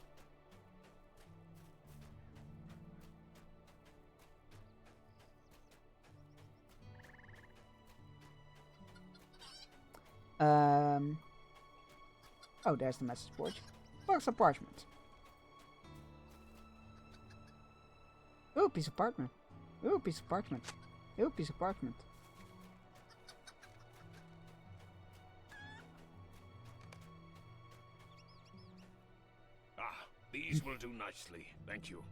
Oh, there's the message board. Box of parchment. Ooh, piece of parchment. Ooh, piece of parchment. Ooh, piece of parchment. These will do nicely, thank you.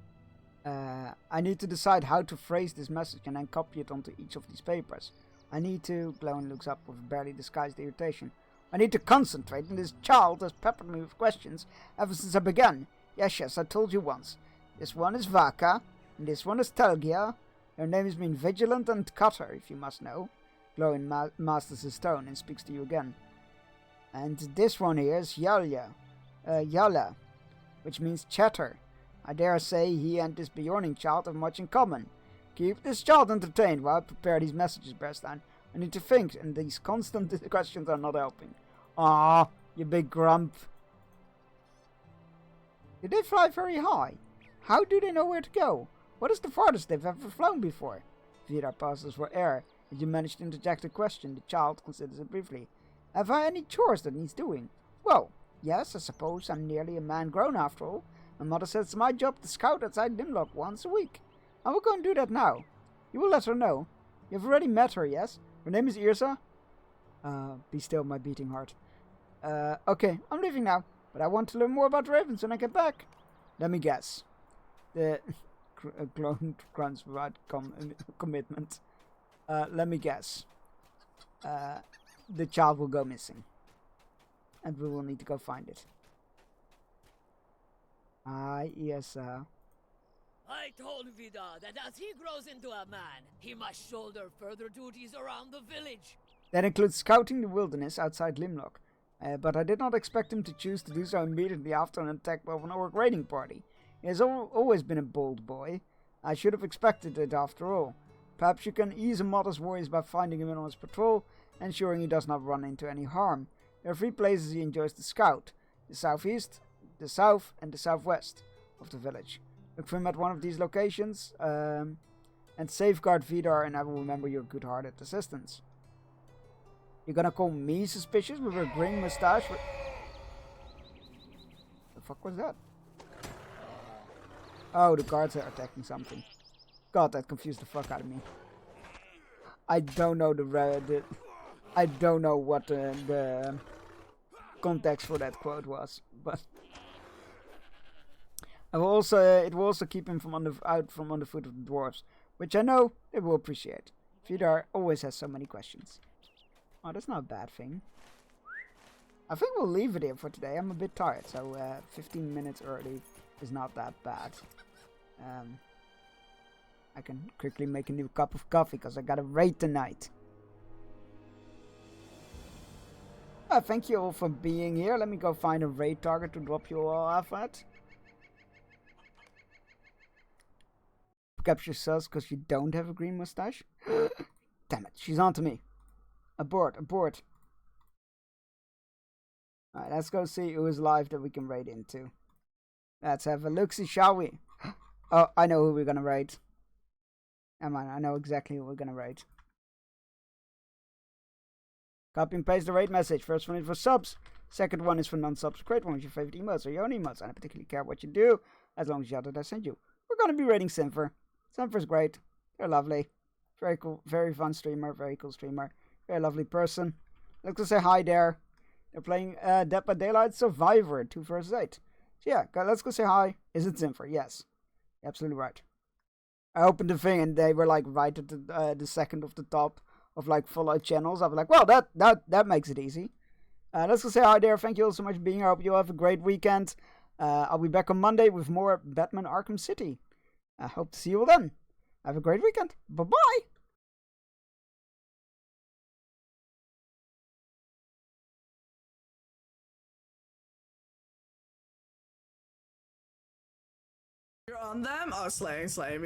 I need to decide how to phrase this message and then copy it onto each of these papers. I need to... Glowin looks up with barely disguised irritation. I need to concentrate, and this child has peppered me with questions ever since I began. Yes, I told you once. This one is Vaka, and this one is Telgia. Their names mean vigilant and cutter, if you must know. Glowin masters his tone and speaks to you again. And this one here is Yala, which means chatter. I dare say he and this Bjorning child have much in common. Keep this child entertained while I prepare these messages, Bearstein. I need to think, and these constant questions are not helping. Ah, you big grump. Did they fly very high? How do they know where to go? What is the farthest they've ever flown before? Vidar pauses for air. As you manage to interject a question, the child considers it briefly. Have I any chores that needs doing? Well, yes, I suppose I'm nearly a man grown after all. My mother says it's my job to scout outside Limlock once a week. I will go and do that now. You will let her know. You've already met her, yes? Her name is Irsa? Be still, my beating heart. Okay, I'm leaving now, but I want to learn more about ravens when I get back. Let me guess. The clone grunts without commitment. Let me guess. The child will go missing. And we will need to go find it. Yes, I told Vidar that as he grows into a man, he must shoulder further duties around the village. That includes scouting the wilderness outside Limlock. But I did not expect him to choose to do so immediately after an attack of an orc raiding party. He has always been a bold boy. I should have expected it after all. Perhaps you can ease a mother's worries by finding him on his patrol, ensuring he does not run into any harm. There are 3 places he enjoys to scout: the southeast, the south, and the southwest of the village. Look for him at one of these locations, and safeguard Vidar, and I will remember your good-hearted assistance. You're gonna call me suspicious with a green mustache? The fuck was that? Oh, the guards are attacking something. God, that confused the fuck out of me. I don't know I don't know what the context for that quote was, but it will also keep him out from underfoot of the dwarves, which I know they will appreciate. Vidar always has so many questions. Oh, that's not a bad thing. I think we'll leave it here for today. I'm a bit tired, so 15 minutes early is not that bad. I can quickly make a new cup of coffee because I got a raid tonight. Thank you all for being here. Let me go find a raid target to drop you all off at. Capture sus because you don't have a green mustache. Damn it, she's onto me. Abort, abort. Alright, let's go see who is live that we can raid into. Let's have a look-see, shall we? Oh, I know who we're gonna raid. Come on, I know exactly who we're gonna raid. Copy and paste the raid message. First one is for subs. Second one is for non-subs. Create one of your favorite emotes or your own emotes. I don't particularly care what you do, as long as you know that I send you. We're gonna be raiding Sinfer. Sinfer's great. They're lovely. Very cool, very fun streamer, very cool streamer. Very lovely person. Let's go say hi there. They're playing Dead by Daylight Survivor 2 vs 8. So yeah, let's go say hi. Is it Sinfer? Yes. You're absolutely right. I opened the thing and they were like right at the second of the top of like Fallout channels. I was like, well, that makes it easy. Let's go say hi there. Thank you all so much for being here. I hope you all have a great weekend. I'll be back on Monday with more Batman Arkham City. I hope to see you all then. Have a great weekend. Bye-bye. You're on them? Oh, slay.